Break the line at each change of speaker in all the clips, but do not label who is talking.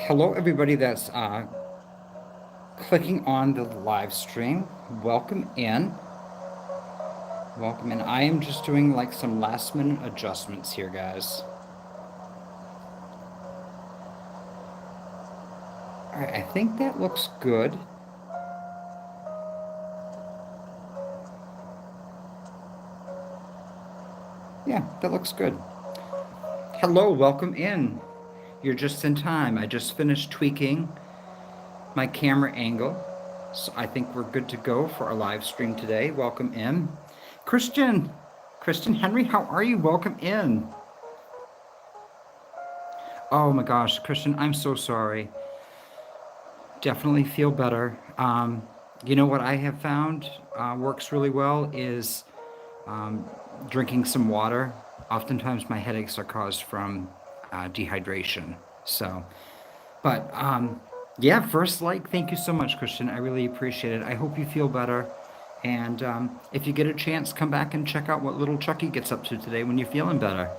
Hello, everybody that's clicking on the live stream. Welcome in. Welcome in. I am just doing like some last minute adjustments here, guys. All right, I think that looks good. Yeah, that looks good. Hello, welcome in. You're just in time. I just finished tweaking my camera angle. So I think we're good to go for our live stream today. Welcome in. Christian Henry, how are you? Welcome in. Oh my gosh, Christian, I'm so sorry. Definitely feel better. You know what I have found works really well is drinking some water. Oftentimes my headaches are caused from dehydration. So, but yeah, first like, thank you so much, Christian. I really appreciate it. I hope you feel better. And if you get a chance, come back and check out what little Chuckie gets up to today when you're feeling better.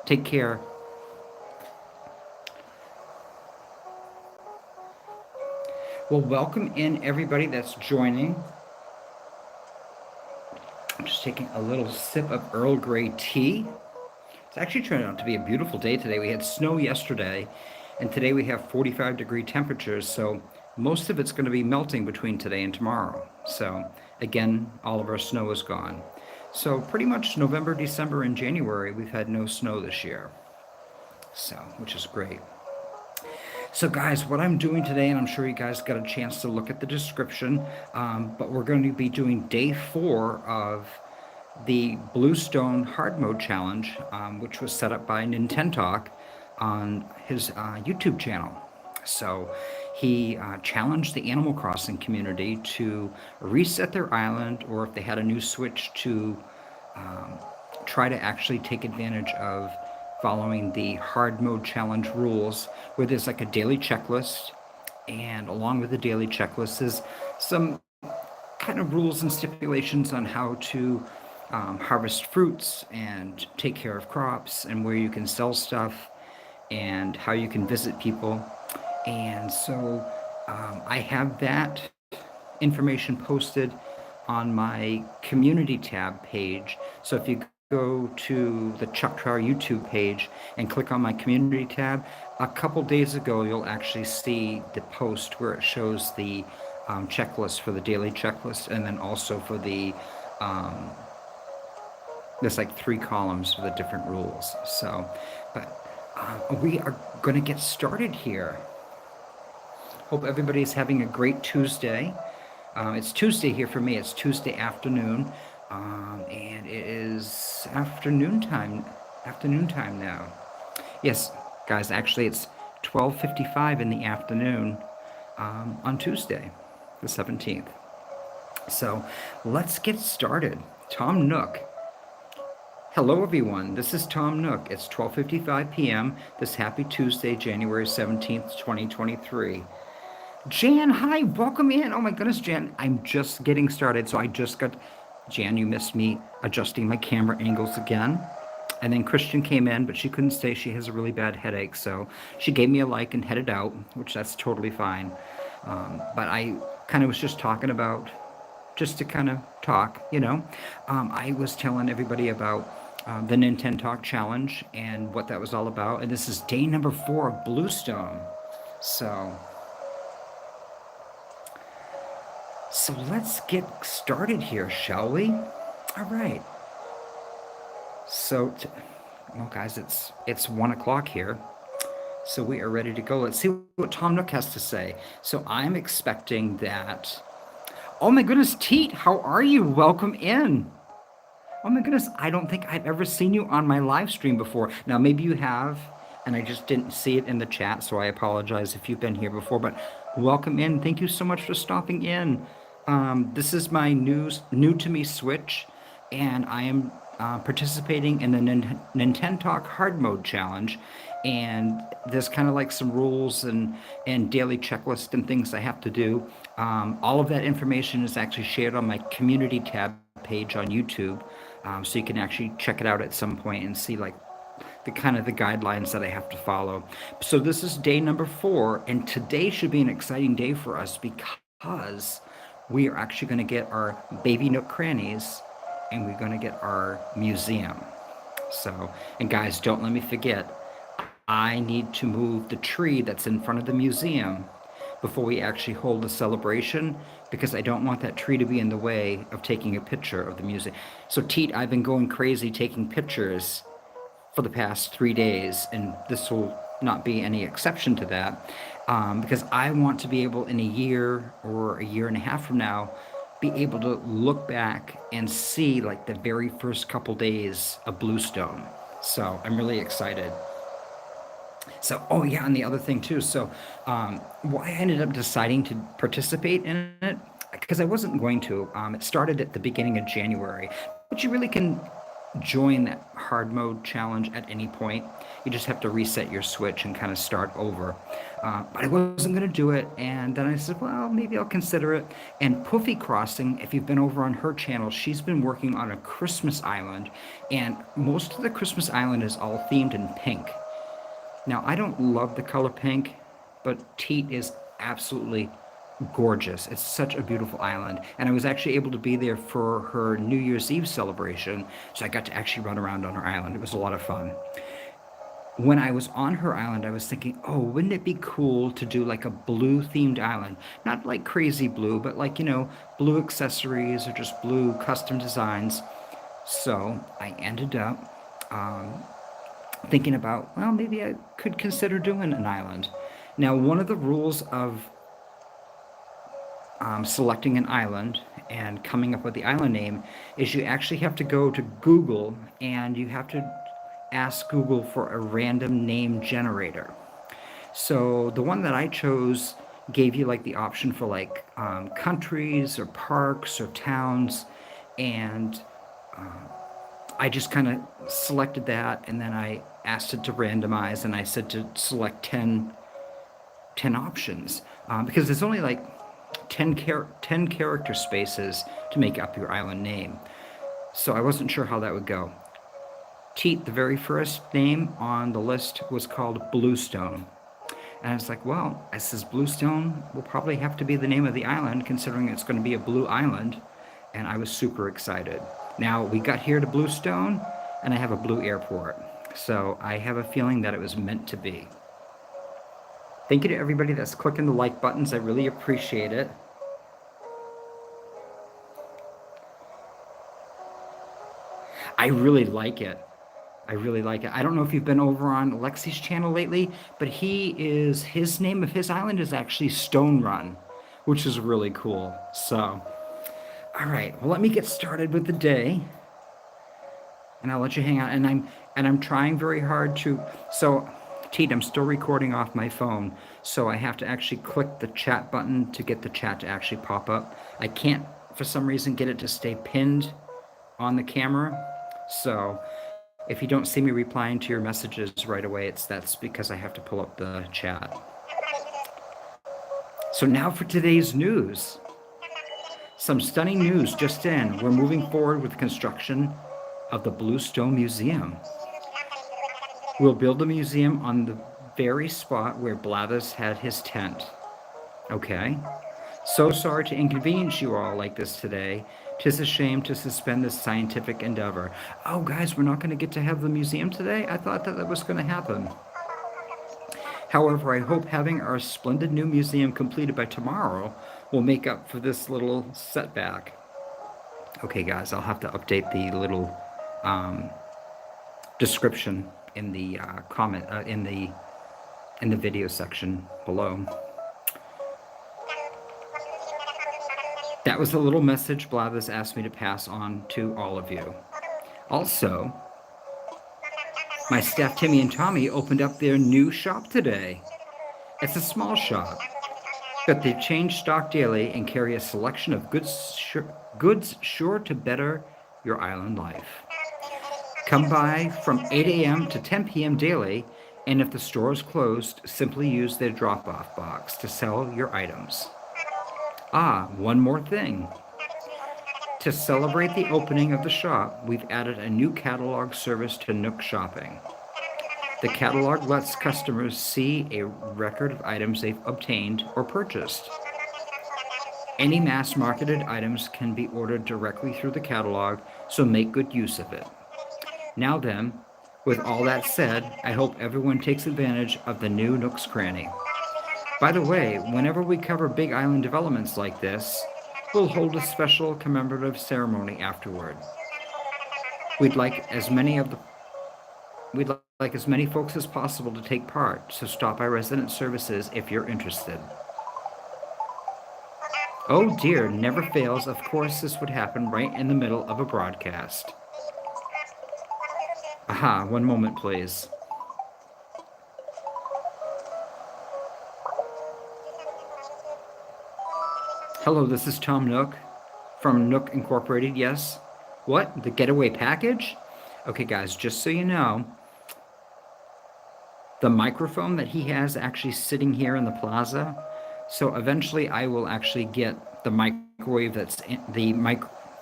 Take care. Well, welcome in everybody that's joining. I'm just taking a little sip of Earl Grey tea. It's actually turned out to be a beautiful day today. We had snow yesterday, and today we have 45-degree temperatures, so most of it's going to be melting between today and tomorrow. So again, all of our snow is gone. So pretty much November, December, and January, we've had no snow this year. So, which is great. So guys, what I'm doing today, and I'm sure you guys got a chance to look at the description, but we're going to be doing day 4 of the Bluestone Hard Mode Challenge, which was set up by Nintentalk on his YouTube channel. So he challenged the Animal Crossing community to reset their island, or if they had a new Switch, to try to actually take advantage of following the hard mode challenge rules, where there's like a daily checklist, and along with the daily checklist is some kind of rules and stipulations on how to harvest fruits and take care of crops, and where you can sell stuff, and how you can visit people. And so I have that information posted on my community tab page. So if you go to the Chuck Trower YouTube page and click on my community tab, a couple days ago you'll actually see the post where it shows the checklist for the daily checklist, and then also for the there's like 3 columns for the different rules. So, but we are going to get started here. Hope everybody's having a great Tuesday. It's Tuesday here for me. It's Tuesday afternoon, and it is afternoon time now. Yes, guys, actually it's 12:55 in the afternoon on Tuesday, the 17th. So let's get started. Tom Nook. Hello, everyone. This is Tom Nook. It's 12:55 p.m. this happy Tuesday, January 17th, 2023. Jan, hi, welcome in. Oh my goodness, Jan, I'm just getting started. So I just got, Jan, you missed me adjusting my camera angles again. And then Christian came in, but she couldn't stay. She has a really bad headache. So she gave me a like and headed out, which that's totally fine. But I kind of was just talking about, just to kind of talk, you know. I was telling everybody about the Nintentalk challenge and what that was all about. And this is day number 4 of Bluestone. So let's get started here, shall we? All right. So, well, guys, it's 1 o'clock here. So we are ready to go. Let's see what Tom Nook has to say. So I'm expecting that. Oh my goodness, Teet, how are you? Welcome in. Oh my goodness, I don't think I've ever seen you on my live stream before. Now, maybe you have, and I just didn't see it in the chat, so I apologize if you've been here before, but welcome in. Thank you so much for stopping in. This is my new to me Switch, and I am participating in the Nintentalk Hard Mode Challenge, and there's kind of like some rules and daily checklist and things I have to do. All of that information is actually shared on my community tab page on YouTube, so you can actually check it out at some point and see like the kind of the guidelines that I have to follow. So this is day number 4, and today should be an exciting day for us because we are actually going to get our baby nook crannies, and we're going to get our museum. So, and guys, don't let me forget, I need to move the tree that's in front of the museum before we actually hold the celebration, because I don't want that tree to be in the way of taking a picture of the museum. So, Teet, I've been going crazy taking pictures for the past 3 days, and this will not be any exception to that, because I want to be able in a year or a year and a half from now be able to look back and see like the very first couple days of Bluestone. So I'm really excited. So, oh yeah, and the other thing too. So, why I ended up deciding to participate in it, because I wasn't going to. It started at the beginning of January, but you really can join that hard mode challenge at any point. You just have to reset your switch and kind of start over. But I wasn't going to do it, and then I said, well, maybe I'll consider it. And Poofy Crossing, if you've been over on her channel, she's been working on a Christmas island, and most of the Christmas island is all themed in pink. Now, I don't love the color pink, but Teet is absolutely gorgeous. It's such a beautiful island. And I was actually able to be there for her New Year's Eve celebration, so I got to actually run around on her island. It was a lot of fun. When I was on her island, I was thinking, oh, wouldn't it be cool to do like a blue themed island? Not like crazy blue, but like, blue accessories or just blue custom designs. So I ended up thinking about, well, maybe I could consider doing an island. Now, one of the rules of selecting an island and coming up with the island name is you actually have to go to Google and you have to ask Google for a random name generator. So the one that I chose gave you like the option for like countries or parks or towns, and I just kind of selected that, and then I asked it to randomize, and I said to select 10 options, because there's only like 10 character spaces to make up your island name. So I wasn't sure how that would go. Teet, the very first name on the list was called Bluestone. And I was like, well, I says Bluestone will probably have to be the name of the island, considering it's going to be a blue island. And I was super excited. Now, we got here to Bluestone, and I have a blue airport. So I have a feeling that it was meant to be. Thank you to everybody that's clicking the like buttons. I really appreciate it. I really like it. I really like it. I don't know if you've been over on Alexi's channel lately, but his name of his island is actually Stone Run, which is really cool. So, all right, well, let me get started with the day, and I'll let you hang out. And I'm trying very hard to. So, Teet, I'm still recording off my phone, so I have to actually click the chat button to get the chat to actually pop up. I can't, for some reason, get it to stay pinned on the camera. So if you don't see me replying to your messages right away, that's because I have to pull up the chat. So now for today's news. Some stunning news just in. We're moving forward with construction of the Bluestone Museum. We'll build the museum on the very spot where Blathers had his tent. Okay. So sorry to inconvenience you all like this today. 'Tis a shame to suspend this scientific endeavor. Oh, guys, we're not going to get to have the museum today? I thought that was going to happen. However, I hope having our splendid new museum completed by tomorrow will make up for this little setback. Okay, guys, I'll have to update the little description in the comment in the video section below. That was a little message Blathers asked me to pass on to all of you. Also, my staff Timmy and Tommy opened up their new shop today. It's a small shop, but they change stock daily and carry a selection of goods sure to better your island life. Come by from 8 a.m. to 10 p.m. daily, and if the store is closed, simply use their drop-off box to sell your items. Ah, one more thing. To celebrate the opening of the shop, we've added a new catalog service to Nook Shopping. The catalog lets customers see a record of items they've obtained or purchased. Any mass-marketed items can be ordered directly through the catalog, so make good use of it. Now then, with all that said, I hope everyone takes advantage of the new Nooks Cranny. By the way, whenever we cover big island developments like this, we'll hold a special commemorative ceremony afterward. We'd like as many of the We'd like as many folks as possible to take part, so stop by Resident Services if you're interested. Oh dear, never fails. Of course, this would happen right in the middle of a broadcast. Aha, one moment, please. Hello, this is Tom Nook from Nook Incorporated, yes? What? The getaway package? Okay, guys, just so you know, the microphone that he has actually sitting here in the plaza, so eventually I will actually get the microwave that's in the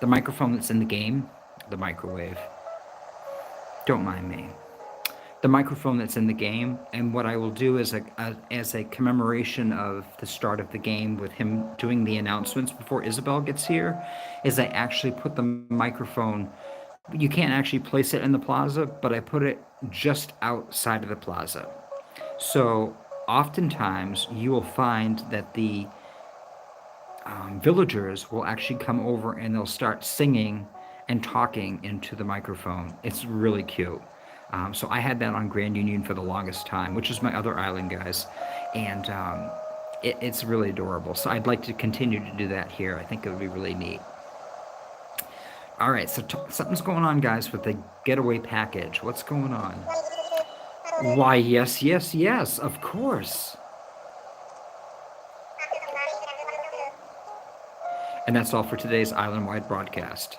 microphone that's in the game. The microwave. Don't mind me. The microphone that's in the game, and what I will do is as a commemoration of the start of the game with him doing the announcements before Isabel gets here, is I actually put the microphone, you can't actually place it in the plaza, but I put it just outside of the plaza. So oftentimes you will find that the villagers will actually come over and they'll start singing and talking into the microphone. It's really cute. So I had that on Grand Union for the longest time, which is my other island, guys. And it's really adorable. So I'd like to continue to do that here. I think it would be really neat. All right, so something's going on, guys, with the getaway package. What's going on? Why, yes, yes, yes, of course. And that's all for today's island-wide broadcast.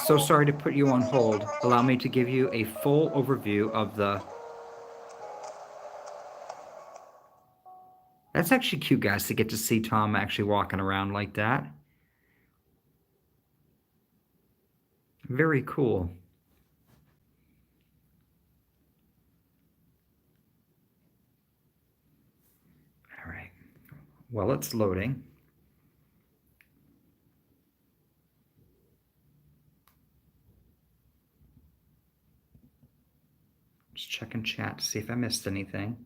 So sorry to put you on hold. Allow me to give you a full overview of the... That's actually cute, guys, to get to see Tom actually walking around like that. Very cool. All right. Well, it's loading. Just checking chat to see if I missed anything.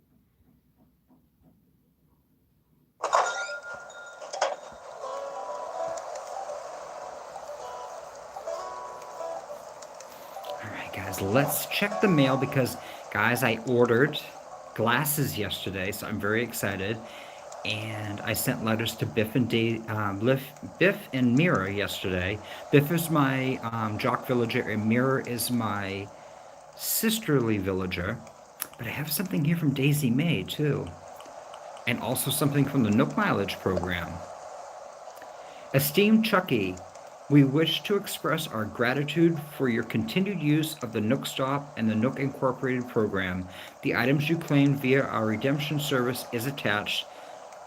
Let's check the mail because, guys, I ordered glasses yesterday, so I'm very excited. And I sent letters to Biff and Mira yesterday. Biff is my jock villager, and Mira is my sisterly villager. But I have something here from Daisy May, too. And also something from the Nook Mileage program. Esteemed Chuckie, we wish to express our gratitude for your continued use of the Nook Stop and the Nook Incorporated program. The items you claimed via our redemption service is attached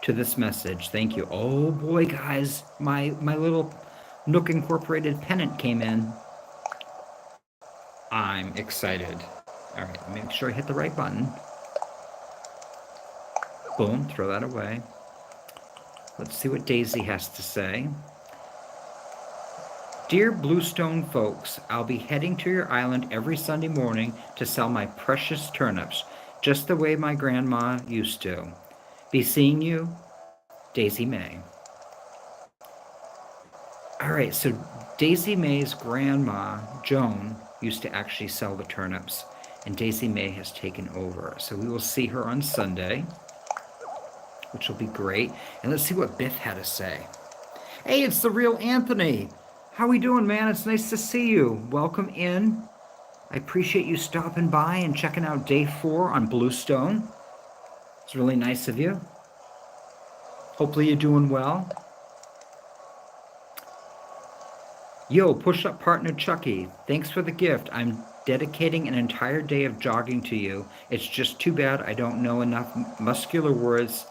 to this message. Thank you. Oh boy, guys, my little Nook Incorporated pennant came in. I'm excited. All right, let me make sure I hit the right button. Boom, throw that away. Let's see what Daisy has to say. Dear Bluestone folks, I'll be heading to your island every Sunday morning to sell my precious turnips, just the way my grandma used to. Be seeing you, Daisy May. All right, so Daisy May's grandma, Joan, used to actually sell the turnips, and Daisy May has taken over. So we will see her on Sunday, which will be great. And let's see what Biff had to say. Hey, it's the real Anthony. How we doing, man? It's nice to see you. Welcome in. I appreciate you stopping by and checking out day 4 on Bluestone. It's really nice of you. Hopefully you're doing well. Yo, push-up partner Chuckie, thanks for the gift. I'm dedicating an entire day of jogging to you. It's just too bad I don't know enough muscular words.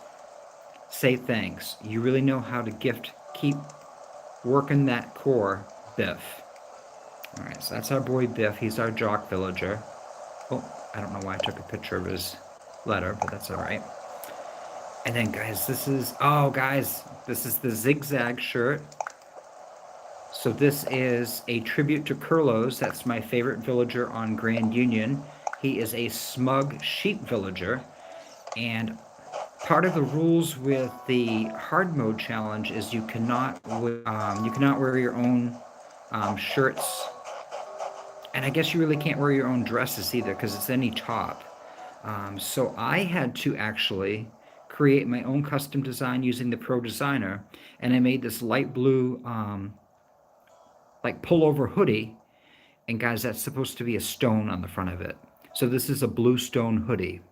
Say thanks. You really know how to gift. Keep working that core, Biff. All right, so that's our boy Biff. He's our jock villager. Oh, I don't know why I took a picture of his letter, but that's all right. And then, guys, this is the zigzag shirt. So this is a tribute to Kurlos. That's my favorite villager on Grand Union. He is a smug sheep villager. And part of the rules with the hard mode challenge is you cannot wear your own shirts. And I guess you really can't wear your own dresses either because it's any top. So I had to actually create my own custom design using the Pro Designer. And I made this light blue like pullover hoodie, and guys, that's supposed to be a stone on the front of it. So this is a blue stone hoodie.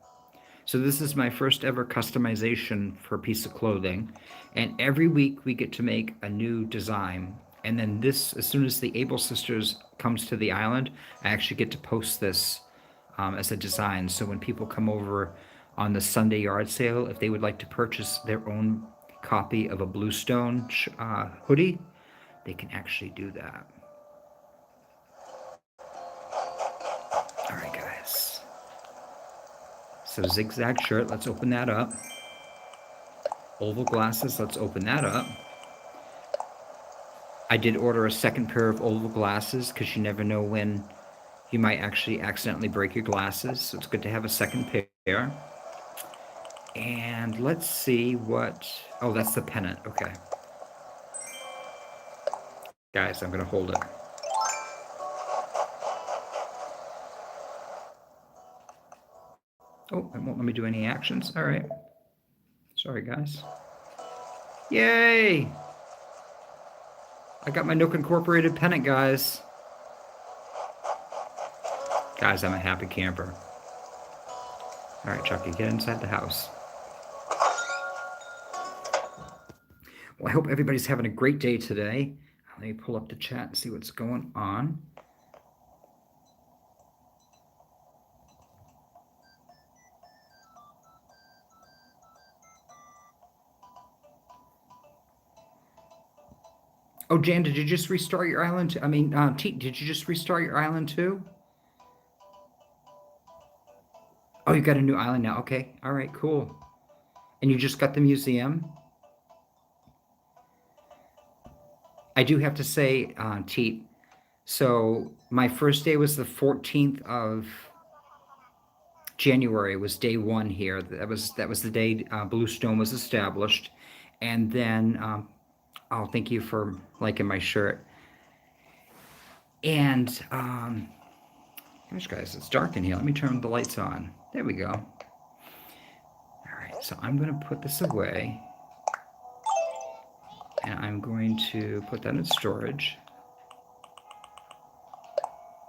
So this is my first ever customization for a piece of clothing, and every week we get to make a new design. And then this, as soon as the Able Sisters comes to the island, I actually get to post this as a design. So when people come over on the Sunday yard sale, if they would like to purchase their own copy of a Bluestone hoodie, they can actually do that. All right, guys. So zigzag shirt, let's open that up. Oval glasses, let's open that up. I did order a second pair of oval glasses because you never know when you might actually accidentally break your glasses. So it's good to have a second pair. And let's see what... Oh, that's the pennant. Okay. Guys, I'm going to hold it. Oh, it won't let me do any actions. All right. Sorry, guys. Yay! I got my Nook Incorporated pennant, guys. Guys, I'm a happy camper. All right, Chuckie, get inside the house. Well, I hope everybody's having a great day today. Let me pull up the chat and see what's going on. Oh, Jan, did you just restart your island? I mean, Teet, did you just restart your island too? Oh, you got a new island now. Okay. All right, cool. And you just got the museum? I do have to say, Teet, so my first day was the 14th of January, was day one here. That was the day Bluestone was established. And then, oh, thank you for liking my shirt. And, gosh, guys, it's dark in here. Let me turn the lights on. There we go. All right, so I'm going to put this away. And I'm going to put that in storage.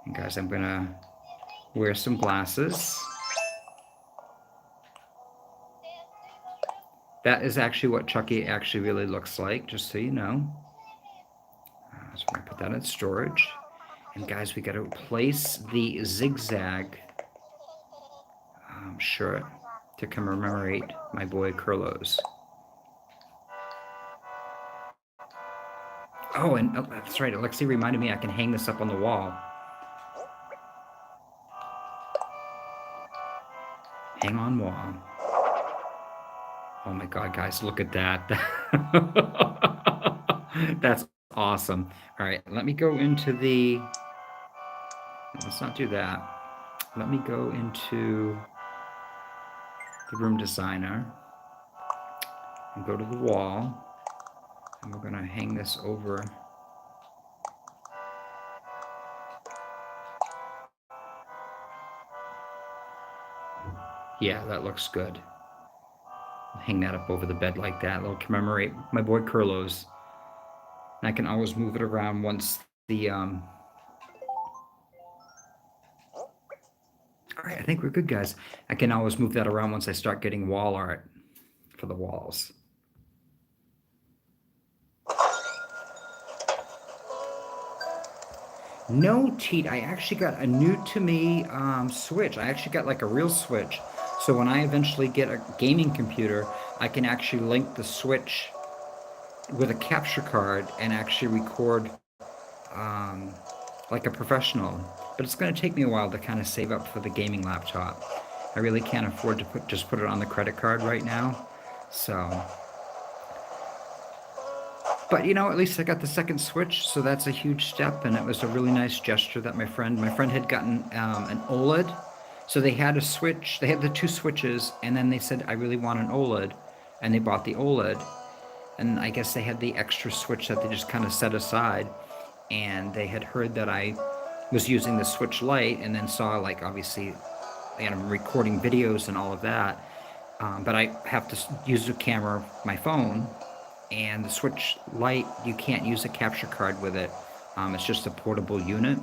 And guys, I'm going to wear some glasses. That is actually what Chuckie actually really looks like, just so you know. So we're going to put that in storage. And guys, we got to place the zigzag shirt to commemorate my boy Kurlos. Oh, and that's right. Alexi reminded me I can hang this up on the wall. Hang on wall. Oh my God, guys, look at that. That's awesome. All right, let me go into the... Let's not do that. Let me go into the room designer and go to the wall. And we're going to hang this over. Yeah, that looks good. I'll hang that up over the bed like that. It'll commemorate my boy Kurlos. And I can always move it around once the... All right, I think we're good, guys. I can always move that around once I start getting wall art for the walls. No, Teet, I actually got a new-to-me Switch. I actually got like a real Switch. So when I eventually get a gaming computer, I can actually link the Switch with a capture card and actually record like a professional. But it's going to take me a while to kind of save up for the gaming laptop. I really can't afford to just put it on the credit card right now. So, but at least I got the second Switch, so that's a huge step, and it was a really nice gesture that my friend had gotten an OLED. So they had a Switch, they had the two Switches, and then they said, I really want an OLED, and they bought the OLED. And I guess they had the extra Switch that they just kind of set aside, and they had heard that I was using the Switch Lite, and then saw, like, obviously, I'm recording videos and all of that, but I have to use the camera, my phone, and the Switch Lite, you can't use a capture card with it. It's just a portable unit.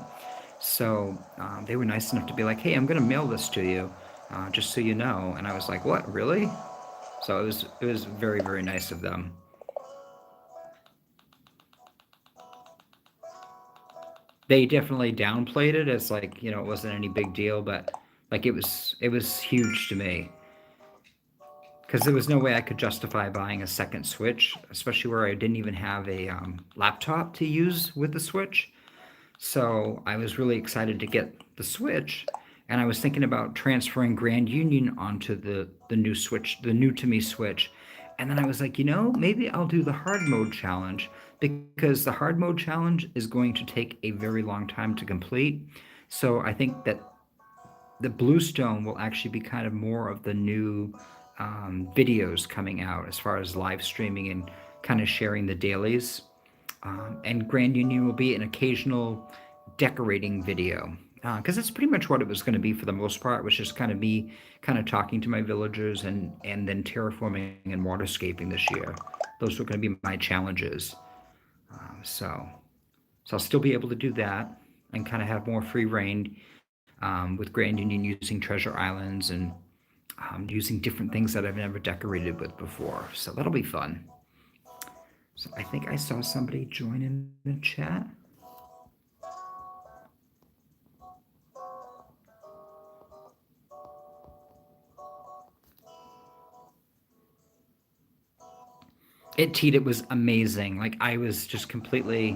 So they were nice enough to be like, hey, I'm going to mail this to you, just so you know. And I was like, what, really? So it was very, very nice of them. They definitely downplayed it as, like, it wasn't any big deal, but like it was huge to me, because there was no way I could justify buying a second Switch, especially where I didn't even have a laptop to use with the Switch. So I was really excited to get the Switch, and I was thinking about transferring Grand Union onto the new Switch, the new to me Switch. And then I was like, maybe I'll do the hard mode challenge, because the hard mode challenge is going to take a very long time to complete. So I think that the Bluestone will actually be kind of more of the new videos coming out, as far as live streaming and kind of sharing the dailies. And Grand Union will be an occasional decorating video, because that's pretty much what it was going to be for the most part, was just kind of me kind of talking to my villagers, and then terraforming and waterscaping this year. Those were going to be my challenges. So I'll still be able to do that and kind of have more free reign, with Grand Union, using treasure islands and using different things that I've never decorated with before. So that'll be fun. So I think I saw somebody join in the chat. It was amazing. Like, I was just completely,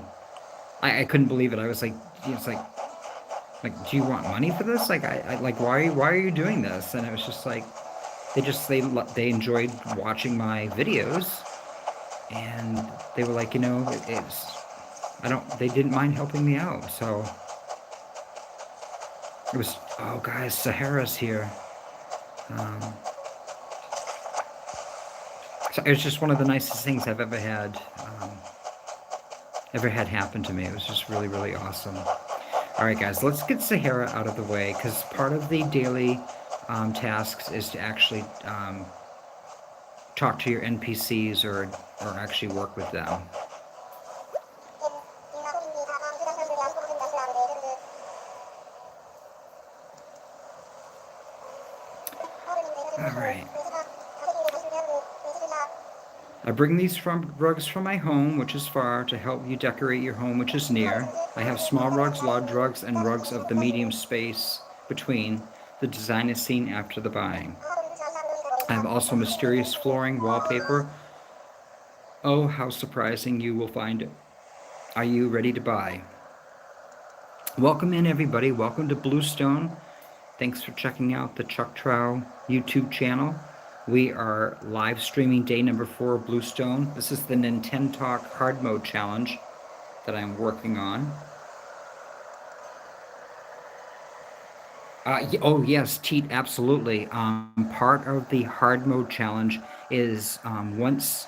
I couldn't believe it. I was like, it's like, do you want money for this? Like, I like, why are you doing this? And it was just like, they enjoyed watching my videos, and they were like, they didn't mind helping me out. So it was, oh guys, Sahara's here. Um, so it was just one of the nicest things I've ever had happen to me. It was just really, really awesome. All right, guys, let's get Sahara out of the way, because part of the daily tasks is to actually talk to your NPCs, or actually work with them. All right. I bring these rugs from my home, which is far, to help you decorate your home, which is near. I have small rugs, large rugs, and rugs of the medium space between. The design is seen after the buying. I have also mysterious flooring, wallpaper. Oh, how surprising you will find it. Are you ready to buy? Welcome in, everybody. Welcome to Bluestone. Thanks for checking out the Chuck Trow YouTube channel. We are live streaming day number 4 of Bluestone. This is the Nintentalk hard mode challenge that I'm working on. Oh yes, Teat, absolutely. Part of the hard mode challenge is, once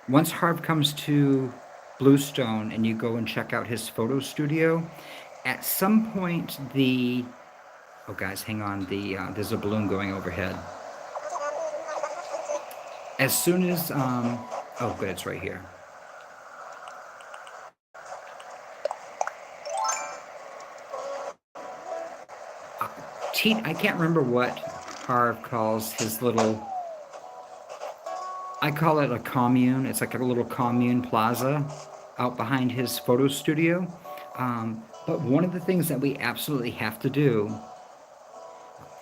Harv comes to Bluestone and you go and check out his photo studio, at some point oh guys, hang on, there's a balloon going overhead. As soon as, oh good, it's right here. Teat, I can't remember what Harv calls his little, I call it a commune. It's like a little commune plaza out behind his photo studio. But one of the things that we absolutely have to do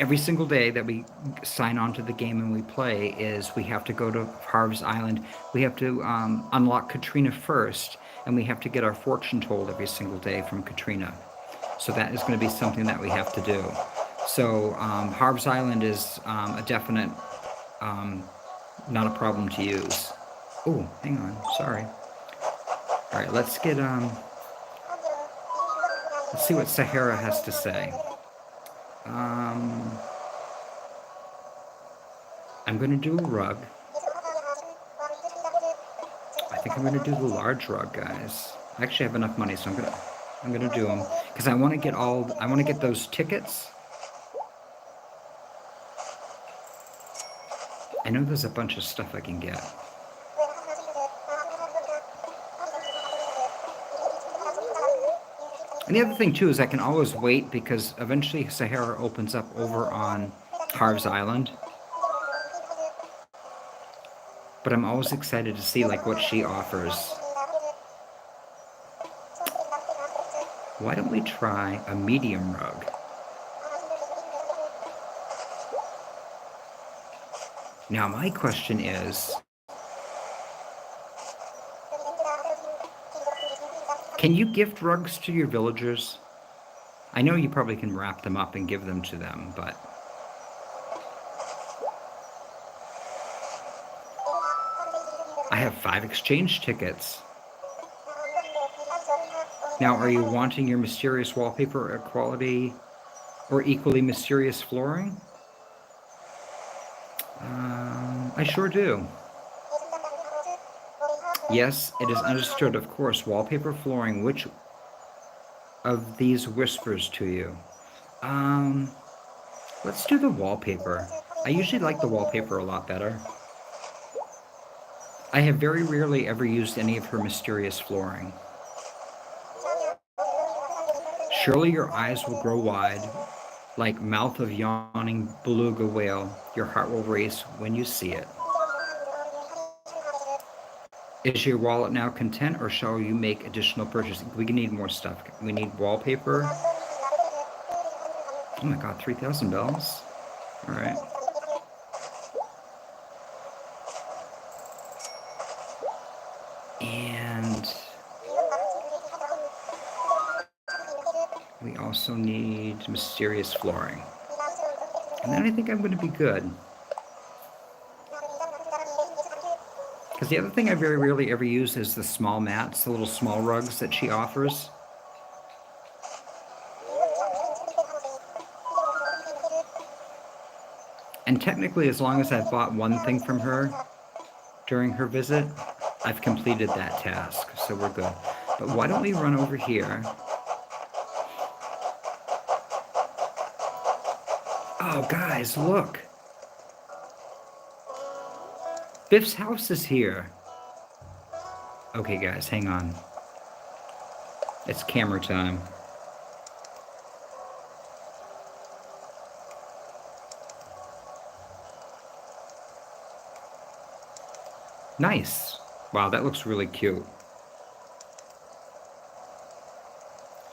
every single day that we sign on to the game and we play is we have to go to Harv's Island. We have to unlock Katrina first, and we have to get our fortune told every single day from Katrina. So that is going to be something that we have to do. So Harv's Island is a definite, not a problem to use. Oh, hang on, sorry. All right, let's see what Sahara has to say. I'm going to do a rug. I think I'm going to do the large rug, guys. I actually have enough money, so I'm gonna do them because I want to get those tickets. I know there's a bunch of stuff I can get. And the other thing too is I can always wait because eventually Sahara opens up over on Harv's Island. But I'm always excited to see like what she offers. Why don't we try a medium rug? Now my question is, can you gift rugs to your villagers? I know you probably can wrap them up and give them to them, but I have 5 exchange tickets. Now, are you wanting your mysterious wallpaper quality or equally mysterious flooring? I sure do. Yes, it is understood, of course. Wallpaper flooring, which of these whispers to you? Let's do the wallpaper. I usually like the wallpaper a lot better. I have very rarely ever used any of her mysterious flooring. Surely your eyes will grow wide, like mouth of yawning beluga whale. Your heart will race when you see it. Is your wallet now content, or shall you make additional purchases? We need more stuff. We need wallpaper. Oh my god, 3,000 bells? Alright. And we also need mysterious flooring. And then I think I'm going to be good. Because the other thing I very rarely ever use is the small mats, the little small rugs that she offers. And technically, as long as I've bought one thing from her during her visit, I've completed that task, so we're good. But why don't we run over here? Oh, guys, look. Biff's house is here. Okay, guys, hang on. It's camera time. Nice. Wow, that looks really cute.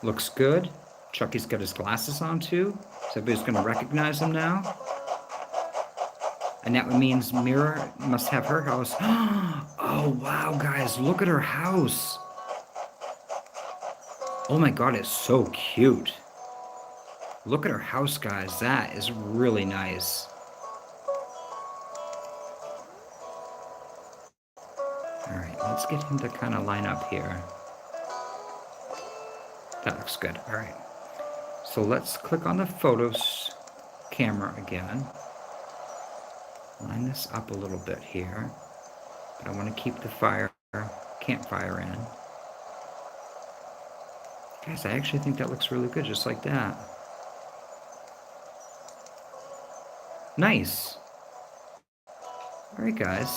Looks good. Chuckie's got his glasses on too, so everybody's gonna recognize him now. And that means Mira must have her house. Oh, wow, guys, look at her house. Oh my god, it's so cute. Look at her house, guys. That is really nice. Alright, let's get him to kind of line up here. That looks good. Alright. So let's click on the photos camera again. Line this up a little bit here. But I want to keep the campfire in. Guys, I actually think that looks really good, just like that. Nice. Alright, guys.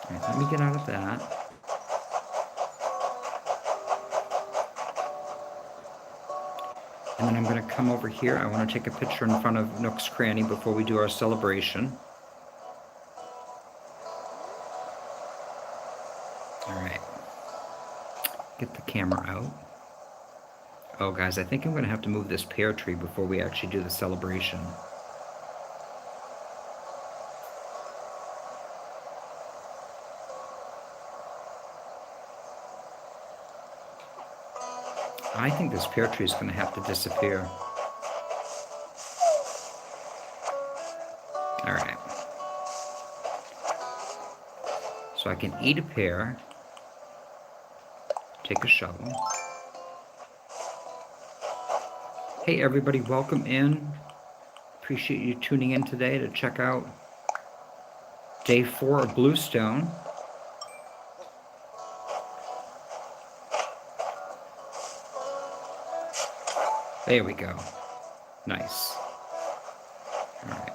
Alright, let me get out of that. And then I'm going to come over here. I want to take a picture in front of Nooks Cranny before we do our celebration. Alright. Get the camera out. Oh, guys, I think I'm going to have to move this pear tree before we actually do the celebration. I think this pear tree is going to have to disappear. All right. So I can eat a pear, take a shovel. Hey, everybody, welcome in. Appreciate you tuning in today to check out day 4 of Bluestone. There we go. Nice. All right.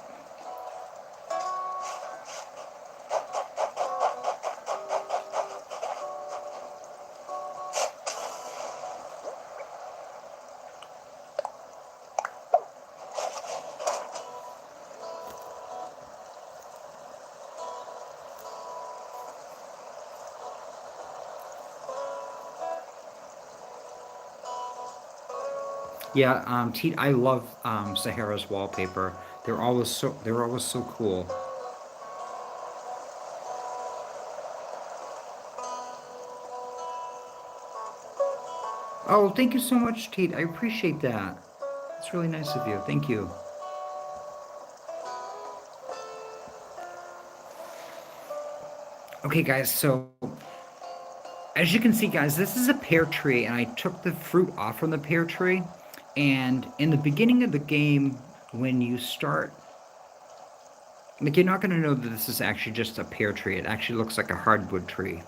Yeah, I love Sahara's wallpaper. They're always so cool. Oh, thank you so much, Teet. I appreciate that. It's really nice of you. Thank you. Okay, guys, so as you can see, guys, this is a pear tree, and I took the fruit off from the pear tree. And in the beginning of the game, when you start, like, you're not going to know that this is actually just a pear tree. It actually looks like a hardwood tree.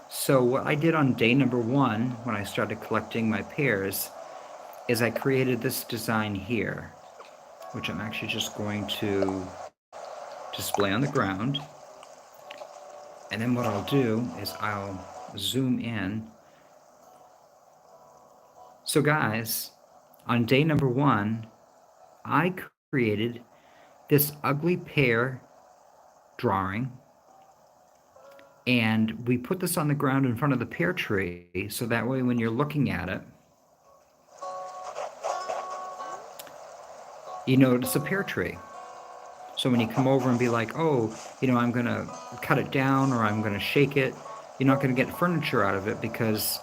So what I did on day number 1, when I started collecting my pears, is I created this design here, which I'm actually just going to display on the ground. And then what I'll do is I'll zoom in. So guys, on day number 1, I created this ugly pear drawing, and we put this on the ground in front of the pear tree, so that way when you're looking at it, you notice a pear tree. So when you come over and be like, oh, I'm going to cut it down or I'm going to shake it, you're not going to get furniture out of it because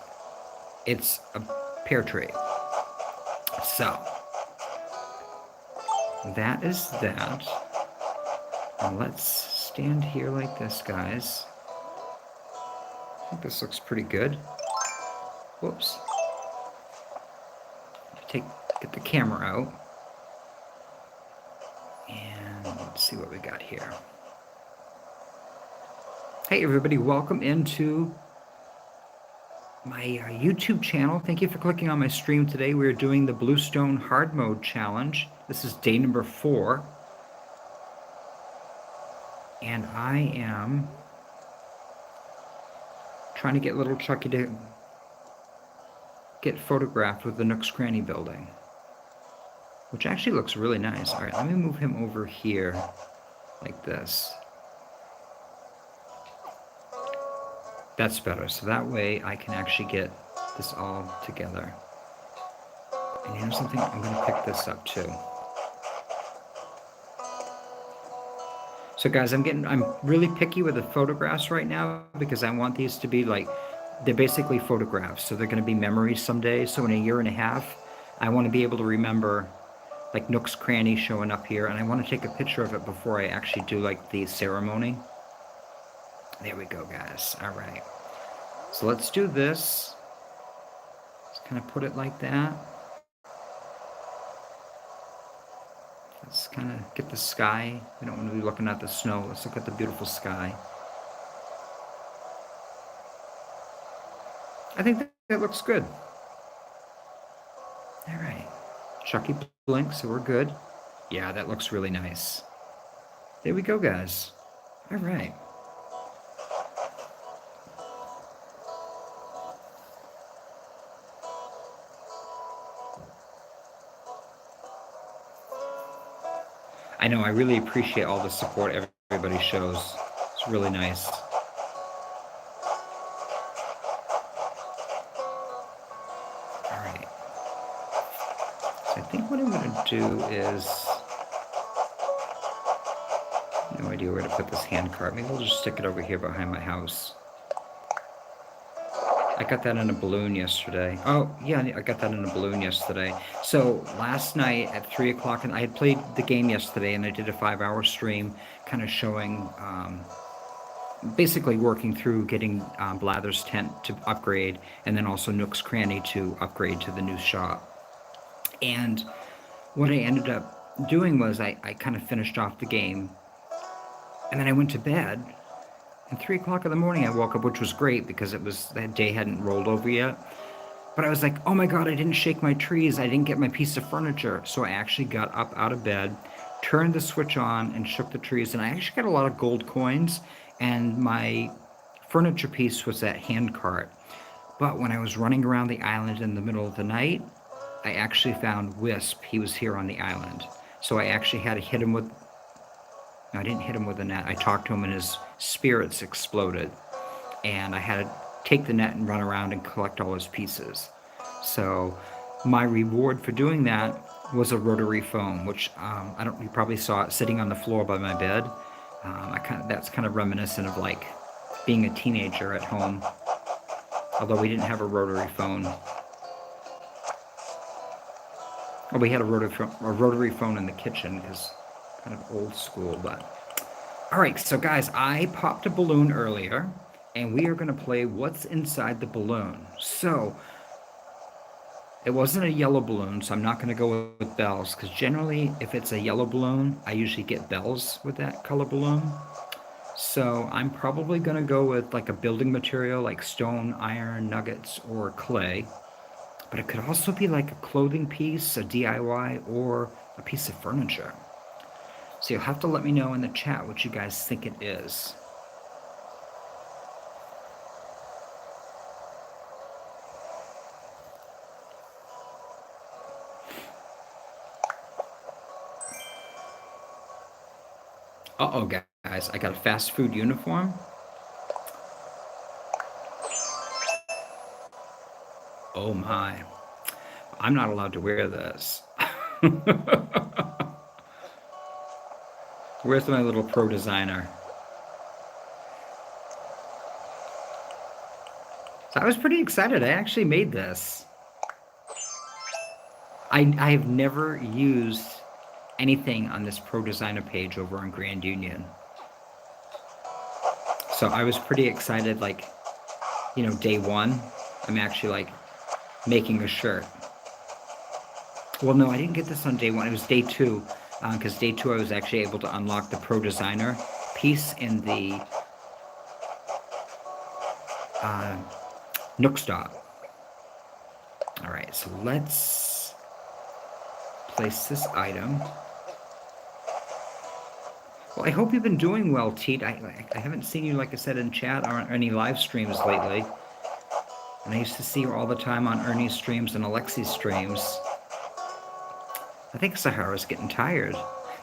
it's a pear tree. So that is that. And let's stand here like this, guys. I think this looks pretty good. Whoops. Get the camera out. And let's see what we got here. Hey, everybody, welcome into my YouTube channel. Thank you for clicking on my stream today. We're doing the Bluestone Hard Mode Challenge. This is day number 4. And I am trying to get little Chuckie to get photographed with the Nooks Cranny building, which actually looks really nice. All right, let me move him over here like this. That's better. So that way I can actually get this all together. And here's something, I'm going to pick this up too. So guys, I'm really picky with the photographs right now because I want these to be like, they're basically photographs. So they're going to be memories someday. So in a year and a half, I want to be able to remember like Nooks Cranny showing up here. And I want to take a picture of it before I actually do like the ceremony. There we go, guys. All right. So let's do this. Just kind of put it like that. Let's kind of get the sky. We don't want to be looking at the snow. Let's look at the beautiful sky. I think that looks good. All right. Chuckie blinks, so we're good. Yeah, that looks really nice. There we go, guys. All right. I know, I really appreciate all the support everybody shows. It's really nice. All right. think what I'm gonna do is, no idea where to put this hand cart. Maybe I'll just stick it over here behind my house. I got that in a balloon yesterday. Oh, yeah, I got that in a balloon yesterday. So last night at 3 o'clock, and I had played the game yesterday, and I did a 5-hour stream kind of showing, basically working through getting Blather's tent to upgrade, and then also Nooks Cranny to upgrade to the new shop. And what I ended up doing was I kind of finished off the game, and then I went to bed. And 3 o'clock in the morning, I woke up, which was great because it was that day hadn't rolled over yet. But I was like, oh my god, I didn't shake my trees. I didn't get my piece of furniture. So I actually got up out of bed, turned the switch on, and shook the trees. And I actually got a lot of gold coins. And my furniture piece was that hand cart. But when I was running around the island in the middle of the night, I actually found Wisp. He was here on the island. So I actually had to hit him with... No, I didn't hit him with a net. I talked to him and his spirits exploded. And I had to take the net and run around and collect all his pieces. So my reward for doing that was a rotary phone, which you probably saw it sitting on the floor by my bed. That's kind of reminiscent of like being a teenager at home. Although we didn't have a rotary phone. Well, we had a rotary phone in the kitchen because kind of old school, but... All right, so guys, I popped a balloon earlier, and we are going to play What's Inside the Balloon. So, it wasn't a yellow balloon, so I'm not going to go with bells, because generally, if it's a yellow balloon, I usually get bells with that color balloon. So, I'm probably going to go with like a building material, like stone, iron, nuggets, or clay. But it could also be like a clothing piece, a DIY, or a piece of furniture. So you'll have to let me know in the chat what you guys think it is. Uh-oh, guys, I got a fast food uniform. Oh my. I'm not allowed to wear this. Where's my little pro designer? So I was pretty excited. I actually made this. I have never used anything on this pro designer page over on Grand Union. So I was pretty excited, like, you know, day one, I'm actually like making a shirt. Well, no, I didn't get this on day one. It was day two. Because day two I was actually able to unlock the Pro Designer piece in the Nooks dot. Alright, so let's place this item. Well, I hope you've been doing well, Teet. I haven't seen you, like I said, in chat or any live streams lately. And I used to see you all the time on Ernie's streams and Alexi's streams. I think Sahara's getting tired.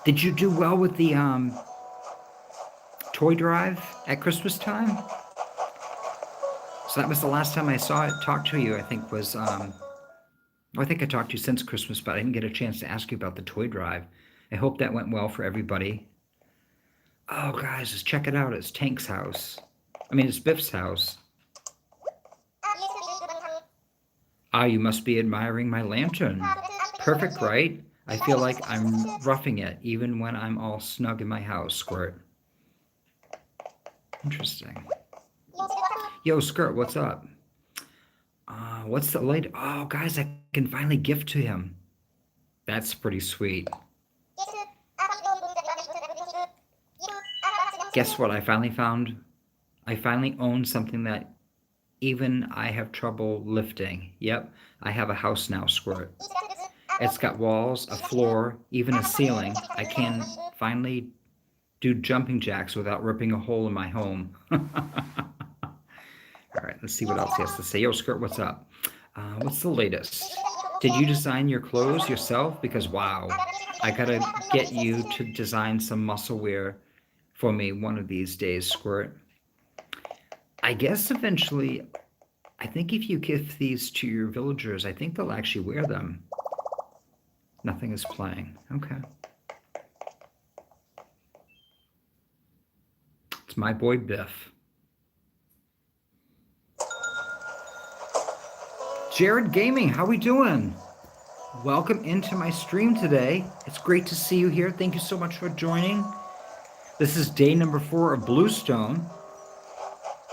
Did you do well with the toy drive at Christmas time? So that was the last time I talked to you, I think was, I think I talked to you since Christmas, but I didn't get a chance to ask you about the toy drive. I hope that went well for everybody. Oh, guys, just check it out. It's Tank's house. I mean, it's Biff's house. Ah, you must be admiring my lantern. Perfect, right? I feel like I'm roughing it, even when I'm all snug in my house, Squirt. Interesting. Yo, Skirt, what's up? What's the latest? Oh, guys, I can finally gift to him. That's pretty sweet. Guess what I finally found? I finally own something that even I have trouble lifting. Yep, I have a house now, Squirt. It's got walls, a floor, even a ceiling. I can finally do jumping jacks without ripping a hole in my home. All right, let's see what else he has to say. Yo, Skirt, what's up? What's the latest? Did you design your clothes yourself? Because, wow, I gotta get you to design some muscle wear for me one of these days, Squirt. I guess eventually, I think if you give these to your villagers, I think they'll actually wear them. Nothing is playing. Okay. It's my boy Biff. Jared Gaming, how we doing? Welcome into my stream today. It's great to see you here. Thank you so much for joining. This is day number 4 of Bluestone.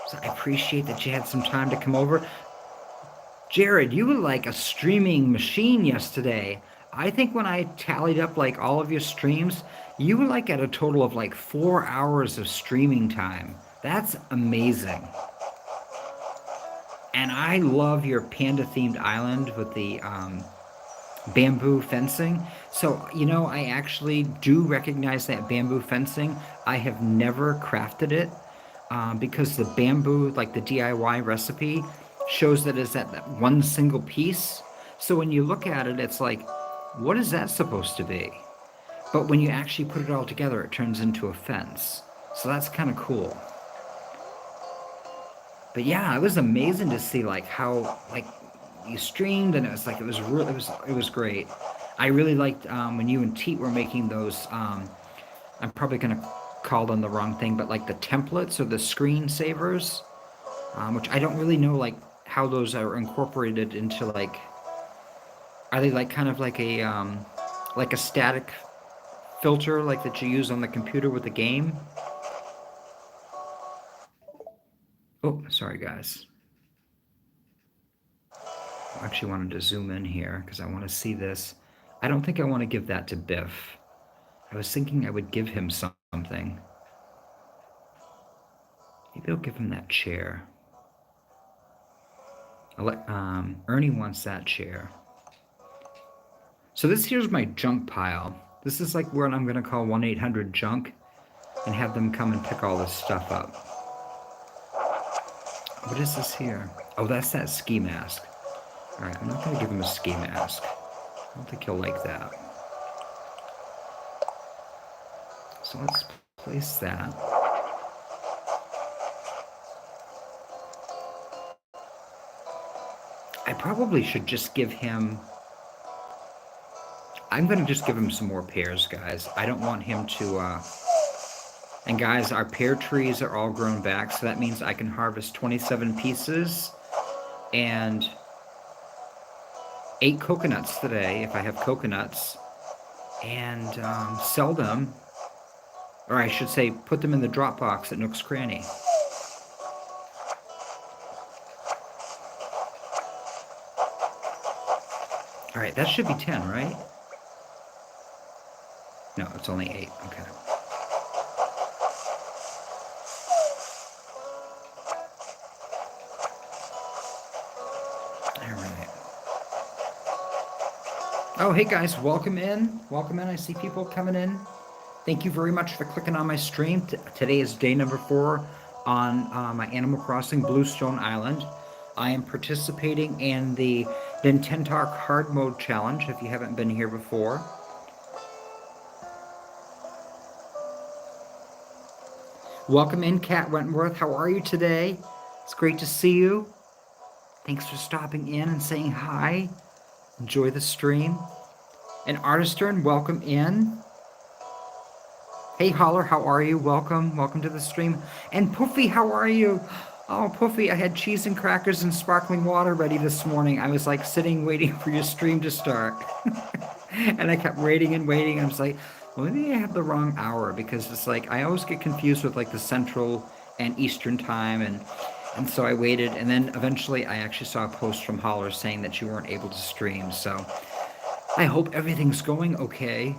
So I appreciate that you had some time to come over. Jared, you were like a streaming machine yesterday. I think when I tallied up like all of your streams, you were like at a total of like 4 hours of streaming time. That's amazing. And I love your panda themed island with the bamboo fencing. So, I actually do recognize that bamboo fencing. I have never crafted it because the bamboo, like the DIY recipe, shows that it's that one single piece. So when you look at it, it's like, what is that supposed to be? But when you actually put it all together, it turns into a fence. So that's kind of cool. But yeah, it was amazing to see like how like you streamed, and it was like it was great. I really liked when you and Teet were making those. I'm probably gonna call them the wrong thing, but like the templates or the screensavers, which I don't really know like how those are incorporated into like. Are they like kind of like a static filter like that you use on the computer with the game? Oh, sorry guys. I actually wanted to zoom in here because I want to see this. I don't think I want to give that to Biff. I was thinking I would give him something. Maybe I'll give him that chair. Ernie wants that chair. So this here's my junk pile. This is like where I'm going to call 1-800-JUNK and have them come and pick all this stuff up. What is this here? Oh, that's that ski mask. All right, I'm not going to give him a ski mask. I don't think he'll like that. So let's place that. I probably should just give him... I'm going to just give him some more pears, guys. I don't want him to... And guys, our pear trees are all grown back, so that means I can harvest 27 pieces and 8 coconuts today, if I have coconuts, and sell them, or I should say put them in the drop box at Nooks Cranny. All right, that should be 10, right? No, it's only 8. Okay. All right. Oh, hey guys, welcome in. Welcome in. I see people coming in. Thank you very much for clicking on my stream. Today is day number 4 on my Animal Crossing Bluestone Island. I am participating in the Nintentalk Hard Mode Challenge, if you haven't been here before. Welcome in, Kat Wentworth. How are you today? It's great to see you. Thanks for stopping in and saying hi. Enjoy the stream. And Artisturn, welcome in. Hey, Holler, how are you? Welcome. Welcome to the stream. And Poofy, how are you? Oh, Poofy, I had cheese and crackers and sparkling water ready this morning. I was like sitting waiting for your stream to start. And I kept waiting and waiting. I was like, well, maybe I have the wrong hour, because it's like I always get confused with like the Central and Eastern time, and so I waited, and then eventually I actually saw a post from Holler saying that you weren't able to stream. So I hope everything's going okay.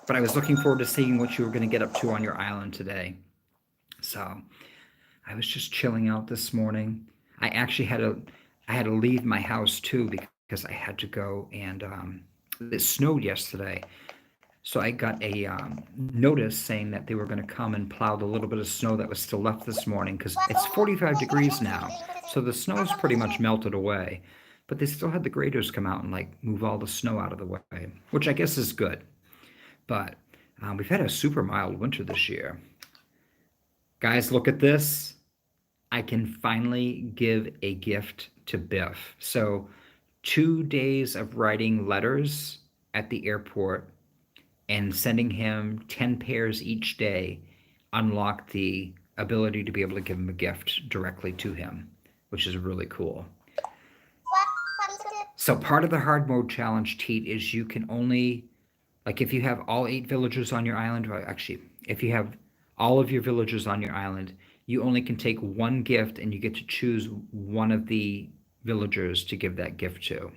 But I was looking forward to seeing what you were going to get up to on your island today. So I was just chilling out this morning. I actually had to leave my house too, because I had to go, and it snowed yesterday. So I got a notice saying that they were going to come and plow the little bit of snow that was still left this morning, because it's 45 degrees now. So the snow's pretty much melted away. But they still had the graders come out and like move all the snow out of the way, which I guess is good. But we've had a super mild winter this year. Guys, look at this. I can finally give a gift to Biff. So 2 days of writing letters at the airport and sending him 10 pairs each day unlock the ability to be able to give him a gift directly to him, which is really cool. So part of the hard mode challenge, Teat, is you can only, like if you have all 8 villagers on your island, or actually, if you have all of your villagers on your island, you only can take one gift and you get to choose one of the villagers to give that gift to.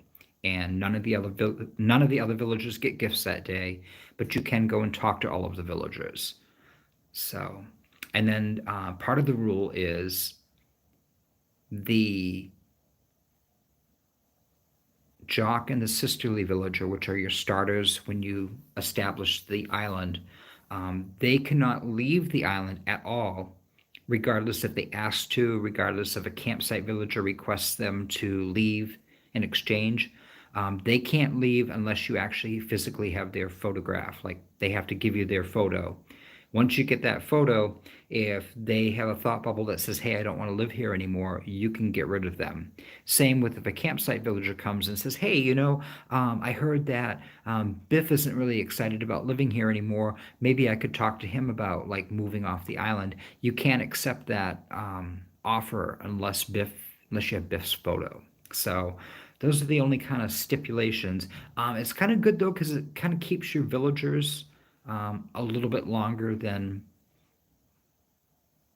And none of the other villagers get gifts that day, but you can go and talk to all of the villagers. So, and then part of the rule is the Jock and the Sisterly Villager, which are your starters when you establish the island, they cannot leave the island at all, regardless if they ask to, regardless if a campsite villager requests them to leave in exchange. They can't leave unless you actually physically have their photograph. Like they have to give you their photo. Once you get that photo, if they have a thought bubble that says, hey, I don't want to live here anymore, you can get rid of them. Same with if a campsite villager comes and says, hey, I heard that Biff isn't really excited about living here anymore. Maybe I could talk to him about like moving off the island. You can't accept that offer unless you have Biff's photo. So those are the only kind of stipulations. It's kind of good though because it kind of keeps your villagers a little bit longer than,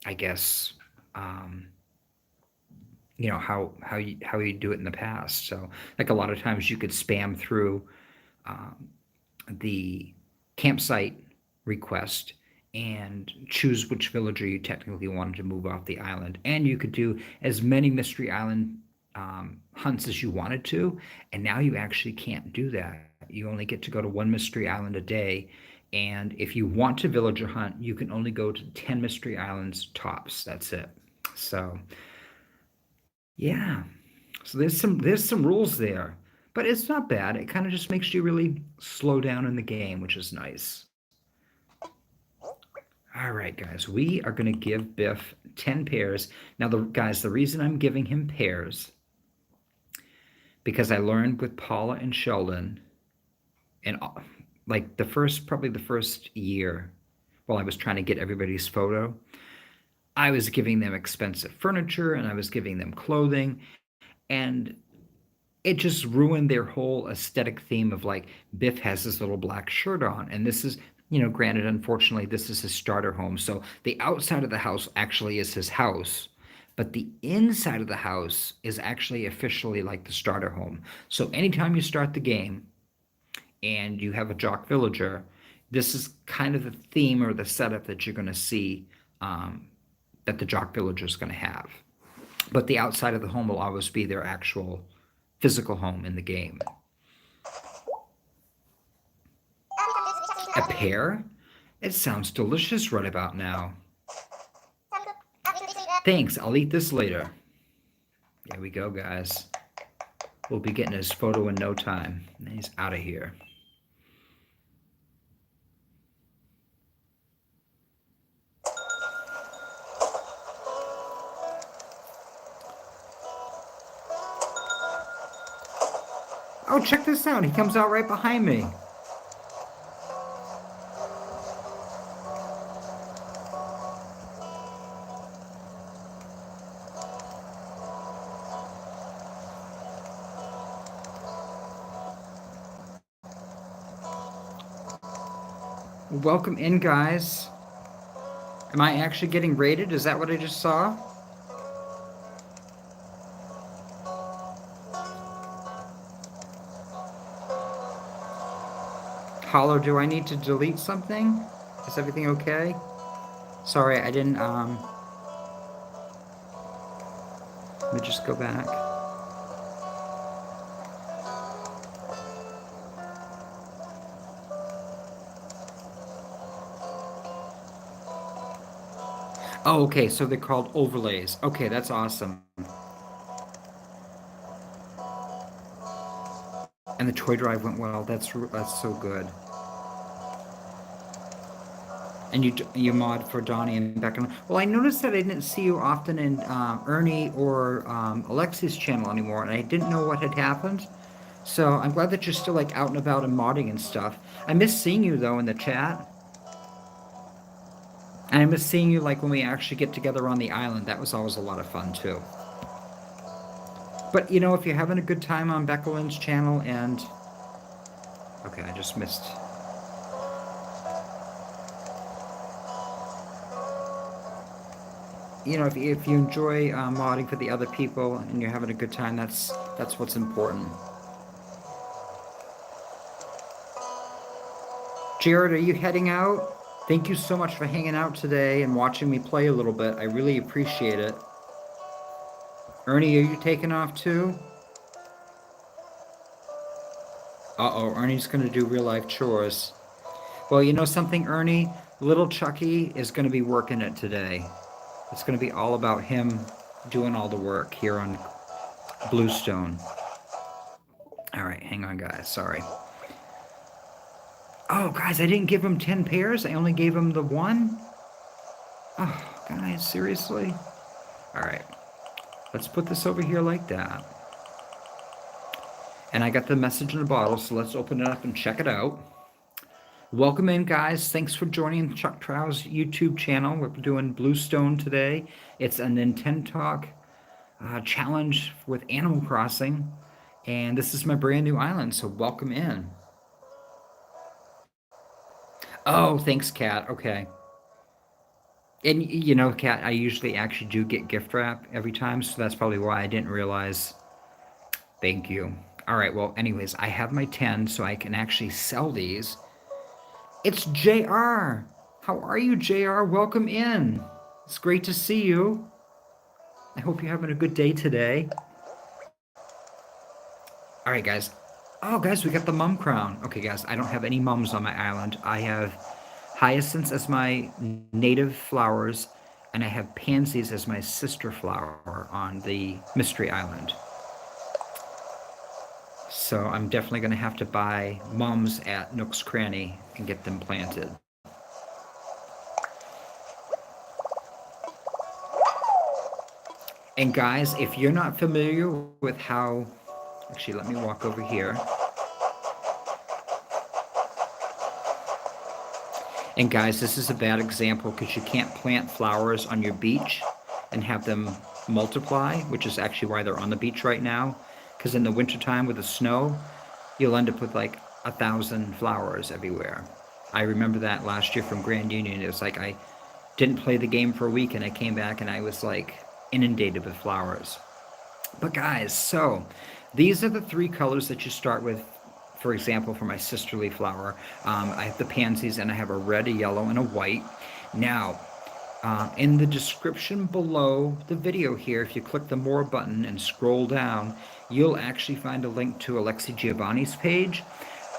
I guess, um, how you do it in the past. So, like a lot of times, you could spam through um, the campsite request and choose which villager you technically wanted to move off the island, and you could do as many Mystery Island hunts as you wanted to. And now you actually can't do that. You only get to go to one Mystery Island a day. And if you want to villager hunt, you can only go to 10 Mystery Islands tops. That's it. So, yeah. So there's some rules there. But it's not bad. It kind of just makes you really slow down in the game, which is nice. All right, guys, we are going to give Biff 10 pairs. Now, the reason I'm giving him pairs, because I learned with Paula and Sheldon, and like probably the first year while I was trying to get everybody's photo, I was giving them expensive furniture and I was giving them clothing, and it just ruined their whole aesthetic theme of like Biff has this little black shirt on, and this is, granted, unfortunately, this is his starter home. So the outside of the house actually is his house, but the inside of the house is actually officially like the starter home. So anytime you start the game and you have a Jock villager, this is kind of the theme or the setup that you're going to see that the Jock villager is going to have. But the outside of the home will always be their actual physical home in the game. A pear? It sounds delicious right about now. Thanks, I'll eat this later. There we go, guys. We'll be getting his photo in no time. And he's out of here. Oh, check this out. He comes out right behind me. Welcome in, guys. Am I actually getting raided? Is that what I just saw? Hollow, do I need to delete something? Is everything okay? Sorry, I didn't, let me just go back. Oh, okay, so they're called overlays. Okay, that's awesome. And the toy drive went well. That's so good. And you mod for Donnie and Becca. Well, I noticed that I didn't see you often in Ernie or Alexi's channel anymore, and I didn't know what had happened. So I'm glad that you're still like out and about and modding and stuff. I miss seeing you though in the chat. And I miss seeing you like when we actually get together on the island. That was always a lot of fun too. But you know, if you're having a good time on Beckelin's channel and... Okay, I just missed... You know, if you enjoy modding for the other people and you're having a good time, that's what's important. Jared, are you heading out? Thank you so much for hanging out today and watching me play a little bit. I really appreciate it. Ernie, are you taking off too? Uh-oh, Ernie's going to do real-life chores. Well, you know something, Ernie? Little Chuckie is going to be working it today. It's going to be all about him doing all the work here on Bluestone. All right, hang on, guys. Sorry. Oh, guys, I didn't give him 10 pairs. I only gave him the one. Oh, guys, seriously? All right. Let's put this over here like that. And I got the message in the bottle, so let's open it up and check it out. Welcome in, guys. Thanks for joining Chuck Trow's YouTube channel. We're doing Bluestone today. It's a Nintentalk challenge with Animal Crossing. And this is my brand new island, so welcome in. Oh, thanks, Kat. Okay. And, you know, Kat, I usually actually do get gift wrap every time, so that's probably why I didn't realize. Thank you. All right, well, anyways, I have my 10, so I can actually sell these. It's JR. How are you, JR? Welcome in. It's great to see you. I hope you're having a good day today. All right, guys. Oh, guys, we got the mum crown. Okay, guys, I don't have any mums on my island. I have hyacinths as my native flowers, and I have pansies as my sister flower on the mystery island. So I'm definitely going to have to buy mums at Nooks Cranny and get them planted. And guys, if you're not familiar with how... Actually, let me walk over here. And guys, this is a bad example because you can't plant flowers on your beach and have them multiply, which is actually why they're on the beach right now. Because in the wintertime with the snow, you'll end up with like 1,000 flowers everywhere. I remember that last year from Grand Union. It was like I didn't play the game for a week and I came back and I was like inundated with flowers. But guys, so these are the 3 colors that you start with. For example, for my sisterly flower, I have the pansies and I have a red, a yellow, and a white. Now, in the description below the video here, if you click the more button and scroll down, you'll actually find a link to Alexi.Giovani's page.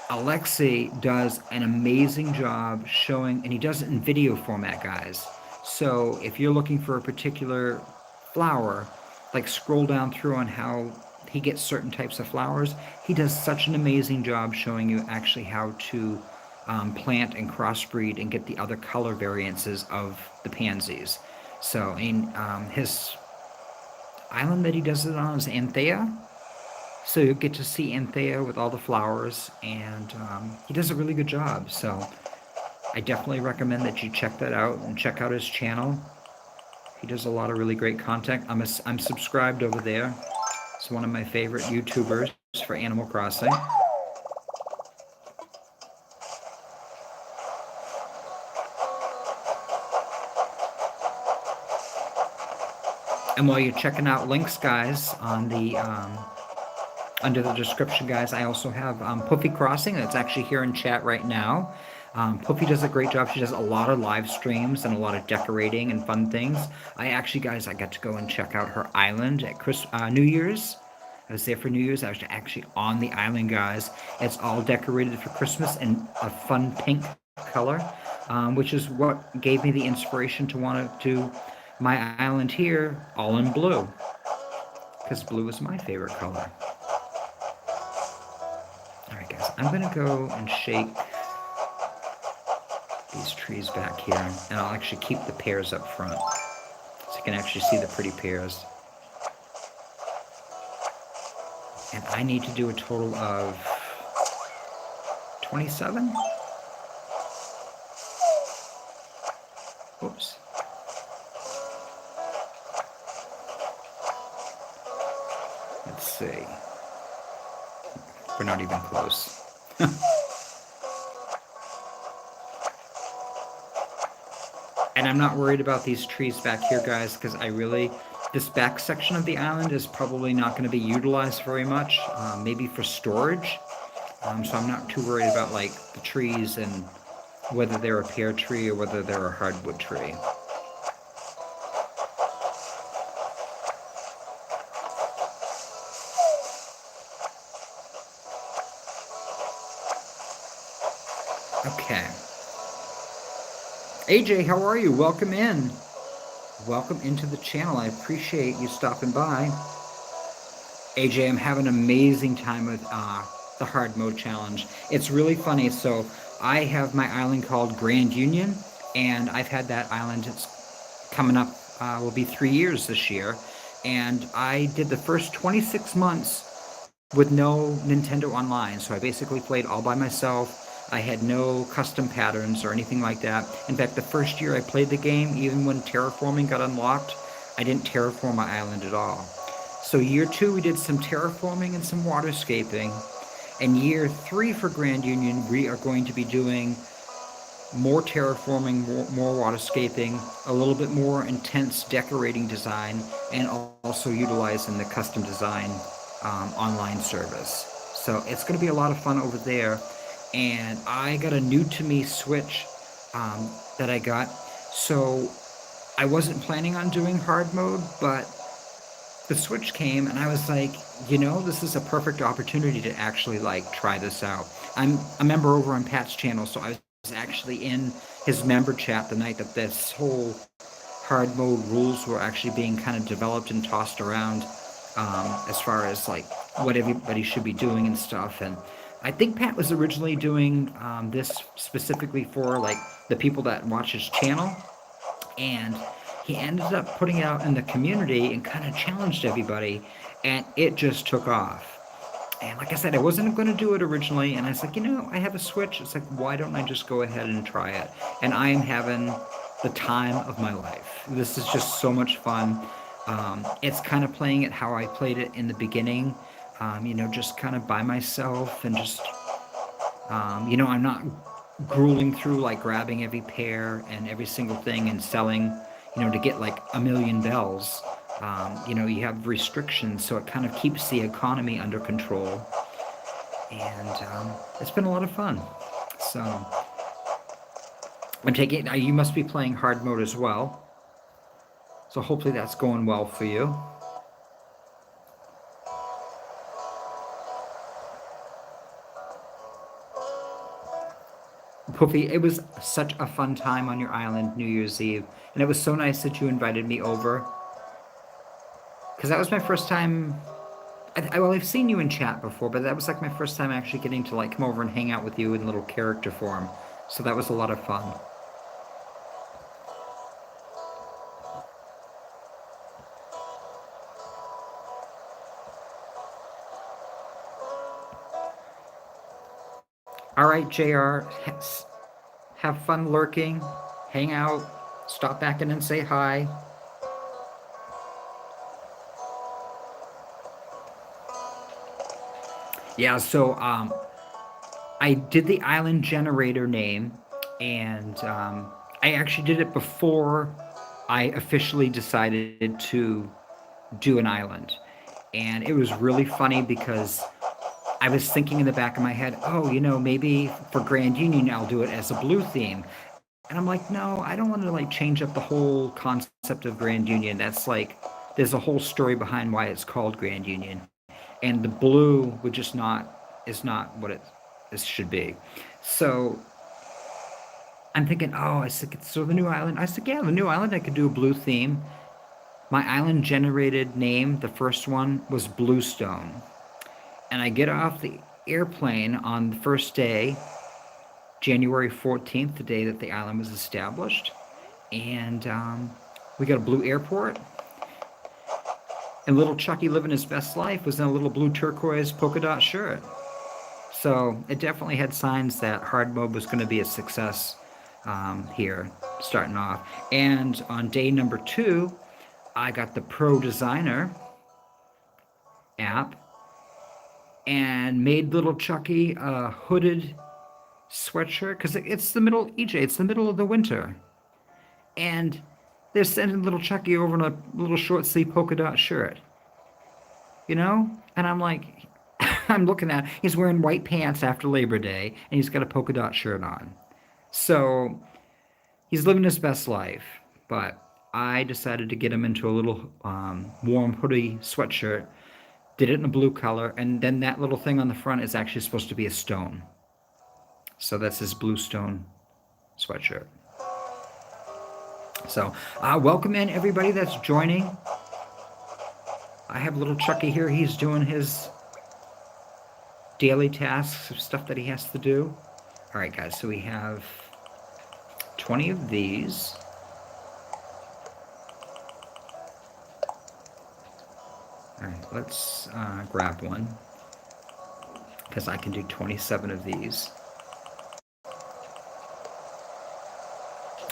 Alexi does an amazing job showing, and he does it in video format, guys. So if you're looking for a particular flower, like scroll down through on how he gets certain types of flowers. He does such an amazing job showing you actually how to plant and crossbreed and get the other color variances of the pansies. So in his island that he does it on is Anthea. So you'll get to see Anthea with all the flowers, and he does a really good job. So I definitely recommend that you check that out and check out his channel. He does a lot of really great content. I'm subscribed over there. It's one of my favorite YouTubers for Animal Crossing. And while you're checking out links, guys, on the under the description, guys, I also have Poofy Crossing. That's actually here in chat right now. Poofy does a great job. She does a lot of live streams and a lot of decorating and fun things. I got to go and check out her island at New Year's. I was there for New Year's. I was actually on the island, guys. It's all decorated for Christmas in a fun pink color, which is what gave me the inspiration to want to do my island here all in blue, because blue is my favorite color. All right, guys, I'm going to go and shake these trees back here, and I'll actually keep the pears up front so you can actually see the pretty pears. And I need to do a total of 27. Oops. Let's see. We're not even close. And I'm not worried about these trees back here, guys, because this back section of the island is probably not going to be utilized very much, maybe for storage. So I'm not too worried about like the trees and whether they're a pear tree or whether they're a hardwood tree. Okay. AJ, how are you? Welcome in. Welcome into the channel. I appreciate you stopping by. AJ, I'm having an amazing time with the hard mode challenge. It's really funny. So I have my island called Grand Union, and I've had that island. It's coming up, will be 3 years this year. And I did the first 26 months with no Nintendo Online. So I basically played all by myself. I had no custom patterns or anything like that. In fact, the first year I played the game, even when terraforming got unlocked, I didn't terraform my island at all. So year 2, we did some terraforming and some waterscaping. And year 3 for Grand Union, we are going to be doing more terraforming, more waterscaping, a little bit more intense decorating design, and also utilizing the custom design online service. So it's going to be a lot of fun over there. And I got a new to me Switch that I got. So I wasn't planning on doing hard mode, but the Switch came and I was like, this is a perfect opportunity to actually like try this out. I'm a member over on Pat's channel, so I was actually in his member chat the night that this whole hard mode rules were actually being kind of developed and tossed around, as far as like what everybody should be doing and stuff. And I think Pat was originally doing this specifically for like the people that watch his channel, and he ended up putting it out in the community and kind of challenged everybody, and it just took off. And like I said, I wasn't going to do it originally, and I was like, I have a Switch. It's like, why don't I just go ahead and try it? And I am having the time of my life. This is just so much fun. It's kind of playing it how I played it in the beginning, just kind of by myself and just, I'm not grueling through like grabbing every pair and every single thing and selling, to get like a million bells. You have restrictions, so it kind of keeps the economy under control. And it's been a lot of fun. So I'm taking it, you must be playing hard mode as well. So hopefully that's going well for you. Poofy, it was such a fun time on your island New Year's Eve. And it was so nice that you invited me over. Because that was my first time. Well, I've seen you in chat before, but that was like my first time actually getting to like come over and hang out with you in little character form. So that was a lot of fun. All right, JR, have fun lurking, hang out, stop back in and say hi. Yeah, so I did the island generator name, and I actually did it before I officially decided to do an island. And it was really funny because I was thinking in the back of my head, oh, maybe for Grand Union I'll do it as a blue theme. And I'm like, no, I don't want to like change up the whole concept of Grand Union. That's like, there's a whole story behind why it's called Grand Union. And the blue would just is not what it should be. So I'm thinking, oh, I said, so the new island. I said, yeah, the new island, I could do a blue theme. My island generated name, the first one, was Bluestone. And I get off the airplane on the first day, January 14th, the day that the island was established. And we got a blue airport. And little Chuckie living his best life was in a little blue turquoise polka dot shirt. So it definitely had signs that hard mode was going to be a success here, starting off. And on day number 2, I got the Pro Designer app and made little Chuckie a hooded sweatshirt because it's the middle, EJ, it's the middle of the winter. And they're sending little Chuckie over in a little short sleeve polka dot shirt, you know? And I'm like, I'm looking at, he's wearing white pants after Labor Day and he's got a polka dot shirt on. So he's living his best life. But I decided to get him into a little warm hoodie sweatshirt, did it in a blue color, and then that little thing on the front is actually supposed to be a stone. So that's his blue stone sweatshirt. So welcome in everybody that's joining. I have little Chuckie here. He's doing his daily tasks of stuff that he has to do. All right, guys, so we have 20 of these. All right, let's grab one because I can do 27 of these.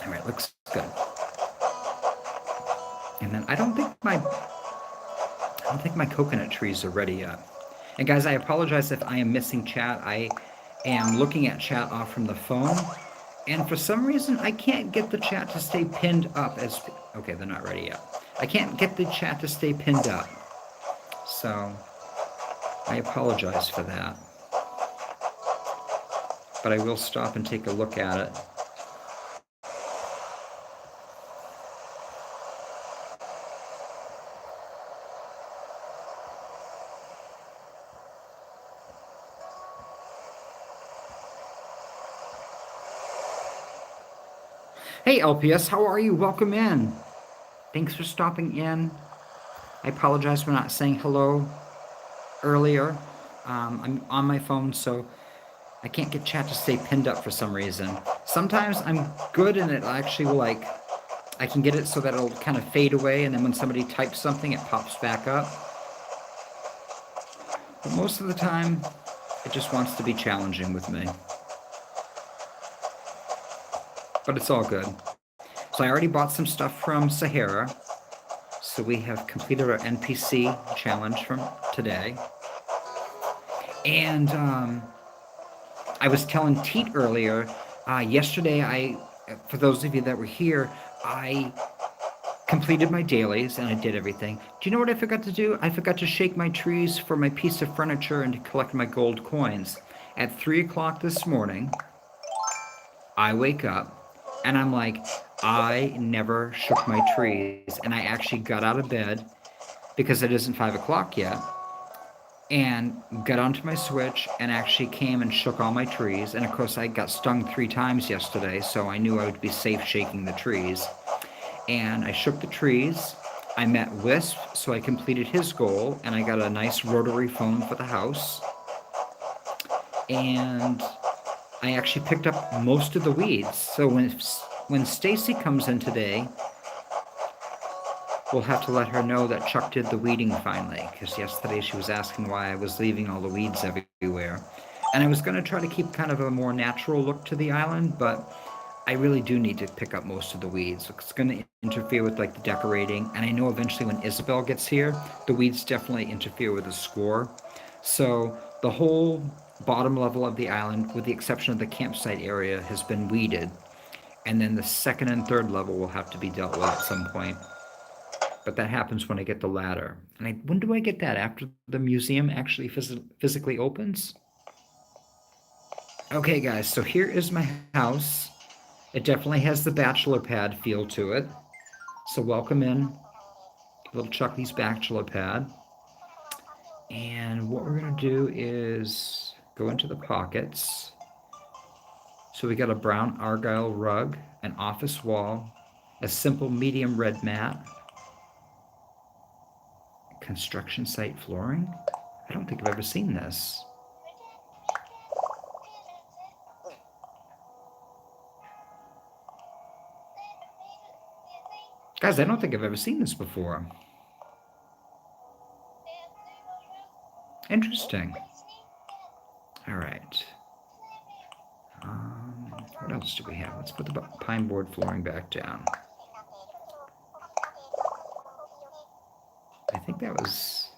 All right, looks good. And then I don't think my coconut trees are ready yet. And guys, I apologize if I am missing chat. I am looking at chat off from the phone, and for some reason I can't get the chat to stay pinned up as okay, they're not ready yet. I can't get the chat to stay pinned up. So I apologize for that. But I will stop and take a look at it. Hey LPS, how are you? Welcome in. Thanks for stopping in. I apologize for not saying hello earlier. I'm on my phone, so I can't get chat to stay pinned up for some reason. Sometimes I'm good and it actually will I can get it so that it'll kind of fade away, and then when somebody types something, it pops back up. But most of the time, it just wants to be challenging with me. But it's all good. So I already bought some stuff from Sahara. So we have completed our NPC challenge from today. And I was telling Teet earlier, yesterday for those of you that were here, I completed my dailies and I did everything. Do you know what I forgot to do? I forgot to shake my trees for my piece of furniture and to collect my gold coins. At 3 o'clock this morning, I wake up and I'm like, I never shook my trees. And I actually got out of bed because it isn't 5 o'clock yet, and got onto my Switch and actually came and shook all my trees. And of course I got stung 3 times yesterday, so I knew I would be safe shaking the trees. And I shook the trees. I met Wisp, so I completed his goal, and I got a nice rotary phone for the house. And I actually picked up most of the weeds. So when Stacy comes in today, we'll have to let her know that Chuck did the weeding finally, because yesterday she was asking why I was leaving all the weeds everywhere. And I was going to try to keep kind of a more natural look to the island, but I really do need to pick up most of the weeds. It's going to interfere with like the decorating, and I know eventually when Isabel gets here, the weeds definitely interfere with the score. So the whole bottom level of the island, with the exception of the campsite area, has been weeded, and then the second and third level will have to be dealt with at some point. But that happens when I get the ladder. And when do I get that? After the museum actually physically opens? Okay, guys, so here is my house. It definitely has the bachelor pad feel to it. So welcome in, little Chuckie's bachelor pad. And what we're going to do is go into the pockets. So we got a brown argyle rug, an office wall, a simple medium red mat, construction site flooring. I don't think I've ever seen this. Guys, I don't think I've ever seen this before. Interesting. All right. What else do we have? Let's put the pine board flooring back down. I think that was...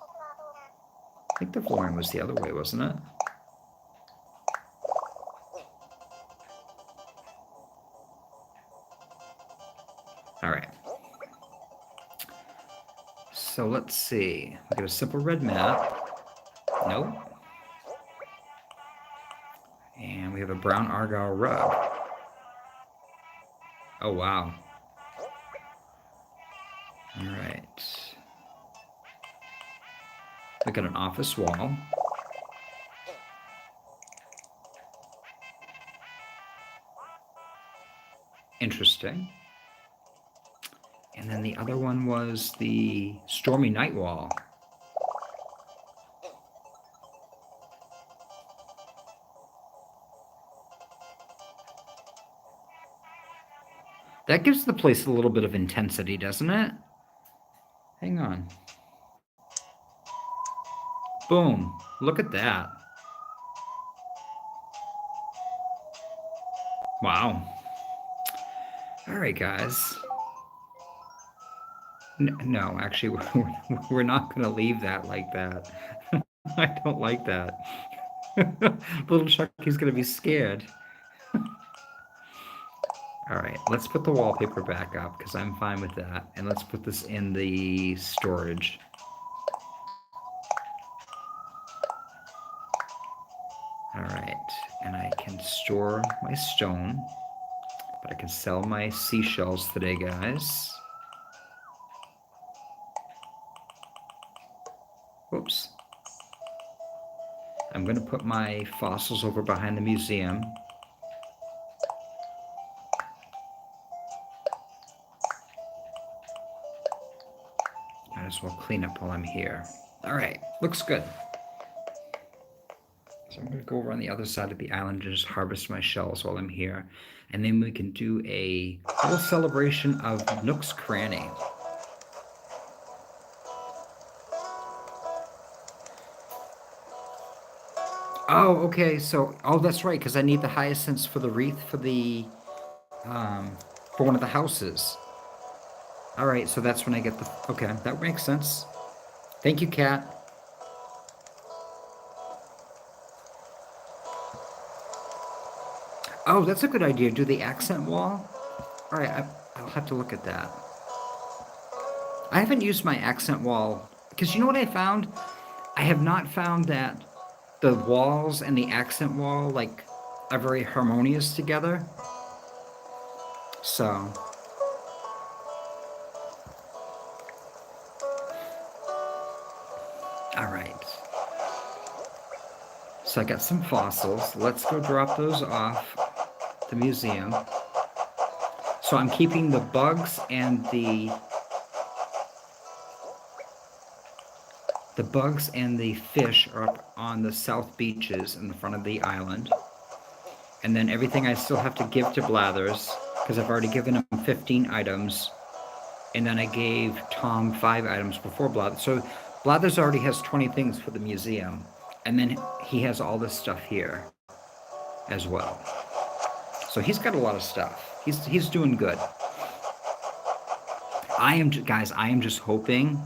I think the flooring was the other way, wasn't it? All right. So let's see. We got a simple red mat. Nope. And we have a brown argyle rug. Oh, wow. All right. We got an office wall. Interesting. And then the other one was the stormy night wall. That gives the place a little bit of intensity, doesn't it? Hang on. Boom. Look at that. Wow. All right, guys. No, actually, we're not going to leave that like that. I don't like that. Little Chuckie's going to be scared. All right, let's put the wallpaper back up because I'm fine with that. And let's put this in the storage. All right, and I can store my stone, but I can sell my seashells today, guys. Whoops. I'm going to put my fossils over behind the museum. Might as well clean up while I'm here. All right, looks good. So I'm going to go over on the other side of the island and just harvest my shells while I'm here. And then we can do a little celebration of Nooks Cranny. Oh, okay. So, that's right, because I need the hyacinths for the wreath for the, for one of the houses. All right, so that's when I get the, okay, that makes sense. Thank you, Kat. Oh, that's a good idea. Do the accent wall. All right, I'll have to look at that. I haven't used my accent wall, because you know what I found? I have not found that the walls and the accent wall, like, are very harmonious together. So... All right. So I got some fossils. Let's go drop those off at the museum. So I'm keeping the bugs and the fish are up on the south beaches in the front of the island. And then everything I still have to give to Blathers, because I've already given him 15 items. And then I gave Tom 5 items before Blathers. So Blathers already has 20 things for the museum. And then he has all this stuff here as well. So he's got a lot of stuff. He's doing good. I am just hoping,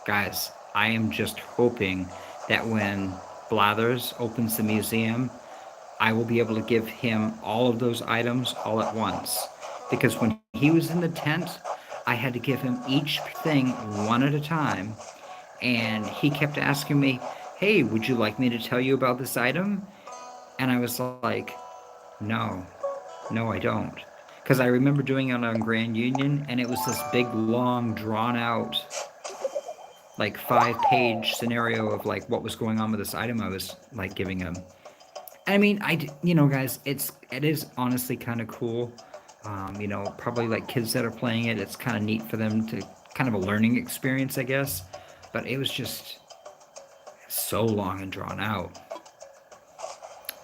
guys, I am just hoping that when Blathers opens the museum, I will be able to give him all of those items all at once. Because when he was in the tent, I had to give him each thing one at a time. And he kept asking me, hey, would you like me to tell you about this item? And I was like, no, I don't. Because I remember doing it on Grand Union, and it was this big, long, drawn-out, like 5-page scenario of like what was going on with this item I was like giving him. And I mean, guys, it is honestly kind of cool. Probably like kids that are playing it, it's kind of neat for them to kind of a learning experience, I guess. But it was just so long and drawn out.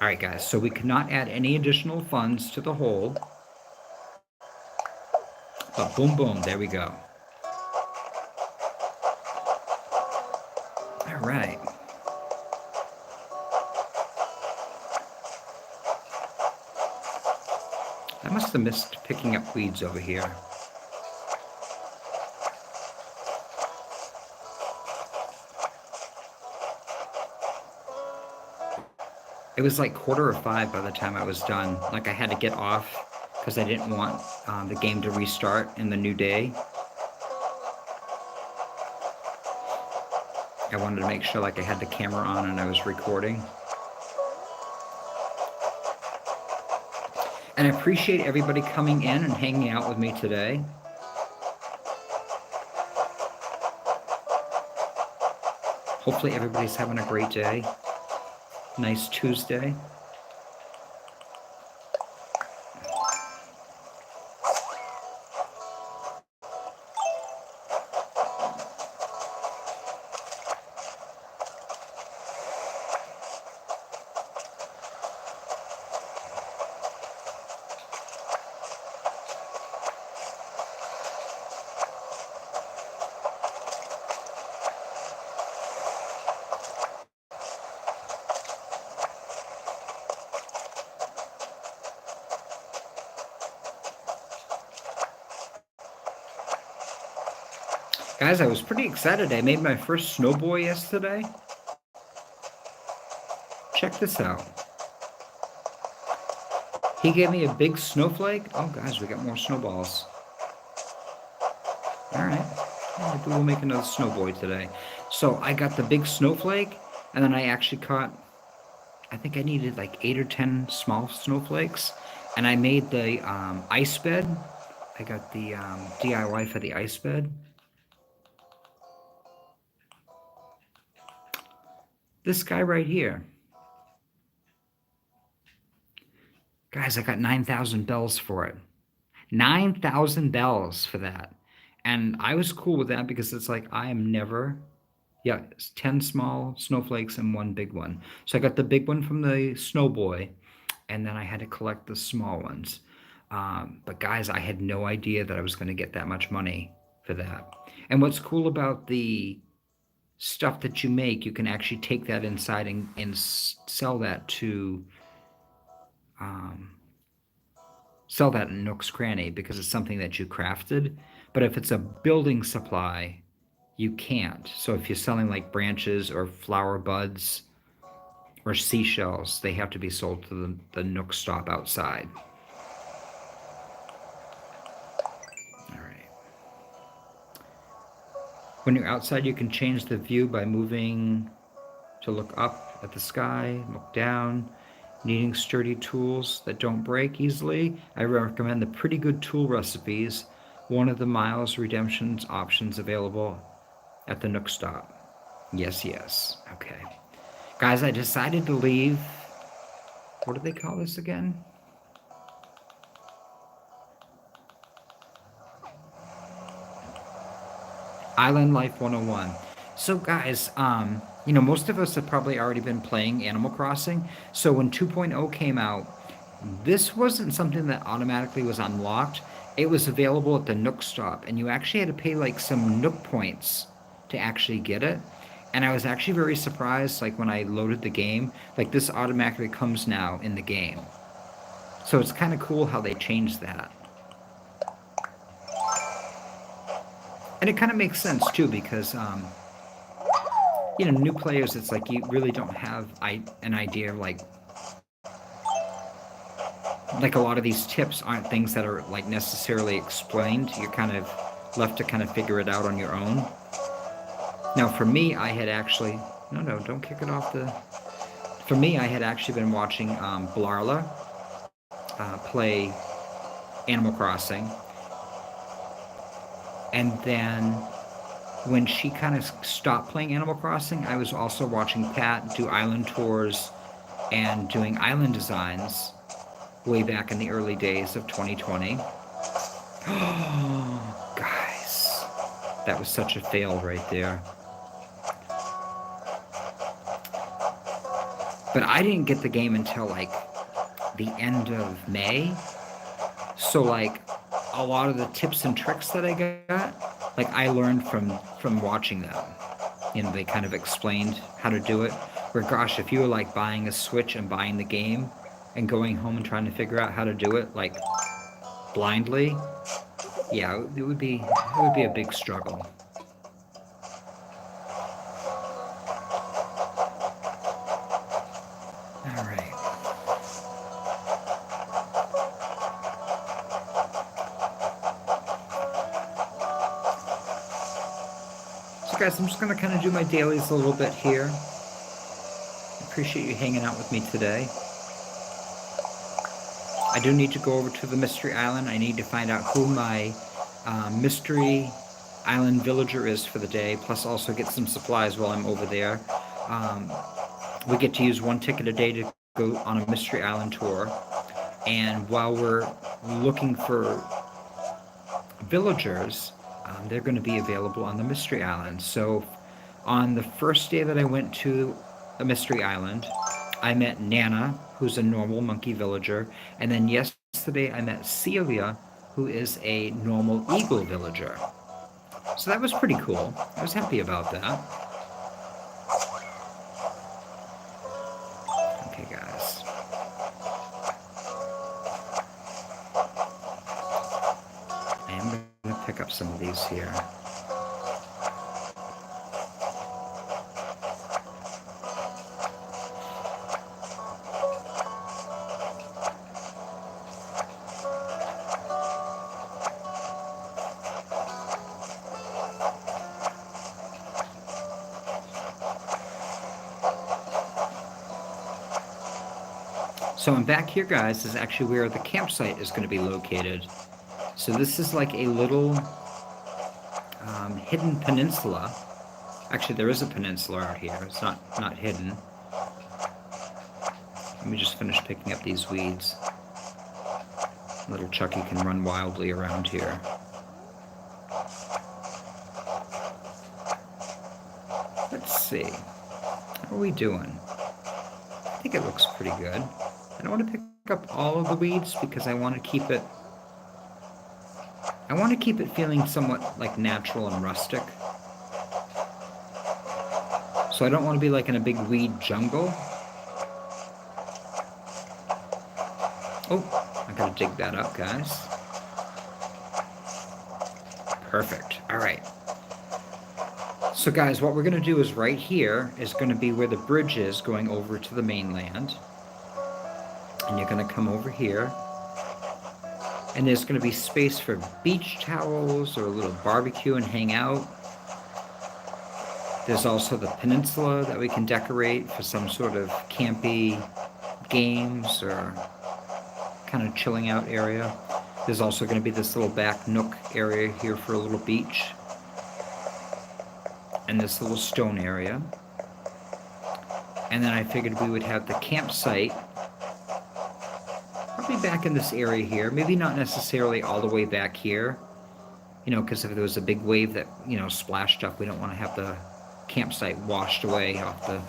All right, guys, so we could not add any additional funds to the hole. But boom, boom, there we go. All right. must have missed picking up weeds over here. It was like 4:45 by the time I was done. Like I had to get off because I didn't want the game to restart in the new day. I wanted to make sure like I had the camera on and I was recording. And I appreciate everybody coming in and hanging out with me today. Hopefully everybody's having a great day. Nice Tuesday. Guys, I was pretty excited. I made my first snowboy yesterday. Check this out. He gave me a big snowflake. Oh, guys, we got more snowballs. All right. Maybe we'll make another snowboy today. So I got the big snowflake, and then I actually caught, I think I needed like 8 or 10 small snowflakes, and I made the ice bed. I got the DIY for the ice bed. This guy right here. Guys, I got 9,000 bells for it. 9,000 bells for that. And I was cool with that because it's like I am never, yeah, it's 10 small snowflakes and 1 big one. So I got the big one from the Snowboy, and then I had to collect the small ones. But guys, I had no idea that I was going to get that much money for that. And what's cool about the stuff that you make, you can actually take that inside and sell that to sell that in Nooks Cranny because it's something that you crafted. But if it's a building supply, you can't. So if you're selling like branches or flower buds or seashells, they have to be sold to the Nook stop outside. When you're outside, you can change the view by moving to look up at the sky, look down. Needing sturdy tools that don't break easily, I recommend the Pretty Good Tool Recipes, one of the miles redemptions options available at the Nook stop. Yes, yes. Okay. Guys, I decided to leave. What do they call this again? Island Life 101. So guys, you know, most of us have probably already been playing Animal Crossing. So when 2.0 came out, this wasn't something that automatically was unlocked. It was available at the Nook stop, and you actually had to pay like some Nook points to actually get it. And I was actually very surprised, like when I loaded the game, like this automatically comes now in the game. So it's kind of cool how they changed that. And it kind of makes sense too, because you know, new players, it's like you really don't have an idea of like a lot of these tips aren't things that are like necessarily explained. You're kind of left to kind of figure it out on your own. Now for me, I had actually, no, don't kick it off the, for me, I had actually been watching Blarla play Animal Crossing. And then when she kind of stopped playing Animal Crossing, I was also watching Pat do island tours and doing island designs way back in the early days of 2020. Oh, guys, that was such a fail right there. But I didn't get the game until like the end of May. So like a lot of the tips and tricks that I got, like I learned from watching them. You know, they kind of explained how to do it. Where gosh, if you were like buying a Switch and buying the game and going home and trying to figure out how to do it, like blindly, yeah, it would be a big struggle. All right. So guys, I'm just going to kind of do my dailies a little bit here. Appreciate you hanging out with me today. I do need to go over to the Mystery Island. I need to find out who my Mystery Island villager is for the day, plus also get some supplies while I'm over there. We get to use 1 ticket a day to go on a Mystery Island tour. And while we're looking for villagers, they're going to be available on the Mystery Island. So on the first day that I went to the Mystery Island, I met Nana, who's a normal monkey villager. And then yesterday I met Celia, who is a normal eagle villager. So that was pretty cool. I was happy about that. Okay, guys. I am going to pick up some of these here. So I'm back here, guys. This is actually where the campsite is going to be located. So this is like a little hidden peninsula. Actually, there is a peninsula out here. It's not hidden. Let me just finish picking up these weeds. Little Chuckie can run wildly around here. Let's see. How are we doing? I think it looks pretty good. I don't want to pick up all of the weeds because I want to keep it feeling somewhat like natural and rustic. So I don't want to be like in a big weed jungle. Oh, I gotta dig that up, guys. Perfect. All right. So guys, what we're going to do is right here is going to be where the bridge is going over to the mainland. And you're going to come over here. And there's going to be space for beach towels or a little barbecue and hang out. There's also the peninsula that we can decorate for some sort of campy games or kind of chilling out area. There's also going to be this little back nook area here for a little beach. And this little stone area. And then I figured we would have the campsite probably back in this area here. Maybe not necessarily all the way back here. You know, because if there was a big wave that, you know, splashed up, we don't want to have the campsite washed away off the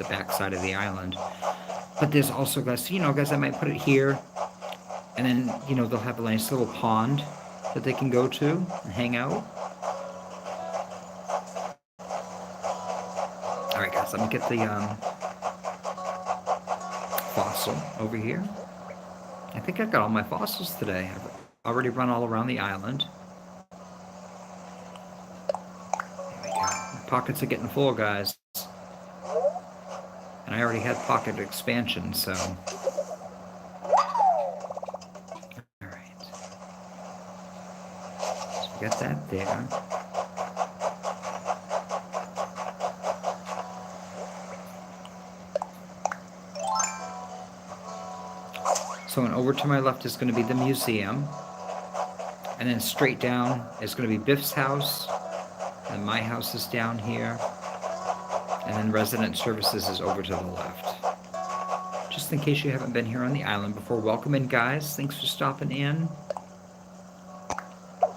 back side of the island. But there's also, guys, you know, guys, I might put it here. And then, you know, they'll have a nice little pond that they can go to and hang out. Alright, guys, let me get the fossil over here. I think I've got all my fossils today. I've already run all around the island. There we go. My pockets are getting full, guys. And I already had pocket expansion, so... Alright. So we got that there. So and over to my left is going to be the museum. And then straight down is going to be Biff's house. And my house is down here. And then resident services is over to the left. Just in case you haven't been here on the island before, welcome in, guys. Thanks for stopping in.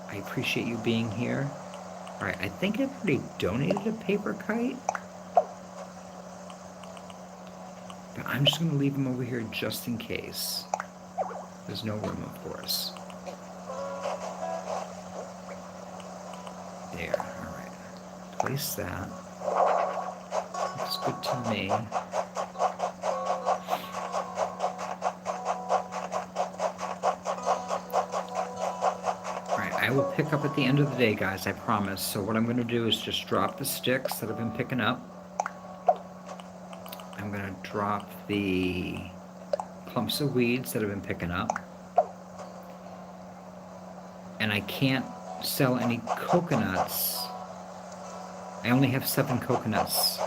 I appreciate you being here. Alright, I think I've already donated a paper kite. But I'm just going to leave them over here just in case. There's no room, of course. There, alright. Place that. Looks good to me. I will pick up at the end of the day, guys, I promise. So what I'm going to do is just drop the sticks that I've been picking up. I'm going to drop the clumps of weeds that I've been picking up. And I can't sell any coconuts. I only have 7 coconuts.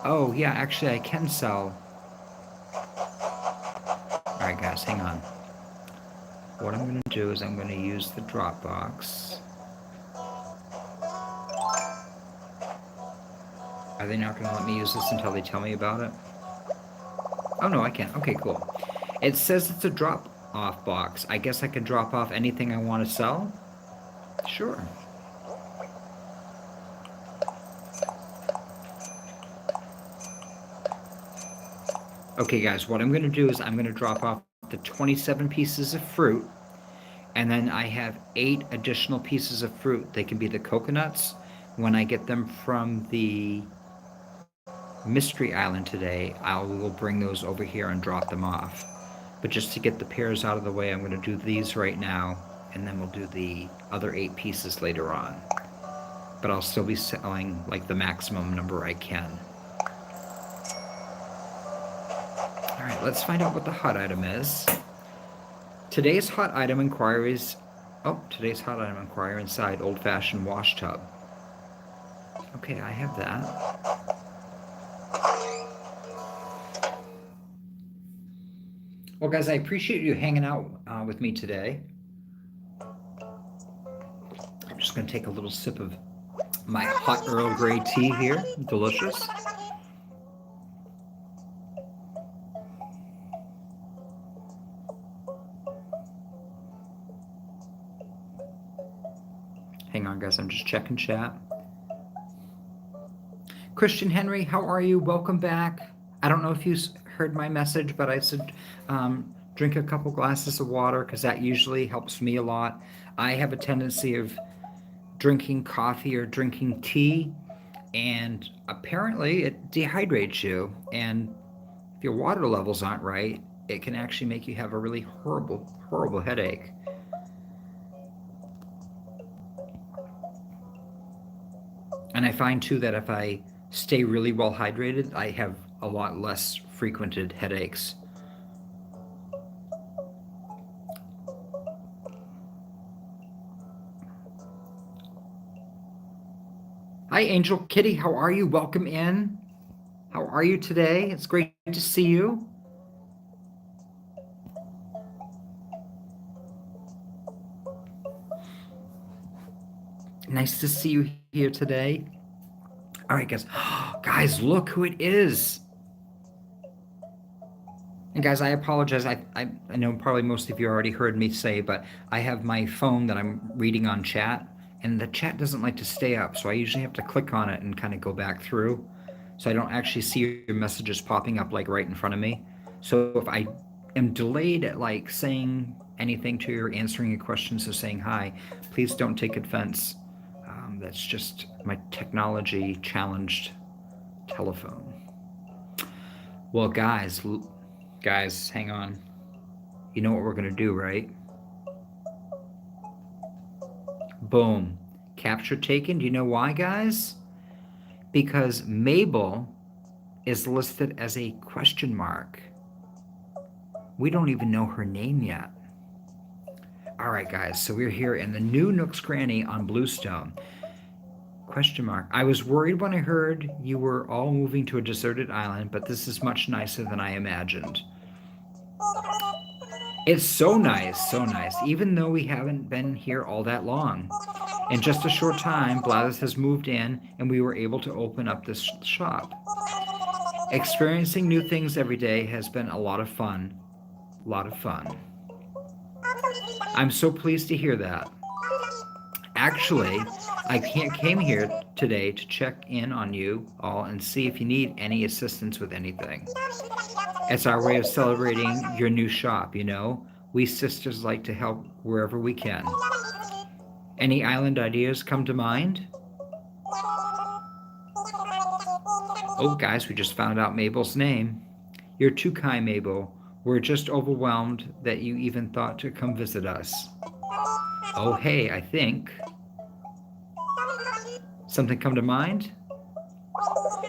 Oh, yeah, actually I can sell. Alright, guys, hang on. What I'm going to do is I'm going to use the drop box. Are they not going to let me use this until they tell me about it? Oh, no, I can't. Okay, cool. It says it's a drop-off box. I guess I can drop off anything I want to sell? Sure. Okay, guys, what I'm going to do is I'm going to drop off the 27 pieces of fruit, and then I have 8 additional pieces of fruit. They can be the coconuts. When I get them from the Mystery Island today, I will bring those over here and drop them off. But just to get the pears out of the way, I'm going to do these right now, and then we'll do the other 8 pieces later on. But I'll still be selling like the maximum number I can. All right, let's find out what the hot item is. Today's hot item inquiries. Oh, today's hot item inquiry inside old-fashioned wash tub. Okay, I have that. Well, guys, I appreciate you hanging out with me today. I'm just going to take a little sip of my hot Earl Grey tea here. Delicious. Hang on, guys. I'm just checking chat. Christian Henry, how are you? Welcome back. I don't know if you heard my message, but I said drink a couple glasses of water because that usually helps me a lot. I have a tendency of drinking coffee or drinking tea, and apparently it dehydrates you. And if your water levels aren't right, it can actually make you have a really horrible headache. And I find too that if I stay really well hydrated, I have a lot less frequented headaches. Hi, Angel Kitty. How are you? Welcome in. How are you today? It's great to see you. Nice to see you here today. All right, guys. Guys, look who it is. And guys, I apologize. I know probably most of you already heard me say, but I have my phone that I'm reading on chat, and the chat doesn't like to stay up, so I usually have to click on it and kind of go back through. So I don't actually see your messages popping up like right in front of me. So if I am delayed at like saying anything to you or answering your questions or saying hi, please don't take offense. That's just my technology challenged telephone. Well, guys, hang on. You know what we're going to do, right? Boom. Capture taken. Do you know why, guys? Because Mabel is listed as a question mark. We don't even know her name yet. All right, guys. So we're here in the new Nooks Cranny on Bluestone. Question mark. I was worried when I heard you were all moving to a deserted island, but this is much nicer than I imagined. It's so nice, even though we haven't been here all that long. In just a short time, Blathers has moved in, and we were able to open up this shop. Experiencing new things every day has been a lot of fun. I'm so pleased to hear that. Actually, I came here today to check in on you all and see if you need any assistance with anything. It's our way of celebrating your new shop, you know? We sisters like to help wherever we can. Any island ideas come to mind? Oh, guys, we just found out Mabel's name. You're too kind, Mabel. We're just overwhelmed that you even thought to come visit us. Oh, hey, I think. Something come to mind?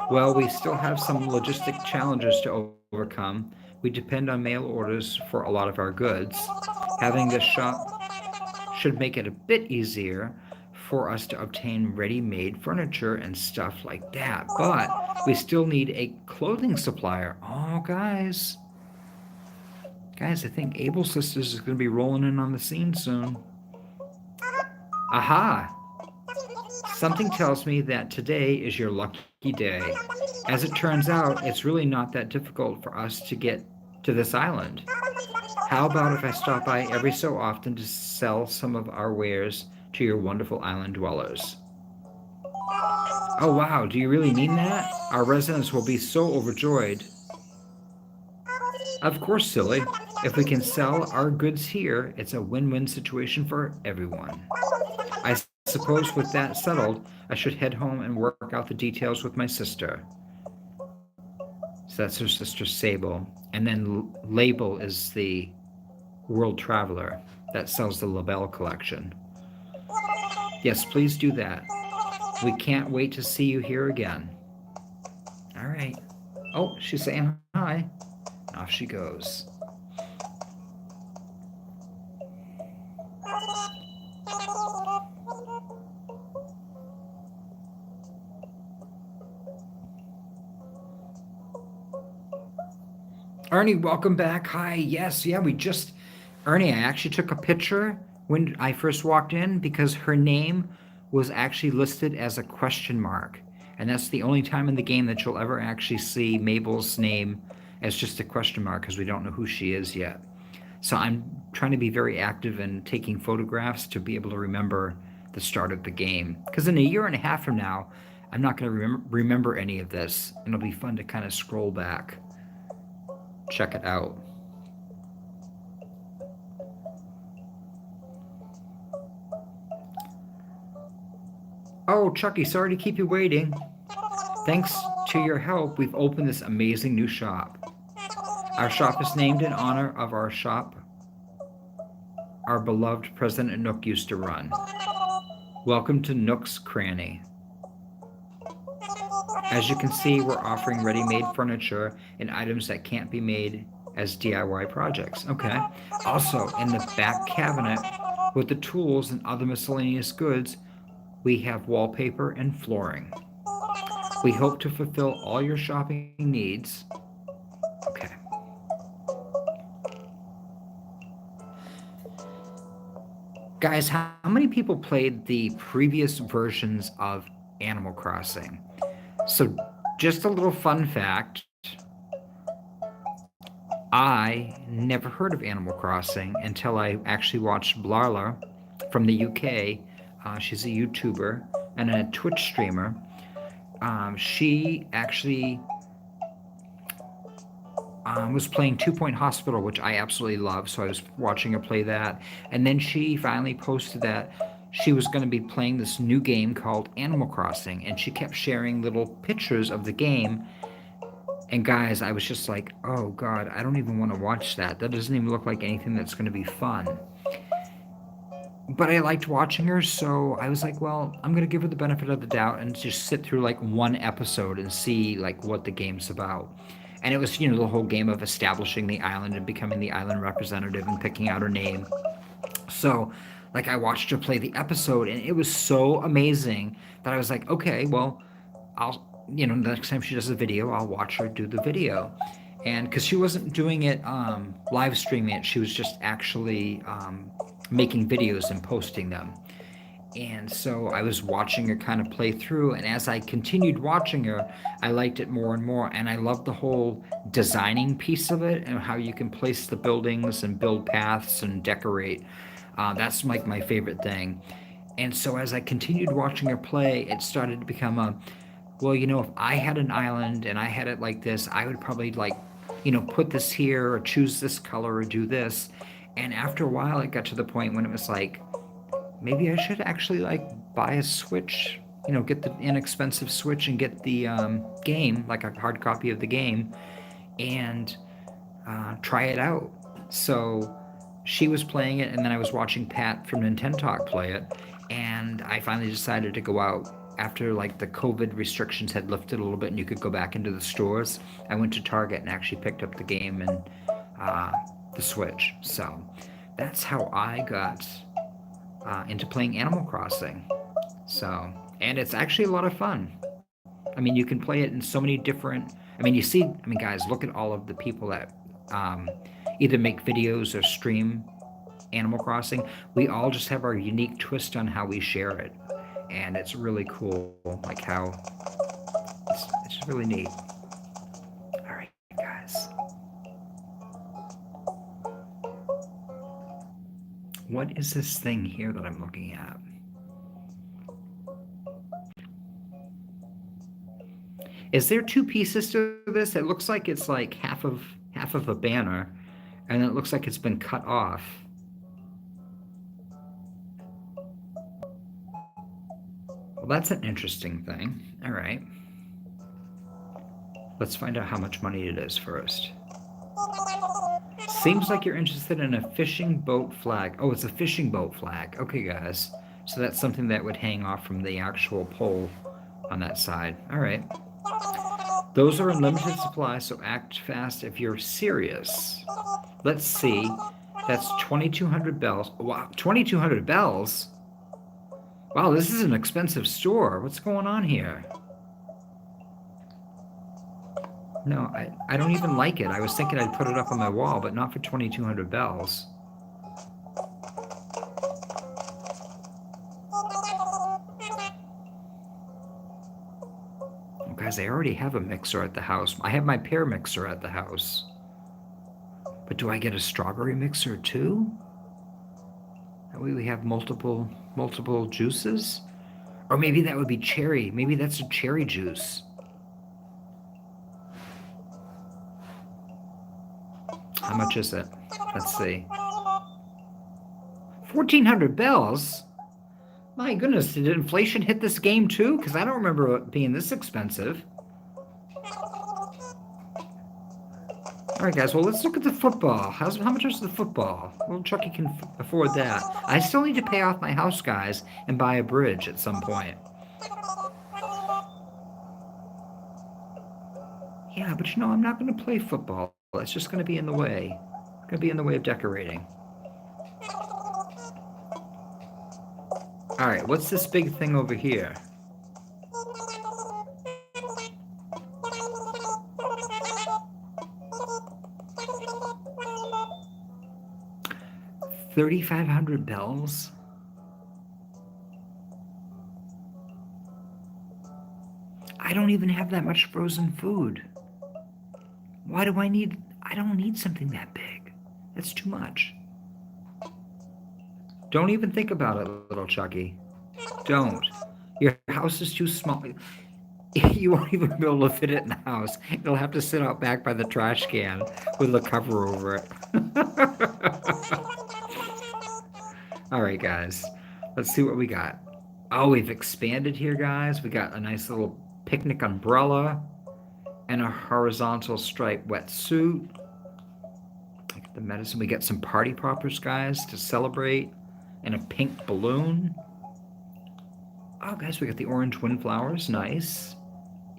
Well, we still have some logistic challenges to overcome. We depend on mail orders for a lot of our goods. Having this shop should make it a bit easier for us to obtain ready-made furniture and stuff like that. But we still need a clothing supplier. Oh, guys, I think Able Sisters is going to be rolling in on the scene soon. Aha! Something tells me that today is your lucky day. As it turns out, it's really not that difficult for us to get to this island. How about if I stop by every so often to sell some of our wares to your wonderful island dwellers? Oh wow, do you really mean that? Our residents will be so overjoyed. Of course, silly. If we can sell our goods here, it's a win-win situation for everyone. I suppose with that settled, I should head home and work out the details with my sister. So that's her sister Sable. And then Label is the world traveler that sells the Labelle collection. Yes, please do that. We can't wait to see you here again. All right. Oh, she's saying hi. Off she goes. Ernie, welcome back. Hi. Yes, yeah, we just. Ernie, I actually took a picture when I first walked in because her name was actually listed as a question mark. And that's the only time in the game that you'll ever actually see Mabel's name as just a question mark because we don't know who she is yet. So I'm trying to be very active in taking photographs to be able to remember the start of the game. Because in a year and a half from now, I'm not going to remember any of this. And it'll be fun to kind of scroll back, check it out. Oh, Chuckie, sorry to keep you waiting. Thanks to your help, we've opened this amazing new shop. Our shop is named in honor of our shop our beloved President Nook used to run. Welcome to Nooks Cranny. As you can see, we're offering ready-made furniture and items that can't be made as DIY projects. Okay. Also, in the back cabinet with the tools and other miscellaneous goods, we have wallpaper and flooring. We hope to fulfill all your shopping needs. Okay. Guys, how many people played the previous versions of Animal Crossing? So, just a little fun fact. I never heard of Animal Crossing until I actually watched Blarla from the UK. She's a YouTuber and a Twitch streamer. She actually was playing 2 Point Hospital, which I absolutely love. So I was watching her play that. And then she finally posted that she was going to be playing this new game called Animal Crossing. And she kept sharing little pictures of the game. And guys, I was just like, oh God, I don't even want to watch that. That doesn't even look like anything that's going to be fun. But I liked watching her, so I was like, well, I'm going to give her the benefit of the doubt and just sit through like one episode and see like what the game's about. And it was, the whole game of establishing the island and becoming the island representative and picking out her name. So, like, I watched her play the episode, and it was so amazing that I was like, okay, well, the next time she does a video, I'll watch her do the video. And because she wasn't doing it live streaming it, she was just actually making videos and posting them. And so I was watching her kind of play through, and as I continued watching her, I liked it more and more. And I loved the whole designing piece of it and how you can place the buildings and build paths and decorate. That's like my favorite thing. And so as I continued watching her play, it started to become well, if I had an island and I had it like this, I would probably like, put this here or choose this color or do this. And after a while, it got to the point when it was like, maybe I should actually like buy a Switch, get the inexpensive Switch and get the game, like a hard copy of the game, and try it out. So she was playing it, and then I was watching Pat from Nintentalk play it, and I finally decided to go out after like the COVID restrictions had lifted a little bit and you could go back into the stores. I went to Target and actually picked up the game and uh, the Switch. So that's how I got into playing Animal Crossing. So, and it's actually a lot of fun. I mean, you can play it in so many different. I mean, you see. I mean, guys, look at all of the people that either make videos or stream Animal Crossing. We all just have our unique twist on how we share it, and it's really cool. Like how it's just really neat. All right, guys. What is this thing here that I'm looking at? Is there two pieces to this? It looks like it's like half of a banner, and it looks like it's been cut off. Well, that's an interesting thing. All right. Let's find out how much money it is first. Seems like you're interested in a fishing boat flag. Oh, it's a fishing boat flag. Okay, guys. So that's something that would hang off from the actual pole on that side. All right. Those are in limited supply, so act fast if you're serious. Let's see. That's 2,200 bells. Wow, 2,200 bells? Wow, this is an expensive store. What's going on here? No, I don't even like it. I was thinking I'd put it up on my wall, but not for 2,200 bells. Oh, guys, I already have a mixer at the house. I have my pear mixer at the house. But do I get a strawberry mixer too? That way we have multiple juices? Or maybe that would be cherry. Maybe that's a cherry juice. How much is it? Let's see. 1,400 bells? My goodness, did inflation hit this game too? Because I don't remember it being this expensive. All right, guys, well, let's look at the football. How much is the football? Well, Chuckie can afford that. I still need to pay off my house, guys, and buy a bridge at some point. Yeah, but you know, I'm not going to play football. It's just going to be in the way. It's going to be in the way of decorating. All right, what's this big thing over here? $3,500 bells? I don't even have that much frozen food. Why do I need... I don't need something that big. That's too much. Don't even think about it, little Chuckie. Don't. Your house is too small. You won't even be able to fit it in the house. It'll have to sit out back by the trash can with a cover over it. All right, guys. Let's see what we got. Oh, we've expanded here, guys. We got a nice little picnic umbrella and a horizontal striped wetsuit. Like the medicine. We got some party poppers, guys, to celebrate, and a pink balloon. Oh, guys, we got the orange windflowers. Nice.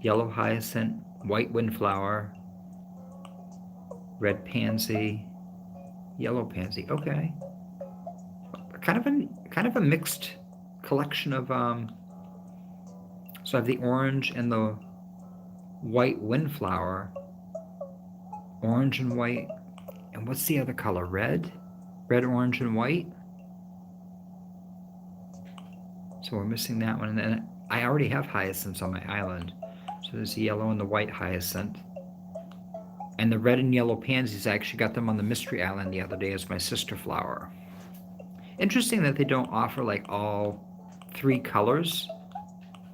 Yellow hyacinth, white windflower, red pansy, yellow pansy. Okay. Kind of a mixed collection of so I have the orange and the white windflower, orange and white, and what's the other color? Red, orange, and white. So we're missing that one, and then I already have hyacinths on my island. So there's the yellow and the white hyacinth. And the red and yellow pansies, I actually got them on the Mystery Island the other day as my sister flower. Interesting that they don't offer like all 3 colors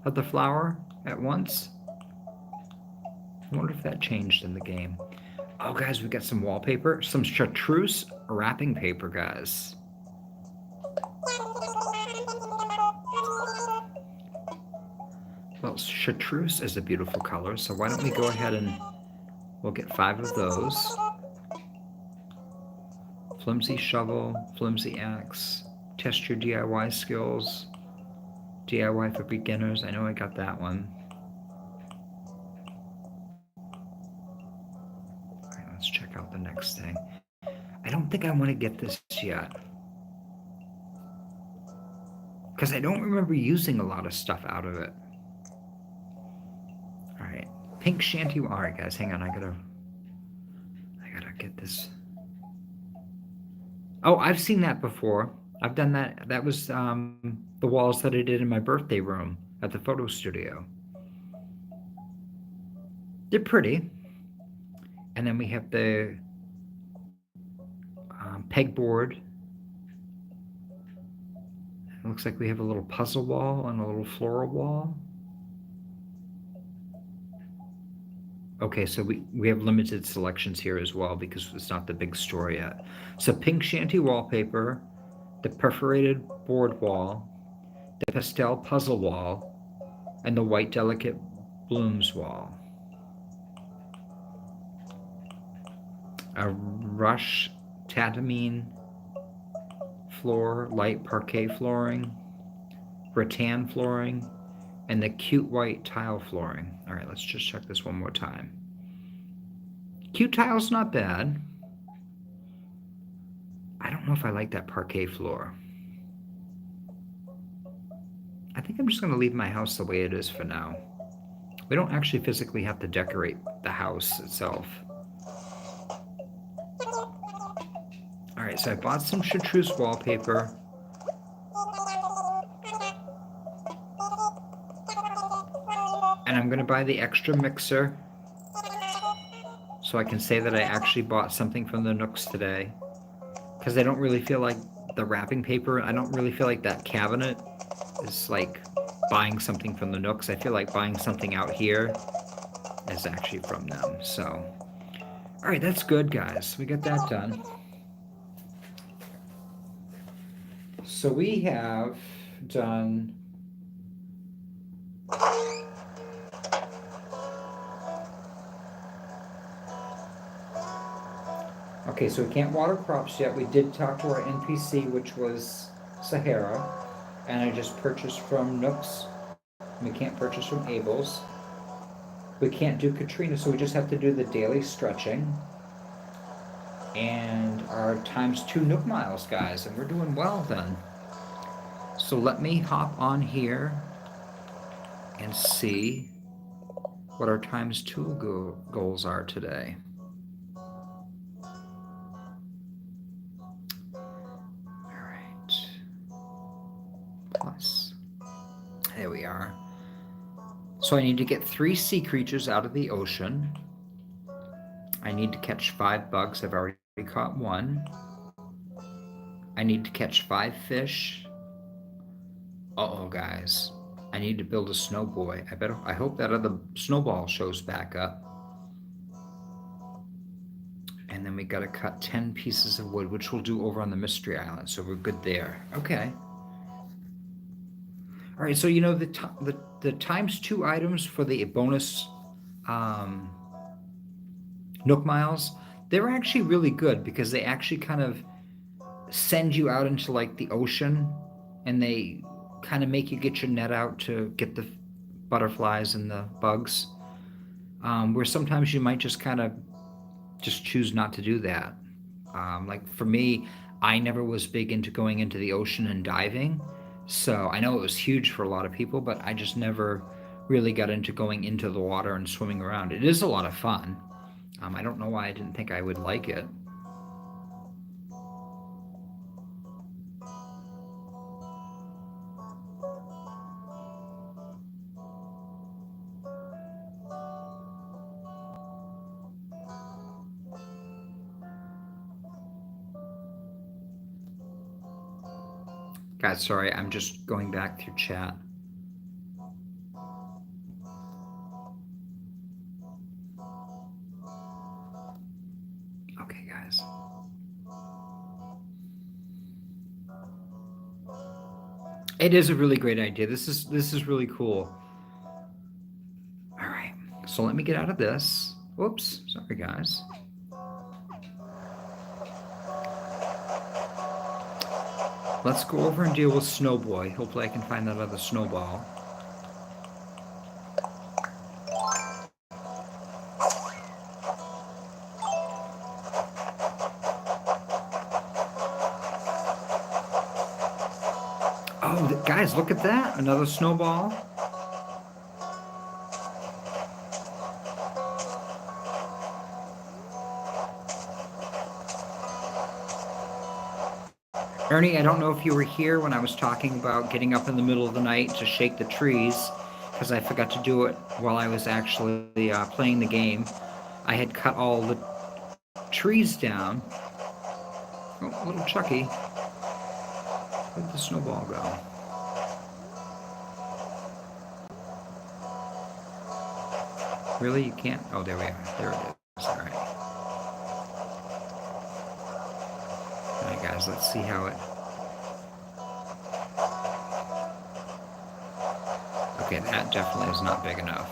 of the flower at once. I wonder if that changed in the game. Oh, guys, we got some wallpaper, some chartreuse wrapping paper, guys. Well, chartreuse is a beautiful color, so why don't we go ahead and we'll get 5 of those. flimsy shovel, flimsy axe, test your DIY skills, DIY for beginners. I know I got that one. All right, let's check out the next thing. I don't think I want to get this yet, because I don't remember using a lot of stuff out of it. All right, pink shanty. All right, guys, hang on. I gotta get this. Oh, I've seen that before. I've done that. That was the walls that I did in my birthday room at the photo studio. They're pretty. And then we have the pegboard. It looks like we have a little puzzle wall and a little floral wall. Okay, so we have limited selections here as well because it's not the big store yet. So pink shanty wallpaper, the perforated board wall, the pastel puzzle wall, and the white delicate blooms wall. A rush tatamine floor, light parquet flooring, rattan flooring, and the cute white tile flooring. All right, let's just check this one more time. Cute tile's not bad. I don't know if I like that parquet floor. I think I'm just going to leave my house the way it is for now. We don't actually physically have to decorate the house itself. All right, so I bought some chartreuse wallpaper. And I'm going to buy the extra mixer so I can say that I actually bought something from the Nooks today. Because I don't really feel like the wrapping paper, I don't really feel like that cabinet is like buying something from the Nooks. I feel like buying something out here is actually from them. So, all right, that's good, guys. We got that done. So we have done okay, so we can't water crops yet. We did talk to our NPC, which was Sahara, and I just purchased from Nooks. We can't purchase from Abel's. We can't do Katrina, so we just have to do the daily stretching and our ×2 Nook miles, guys, and we're doing well then. So let me hop on here and see what our ×2 goals are today. All right. Plus. There we are. So I need to get 3 sea creatures out of the ocean. I need to catch 5 bugs. I've already caught 1. I need to catch 5 fish. Uh-oh, guys. I need to build a snow boy. I hope that other snowball shows back up. And then we got to cut 10 pieces of wood, which we'll do over on the Mystery Island. So we're good there. Okay. All right, so you know the ×2 items for the bonus Nook miles, they're actually really good because they actually kind of send you out into like the ocean, and they kind of make you get your net out to get the butterflies and the bugs. Where sometimes you might just kind of just choose not to do that. Like for me, I never was big into going into the ocean and diving. So I know it was huge for a lot of people, but I just never really got into going into the water and swimming around. It is a lot of fun. I don't know why I didn't think I would like it. Guys, sorry, I'm just going back through chat. Okay, guys. It is a really great idea. This is really cool. All right, so let me get out of this. Whoops, sorry, guys. Let's go over and deal with Snowboy. Hopefully I can find that other snowball. Oh, guys, look at that. Another snowball. Ernie, I don't know if you were here when I was talking about getting up in the middle of the night to shake the trees, because I forgot to do it while I was actually playing the game. I had cut all the trees down. Oh, little Chuckie. Where'd the snowball go? Really? You can't? Oh, there we are. There it is. All right. All right, guys, let's see how it... Okay, that definitely is not big enough.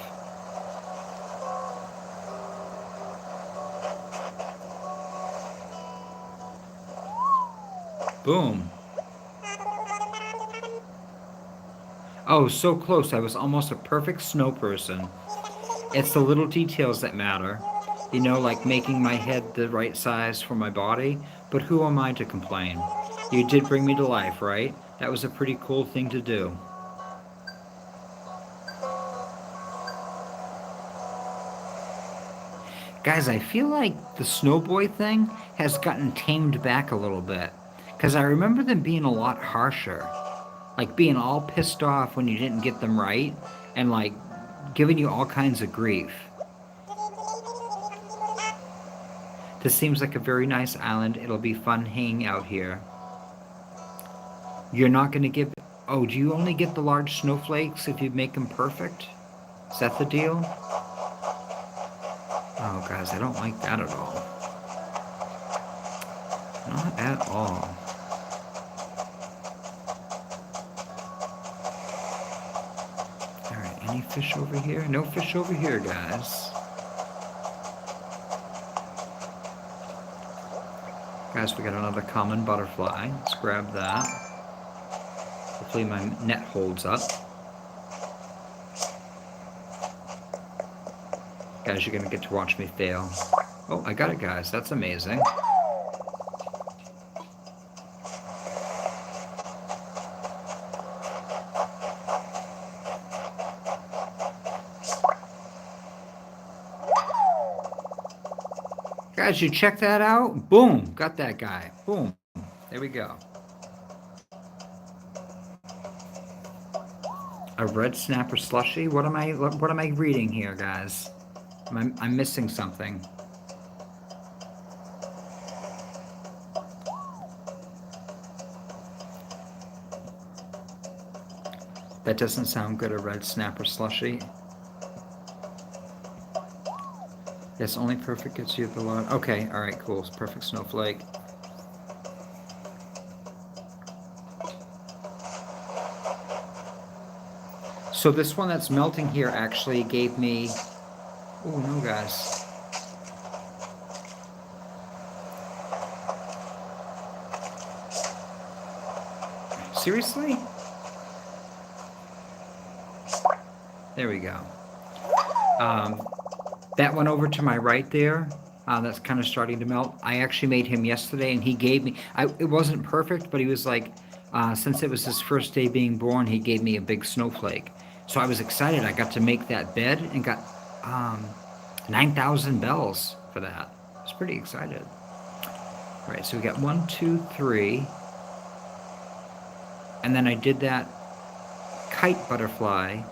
Boom. Oh, so close. I was almost a perfect snow person. It's the little details that matter. You know, like making my head the right size for my body. But who am I to complain? You did bring me to life, right? That was a pretty cool thing to do. Guys, I feel like the Snowboy thing has gotten tamed back a little bit. Because I remember them being a lot harsher. Like being all pissed off when you didn't get them right. And like giving you all kinds of grief. This seems like a very nice island. It'll be fun hanging out here. You're not going to get... Oh, do you only get the large snowflakes if you make them perfect? Is that the deal? Oh, guys, I don't like that at all. Not at all. Alright, any fish over here? No fish over here, guys. Guys, we got another common butterfly. Let's grab that. Hopefully my net holds up. Guys, you're gonna get to watch me fail. Oh, I got it, guys. That's amazing. Guys, you check that out? Boom! Got that guy. Boom. There we go. A red snapper slushie? What am I reading here, guys? I'm missing something. That doesn't sound good, a red snapper slushie. Yes, only perfect gets you the lot. Okay, alright, cool. It's perfect snowflake. So this one that's melting here actually gave me... Oh, no, guys. Seriously? There we go. That one over to my right there, that's kind of starting to melt. I actually made him yesterday, and he gave me... it wasn't perfect, but he was like... since it was his first day being born, he gave me a big snowflake. So I was excited. I got to make that bed and got 9,000 bells for that. I was pretty excited. All right, so we got 1, 2, 3. And then I did that kite butterfly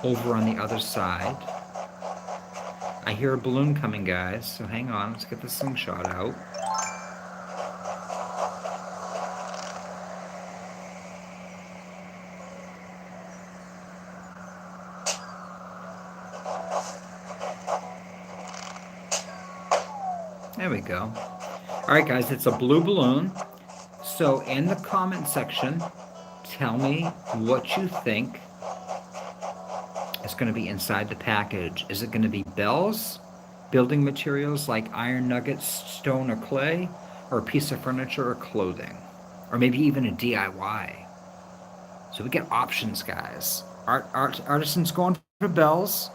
over on the other side. I hear a balloon coming, guys, so hang on. Let's get the slingshot out. There we go. All right, guys, it's a blue balloon. So in the comment section, tell me what you think is going to be inside the package. Is it going to be bells, building materials like iron nuggets, stone, or clay? or a piece of furniture or clothing, or maybe even a DIY. So we get options, guys. Artisan's going for bells.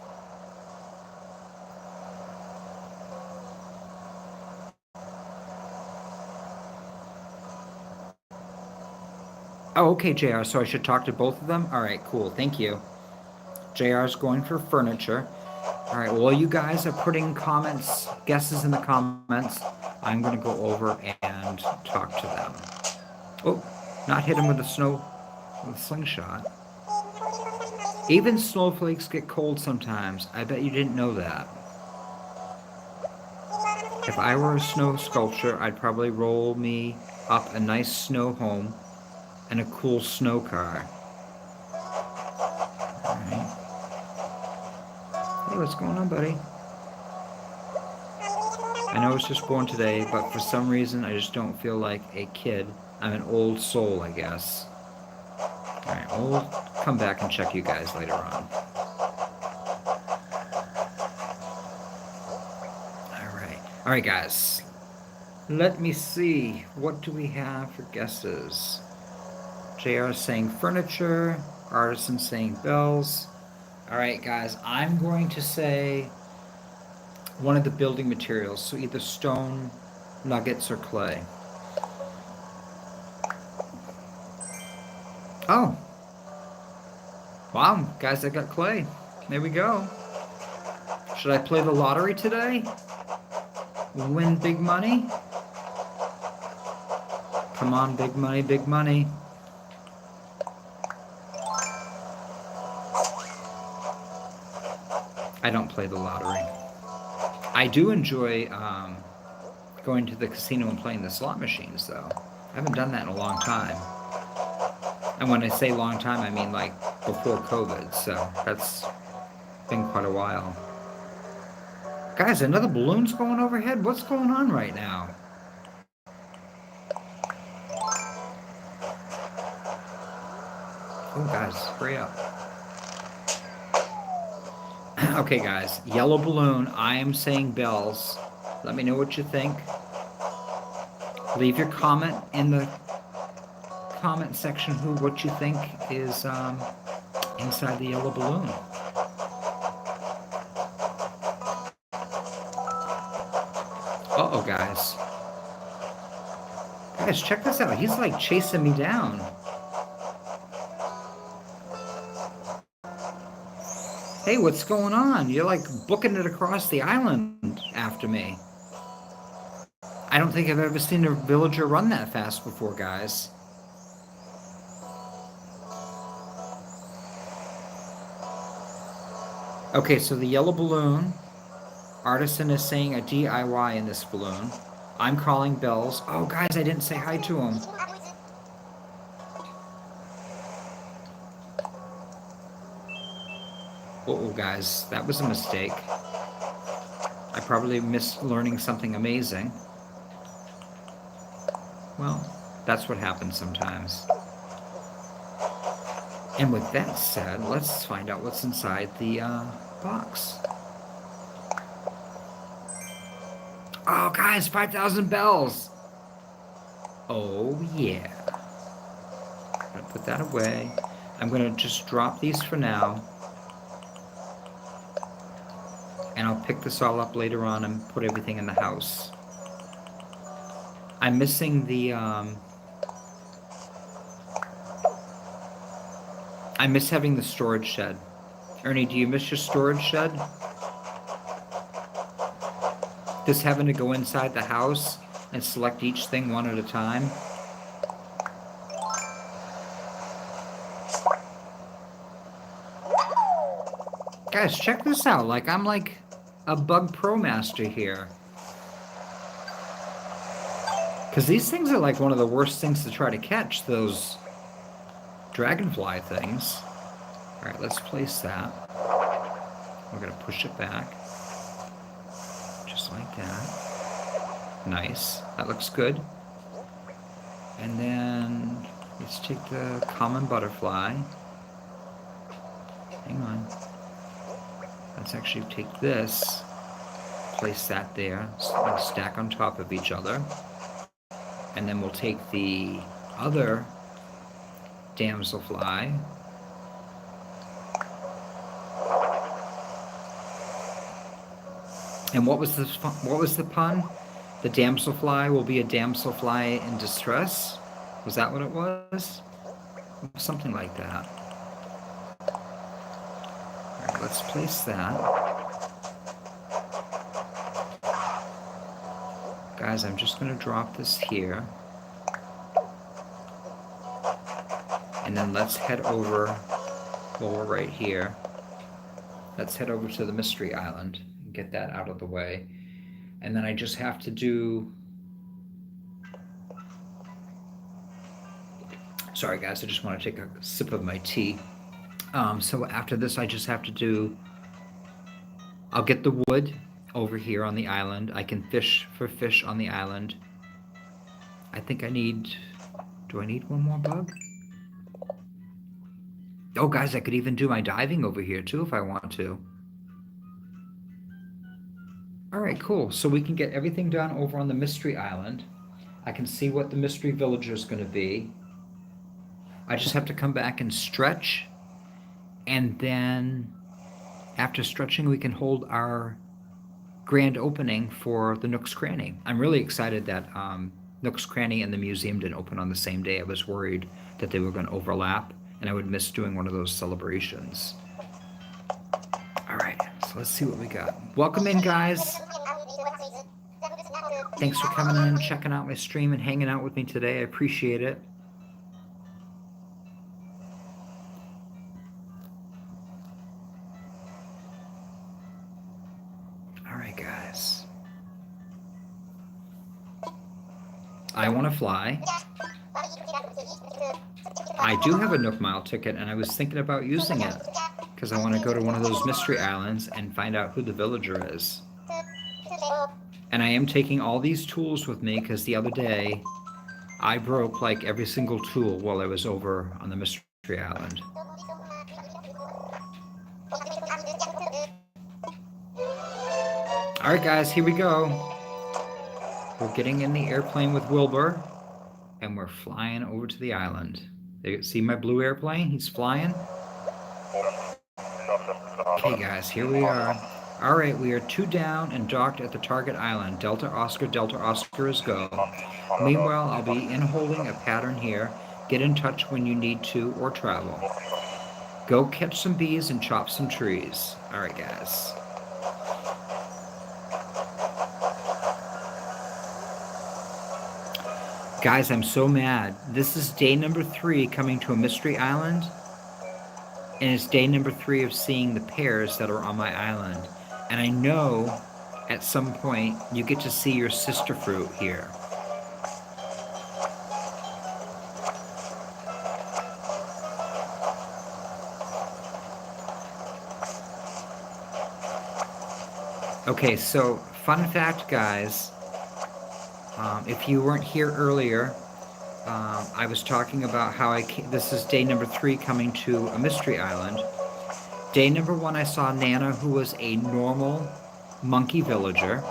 Oh, okay, JR, so I should talk to both of them? All right, cool, thank you. JR's going for furniture. All right, well, you guys are putting guesses in the comments. I'm going to go over and talk to them. Oh, not hit him with a slingshot. Even snowflakes get cold sometimes. I bet you didn't know that. If I were a snow sculpture, I'd probably roll me up a nice snow home and a cool snow car. All right. Hey, what's going on, buddy? I know I was just born today, but for some reason I just don't feel like a kid. I'm an old soul, I guess. Alright, we'll come back and check you guys later on. Alright, guys. Let me see. What do we have for guesses? JR is saying furniture. Artisan saying bells. Alright, guys. I'm going to say one of the building materials. So either stone, nuggets, or clay. Oh. Wow, guys, I got clay. There we go. Should I play the lottery today? Win big money? Come on, big money, big money. I don't play the lottery. I do enjoy going to the casino and playing the slot machines, though. I haven't done that in a long time. And when I say long time, I mean like before COVID, so that's been quite a while. Guys, another balloon's going overhead? What's going on right now? Oh, guys, hurry up. Okay, guys, yellow balloon. I am saying bells. Let me know what you think. Leave your comment in the comment section what you think is inside the yellow balloon. Uh-oh, guys. Guys, check this out. He's like chasing me down. Hey, what's going on? You're like booking it across the island after me. I don't think I've ever seen a villager run that fast before, guys. Okay, so the yellow balloon. Artisan is saying a DIY in this balloon. I'm calling bells. Oh, guys, I didn't say hi to him. Uh-oh, guys, that was a mistake. I probably missed learning something amazing. Well, that's what happens sometimes. And with that said, let's find out what's inside the box. Oh, guys, 5,000 bells! Oh, yeah. I'm gonna put that away. I'm gonna just drop these for now. And I'll pick this all up later on and put everything in the house. I'm missing the, I miss having the storage shed. Ernie, do you miss your storage shed? Just having to go inside the house and select each thing one at a time. Guys, check this out. Like, I'm like a bug pro master here. Because these things are like one of the worst things to try to catch, those dragonfly things. Alright, let's place that. We're going to push it back. Just like that. Nice. That looks good. And then let's take the common butterfly. Hang on. Let's actually take this, place that there, stack on top of each other. And then we'll take the other damselfly. And what was the pun? The damselfly will be a damselfly in distress? Was that what it was? Something like that. All right, let's place that. Guys, I'm just going to drop this here. And then let's head over, while we're right here, let's head over to the Mystery Island and get that out of the way. And then I just have to do... Sorry guys, I just want to take a sip of my tea. So after this, I just have to do... I'll get the wood over here on the island. I can fish for fish on the island. I think I need... Do I need one more bug? Oh, guys, I could even do my diving over here, too, if I want to. All right, cool. So we can get everything done over on the Mystery Island. I can see what the Mystery Villager is going to be. I just have to come back and stretch. And then after stretching, we can hold our grand opening for the Nooks Cranny. I'm really excited that Nooks Cranny and the museum didn't open on the same day. I was worried that they were going to overlap, and I would miss doing one of those celebrations. All right, so let's see what we got. Welcome in, guys. Thanks for coming in and checking out my stream and hanging out with me today. I appreciate it. All right, guys. I want to fly. I do have a Nook Mile ticket, and I was thinking about using it because I want to go to one of those mystery islands and find out who the villager is. And I am taking all these tools with me because the other day I broke like every single tool while I was over on the mystery island. All right, guys, here we go. We're getting in the airplane with Wilbur, and we're flying over to the island. See my blue airplane? He's flying. Okay, guys, here we are. All right, we are 2 down and docked at the target island. Delta Oscar is go. Meanwhile, I'll be in holding a pattern here. Get in touch when you need to or travel. Go catch some bees and chop some trees. All right, guys. Guys, I'm so mad. This is day number 3 coming to a mystery island. And it's day number 3 of seeing the pears that are on my island. And I know at some point you get to see your sister fruit here. Okay, so fun fact, guys. If you weren't here earlier, I was talking about how this is day number 3 coming to a mystery island. Day number 1, I saw Nana, who was a normal monkey villager.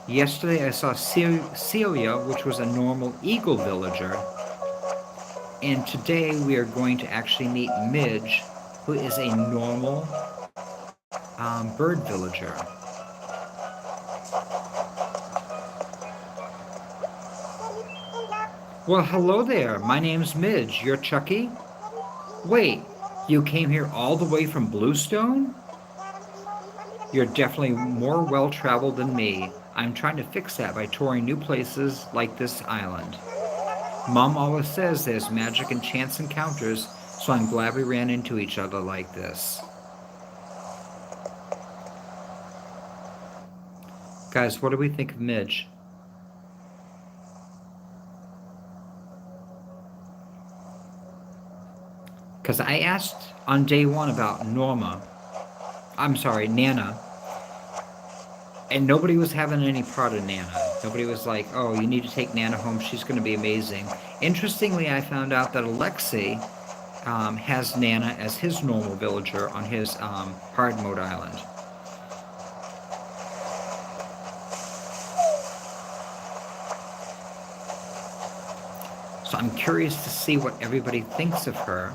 Yesterday, I saw Celia, which was a normal eagle villager. And today, we are going to actually meet Midge, who is a normal bird villager. Well, hello there. My name's Midge. You're Chuckie? Wait, you came here all the way from Bluestone? You're definitely more well-traveled than me. I'm trying to fix that by touring new places like this island. Mom always says there's magic in chance encounters, so I'm glad we ran into each other like this. Guys, what do we think of Midge? Because I asked on day 1 about Nana, and nobody was having any part of Nana. Nobody was like, oh, you need to take Nana home, she's going to be amazing. Interestingly, I found out that Alexi has Nana as his normal villager on his hard mode island. I'm curious to see what everybody thinks of her.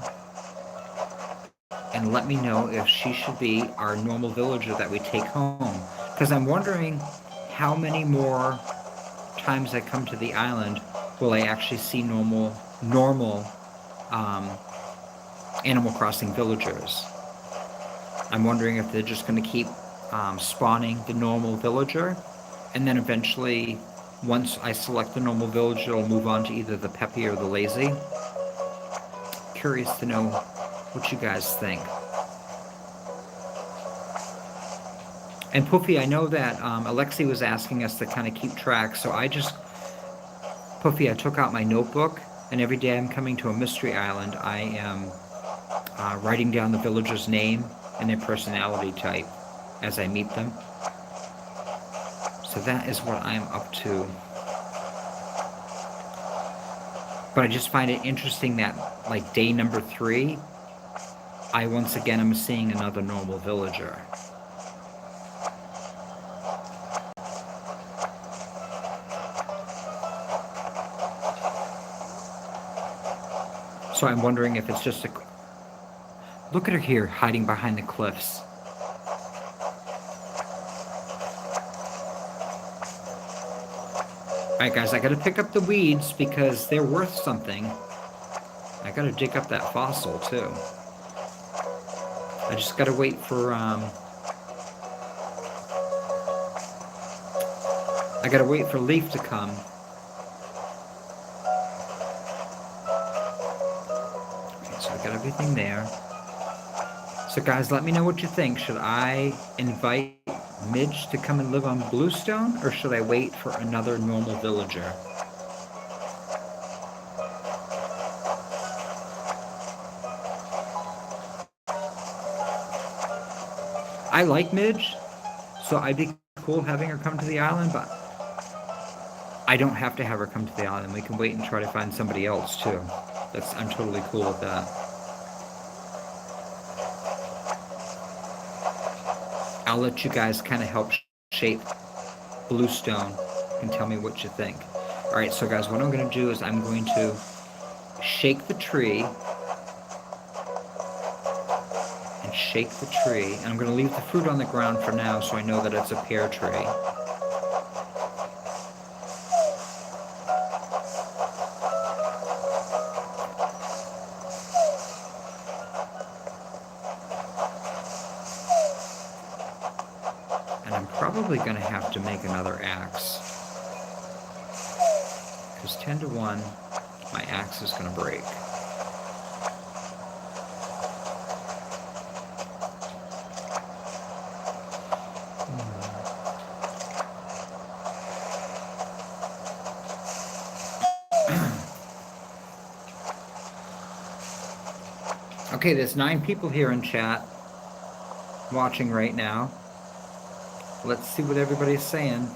And let me know if she should be our normal villager that we take home. Because I'm wondering how many more times I come to the island will I actually see normal Animal Crossing villagers. I'm wondering if they're just going to keep spawning the normal villager, and then eventually, once I select the normal villager, it'll move on to either the peppy or the lazy. Curious to know what you guys think. And Poofy, I know that Alexi was asking us to kind of keep track, so Poofy, I took out my notebook, and every day I'm coming to a mystery island, I am writing down the villager's name and their personality type as I meet them. So that is what I'm up to. But I just find it interesting that, like, day number 3, I once again am seeing another normal villager. So I'm wondering if it's just a... Look at her here, hiding behind the cliffs. Alright guys, I gotta pick up the weeds because they're worth something. I gotta dig up that fossil too. I just gotta wait for, I gotta wait for Leaf to come. Okay, so I got everything there. So guys, let me know what you think. Should I invite Midge to come and live on Bluestone, or should I wait for another normal villager? I like Midge, so I'd be cool having her come to the island, but I don't have to have her come to the island. We can wait and try to find somebody else too. I'm totally cool with that. I'll let you guys kind of help shape Bluestone and tell me what you think. All right, so guys, what I'm going to do is I'm going to shake the tree and shake the tree, and I'm going to leave the fruit on the ground for now so I know that it's a pear tree. Probably going to have to make another axe, because 10 to 1 my axe is going to break. Okay, there's 9 people here in chat watching right now. Let's see what everybody's saying.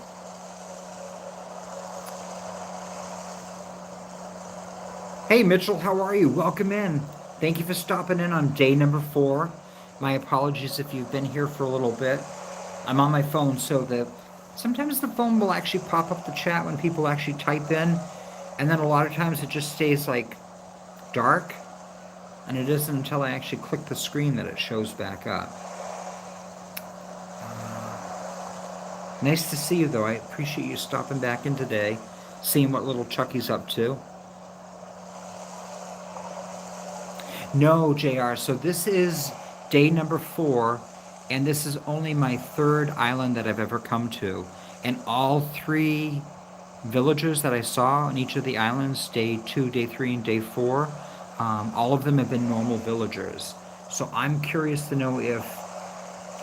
Hey Mitchell, how are you? Welcome in. Thank you for stopping in on day number 4. My apologies if you've been here for a little bit. I'm on my phone, so sometimes the phone will actually pop up the chat when people actually type in, and then a lot of times it just stays like dark, and it isn't until I actually click the screen that it shows back up. Nice to see you, though. I appreciate you stopping back in today, seeing what little Chuckie's up to. No, JR, so this is day number 4, and this is only my 3rd island that I've ever come to. And all 3 villagers that I saw on each of the islands, day 2, day 3, and day 4, all of them have been normal villagers. So I'm curious to know if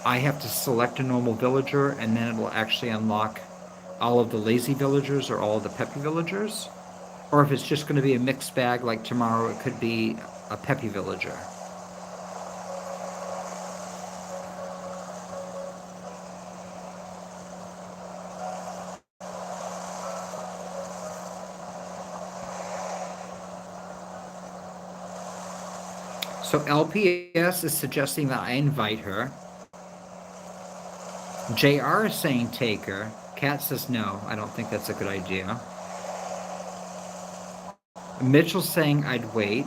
I have to select a normal villager and then it will actually unlock all of the lazy villagers or all of the peppy villagers, or if it's just going to be a mixed bag, like tomorrow it could be a peppy villager. So LPS is suggesting that I invite her. JR is saying take her. Kat says no, I don't think that's a good idea. Mitchell's saying I'd wait.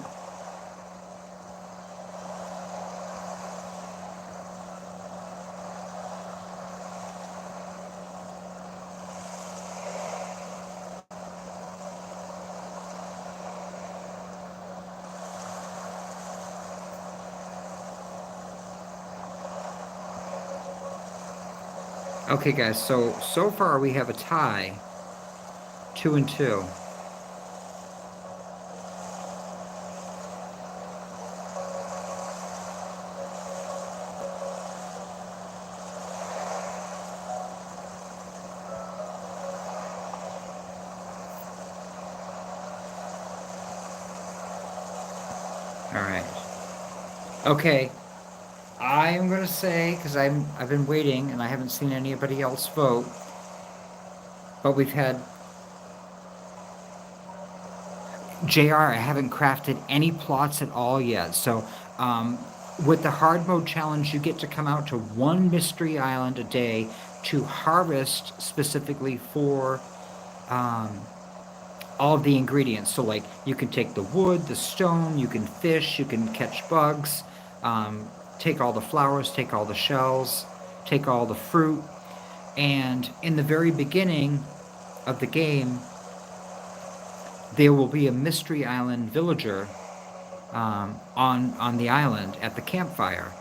Okay, guys, so far we have a tie, 2-2. All right. Okay, I am gonna say, because I've been waiting and I haven't seen anybody else vote, but we've had JR. I haven't crafted any plots at all yet. So with the hard mode challenge, you get to come out to one mystery island a day to harvest specifically for all of the ingredients. So like you can take the wood, the stone, you can fish, you can catch bugs, take all the flowers, take all the shells, take all the fruit. And in the very beginning of the game, there will be a mystery island villager on the island at the campfire,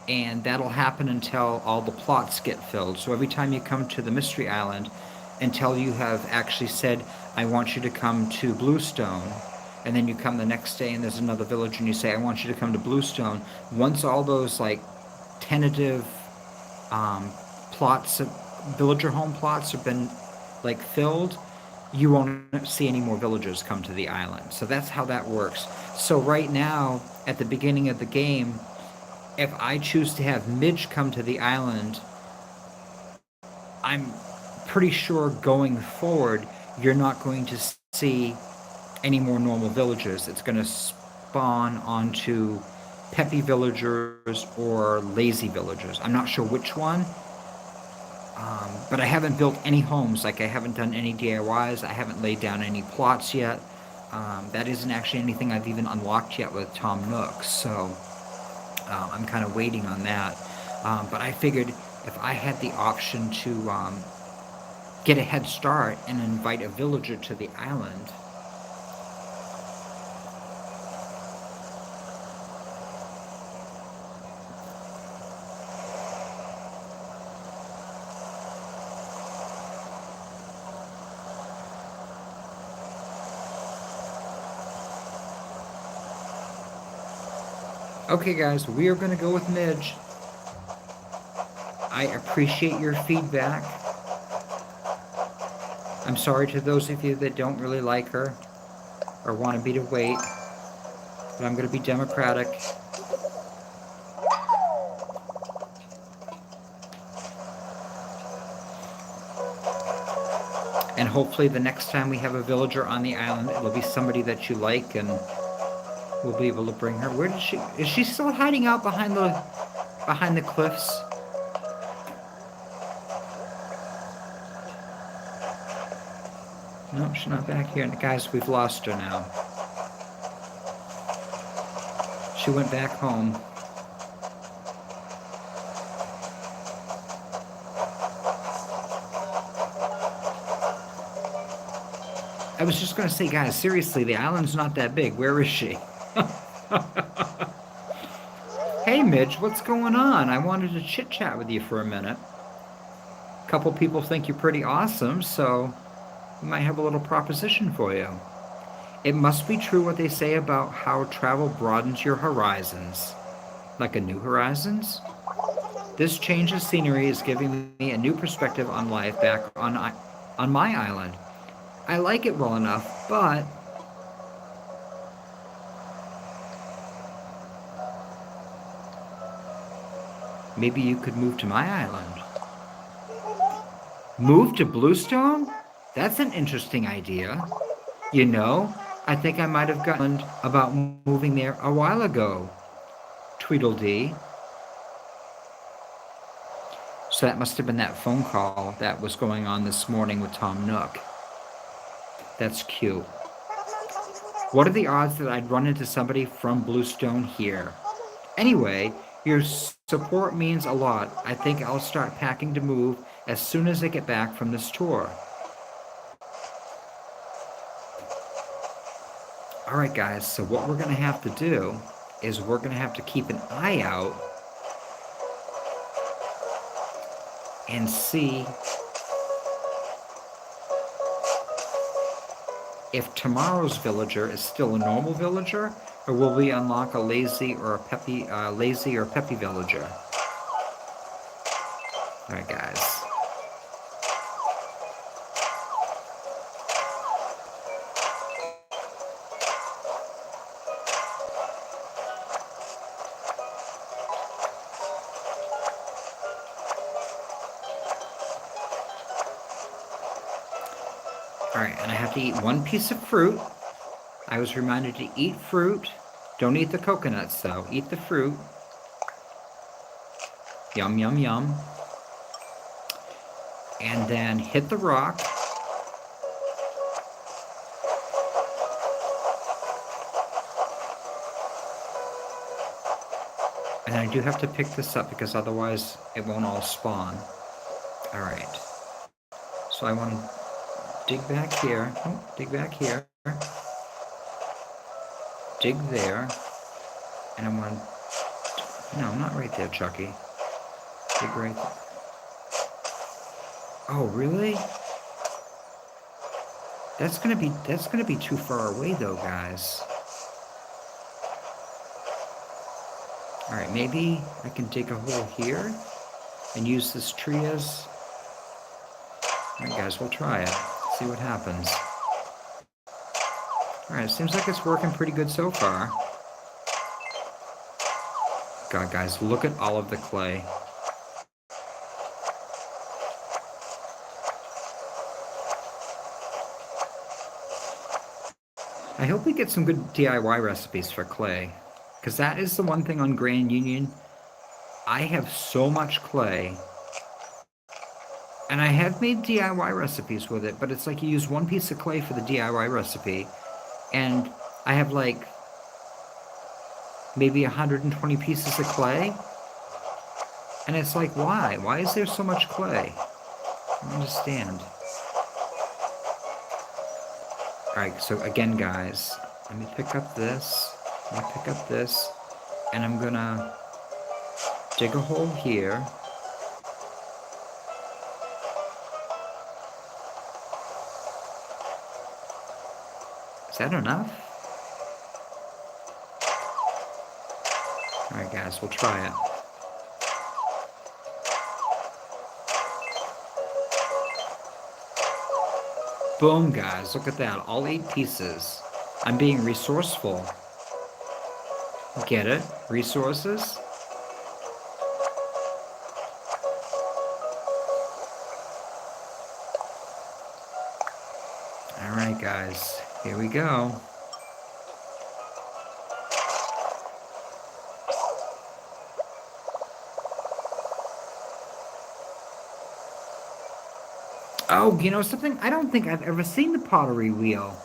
and that'll happen until all the plots get filled. So every time you come to the mystery island, until you have actually said, "I want you to come to Bluestone," and then you come the next day and there's another village and you say, "I want you to come to Bluestone." Once all those like tentative plots, villager home plots have been like filled, you won't see any more villagers come to the island. So that's how that works. So right now, at the beginning of the game, if I choose to have Midge come to the island, I'm pretty sure going forward, you're not going to see any more normal villagers. It's going to spawn onto peppy villagers or lazy villagers. I'm not sure which one. But I haven't built any homes, like I haven't done any DIYs, I haven't laid down any plots yet. That isn't actually anything I've even unlocked yet with Tom Nooks, so I'm kind of waiting on that. But I figured if I had the option to get a head start and invite a villager to the island, okay, guys, we are going to go with Midge. I appreciate your feedback. I'm sorry to those of you that don't really like her or want me to wait, but I'm going to be democratic. And hopefully the next time we have a villager on the island, it'll be somebody that you like and we'll be able to bring her. Where did she... Is she still hiding out behind the cliffs? No, she's not back here. Guys, we've lost her now. She went back home. I was just going to say, guys, seriously, the island's not that big. Where is she? Hey, Midge, what's going on? I wanted to chit-chat with you for a minute. A couple people think you're pretty awesome, so we might have a little proposition for you. It must be true what they say about how travel broadens your horizons. Like a new horizons? This change of scenery is giving me a new perspective on life back on my island. I like it well enough, but maybe you could move to my island. Move to Bluestone? That's an interesting idea. You know, I think I might have gotten about moving there a while ago. Tweedledee. So that must have been that phone call that was going on this morning with Tom Nook. That's cute. What are the odds that I'd run into somebody from Bluestone here? Anyway, your support means a lot. I think I'll start packing to move as soon as I get back from this tour. Alright guys, so what we're going to have to do is we're going to have to keep an eye out and see if tomorrow's villager is still a normal villager, or will we unlock a lazy or peppy villager? All right, guys. Alright, and I have to eat one piece of fruit. I was reminded to eat fruit. Don't eat the coconuts, though. Eat the fruit. Yum, yum, yum. And then hit the rock. And I do have to pick this up because otherwise it won't all spawn. Alright. So I want to dig back here. Oh, dig back here. Dig there. And I want to... No, not right there, Chuckie. Dig right there. Oh, really? That's gonna be too far away though, guys. Alright, maybe I can dig a hole here and use this tree as... Alright guys, we'll try it. See what happens. Alright, seems like it's working pretty good so far. God, guys, look at all of the clay. I hope we get some good DIY recipes for clay, because that is the one thing on Grand Union. I have so much clay, and I have made DIY recipes with it, but it's like you use one piece of clay for the DIY recipe, and I have like maybe 120 pieces of clay, and it's like, why? Why is there so much clay? I don't understand. Alright, so again, guys, let me pick up this, and I'm gonna dig a hole here. Is that enough? Alright, guys, we'll try it. Boom, guys, look at that. All 8 pieces. I'm being resourceful. Get it? Resources? Alright, guys. Here we go. Oh, you know something? I don't think I've ever seen the pottery wheel.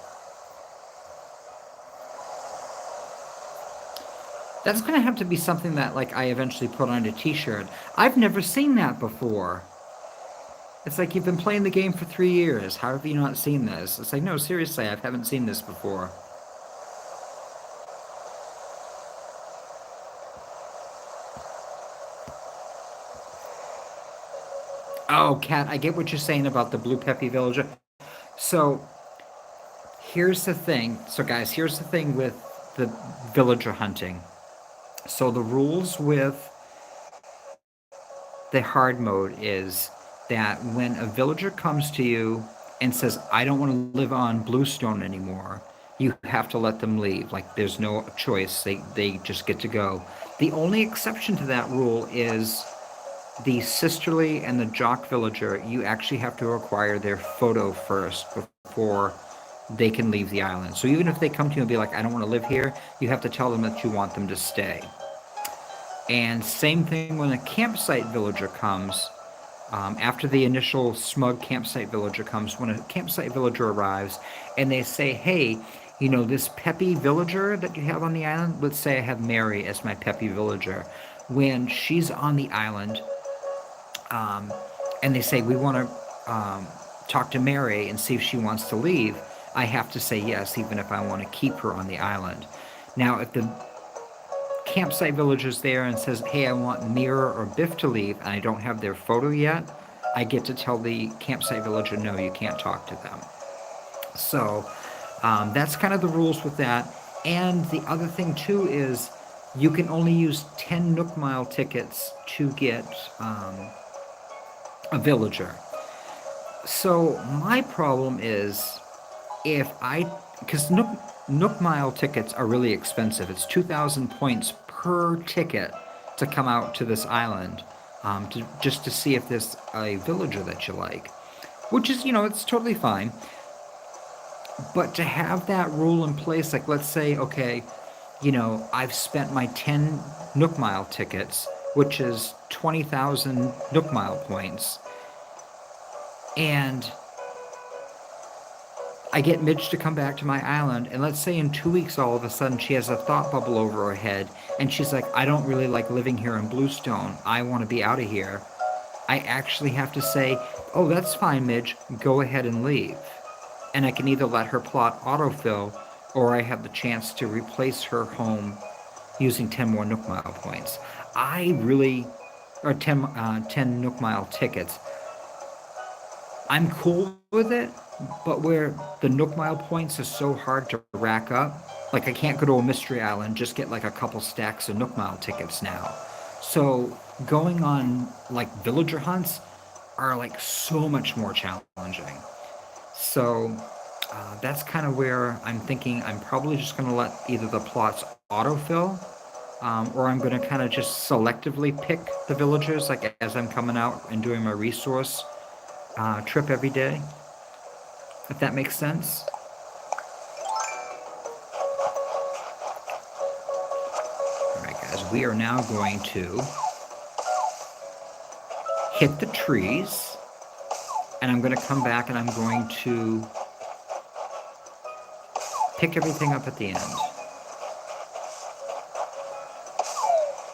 That's going to have to be something that, like, I eventually put on a t-shirt. I've never seen that before. It's like, you've been playing the game for 3 years. How have you not seen this? It's like, no, seriously, I haven't seen this before. Oh, Kat, I get what you're saying about the blue peppy villager. So, here's the thing. So, guys, here's the thing with the villager hunting. So, the rules with the hard mode is that when a villager comes to you and says, I don't want to live on Bluestone anymore, you have to let them leave. Like, there's no choice. They just get to go. The only exception to that rule is the sisterly and the jock villager. You actually have to acquire their photo first before they can leave the island. So even if they come to you and be like, I don't want to live here, you have to tell them that you want them to stay. And same thing when a campsite villager comes. After the initial smug campsite villager comes, when a campsite villager arrives and they say, hey, this peppy villager that you have on the island. Let's say I have Mary as my peppy villager. When she's on the island, um, and they say we want to talk to Mary and see if she wants to leave, I have to say yes, even if I want to keep her on the island. Now, if the campsite villager's there and says, "Hey, I want Mira or Biff to leave," and I don't have their photo yet, I get to tell the campsite villager, "No, you can't talk to them." So that's kind of the rules with that. And the other thing too is you can only use 10 Nook Mile tickets to get a villager. So my problem is if I, because Nook Mile tickets are really expensive. It's 2,000 points per ticket to come out to this island, just to see if there's a villager that you like, which is, it's totally fine. But to have that rule in place, like let's say, okay, I've spent my 10 Nook Mile tickets, which is 20,000 Nook Mile points, and I get Midge to come back to my island, and let's say in 2 weeks all of a sudden she has a thought bubble over her head, and she's like, "I don't really like living here in Bluestone. I want to be out of here." I actually have to say, "Oh, that's fine, Midge. Go ahead and leave." And I can either let her plot autofill, or I have the chance to replace her home using 10 more Nook Mile points. Or 10 Nook Mile tickets. I'm cool with it, but where the Nook Mile points are so hard to rack up, like I can't go to a Mystery Island, just get like a couple stacks of Nook Mile tickets now. So going on like villager hunts are like so much more challenging. So that's kind of where I'm thinking I'm probably just going to let either the plots autofill, or I'm going to kind of just selectively pick the villagers like as I'm coming out and doing my resource trip every day, if that makes sense. All right, guys, we are now going to hit the trees, and I'm going to come back and I'm going to pick everything up at the end.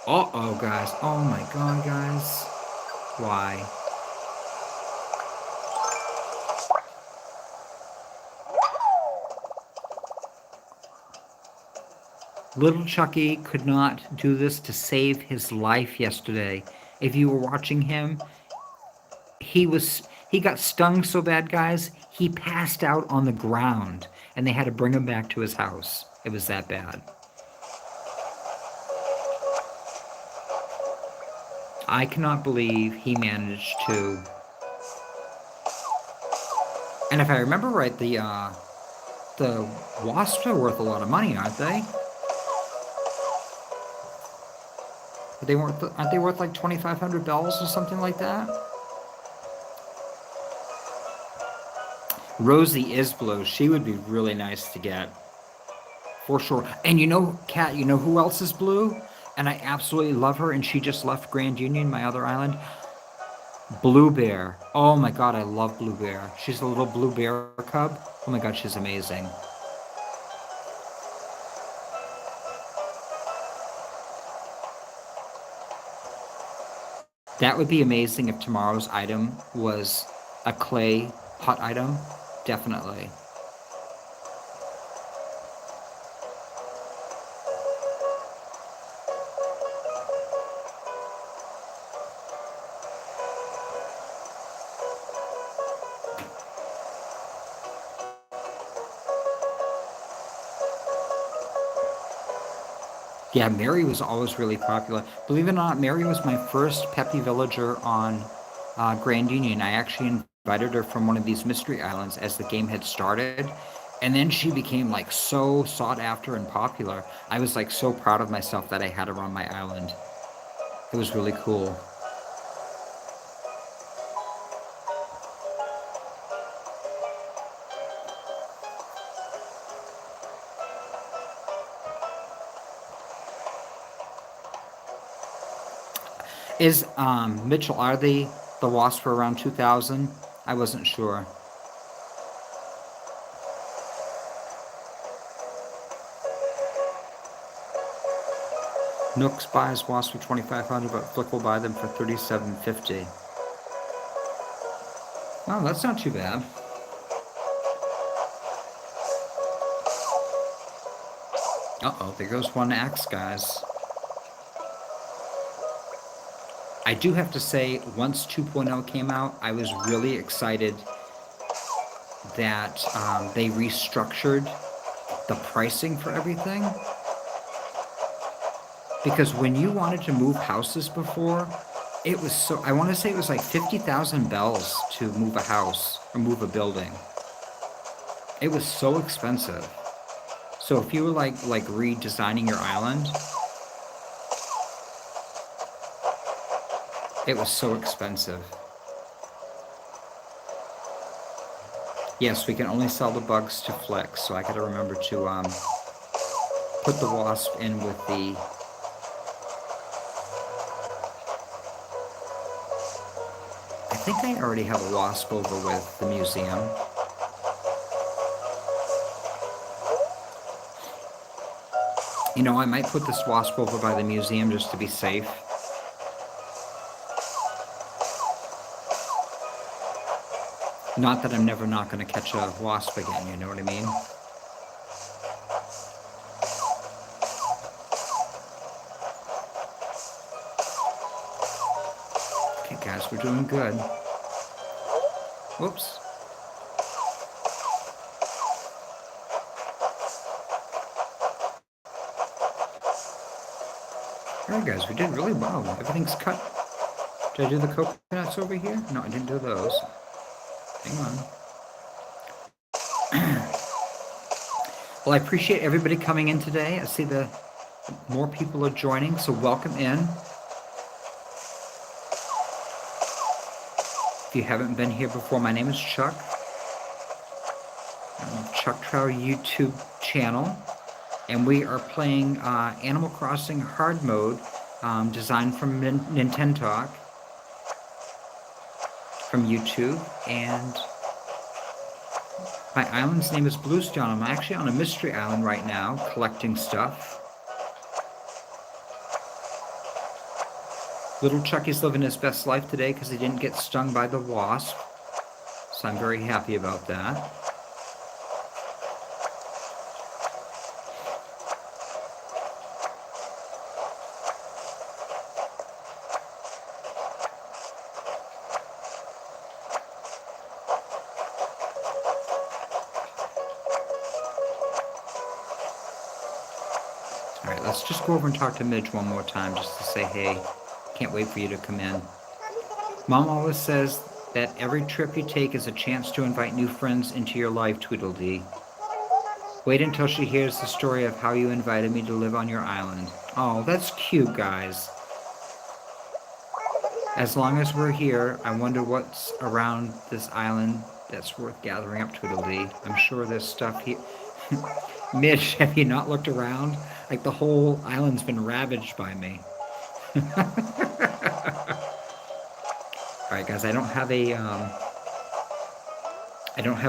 Uh-oh, guys. Oh my god, guys. Why? Little Chuckie could not do this to save his life yesterday. If you were watching him, he got stung so bad, guys, he passed out on the ground, and they had to bring him back to his house. It was that bad. I cannot believe he managed to. And if I remember right, the wasps are worth a lot of money, aren't they? Aren't they worth like $2,500 or something like that? Rosie is blue. She would be really nice to get, for sure. And Kat, who else is blue? And I absolutely love her, and she just left Grand Union, my other island. Blue Bear. Oh my god, I love Blue Bear. She's a little blue bear cub. Oh my god, she's amazing. That would be amazing if tomorrow's item was a clay hut item. Definitely. Yeah, Mary was always really popular. Believe it or not, Mary was my first peppy villager on Grand Union. I actually invited her from one of these mystery islands as the game had started. And then she became like so sought after and popular. I was like so proud of myself that I had her on my island. It was really cool. Is Mitchell, are the wasps for around 2,000? I wasn't sure. Nooks buys wasps for 2,500, but Flick will buy them for 3,750. Oh, that's not too bad. Uh-oh, there goes one axe, guys. I do have to say, once 2.0 came out, I was really excited that they restructured the pricing for everything. Because when you wanted to move houses before, it was so, I want to say it was like 50,000 bells to move a house or move a building. It was so expensive. So if you were like redesigning your island, it was so expensive. Yes, we can only sell the bugs to Flick, so I gotta remember to put the wasp in with the... I think I already have a wasp over with the museum. You know, I might put this wasp over by the museum just to be safe. Not that I'm never not going to catch a wasp again, you know what I mean? Okay, guys, we're doing good. Whoops. Alright, guys, we did really well. Everything's cut. Did I do the coconuts over here? No, I didn't do those. Hang on. Well, I appreciate everybody coming in today. I see the more people are joining, so welcome in. If you haven't been here before, my name is Chuck. I'm Chuck Trow YouTube channel, and we are playing Animal Crossing Hard Mode, designed from Nintentalk, from YouTube, and my island's name is Bluestone. I'm actually on a mystery island right now, collecting stuff. Little Chuckie's living his best life today because he didn't get stung by the wasp. So I'm very happy about that. Alright, let's just go over and talk to Midge one more time just to say hey. Can't wait for you to come in. Mom always says that every trip you take is a chance to invite new friends into your life, Tweedledee. Wait until she hears the story of how you invited me to live on your island. Oh, that's cute, guys. As long as we're here, I wonder what's around this island that's worth gathering up, Tweedledee. I'm sure there's stuff here. Midge, have you not looked around? Like the whole island's been ravaged by me. Alright guys, I don't have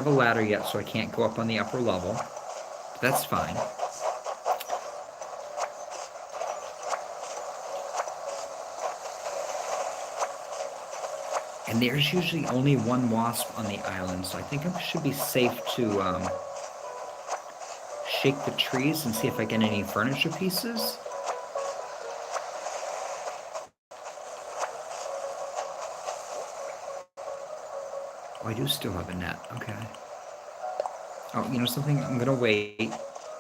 a ladder yet, so I can't go up on the upper level. But that's fine. And there's usually only one wasp on the island, so I think I should be safe to shake the trees and see if I get any furniture pieces. Oh, I do still have a net. Okay. Oh, you know something? I'm gonna wait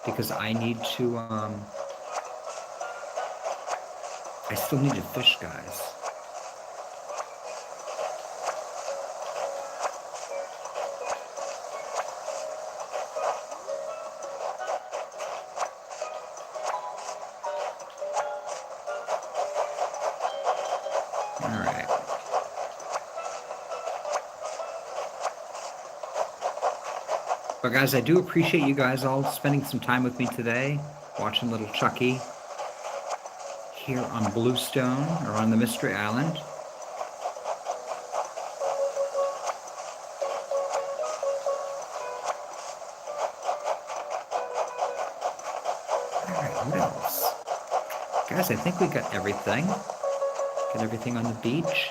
because I need to, I still need to fish, guys. Alright. But guys, I do appreciate you guys all spending some time with me today, watching little Chuckie here on Bluestone, or on the Mystery Island. Alright, what else? Guys, I think we got everything. Got everything on the beach.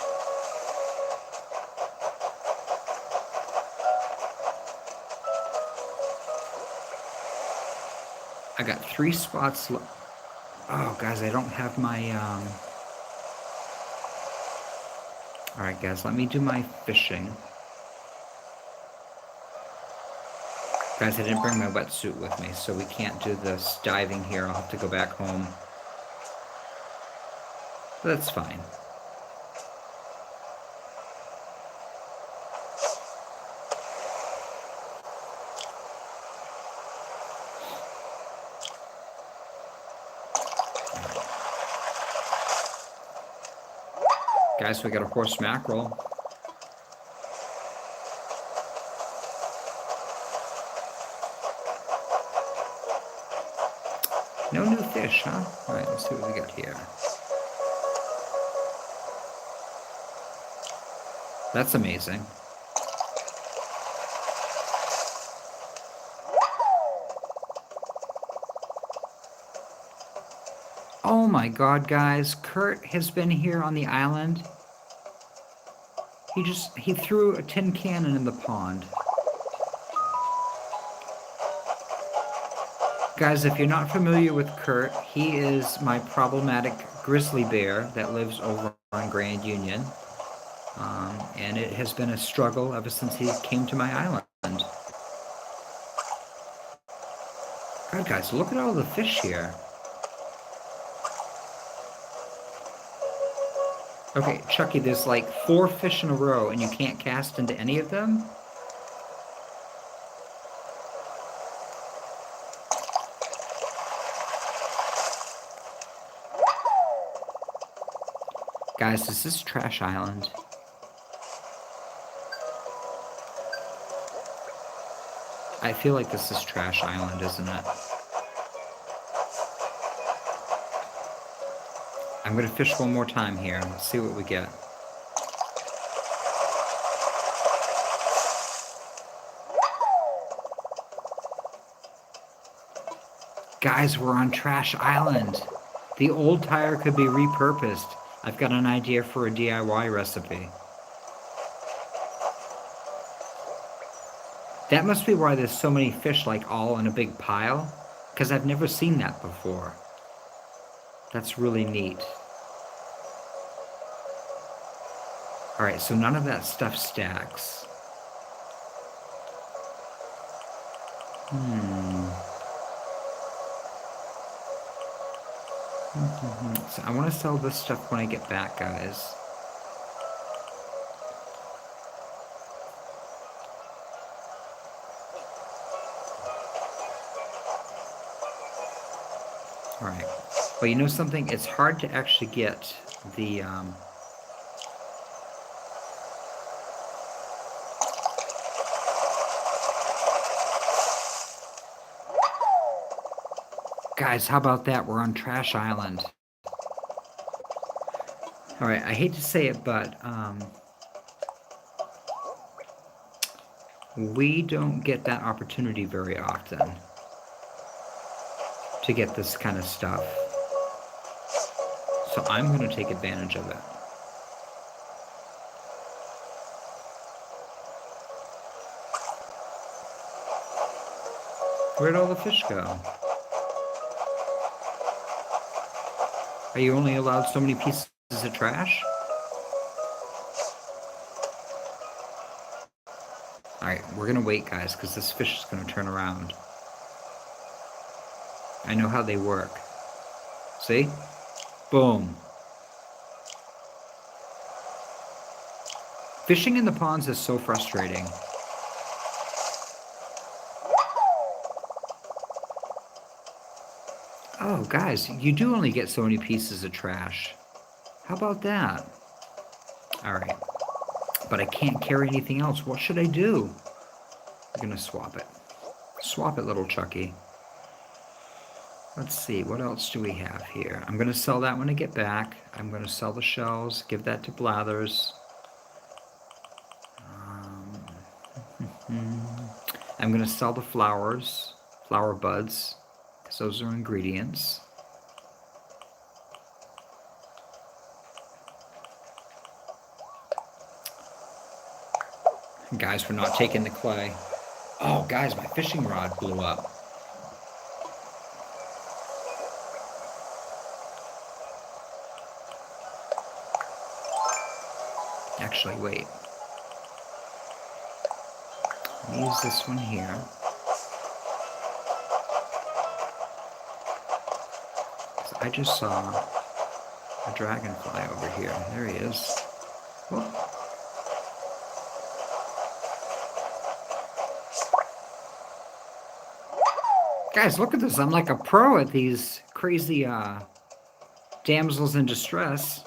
I got 3 spots. Oh, guys, I don't have my... Alright, guys, let me do my fishing. Guys, I didn't bring my wetsuit with me, so we can't do this diving here. I'll have to go back home. But that's fine. Guys, we got a horse mackerel. No new fish, huh? All right, let's see what we got here. That's amazing. Oh my god, guys. Kurt has been here on the island. He threw a tin cannon in the pond. Guys, if you're not familiar with Kurt, he is my problematic grizzly bear that lives over on Grand Union. And it has been a struggle ever since he came to my island. God, guys, look at all the fish here. Okay, Chuckie, there's like 4 fish in a row and you can't cast into any of them? Guys, is this Trash Island? I feel like this is Trash Island, isn't it? I'm gonna fish one more time here. Let's see what we get. Guys, we're on Trash Island. The old tire could be repurposed. I've got an idea for a DIY recipe. That must be why there's so many fish like all in a big pile, because I've never seen that before. That's really neat. Alright, so none of that stuff stacks. So I want to sell this stuff when I get back, guys. Alright. Well, you know something? It's hard to actually get the... Guys, how about that? We're on Trash Island. Alright, I hate to say it, but we don't get that opportunity very often to get this kind of stuff. So I'm going to take advantage of it. Where'd all the fish go? Are you only allowed so many pieces of trash? Alright, we're gonna wait, guys, because this fish is gonna turn around. I know how they work. See? Boom. Fishing in the ponds is so frustrating. Oh, guys, you do only get so many pieces of trash. How about that? Alright. But I can't carry anything else. What should I do? I'm gonna swap it. Swap it, little Chuckie. Let's see, what else do we have here? I'm gonna sell that when I get back. I'm gonna sell the shells, give that to Blathers. I'm gonna sell the flowers, flower buds, because those are ingredients. Guys, we're not taking the clay. Oh, guys, my fishing rod blew up. Actually, wait. Let me use this one here. So I just saw a dragonfly over here. There he is. Whoop. Guys, look at this. I'm like a pro at these crazy damsels in distress.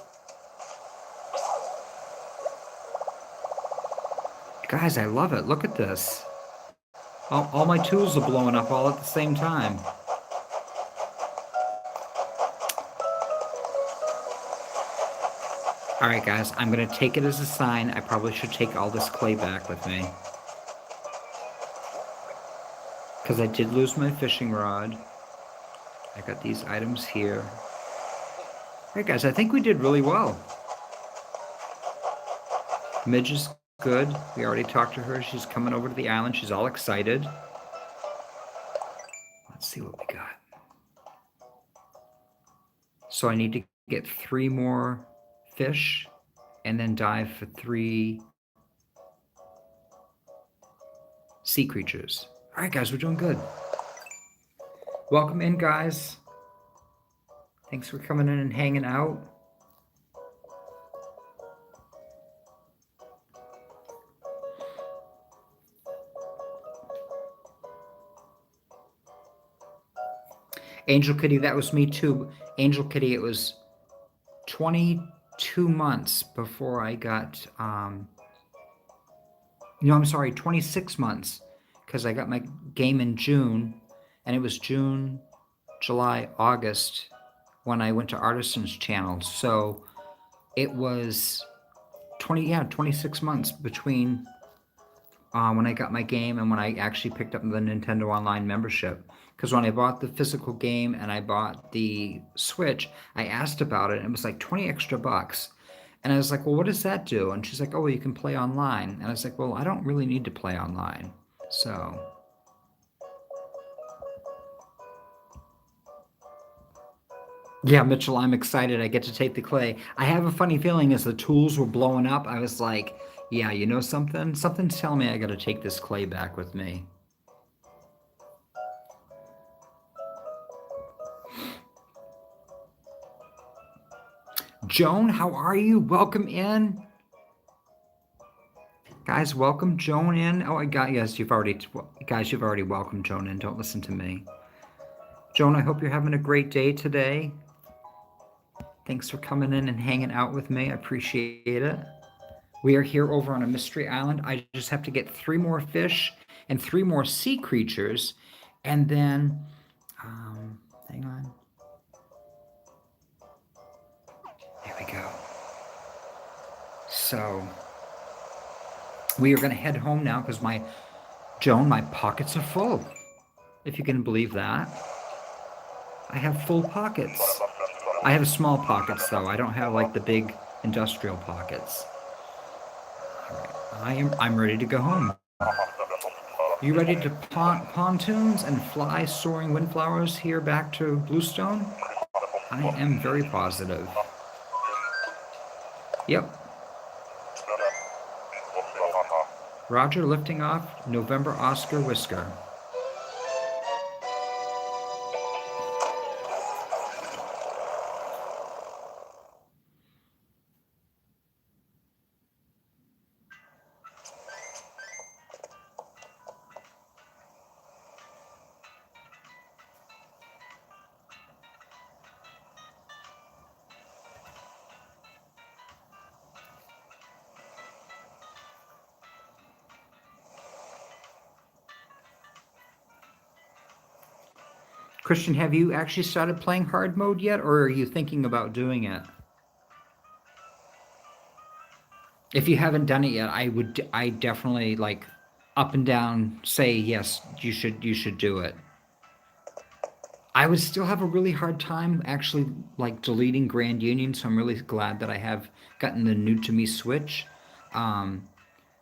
Guys, I love it. Look at this. All my tools are blowing up all at the same time. All right, guys, I'm going to take it as a sign. I probably should take all this clay back with me. Because I did lose my fishing rod. I got these items here. All right, guys, I think we did really well. Midge is good. We already talked to her. She's coming over to the island. She's all excited. Let's see what we got. So I need to get 3 more fish and then dive for 3 sea creatures. All right, guys, we're doing good. Welcome in, guys. Thanks for coming in and hanging out. Angel Kitty, that was me too. Angel Kitty, it was 22 months before I got, no, I'm sorry, 26 months, because I got my game in June, and it was June, July, August when I went to Artisurn's channel. So it was 26 months between when I got my game and when I actually picked up the Nintendo Online membership. Because when I bought the physical game and I bought the Switch, I asked about it and it was like 20 extra bucks. And I was like, well, what does that do? And she's like, oh, well, you can play online. And I was like, well, I don't really need to play online. So yeah, Mitchell, I'm excited. I get to take the clay. I have a funny feeling as the tools were blowing up, I was like, yeah, you know something? Something's telling me I got to take this clay back with me. Joan, how are you? Welcome in. Guys, welcome Joan in. Oh, I got, yes, you've already welcomed Joan in. Don't listen to me. Joan, I hope you're having a great day today. Thanks for coming in and hanging out with me. I appreciate it. We are here over on a mystery island. I just have to get 3 more fish and 3 more sea creatures. And then, hang on. There we go. So we are going to head home now because Joan, my pockets are full. If you can believe that. I have full pockets. I have small pockets though. I don't have like the big industrial pockets. All right. I'm ready to go home. You ready to pontoons and fly soaring windflowers here back to Bluestone? I am very positive. Yep. Roger lifting off, November Oscar Whisker. Christian, have you actually started playing hard mode yet, or are you thinking about doing it? If you haven't done it yet, I definitely like up and down say yes, you should do it. I would still have a really hard time actually like deleting Grand Union, so I'm really glad that I have gotten the new to me Switch.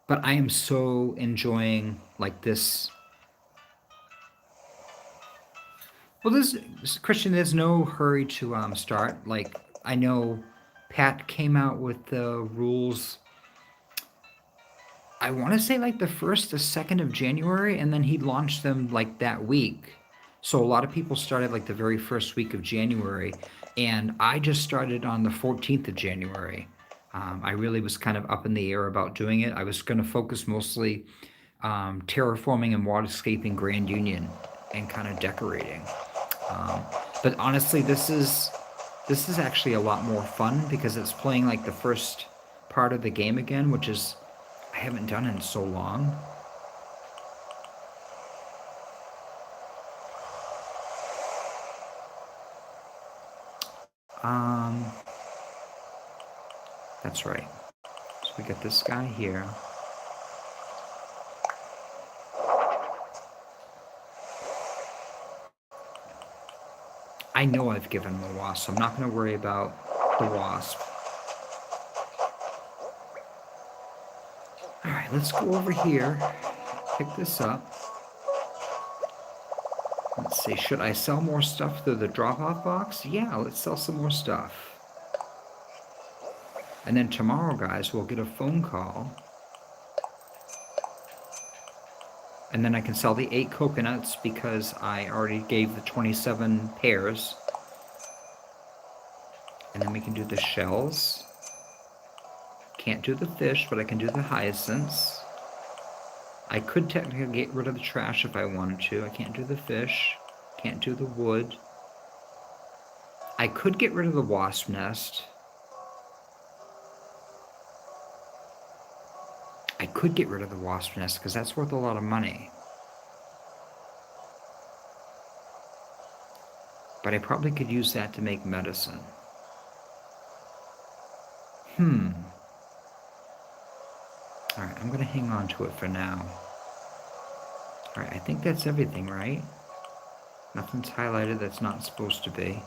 But I am so enjoying like this. Well, Christian, there's no hurry to start. Like I know Pat came out with the rules, I want to say like the 1st or 2nd of January, and then he launched them like that week. So a lot of people started like the very first week of January, and I just started on the 14th of January. I really was kind of up in the air about doing it. I was going to focus mostly terraforming and waterscaping Grand Union and kind of decorating. Um, but honestly, this is actually a lot more fun because it's playing like the first part of the game again, which is I haven't done in so long. Um, that's right. So we got this guy here. I know I've given him a wasp, so I'm not going to worry about the wasp. All right, let's go over here, pick this up. Let's see, should I sell more stuff through the drop-off box? Yeah, let's sell some more stuff. And then tomorrow, guys, we'll get a phone call. And then I can sell the 8 coconuts because I already gave the 27 pairs. And then we can do the shells. Can't do the fish, but I can do the hyacinths. I could technically get rid of the trash if I wanted to. I can't do the fish. Can't do the wood. I could get rid of the wasp nest. I could get rid of the wasp nest because that's worth a lot of money. But I probably could use that to make medicine. Alright, I'm going to hang on to it for now. Alright, I think that's everything, right? Nothing's highlighted that's not supposed to be.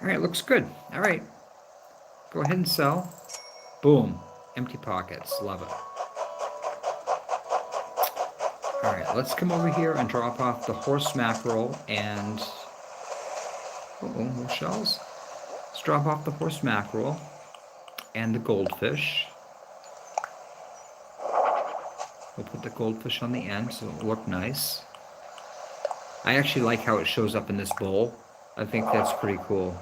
Alright, looks good. Alright. Go ahead and sell. Boom. Empty pockets. Love it. Alright, let's come over here and drop off the horse mackerel and... Uh-oh, more shells. Let's drop off the horse mackerel and the goldfish. We'll put the goldfish on the end so it'll look nice. I actually like how it shows up in this bowl. I think that's pretty cool.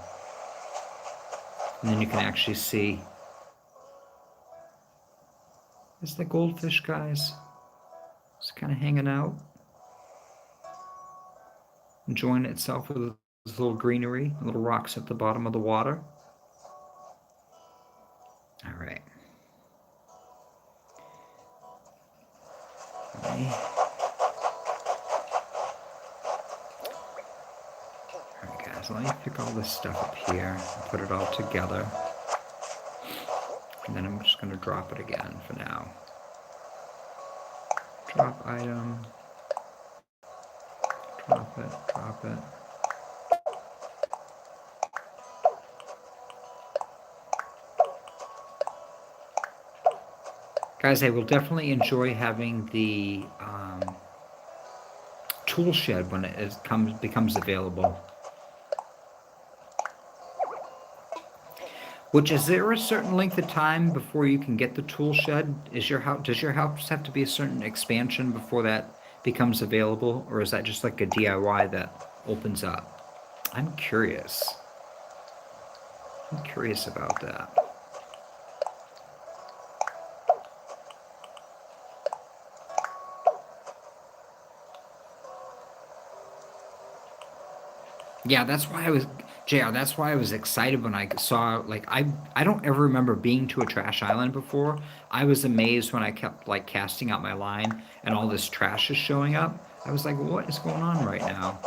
And then you can actually see. Is the goldfish, guys? It's kind of hanging out. Enjoying itself with this little greenery, little rocks at the bottom of the water. All right. Okay. Alright guys, let me pick all this stuff up here and put it all together. And then I'm just going to drop it again for now. Drop item. Drop it, drop it. Guys, I will definitely enjoy having the tool shed when it becomes available. Which, is there a certain length of time before you can get the tool shed? Does your house have to be a certain expansion before that becomes available, or is that just like a DIY that opens up? I'm curious. I'm curious about that. Yeah, that's why I was, JR, that's why I was excited when I saw, like, I don't ever remember being to a trash island before. I was amazed when I kept, like, casting out my line and all this trash is showing up. I was like, what is going on right now?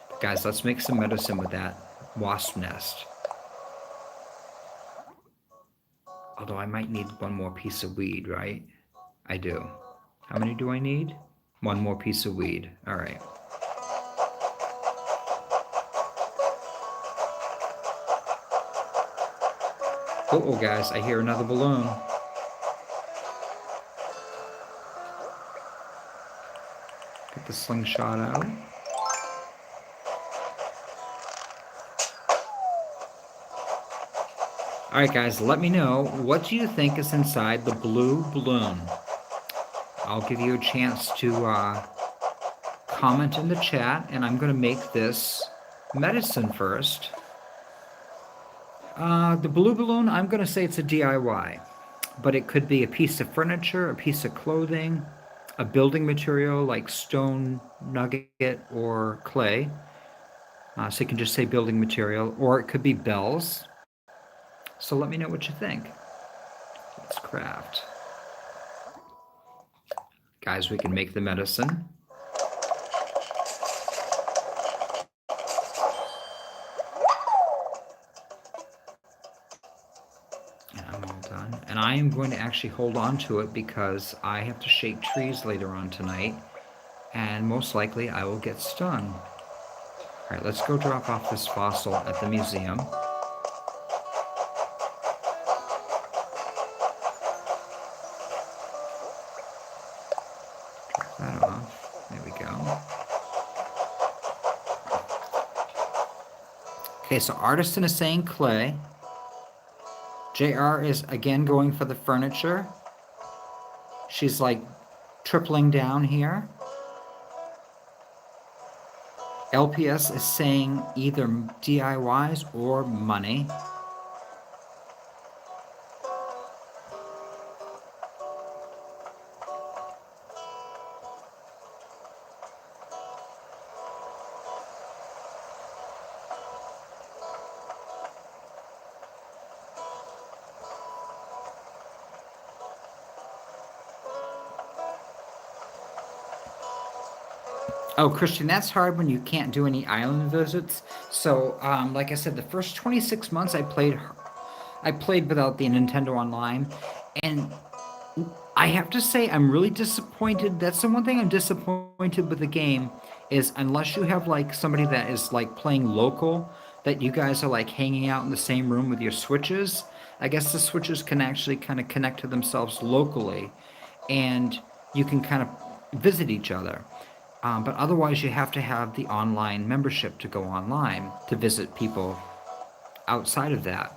But guys, let's make some medicine with that wasp nest. Although I might need one more piece of weed, right? I do. How many do I need? One more piece of weed. All right. Uh-oh, guys, I hear another balloon. Get the slingshot out. All right, guys, let me know, what do you think is inside the blue balloon? I'll give you a chance to comment in the chat, and I'm going to make this medicine first. The blue balloon, I'm going to say it's a DIY, but it could be a piece of furniture, a piece of clothing, a building material like stone, nugget, or clay. So you can just say building material, or it could be bells. So let me know what you think. Let's craft. Guys, we can make the medicine. And I'm all done. And I am going to actually hold on to it because I have to shake trees later on tonight. And most likely I will get stung. All right, let's go drop off this fossil at the museum. Drop that off. There we go. Okay, so Artisturn is saying clay. JR is again going for the furniture. She's like tripling down here. LPS is saying either DIYs or money. Oh, Christian, that's hard when you can't do any island visits. So, like I said, the first 26 months I played without the Nintendo Online, and I have to say I'm really disappointed. That's the one thing I'm disappointed with the game is unless you have like somebody that is like playing local, that you guys are like hanging out in the same room with your Switches. I guess the Switches can actually kind of connect to themselves locally, and you can kind of visit each other. But otherwise, you have to have the online membership to go online to visit people outside of that.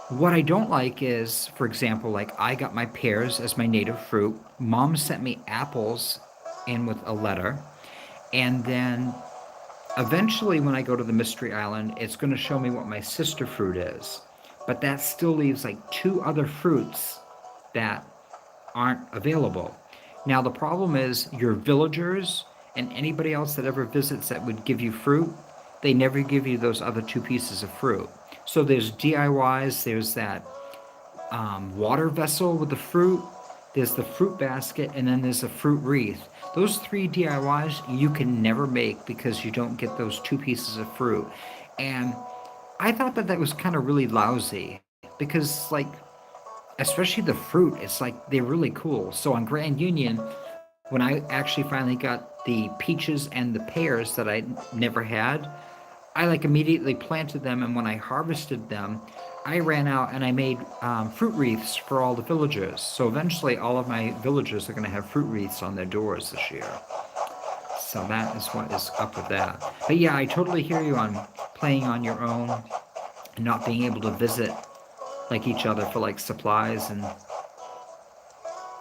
What I don't like is, for example, like I got my pears as my native fruit. Mom sent me apples in with a letter. And then eventually, when I go to the Mystery Island, it's going to show me what my sister fruit is. But that still leaves like 2 other fruits that aren't available. Now, the problem is your villagers and anybody else that ever visits that would give you fruit, they never give you those other 2 pieces of fruit. So there's DIYs, there's that water vessel with the fruit, there's the fruit basket, and then there's a fruit wreath. Those 3 DIYs you can never make because you don't get those 2 pieces of fruit. And I thought that was kind of really lousy because, like, especially the fruit, it's like they're really cool. So on Grand Union, when I actually finally got the peaches and the pears that I never had, I like immediately planted them, and when I harvested them, I ran out and I made fruit wreaths for all the villagers. So eventually all of my villagers are going to have fruit wreaths on their doors this year. So that is what is up with that. But yeah, I totally hear you on playing on your own and not being able to visit like each other for like supplies and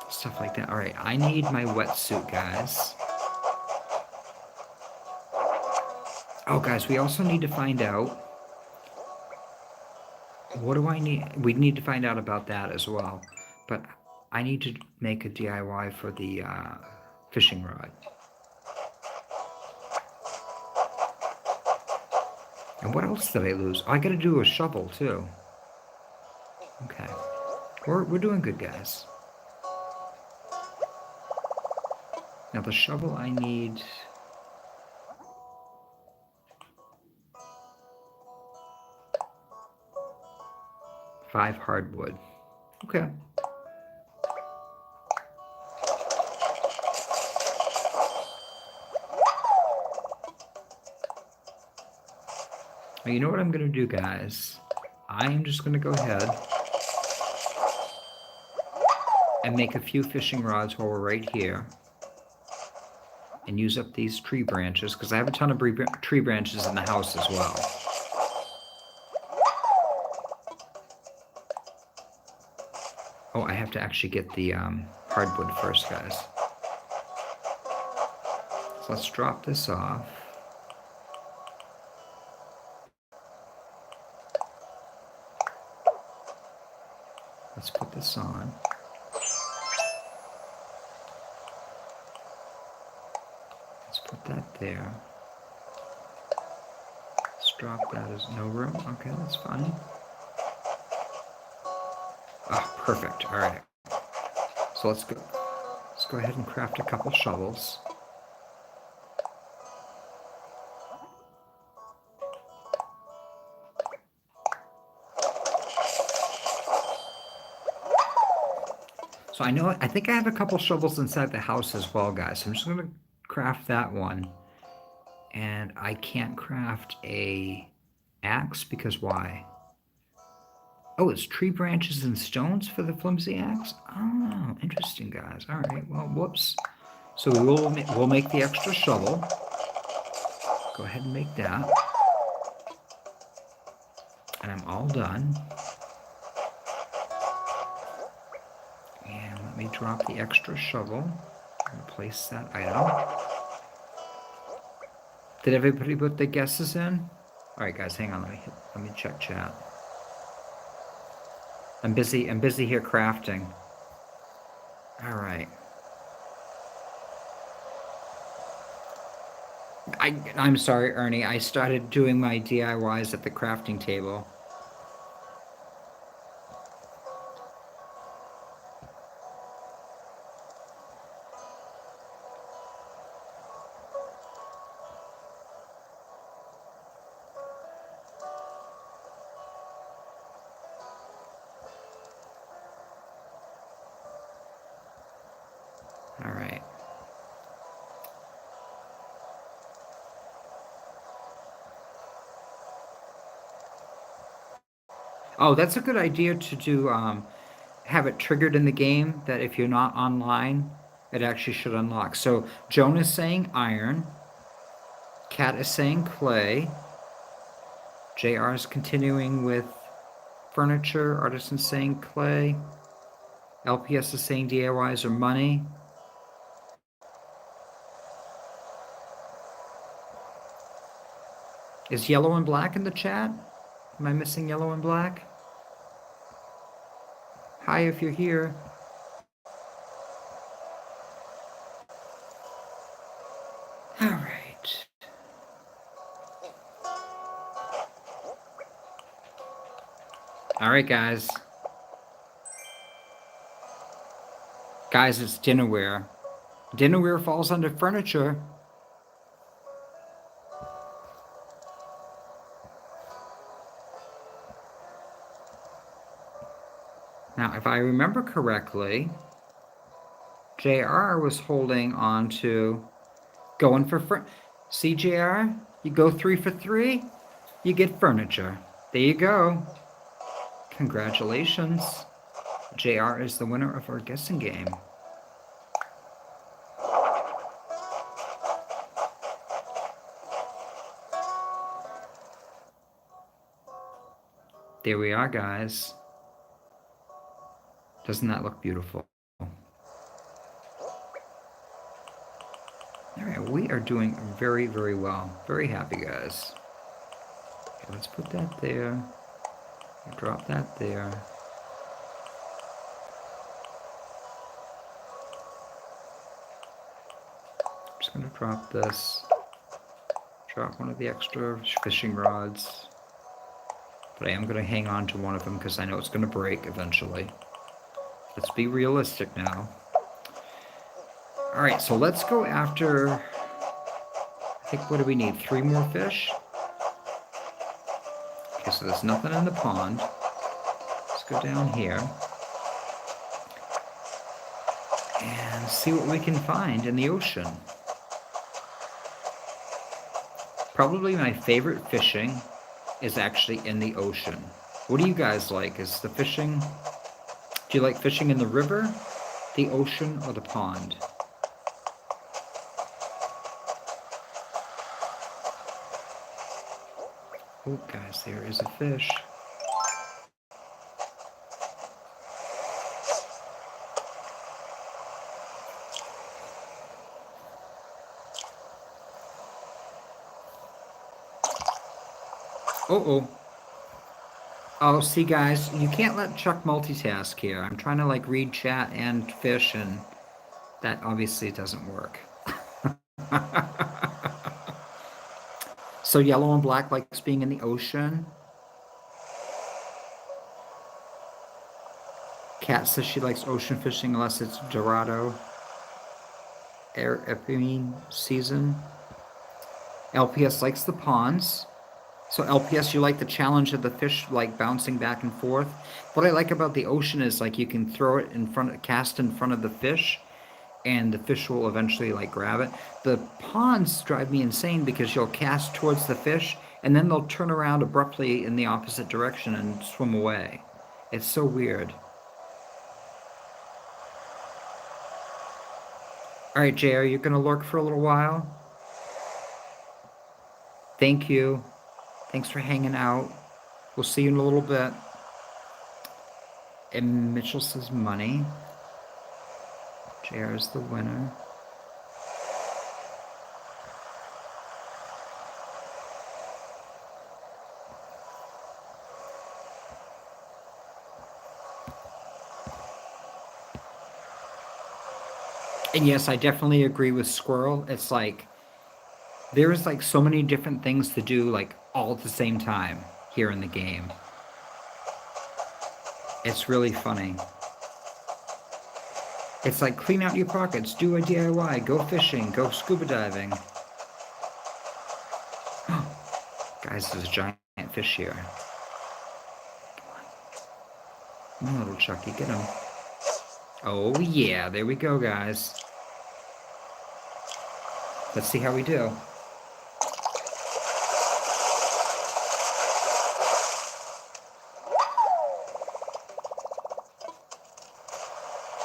stuff like that. All right, I need my wetsuit, guys. Oh, guys, we also need to find out, what do I need? We need to find out about that as well. But I need to make a DIY for the fishing rod. And what else did I lose? Oh, I gotta do a shovel too. Okay. We're doing good, guys. Now the shovel I need... five hardwood. Okay. Well, you know what I'm going to do, guys? I'm just going to go ahead and make a few fishing rods while we're right here. and use up these tree branches, because I have a ton of tree branches in the house as well. Oh, I have to actually get the hardwood first, guys. So let's drop this off. Let's put this on. Let's put that there. Let's drop that as no room. Okay, that's fine. Ah, perfect. All right. So let's go ahead and craft a couple shovels. So I think I have a couple shovels inside the house as well, guys. So I'm just gonna craft that one. And I can't craft a axe because why? Oh, it's tree branches and stones for the flimsy axe? Oh, interesting, guys. All right, well, whoops. So we'll make the extra shovel. Go ahead and make that. And I'm all done. And let me drop the extra shovel and place that item. Did everybody put their guesses in? All right, guys, hang on. Let me check chat. I'm busy here crafting. All right. I'm sorry, Ernie. I started doing my DIYs at the crafting table. All right. Oh, that's a good idea to do, have it triggered in the game that if you're not online, it actually should unlock. So Joan is saying iron. Kat is saying clay. JR is continuing with furniture. Artisan saying clay. LPS is saying DIYs are money. Is yellow and black in the chat? Am I missing yellow and black? Hi, if you're here. All right. All right, guys. Guys, it's dinnerware. Dinnerware falls under furniture. Now, if I remember correctly, JR was holding on to going for See, JR? You go 3 for 3, you get furniture. There you go. Congratulations. JR is the winner of our guessing game. There we are, guys. Doesn't that look beautiful? All right, we are doing very, very well. Very happy, guys. Okay, let's put that there. Drop that there. I'm just going to drop this. Drop one of the extra fishing rods. But I am going to hang on to one of them because I know it's going to break eventually. Let's be realistic now. All right, so let's go after, I think, what do we need? 3 more fish? Okay, so there's nothing in the pond. Let's go down here and see what we can find in the ocean. Probably my favorite fishing is actually in the ocean. What do you guys like? Is the fishing, do you like fishing in the river, the ocean, or the pond? Oh, guys, there is a fish. Uh-oh. Oh, see, guys, you can't let Chuck multitask here. I'm trying to, like, read chat and fish, and that obviously doesn't work. So yellow and black likes being in the ocean. Kat says she likes ocean fishing unless it's Dorado Epimine season. LPS likes the ponds. So LPS, you like the challenge of the fish like bouncing back and forth. What I like about the ocean is like you can throw it in front, cast in front of the fish, and the fish will eventually like grab it. The ponds drive me insane because you'll cast towards the fish and then they'll turn around abruptly in the opposite direction and swim away. It's so weird. All right, Jay, are you going to lurk for a little while? Thank you. Thanks for hanging out. We'll see you in a little bit. And Mitchell says money. JR is the winner. And yes, I definitely agree with Squirrel. It's like, there's like so many different things to do like all at the same time here in the game. It's really funny. It's like clean out your pockets, do a DIY, go fishing, go scuba diving. Guys, there's a giant fish here. Come on, little Chuckie, get him. Oh yeah, there we go, guys. Let's see how we do.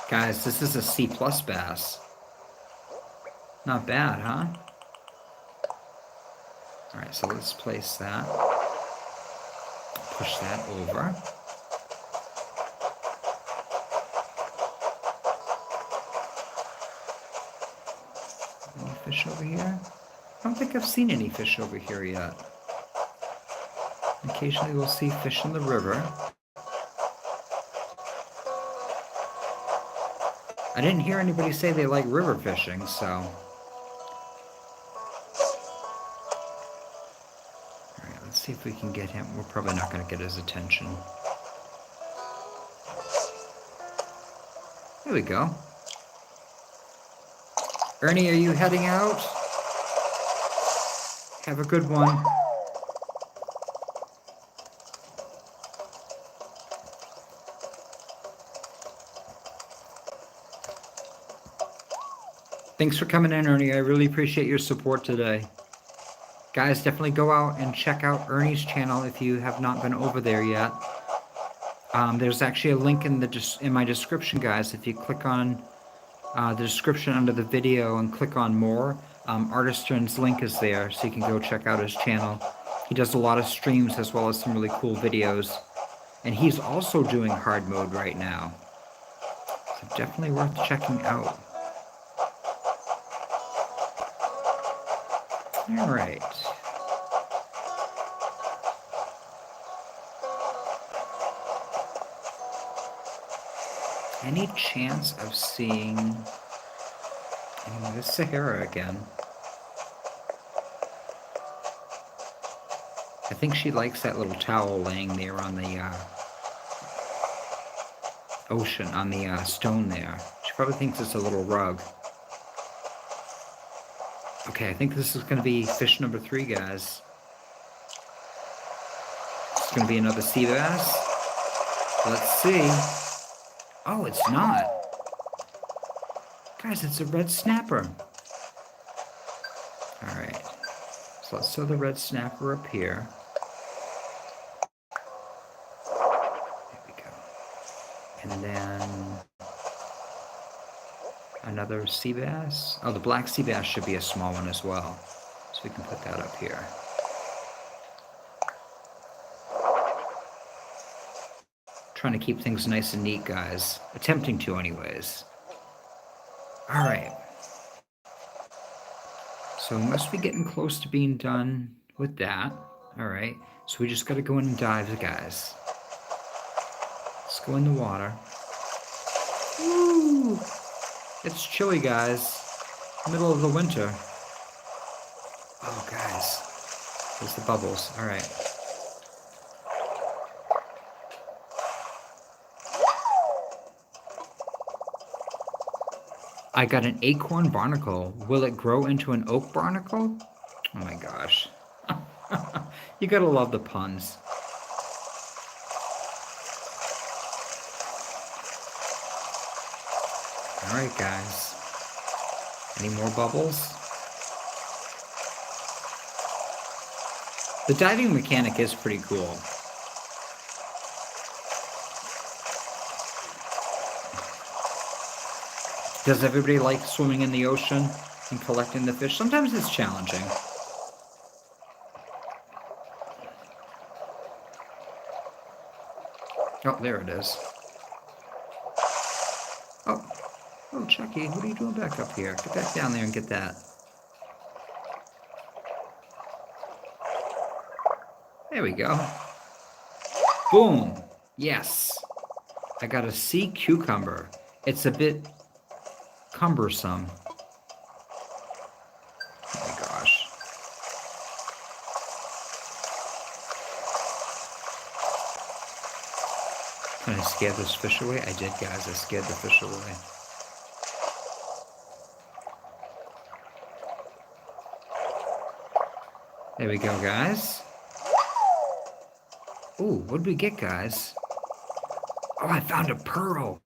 Guys, this is a C+ bass. Not bad, huh? All right, so let's place that. Push that over. Any fish over here? I don't think I've seen any fish over here yet. Occasionally we'll see fish in the river. I didn't hear anybody say they like river fishing, so. All right, let's see if we can get him. We're probably not going to get his attention. There we go. Ernie, are you heading out? Have a good one. Thanks for coming in, Ernie. I really appreciate your support today. Guys, definitely go out and check out Ernie's channel if you have not been over there yet. There's actually a link in my description, guys. If you click on the description under the video and click on more, Artisturn's link is there, so you can go check out his channel. He does a lot of streams as well as some really cool videos. And he's also doing hard mode right now. So definitely worth checking out. All right. Any chance of seeing the Sahara again? I think she likes that little towel laying there on the ocean, on the stone there. She probably thinks it's a little rug. Okay, I think this is going to be fish number 3, guys. It's going to be another sea bass. Let's see. Oh, it's not. Guys, it's a red snapper. All right. So let's throw the red snapper up here. There we go. And then another sea bass. Oh, the black sea bass should be a small one as well. So we can put that up here. Trying to keep things nice and neat, guys. Attempting to, anyways. All right. So we must be getting close to being done with that. All right. So we just got to go in and dive, guys. Let's go in the water. Woo! It's chilly, guys. Middle of the winter. Oh, guys. There's the bubbles. All right. I got an acorn barnacle. Will it grow into an oak barnacle? Oh my gosh. You gotta love the puns. All right, guys. Any more bubbles? The diving mechanic is pretty cool. Does everybody like swimming in the ocean and collecting the fish? Sometimes it's challenging. Oh, there it is. Oh, Chuckie, what are you doing back up here? Get back down there and get that. There we go. Boom. Yes. I got a sea cucumber. It's a bit cumbersome. Oh my gosh. Can I scare this fish away? I did, guys. I scared the fish away. There we go, guys. Ooh, what did we get, guys? Oh, I found a pearl.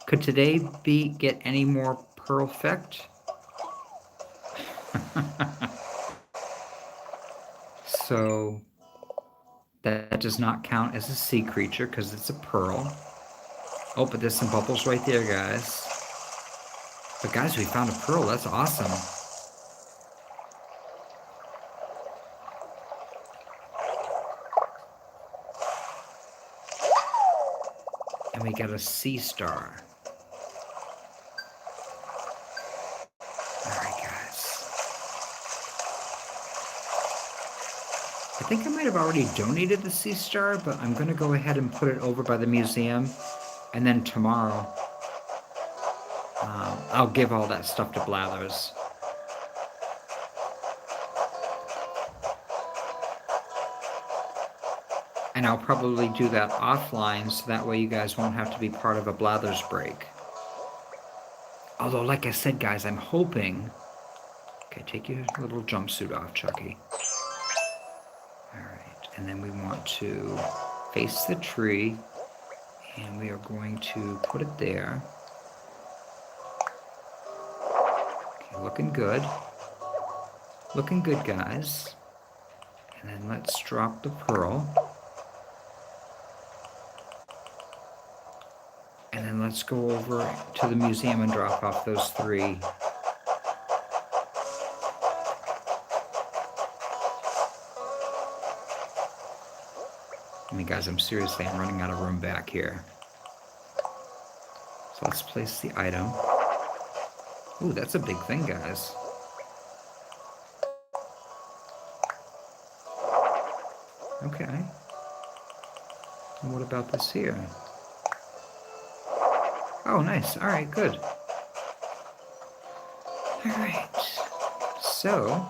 Could today get any more perfect? So that does not count as a sea creature because it's a pearl. Oh, but there's some bubbles right there, guys. But guys, we found a pearl. That's awesome. And we got a sea star. All right, guys. I think I might have already donated the sea star, but I'm going to go ahead and put it over by the museum. And then tomorrow, I'll give all that stuff to Blathers. And I'll probably do that offline, so that way you guys won't have to be part of a Blathers break. Although, like I said, guys, I'm hoping... Okay, take your little jumpsuit off, Chuckie. All right, and then we want to face the tree, and we are going to put it there. Okay, looking good. Looking good, guys. And then let's drop the pearl. And then let's go over to the museum and drop off those 3. I mean, guys, I'm running out of room back here. So let's place the item. Ooh, that's a big thing, guys. Okay. And what about this here? Oh, nice. All right, good. All right. So...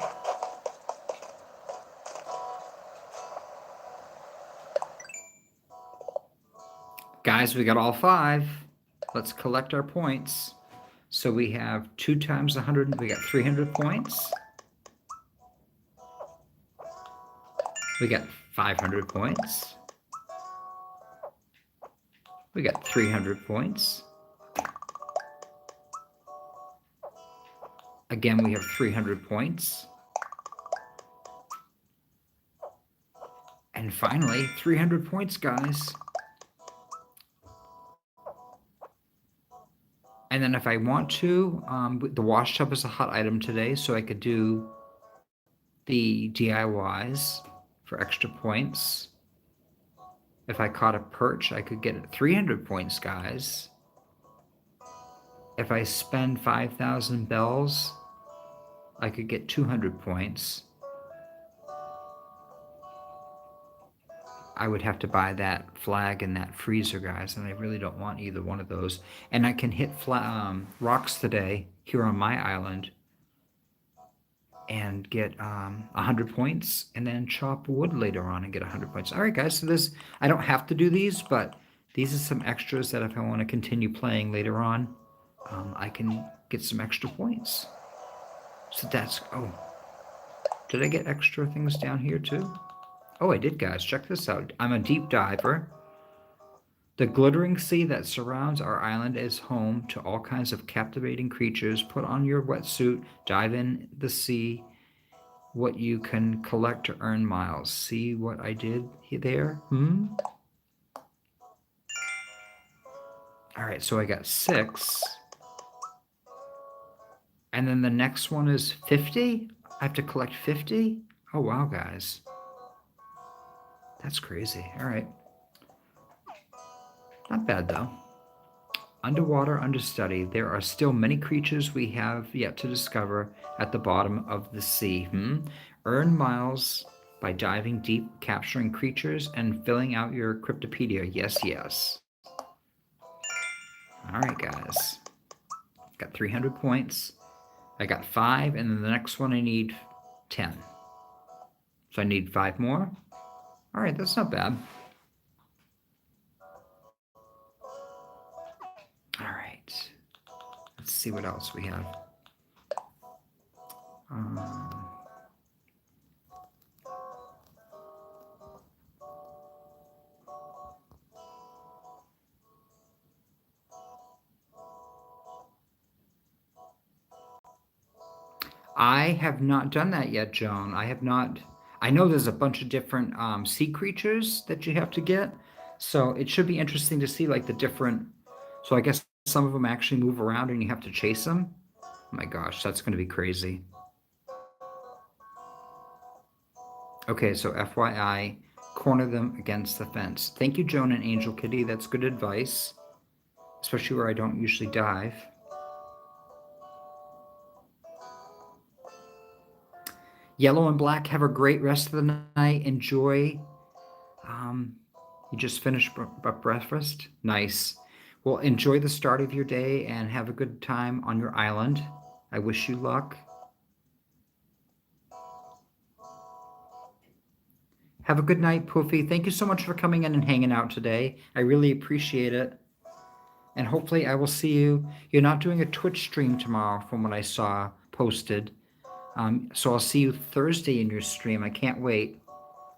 Guys, we got all 5. Let's collect our points. So we have 2 times 100. We got 300 points. We got 500 points. We got 300 points. Again, we have 300 points. And finally, 300 points, guys. And then if I want to, the wash tub is a hot item today, so I could do the DIYs for extra points. If I caught a perch, I could get 300 points, guys. If I spend 5,000 bells, I could get 200 points. I would have to buy that flag and that freezer, guys, and I really don't want either one of those. And I can hit rocks today here on my island and get 100 points, and then chop wood later on and get 100 points. All right, guys, so this, I don't have to do these, but these are some extras that if I want to continue playing later on, I can get some extra points. So that's, oh, did I get extra things down here too? Oh, I did, guys. Check this out. I'm a deep diver. The glittering sea that surrounds our island is home to all kinds of captivating creatures. Put on your wetsuit, dive in the sea. What you can collect to earn miles. See what I did there? All right, so I got 6. And then the next one is 50? I have to collect 50? Oh, wow, guys. That's crazy. All right. Not bad, though. Underwater understudy. There are still many creatures we have yet to discover at the bottom of the sea. Earn miles by diving deep, capturing creatures, and filling out your Cryptopedia. Yes, yes. All right, guys. Got 300 points. I got 5, and then the next one I need 10. So I need 5 more. All right, that's not bad. All right. Let's see what else we have. I have not done that yet, Joan. I have not. I know there's a bunch of different sea creatures that you have to get. So it should be interesting to see like the different. So I guess some of them actually move around and you have to chase them. Oh my gosh, that's going to be crazy. Okay, so FYI, corner them against the fence. Thank you, Joan and Angel Kitty. That's good advice, especially where I don't usually dive. Yellow and Black, have a great rest of the night. Enjoy. You just finished breakfast? Nice. Well, enjoy the start of your day and have a good time on your island. I wish you luck. Have a good night, Poofy. Thank you so much for coming in and hanging out today. I really appreciate it. And hopefully I will see you. You're not doing a Twitch stream tomorrow from what I saw posted. So I'll see you Thursday in your stream. I can't wait.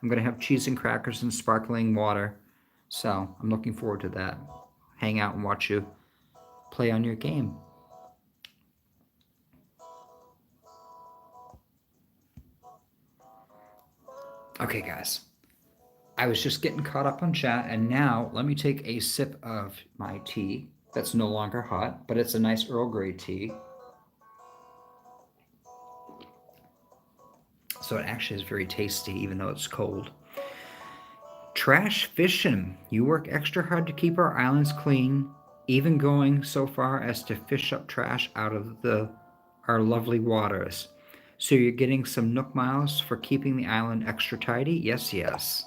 I'm going to have cheese and crackers and sparkling water. So I'm looking forward to that. Hang out and watch you play on your game. Okay, guys. I was just getting caught up on chat, and now let me take a sip of my tea that's no longer hot, but it's a nice Earl Grey tea. So it actually is very tasty, even though it's cold. Trash fishing. You work extra hard to keep our islands clean, even going so far as to fish up trash out of our lovely waters. So you're getting some Nook miles for keeping the island extra tidy? Yes, yes.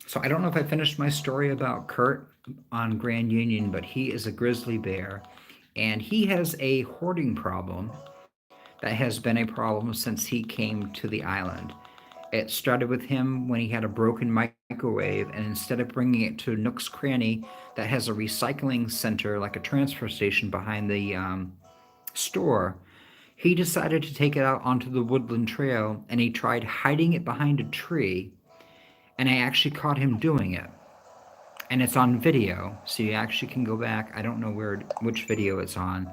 So I don't know if I finished my story about Kurt on Grand Union, but he is a grizzly bear, and he has a hoarding problem that has been a problem since he came to the island. It started with him when he had a broken microwave, and instead of bringing it to Nooks Cranny that has a recycling center, like a transfer station behind the store, he decided to take it out onto the woodland trail, and he tried hiding it behind a tree, and I actually caught him doing it. And it's on video, so you actually can go back. I don't know which video it's on,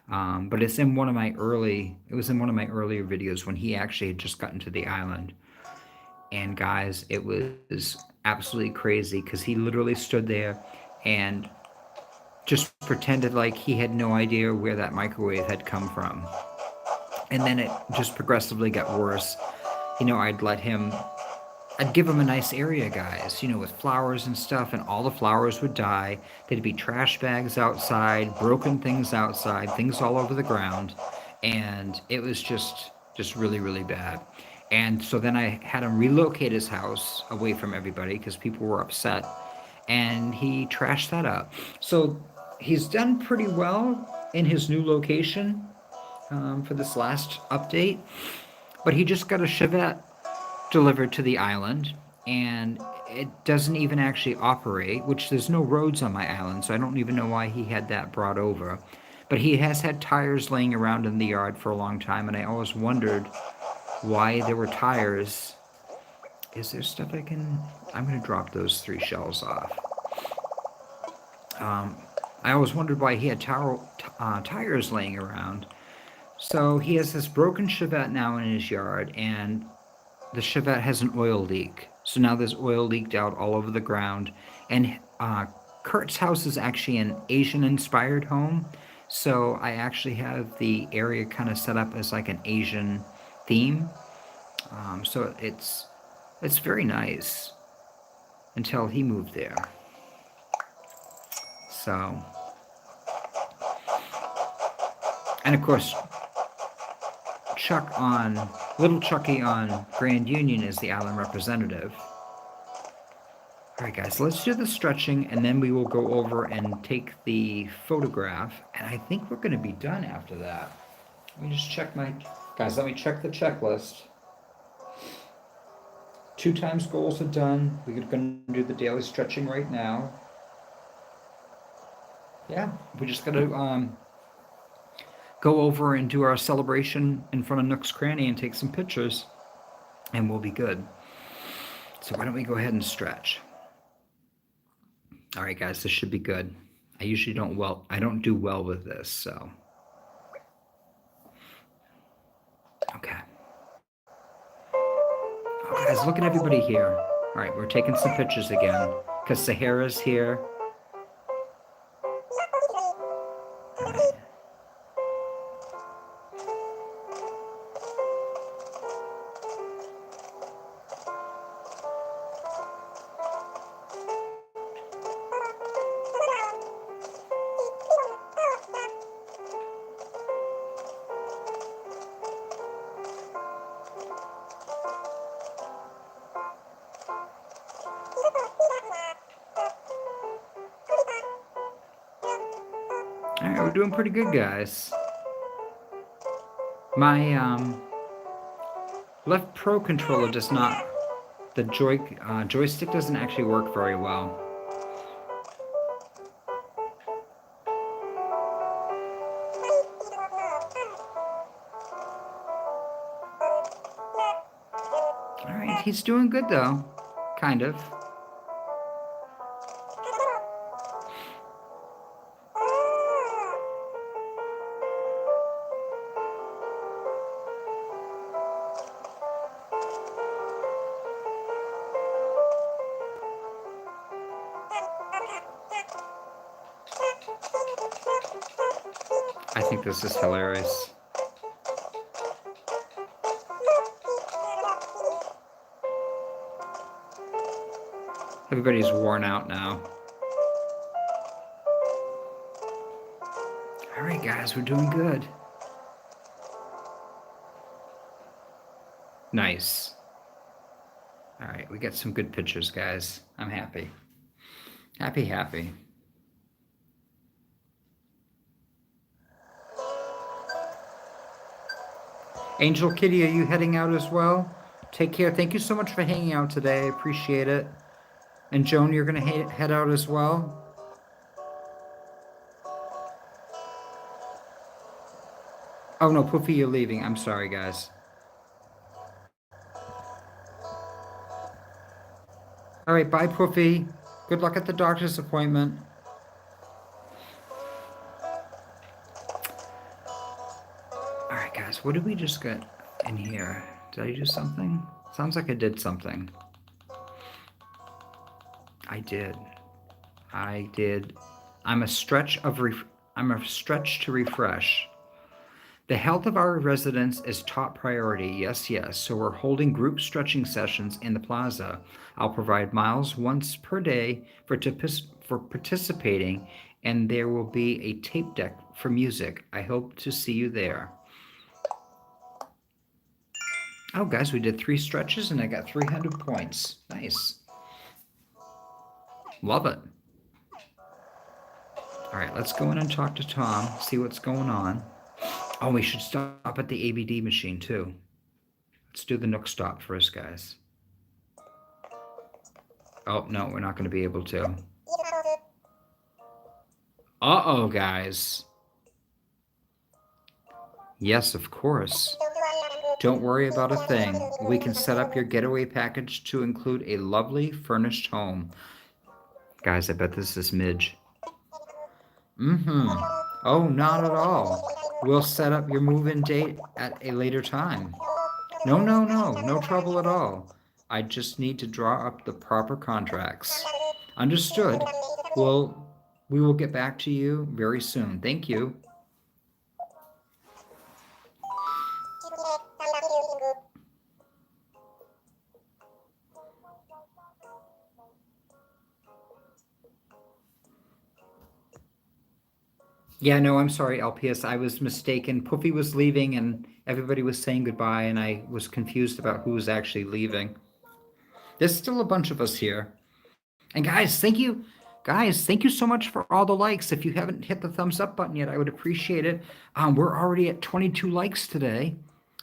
but it's in one of my earlier videos when he actually had just gotten to the island. And guys, it was absolutely crazy because he literally stood there and just pretended like he had no idea where that microwave had come from. And then it just progressively got worse. I'd give him a nice area, guys, with flowers and stuff, and all the flowers would die. There'd be trash bags outside, broken things outside, things all over the ground, and it was just really, really bad. And so then I had him relocate his house away from everybody because people were upset, and he trashed that up. So he's done pretty well in his new location for this last update, but he just got a Chevette delivered to the island, and it doesn't even actually operate, which there's no roads on my island, so I don't even know why he had that brought over. But he has had tires laying around in the yard for a long time, and I always wondered why there were tires. Is there stuff I can... I'm going to drop those 3 shells off. I always wondered why he had tires laying around. So he has this broken Chevette now in his yard, and the Chevette has an oil leak. So now there's oil leaked out all over the ground. And Kurt's house is actually an Asian-inspired home. So I actually have the area kind of set up as like an Asian theme. So it's very nice until he moved there. So, and of course, Little Chuckie on Grand Union is the island representative. All right, guys, let's do the stretching, and then we will go over and take the photograph, and I think we're going to be done after that. Let me just check guys, let me check the checklist. 2 times goals are done. We're going to do the daily stretching right now. Yeah, we just got to go over and do our celebration in front of Nooks Cranny and take some pictures, and we'll be good. So why don't we go ahead and stretch? All right, guys, this should be good. I usually I don't do well with this, so. Okay. Oh, guys, look at everybody here. All right, we're taking some pictures again because Sahara's here. All right, we're doing pretty good, guys. My left Pro controller does not, the joystick doesn't actually work very well. All right, he's doing good though, kind of. I think this is hilarious. Everybody's worn out now. All right, guys, we're doing good. Nice. All right, we got some good pictures, guys. I'm happy. Happy. Angel Kitty, are you heading out as well? Take care. Thank you so much for hanging out today. I appreciate it. And Joan, you're going to head out as well? Oh, no, Poofy, you're leaving. I'm sorry, guys. All right, bye, Poofy. Good luck at the doctor's appointment. All right, guys, what did we just get in here? Did I do something? Sounds like I did something. I did. I'm a stretch to refresh. The health of our residents is top priority. Yes, yes. So we're holding group stretching sessions in the plaza. I'll provide miles once per day for participating, and there will be a tape deck for music. I hope to see you there. Oh, guys, we did 3 stretches and I got 300 points. Nice. Love it. All right, let's go in and talk to Tom, see what's going on. Oh, we should stop at the ABD machine too. Let's do the Nook stop first, guys. Oh, no, we're not going to be able to. Uh-oh, guys. Yes, of course. Don't worry about a thing. We can set up your getaway package to include a lovely furnished home. Guys, I bet this is Midge. Mm-hmm. Oh, not at all. We'll set up your move-in date at a later time. No, no, no. No trouble at all. I just need to draw up the proper contracts. Understood. We will get back to you very soon. Thank you. Yeah, no, I'm sorry, LPS. I was mistaken. Poofy was leaving and everybody was saying goodbye, and I was confused about who was actually leaving. There's still a bunch of us here. And guys, thank you. Guys, thank you so much for all the likes. If you haven't hit the thumbs up button yet, I would appreciate it. We're already at 22 likes today.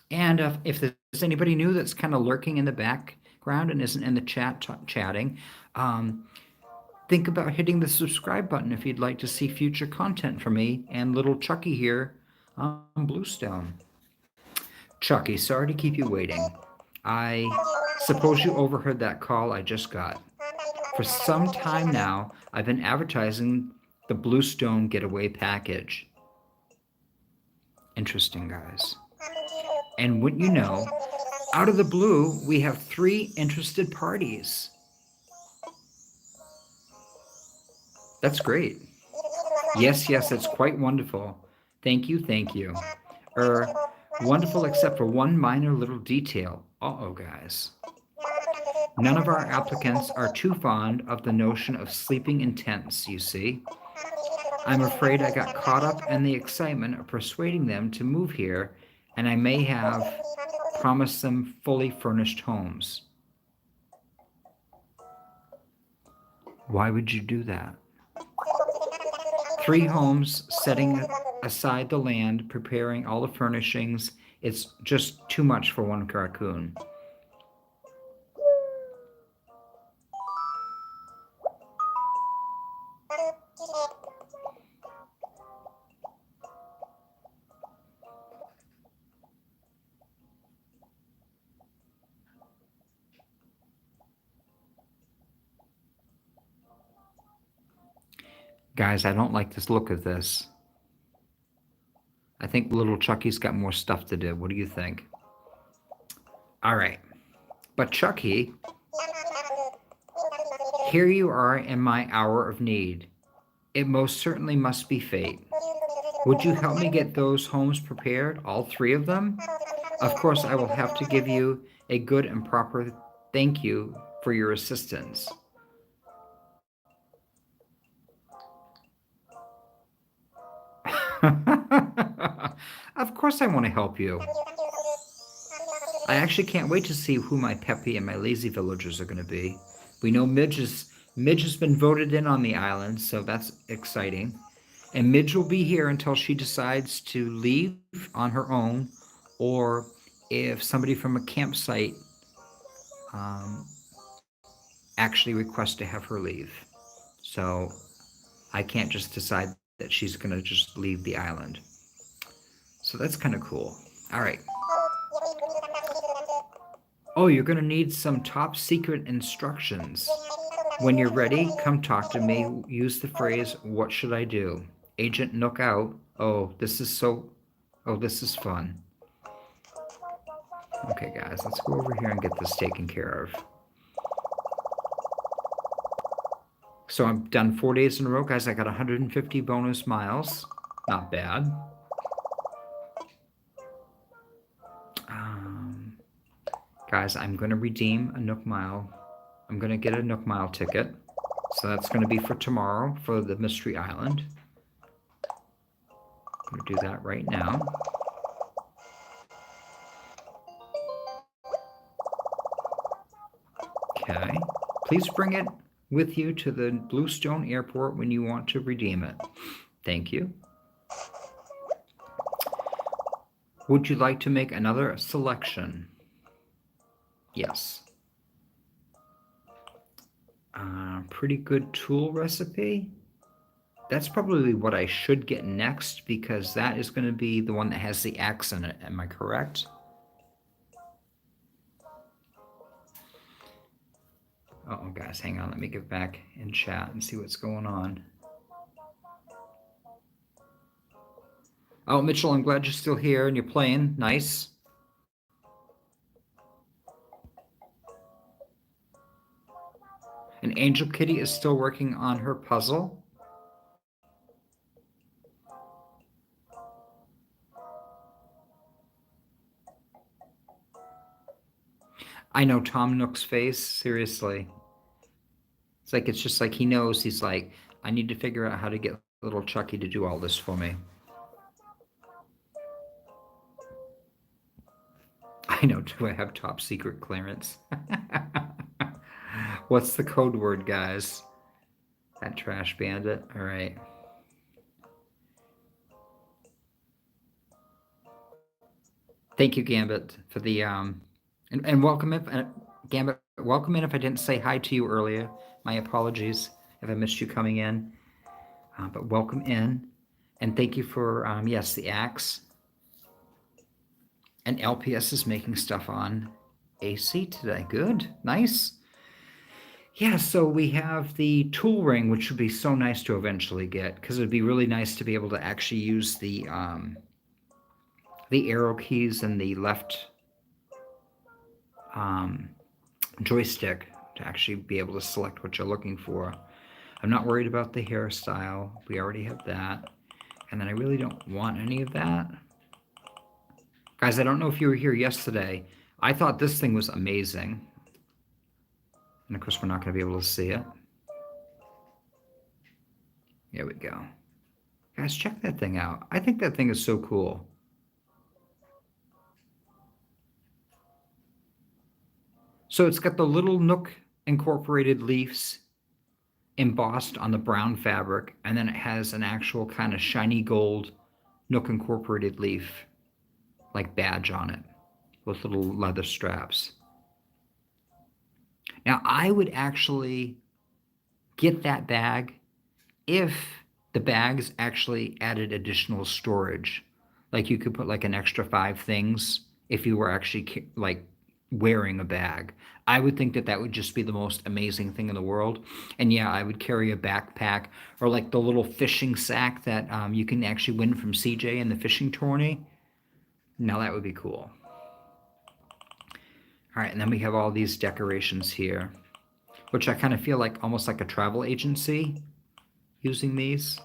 And if there's anybody new that's kind of lurking in the background and isn't in the chat chatting, think about hitting the subscribe button if you'd like to see future content from me and little Chuckie here on Bluestone. Chuckie, sorry to keep you waiting. I suppose you overheard that call I just got. For some time now, I've been advertising the Bluestone Getaway Package. Interesting, guys. And wouldn't you know, out of the blue, we have 3 interested parties. That's great. Yes, yes, it's quite wonderful. Thank you, thank you. Wonderful except for one minor little detail. Uh-oh, guys. None of our applicants are too fond of the notion of sleeping in tents, you see. I'm afraid I got caught up in the excitement of persuading them to move here, and I may have promised them fully furnished homes. Why would you do that? 3 homes, setting aside the land, preparing all the furnishings. It's just too much for one raccoon. Guys, I don't like this look of this. I think little Chuckie's got more stuff to do. What do you think? All right. But Chuckie, here you are in my hour of need. It most certainly must be fate. Would you help me get those homes prepared, all 3 of them? Of course, I will have to give you a good and proper thank you for your assistance. Of course I want to help you. I actually can't wait to see who my peppy and my lazy villagers are going to be. We know Midge has been voted in on the island, so that's exciting. And Midge will be here until she decides to leave on her own, or if somebody from a campsite actually requests to have her leave. So I can't just decide that she's going to just leave the island. So that's kind of cool. All right. Oh, you're going to need some top secret instructions. When you're ready, come talk to me. Use the phrase, "What should I do?" Agent Nook out. Oh, this is fun. Okay, guys, let's go over here and get this taken care of. So I'm done 4 days in a row, guys. I got 150 bonus miles. Not bad. Guys, I'm going to redeem a Nook Mile. I'm going to get a Nook Mile ticket. So that's going to be for tomorrow for the Mystery Island. I'm going to do that right now. Okay. Please bring it with you to the Bluestone Airport when you want to redeem it. Thank you. Would you like to make another selection? Yes. Pretty good tool recipe. That's probably what I should get next because that is going to be the one that has the axe in it. Am I correct? Uh-oh, guys, hang on. Let me get back in chat and see what's going on. Oh, Mitchell, I'm glad you're still here and you're playing. Nice. And Angel Kitty is still working on her puzzle. I know Tom Nook's face, seriously. It's just like he knows, he's like, I need to figure out how to get little Chuckie to do all this for me. I know, do I have top secret clearance? What's the code word, guys? That trash bandit? All right. Thank you, Gambit, for the and welcome if Gambit, welcome in. If I didn't say hi to you earlier, my apologies if I missed you coming in. But welcome in, and thank you for yes, the axe. And LPS is making stuff on AC today. Good, nice. Yeah, so we have the tool ring, which would be so nice to eventually get because it'd be really nice to be able to actually use the arrow keys and the left joystick to actually be able to select what you're looking for. I'm not worried about the hairstyle. We already have that. And then I really don't want any of that. Guys, I don't know if you were here yesterday. I thought this thing was amazing. And of course, we're not going to be able to see it. There we go. Guys, check that thing out. I think that thing is so cool. So it's got the little Nook incorporated leaves embossed on the brown fabric, and then it has an actual kind of shiny gold Nook incorporated leaf, like badge on it, with little leather straps. Now, I would actually get that bag if the bags actually added additional storage. Like you could put like an extra 5 things if you were actually like wearing a bag. I would think that that would just be the most amazing thing in the world. And yeah, I would carry a backpack or like the little fishing sack that you can actually win from CJ in the fishing tourney. Now that would be cool. All right, and then we have all these decorations here, which I kind of feel like almost like a travel agency using these.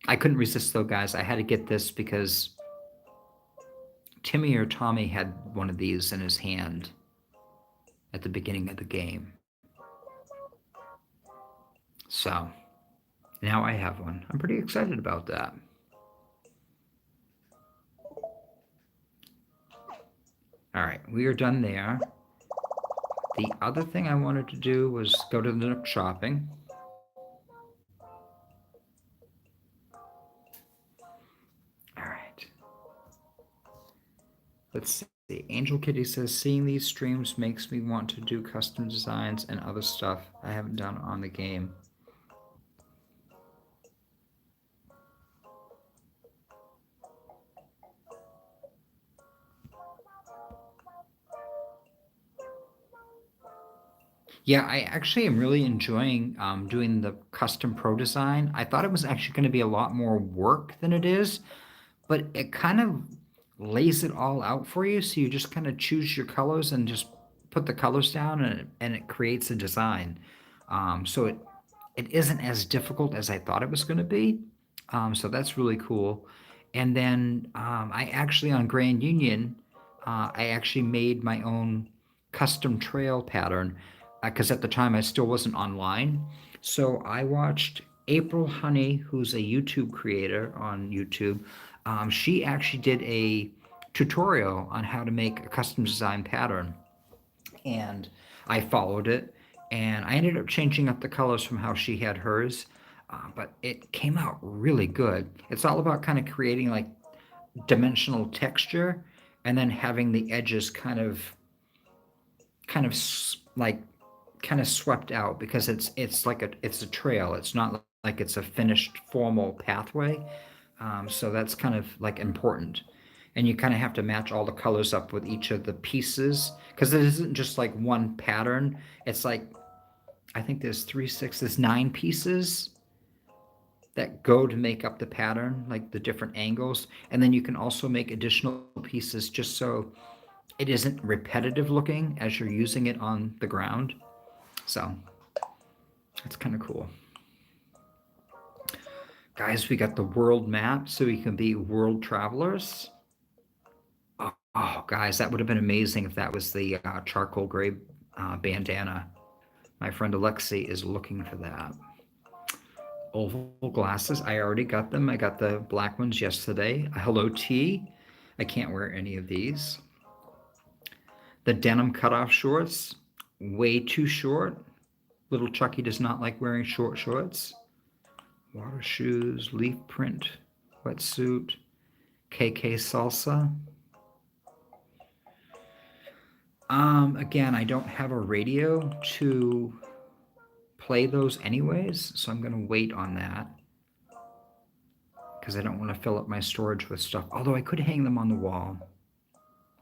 I couldn't resist though, guys. I had to get this because Timmy or Tommy had one of these in his hand at the beginning of the game. So now I have one. I'm pretty excited about that. All right, we are done there. The other thing I wanted to do was go to the Nook shopping. All right. Let's see. Angel Kitty says, seeing these streams makes me want to do custom designs and other stuff I haven't done on the game. Yeah, I actually am really enjoying doing the custom pro design. I thought it was actually going to be a lot more work than it is, but it kind of lays it all out for you. So you just kind of choose your colors and just put the colors down, and it creates a design. So it isn't as difficult as I thought it was going to be. So that's really cool. And then I actually on Grand Union, I actually made my own custom trail pattern because at the time I still wasn't online. So I watched April Honey, who's a YouTube creator on YouTube. She actually did a tutorial on how to make a custom design pattern, and I followed it, and I ended up changing up the colors from how she had hers, but it came out really good. It's all about kind of creating like dimensional texture, and then having the edges kind of like kind of swept out because it's a trail. It's not like it's a finished formal pathway. So that's kind of like important. And you kind of have to match all the colors up with each of the pieces because it isn't just like one pattern. It's like I think there's there's 9 pieces that go to make up the pattern, like the different angles. And then you can also make additional pieces just so it isn't repetitive looking as you're using it on the ground. So that's kind of cool. Guys, we got the world map so we can be world travelers. Oh, guys, that would have been amazing if that was the charcoal gray bandana. My friend Alexi is looking for that. Oval glasses, I already got them. I got the black ones yesterday. A hello tea. I can't wear any of these. The denim cutoff shorts, way too short. Little Chuckie does not like wearing short shorts. Water shoes, leaf print, wetsuit, KK salsa. Again, I don't have a radio to play those anyways, so I'm gonna wait on that because I don't want to fill up my storage with stuff. Although I could hang them on the wall,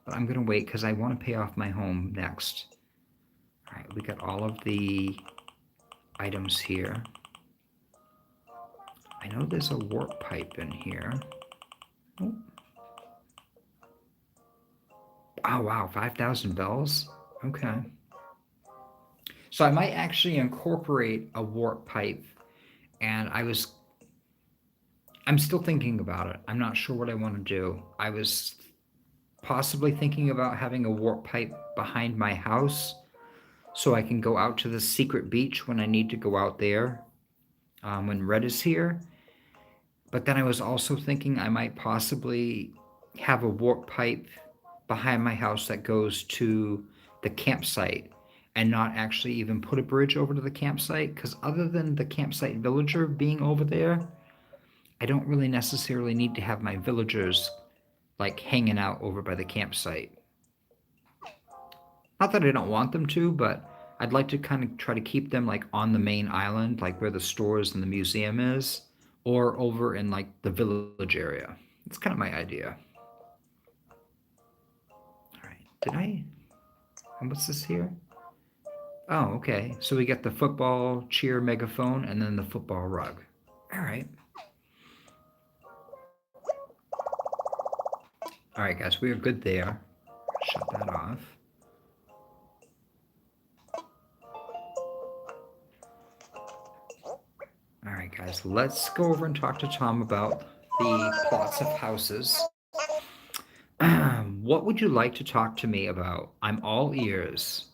but I'm gonna wait because I want to pay off my home next. All right, we got all of the items here. I know there's a warp pipe in here. Oh, oh wow, 5,000 bells? Okay. So I might actually incorporate a warp pipe, and I'm still thinking about it. I'm not sure what I want to do. I was possibly thinking about having a warp pipe behind my house so I can go out to the secret beach when I need to go out there when Red is here. But then I was also thinking I might possibly have a warp pipe behind my house that goes to the campsite and not actually even put a bridge over to the campsite because other than the campsite villager being over there, I don't really necessarily need to have my villagers like hanging out over by the campsite. Not that I don't want them to, but I'd like to kind of try to keep them like on the main island, like where the stores and the museum is, or over in like the village area. It's kind of my idea. All right, did I? And what's this here? Oh, okay. So we get the football cheer megaphone and then the football rug. All right. All right, guys, we are good there. Shut that off. All right, guys, let's go over and talk to Tom about the plots of houses. What would you like to talk to me about? I'm all ears.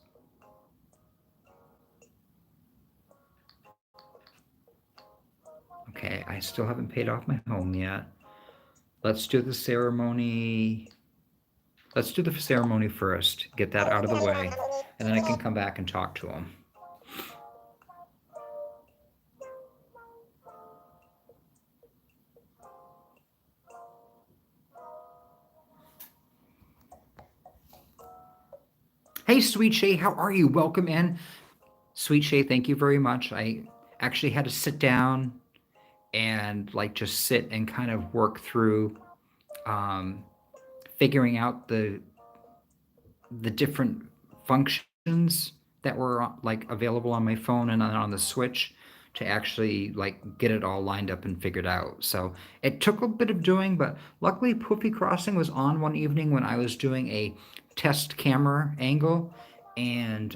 Okay, I still haven't paid off my home yet. Let's do the ceremony. Let's do the ceremony first. Get that out of the way, and then I can come back and talk to him. Hey, Sweet Shay, how are you? Welcome in. Sweet Shay, thank you very much. I actually had to sit down and like just sit and kind of work through um, figuring out the different functions that were like available on my phone and on the Switch to actually like get it all lined up and figured out. So it took a bit of doing, but luckily Poofy Crossing was on one evening when I was doing a test camera angle, and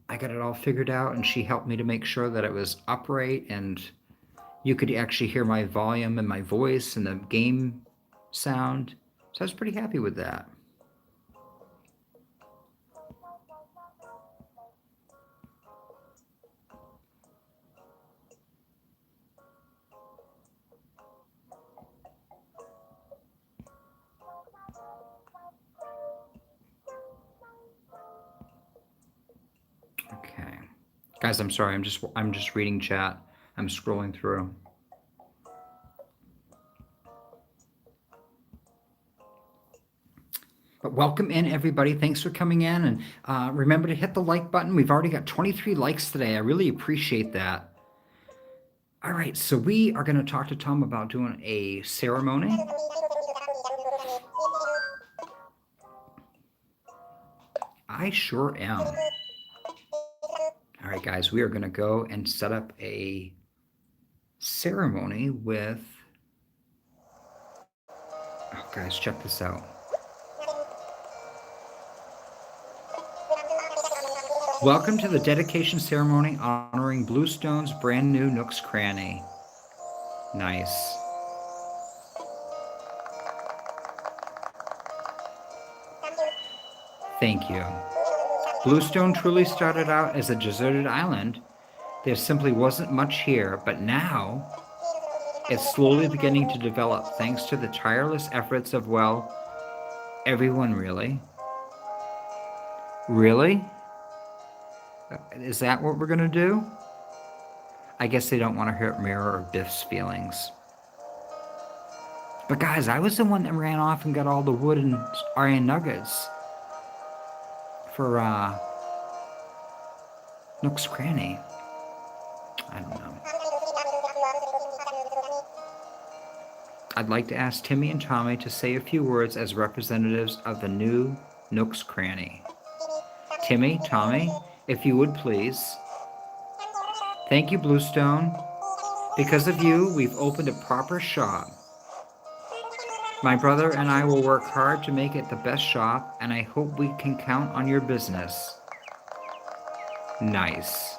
I got it all figured out, and she helped me to make sure that it was upright and you could actually hear my volume and my voice and the game sound. So I was pretty happy with that. Guys, I'm sorry. I'm just reading chat. I'm scrolling through. But welcome in, everybody. Thanks for coming in. And remember to hit the like button. We've already got 23 likes today. I really appreciate that. All right, so we are going to talk to Tom about doing a ceremony. I sure am. All right, guys, we are going to go and set up a ceremony with... Oh, guys, check this out. Welcome to the dedication ceremony honoring Bluestone's brand new Nooks Cranny. Nice. Thank you. Bluestone truly started out as a deserted island. There simply wasn't much here, but now it's slowly beginning to develop thanks to the tireless efforts of, well, everyone really. Really? Is that what we're gonna do? I guess they don't want to hurt Mira or Biff's feelings. But guys, I was the one that ran off and got all the wood and iron nuggets for Nooks Cranny. I don't know. I'd like to ask Timmy and Tommy to say a few words as representatives of the new Nooks Cranny. Timmy, Tommy, if you would please. Thank you, Bluestone. Because of you, we've opened a proper shop. My brother and I will work hard to make it the best shop, and I hope we can count on your business. Nice.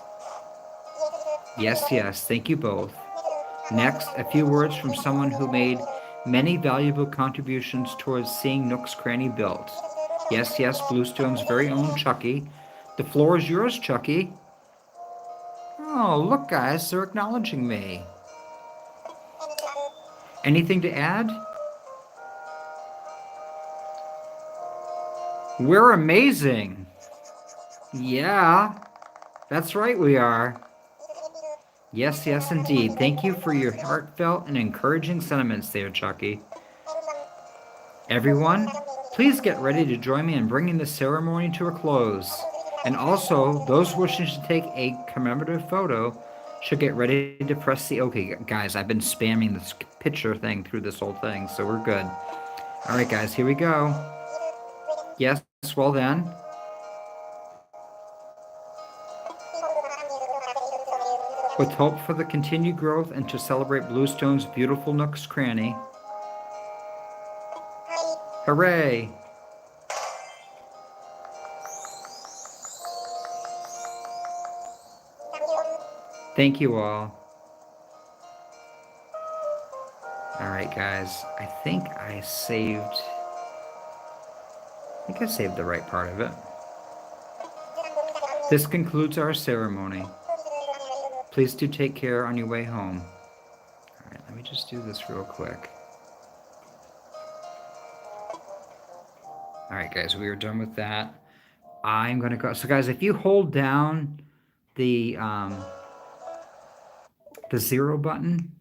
Yes, yes, thank you both. Next, a few words from someone who made many valuable contributions towards seeing Nooks Cranny built. Yes, yes, Bluestone's very own Chuckie. The floor is yours, Chuckie. Oh, look, guys, they're acknowledging me. Anything to add? We're amazing. Yeah, that's right, we are. Yes, yes, indeed. Thank you for your heartfelt and encouraging sentiments there, Chuckie. Everyone, please get ready to join me in bringing the ceremony to a close. And also, those wishing to take a commemorative photo should get ready to press the... Okay, guys, I've been spamming this picture thing through this whole thing, so we're good. All right, guys, here we go. Yes, well then. With hope for the continued growth and to celebrate Bluestone's beautiful Nooks Cranny. Hooray! Thank you all. All right, guys. I think I saved the right part of it. This concludes our ceremony. Please do take care on your way home. All right, let me just do this real quick. All right, guys, we are done with that. I'm going to go. So, guys, if you hold down the 0 button,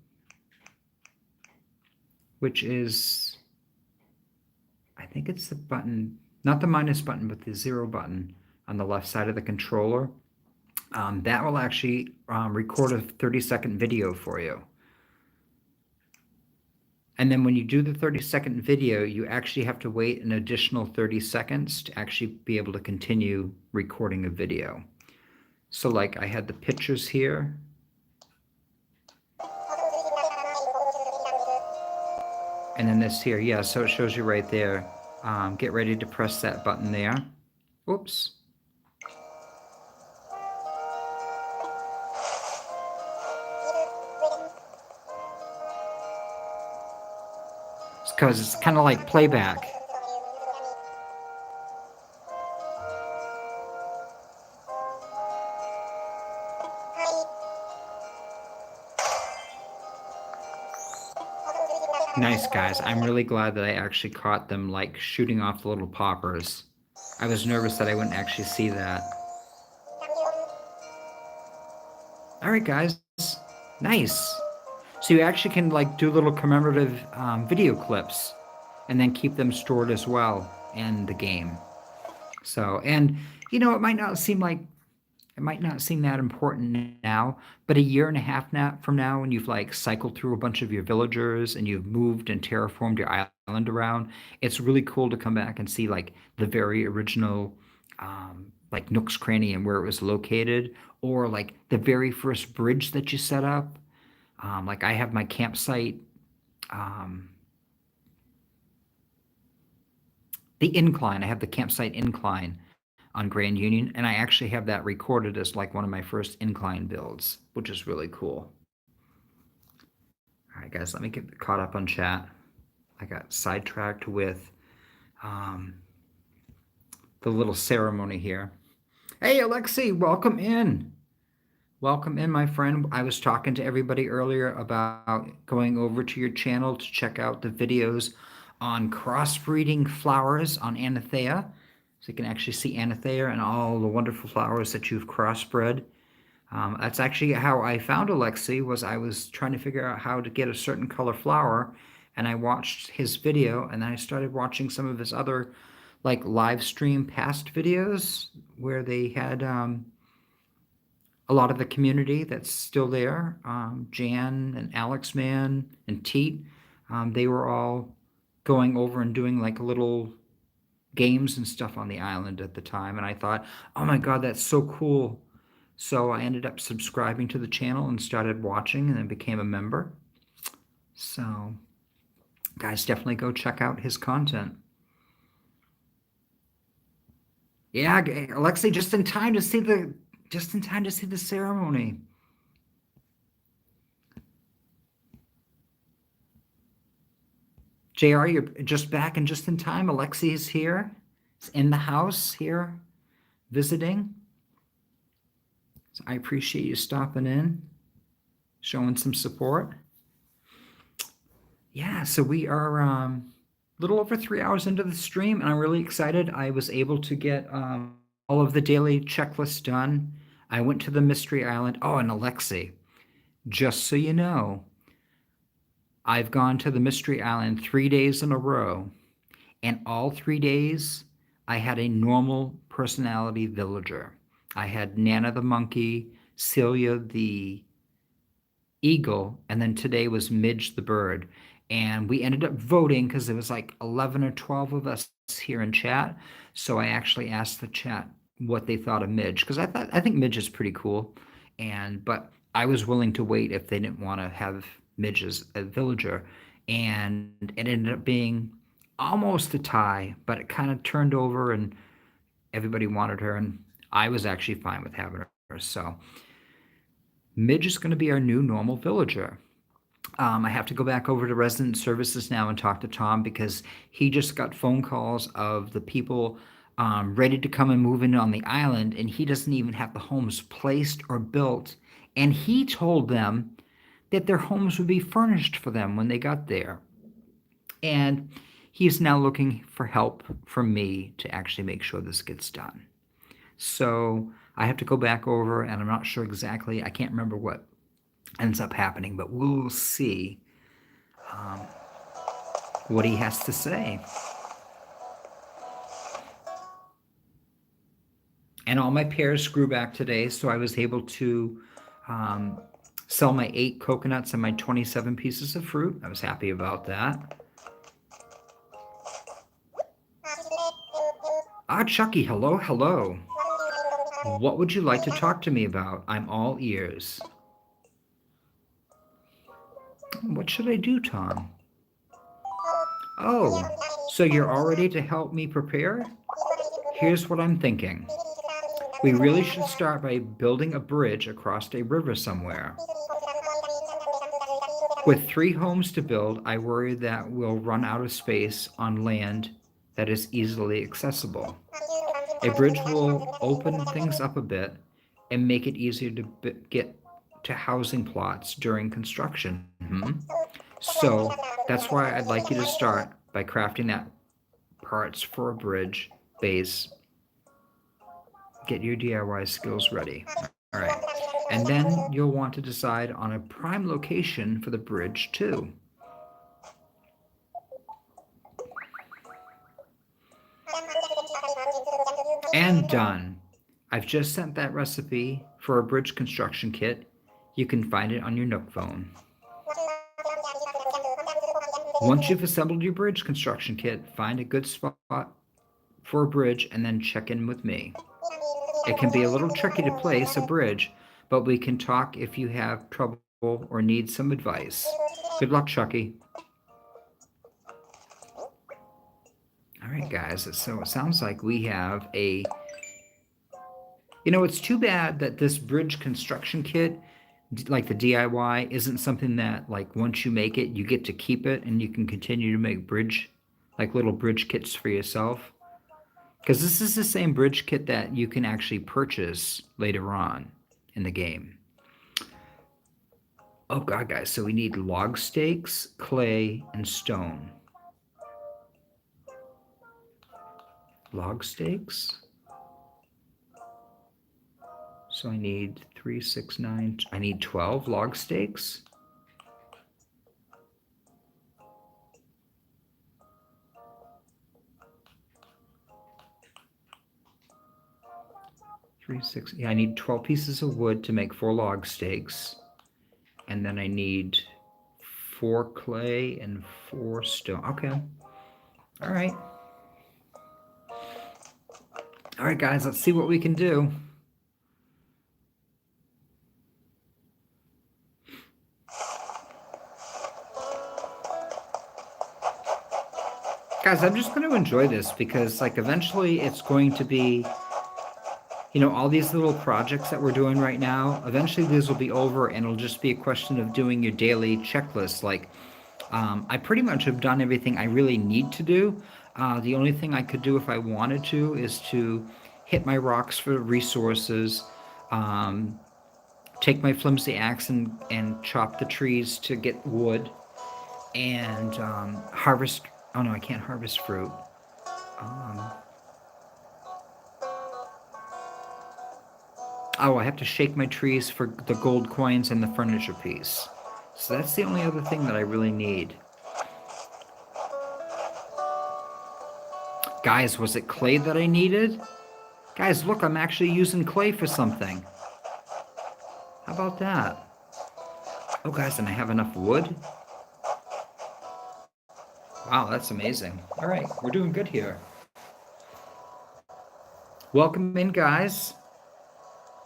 which is, I think it's the button, not the minus button, but the 0 button on the left side of the controller, that will actually record a 30-second video for you. And then when you do the 30-second video, you actually have to wait an additional 30 seconds to actually be able to continue recording a video. So like I had the pictures here. And then this here, yeah, so it shows you right there. Get ready to press that button there. Oops. Because it's kind of like playback. Nice, guys. I'm really glad that I actually caught them like shooting off the little poppers. I was nervous that I wouldn't actually see that. All right, guys. Nice. So you actually can like do little commemorative video clips and then keep them stored as well in the game. So, and it might not seem that important now, but a year and a half now from now, when you've like cycled through a bunch of your villagers and you've moved and terraformed your island around, it's really cool to come back and see like the very original, like Nooks Cranny and where it was located, or like the very first bridge that you set up. Like I have my campsite, um, the incline. I have the campsite incline on Grand Union, and I actually have that recorded as like one of my first incline builds, which is really cool. All right, guys, let me get caught up on chat. I got sidetracked with um, the little ceremony here. Hey, Alexi, welcome in. Welcome in, my friend. I was talking to everybody earlier about going over to your channel to check out the videos on crossbreeding flowers on Anathea. So you can actually see Anathea and all the wonderful flowers that you've crossbred. That's actually how I found Alexi. Was I was trying to figure out how to get a certain color flower, and I watched his video, and then I started watching some of his other like live stream past videos where they had a lot of the community that's still there. Jan and Alex Man and Teet, they were all going over and doing like little games and stuff on the island at the time. And I thought, oh my God, that's so cool. So I ended up subscribing to the channel and started watching and then became a member. So, guys, definitely go check out his content. Yeah, Alexei, just in time to see the ceremony. JR, you're just back and just in time. Alexi is here. He's in the house here visiting. So I appreciate you stopping in, showing some support. Yeah, so we are a little over 3 hours into the stream, and I'm really excited. I was able to get all of the daily checklists done. I went to the Mystery Island. Oh, and Alexi, just so you know, I've gone to the Mystery Island 3 days in a row, and all 3 days I had a normal personality villager. I had Nana the monkey, Celia the eagle, and then today was Midge the bird. And we ended up voting because there was like 11 or 12 of us here in chat. So I actually asked the chat what they thought of Midge because I think Midge is pretty cool. But I was willing to wait if they didn't want to have Midge as a villager. And it ended up being almost a tie, but it kind of turned over and everybody wanted her, and I was actually fine with having her. So Midge is going to be our new normal villager. I have to go back over to resident services now and talk to Tom because he just got phone calls of the people ready to come and move in on the island, and he doesn't even have the homes placed or built. And he told them that their homes would be furnished for them when they got there. And he's now looking for help from me to actually make sure this gets done. So I have to go back over, and I'm not sure exactly. I can't remember what ends up happening, but we'll see what he has to say. And all my pears grew back today, so I was able to sell my 8 coconuts and my 27 pieces of fruit. I was happy about that. Ah, Chuckie, hello, hello. What would you like to talk to me about? I'm all ears. What should I do, Tom? Oh, so you're all ready to help me prepare? Here's what I'm thinking. We really should start by building a bridge across a river somewhere. With 3 homes to build, I worry that we'll run out of space on land that is easily accessible. A bridge will open things up a bit and make it easier to get to housing plots during construction. So that's why I'd like you to start by crafting that parts for a bridge base. Get your DIY skills ready. All right. And then you'll want to decide on a prime location for the bridge too. And done. I've just sent that recipe for a bridge construction kit. You can find it on your Nook phone. Once you've assembled your bridge construction kit, find a good spot for a bridge and then check in with me. It can be a little tricky to place a bridge, but we can talk if you have trouble or need some advice. Good luck, Chuckie. All right, guys, so it sounds like we have a... You know, it's too bad that this bridge construction kit, like the DIY, isn't something that, like, once you make it, you get to keep it and you can continue to make bridge, like little bridge kits for yourself. Because this is the same bridge kit that you can actually purchase later on in the game. Oh god, guys, so we need log stakes, clay, and stone. Log stakes. So I need 3, 6, 9, I need 12 log stakes. Yeah, I need 12 pieces of wood to make 4 log stakes. And then I need 4 clay and 4 stone. Okay. All right. All right, guys, let's see what we can do. Guys, I'm just going to enjoy this because, like, eventually it's going to be, you know, all these little projects that we're doing right now, eventually these will be over and it'll just be a question of doing your daily checklist. Like, I pretty much have done everything I really need to do. The only thing I could do if I wanted to is to hit my rocks for resources, take my flimsy axe and chop the trees to get wood, and harvest... Oh no, I can't harvest fruit. Oh, I have to shake my trees for the gold coins and the furniture piece. So that's the only other thing that I really need. Guys, was it clay that I needed? Guys, look, I'm actually using clay for something. How about that? Oh, guys, and I have enough wood? Wow, that's amazing. All right, we're doing good here. Welcome in, guys.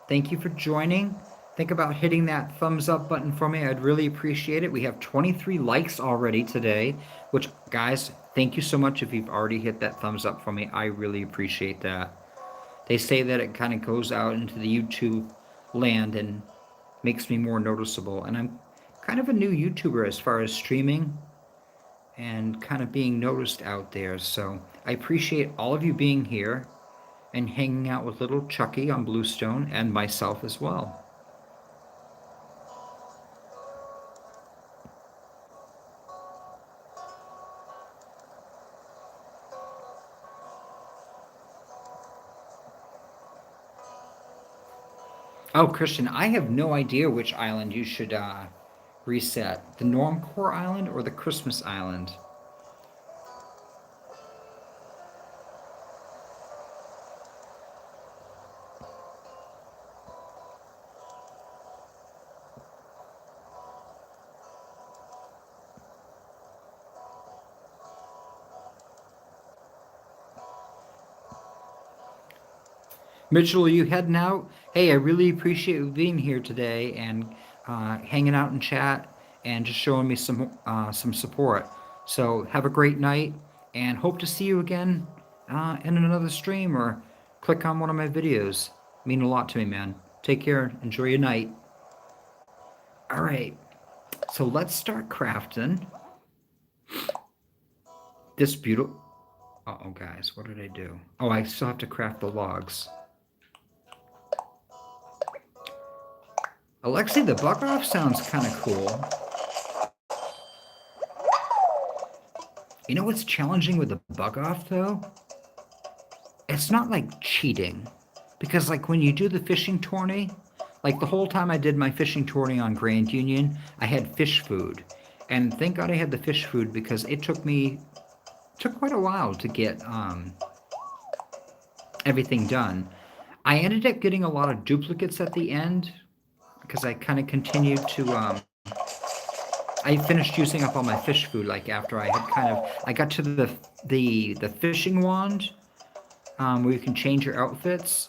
Thank you for joining. Think about hitting that thumbs up button for me. I'd really appreciate it. We have 23 likes already today, which, guys, thank you so much if you've already hit that thumbs up for me. I really appreciate that. They say that it kind of goes out into the YouTube land and makes me more noticeable. And I'm kind of a new YouTuber as far as streaming and kind of being noticed out there. So I appreciate all of you being here and hanging out with little Chuckie on Bluestone and myself as well. Oh, Christian, I have no idea which island you should reset. The Normcore Island or the Christmas Island? Mitchell, are you heading out? Hey, I really appreciate you being here today and hanging out in chat and just showing me some support. So have a great night and hope to see you again in another stream or click on one of my videos. Mean a lot to me, man. Take care. Enjoy your night. All right. So let's start crafting this beautiful... Uh-oh, guys. What did I do? Oh, I still have to craft the logs. Alexi, the buck off sounds kind of cool. You know what's challenging with the buck off, though? It's not like cheating. Because, like, when you do the fishing tourney, Like the whole time I did my fishing tourney on Grand Union, I had fish food. And thank God I had the fish food because it took quite a while to get everything done. I ended up getting a lot of duplicates at the end because I kind of continued to I finished using up all my fish food like after I had I got to the fishing wand where you can change your outfits.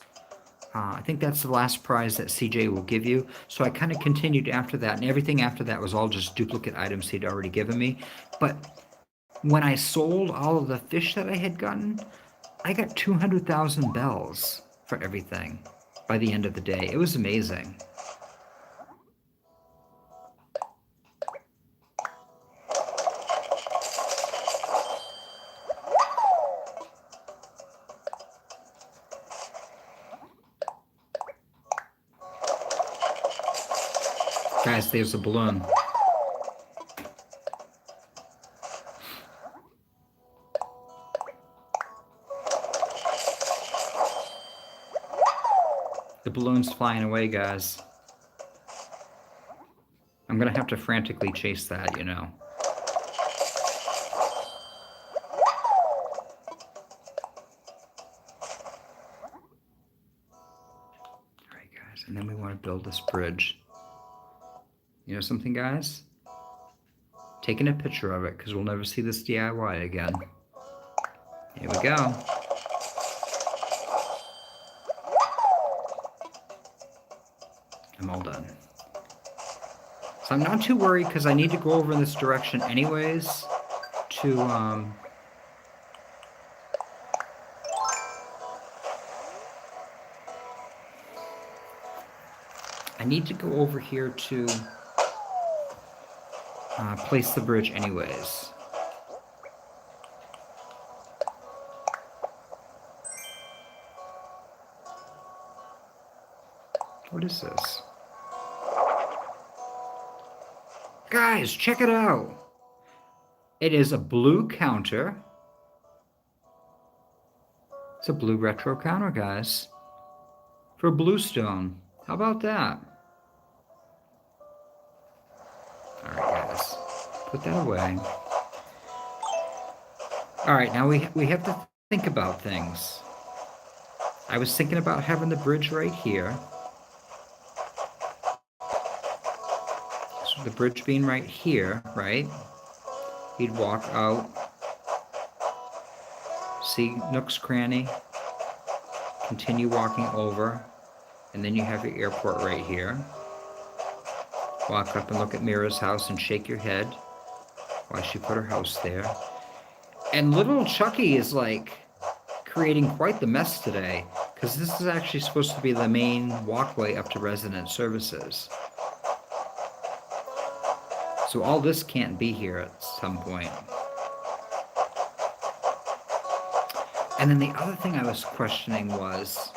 I think that's the last prize that CJ will give you. So I kind of continued after that, and everything after that was all just duplicate items he'd already given me. But when I sold all of the fish that I had gotten, I got 200,000 bells for everything by the end of the day. It was amazing. Guys, there's a balloon. The balloon's flying away, guys. I'm gonna have to frantically chase that, you know. Alright, guys, and then we want to build this bridge. You know something, guys? Taking a picture of it, because we'll never see this DIY again. Here we go. I'm all done. So I'm not too worried, because I need to go over in this direction anyways to, I need to go over here to place the bridge anyways. What is this? Guys, check it out! It is a blue counter. It's a blue retro counter, guys. For bluestone. How about that? Alright, guys. Put that away. Alright, now we have to think about things. I was thinking about having the bridge right here. So the bridge being right here, right? He'd walk out. See Nooks Cranny. Continue walking over. And then you have your airport right here. Walk up and look at Mira's house and shake your head while she put her house there. And little Chuckie is like creating quite the mess today, because this is actually supposed to be the main walkway up to resident services. So all this can't be here at some point. And then the other thing I was questioning was,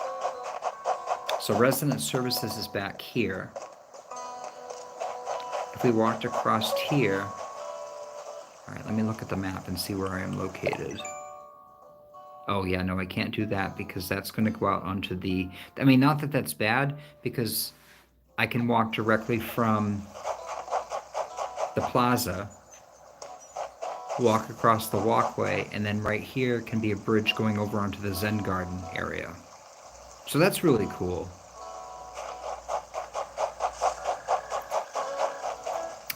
so resident services is back here. If we walked across here, all right, let me look at the map and see where I am located. Oh yeah, no, I can't do that because that's going to go out onto the, I mean, not that that's bad, because I can walk directly from the plaza, walk across the walkway, and then right here can be a bridge going over onto the Zen Garden area. So that's really cool.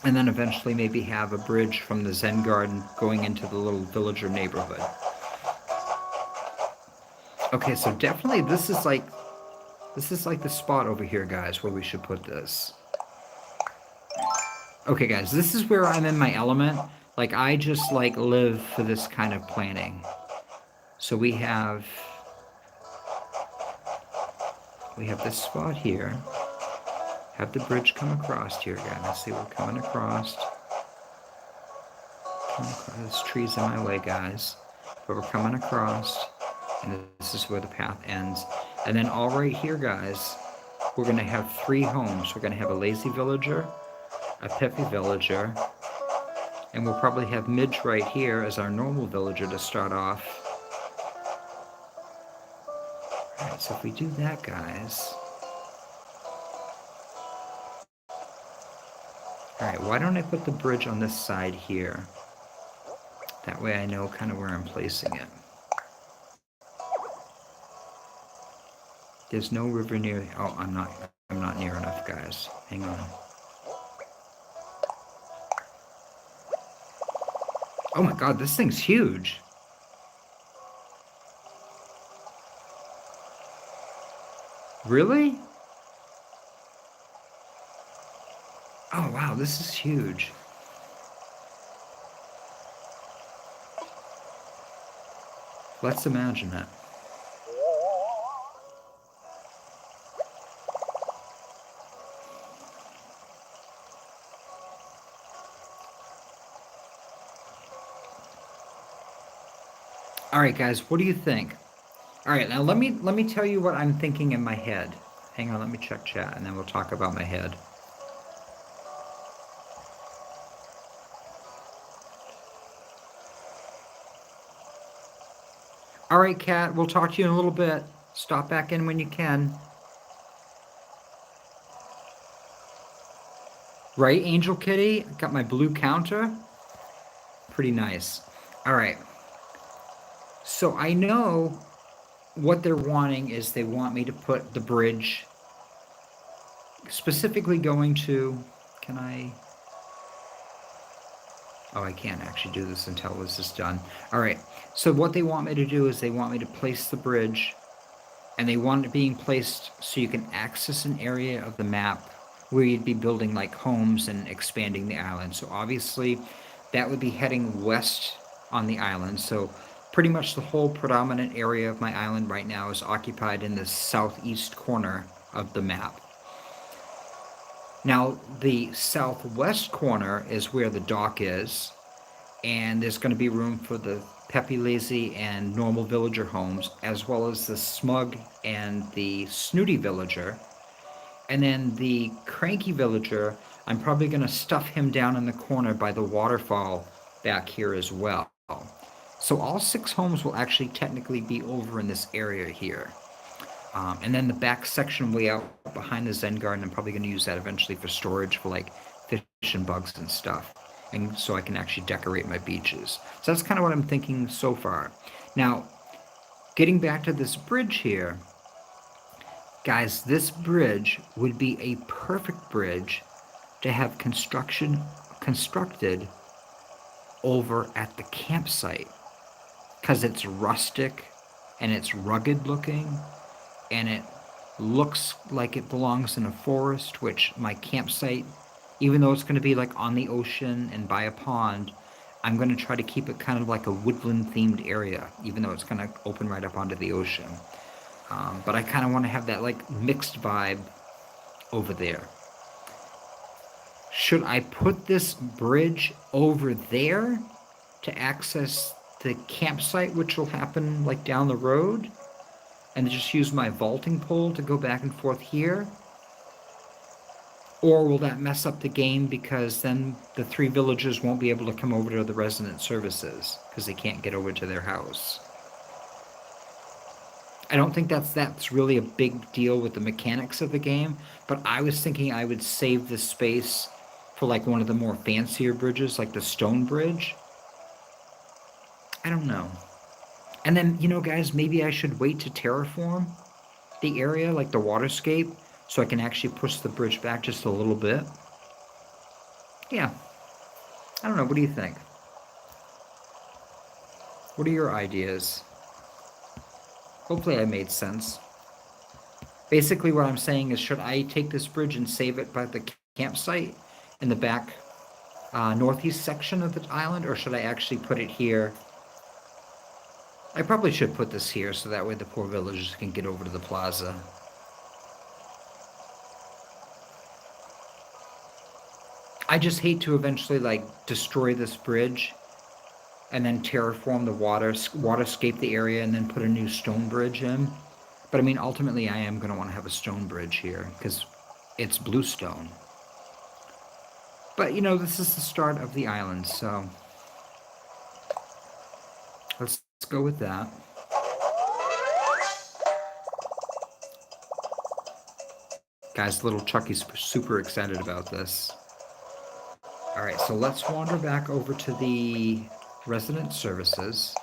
And then eventually maybe have a bridge from the Zen Garden going into the little villager neighborhood. Okay, so definitely this is like the spot over here, guys, where we should put this. Okay, guys, this is where I'm in my element. Like, I just, like, live for this kind of planning. So we have this spot here. Have the bridge come across here, guys. See, we're coming across. This tree's in my way, guys. But we're coming across. And this is where the path ends. And then all right here, guys, we're going to have 3 homes. We're going to have a lazy villager, a peppy villager, and we'll probably have Midge right here as our normal villager to start off. Alright, so if we do that, guys, All right, why don't I put the bridge on this side here? That way I know kind of where I'm placing it. There's no river near. Oh, I'm not near enough, guys. Hang on. Oh my god, this thing's huge. Really? Oh wow, this is huge. Let's imagine it. All right, guys, what do you think? All right, now let me tell you what I'm thinking in my head. Hang on, let me check chat, and then we'll talk about my head. All right, Kat, we'll talk to you in a little bit. Stop back in when you can. Right, Angel Kitty? Got my blue counter. Pretty nice. All right. So I know what they're wanting is they want me to put the bridge specifically going to, can I? Oh, I can't actually do this until this is done. All right. So what they want me to do is they want me to place the bridge, and they want it being placed so you can access an area of the map where you'd be building like homes and expanding the island. So obviously that would be heading west on the island. So pretty much the whole predominant area of my island right now is occupied in the southeast corner of the map. Now, the southwest corner is where the dock is, and there's going to be room for the Peppy Lazy and normal villager homes, as well as the Smug and the Snooty villager. And then the Cranky villager, I'm probably going to stuff him down in the corner by the waterfall back here as well. So all 6 homes will actually technically be over in this area here. And then the back section way out behind the Zen garden, I'm probably going to use that eventually for storage for like fish and bugs and stuff. And so I can actually decorate my beaches. So that's kind of what I'm thinking so far. Now, getting back to this bridge here, guys, this bridge would be a perfect bridge to have constructed over at the campsite because it's rustic and it's rugged looking and it looks like it belongs in a forest, which my campsite, even though it's going to be like on the ocean and by a pond, I'm going to try to keep it kind of like a woodland themed area, even though it's going to open right up onto the ocean. But I kind of want to have that like mixed vibe over there. Should I put this bridge over there to access the campsite, which will happen like down the road, and just use my vaulting pole to go back and forth here? Or will that mess up the game because then the 3 villagers won't be able to come over to the resident services because they can't get over to their house? I don't think that's really a big deal with the mechanics of the game, but I was thinking I would save this space for like one of the more fancier bridges, like the stone bridge. I don't know. And then, guys, maybe I should wait to terraform the area, like the waterscape, so I can actually push the bridge back just a little bit. Yeah. I don't know. What do you think? What are your ideas? Hopefully I made sense. Basically what I'm saying is, should I take this bridge and save it by the campsite in the back northeast section of the island, or should I actually put it here? I probably should put this here so that way the poor villagers can get over to the plaza. I just hate to eventually like destroy this bridge and then terraform the waterscape the area and then put a new stone bridge in. But I mean, ultimately I am going to want to have a stone bridge here because it's bluestone. But this is the start of the island, so let's go with that. Guys, little Chuckie's super excited about this. All right, so let's wander back over to the resident services.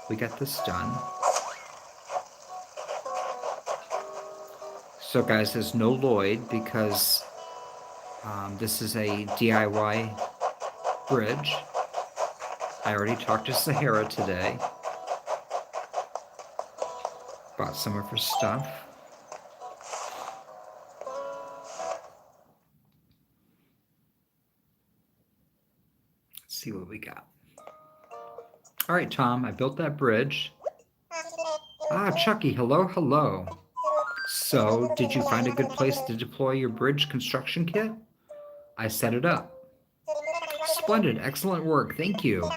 We got this done. So guys, there's no Lloyd because this is a DIY bridge. I already talked to Sahara today. Bought some of her stuff. Let's see what we got. All right, Tom, I built that bridge. Ah, Chuckie, hello, hello. So, did you find a good place to deploy your bridge construction kit? I set it up. Splendid, excellent work, thank you.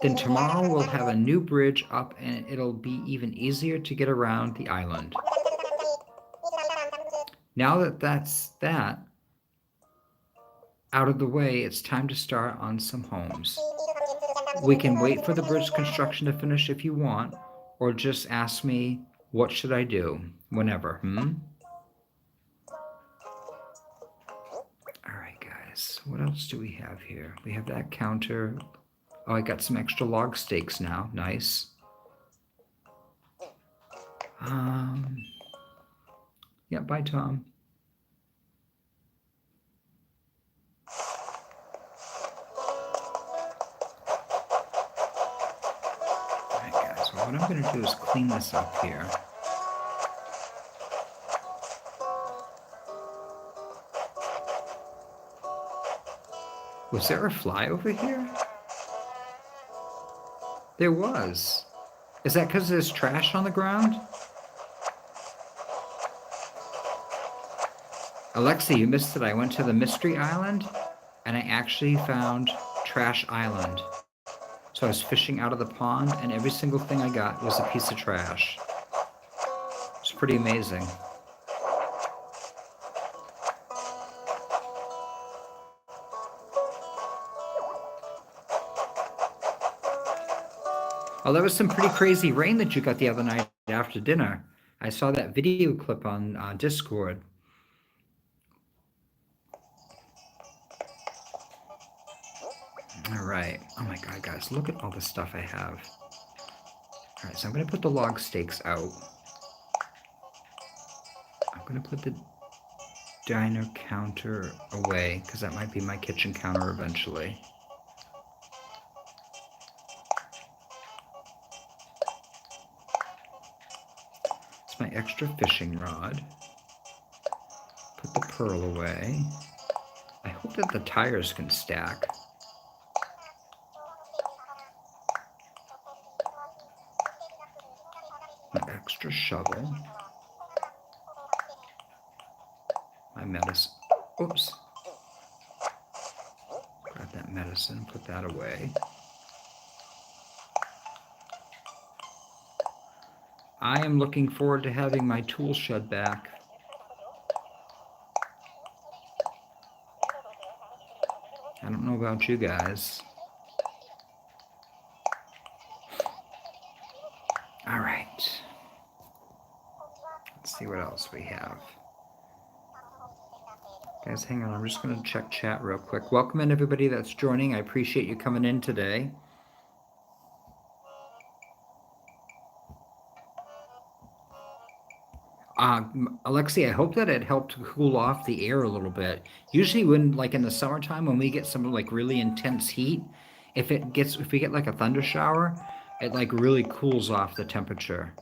Then tomorrow we'll have a new bridge up and it'll be even easier to get around the island. Now that that's out of the way, it's time to start on some homes. We can wait for the bridge construction to finish if you want, or just ask me, what should I do? Whenever, All right, guys, what else do we have here? We have that counter. Oh, I got some extra log stakes now, nice. Yeah, bye, Tom. What I'm going to do is clean this up here. Was there a fly over here? There was. Is that because there's trash on the ground? Alexi, you missed it. I went to the Mystery Island, and I actually found Trash Island. So I was fishing out of the pond, and every single thing I got was a piece of trash. It's pretty amazing. Oh, that was some pretty crazy rain that you got the other night after dinner. I saw that video clip on Discord. All right. Oh my God, guys, look at all the stuff I have. All right, so I'm going to put the log stakes out. I'm going to put the diner counter away because that might be my kitchen counter eventually. It's my extra fishing rod. Put the pearl away. I hope that the tires can stack. My extra shovel. My medicine. Oops. Grab that medicine, put that away. I am looking forward to having my tool shed back. I don't know about you guys. All right. Let's see what else we have. Guys, hang on. I'm just going to check chat real quick. Welcome in everybody that's joining. I appreciate you coming in today. Alexi, I hope that it helped cool off the air a little bit. Usually when, like in the summertime, when we get some like really intense heat, if we get like a thunder shower, it like really cools off the temperature.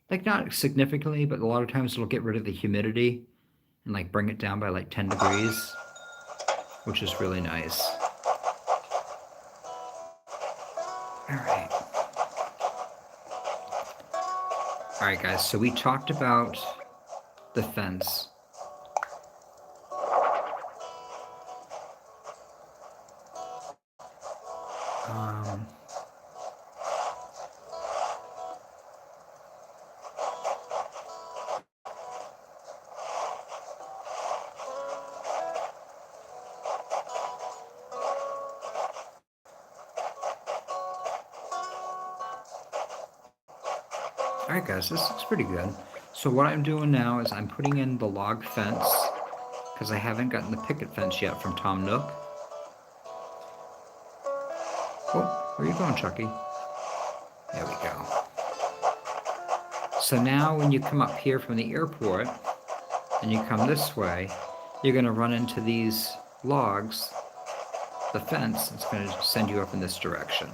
Like not significantly, but a lot of times it'll get rid of the humidity and like bring it down by like 10 degrees, which is really nice. All right. All right, guys, so we talked about the fence. All right, guys, this looks pretty good. So what I'm doing now is I'm putting in the log fence because I haven't gotten the picket fence yet from Tom Nook. Oh, where are you going, Chuckie? There we go. So now when you come up here from the airport and you come this way, you're going to run into these logs, the fence. It's going to send you up in this direction.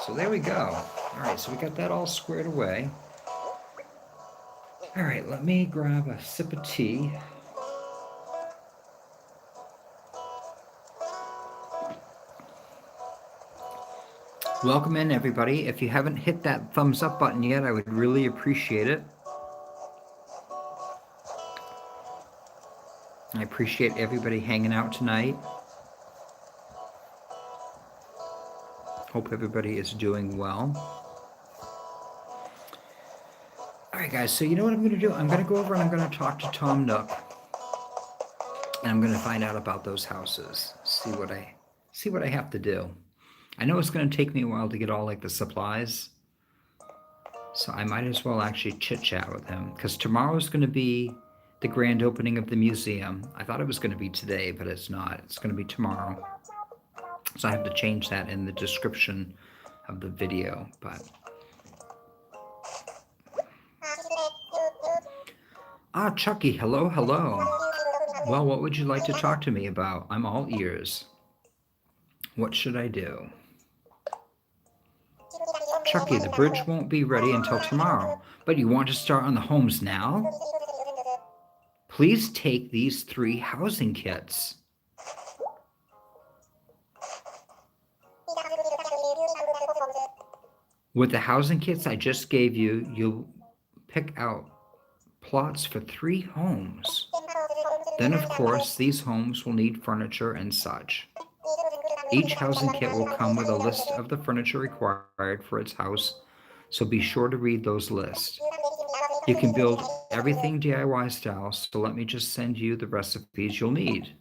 So there we go. All right, so we got that all squared away. All right, let me grab a sip of tea. Welcome in, everybody. If you haven't hit that thumbs up button yet, I would really appreciate it. I appreciate everybody hanging out tonight. Hope everybody is doing well. All right, guys, so you know what I'm going to do? I'm going to go over and I'm going to talk to Tom Nook. And I'm going to find out about those houses, see what I have to do. I know it's going to take me a while to get all like the supplies. So I might as well actually chit-chat with him, because tomorrow's going to be the grand opening of the museum. I thought it was going to be today, but it's not. It's going to be tomorrow. So I have to change that in the description of the video. But Chuckie, hello, hello. Well, what would you like to talk to me about? I'm all ears. What should I do? Chuckie, the bridge won't be ready until tomorrow, but you want to start on the homes now? Please take these 3 housing kits. With the housing kits I just gave you, you'll pick out plots for 3 homes. Then, of course, these homes will need furniture and such. Each housing kit will come with a list of the furniture required for its house, so be sure to read those lists. You can build everything DIY style, so let me just send you the recipes you'll need.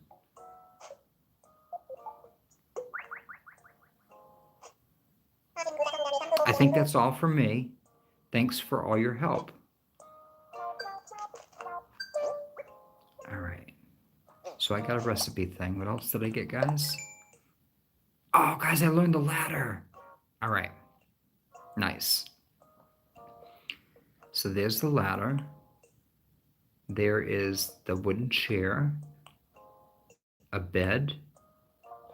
I think that's all from me. Thanks for all your help. All right. So I got a recipe thing. What else did I get, guys? Oh, guys, I learned the ladder. All right. Nice. So there's the ladder. There is the wooden chair, a bed,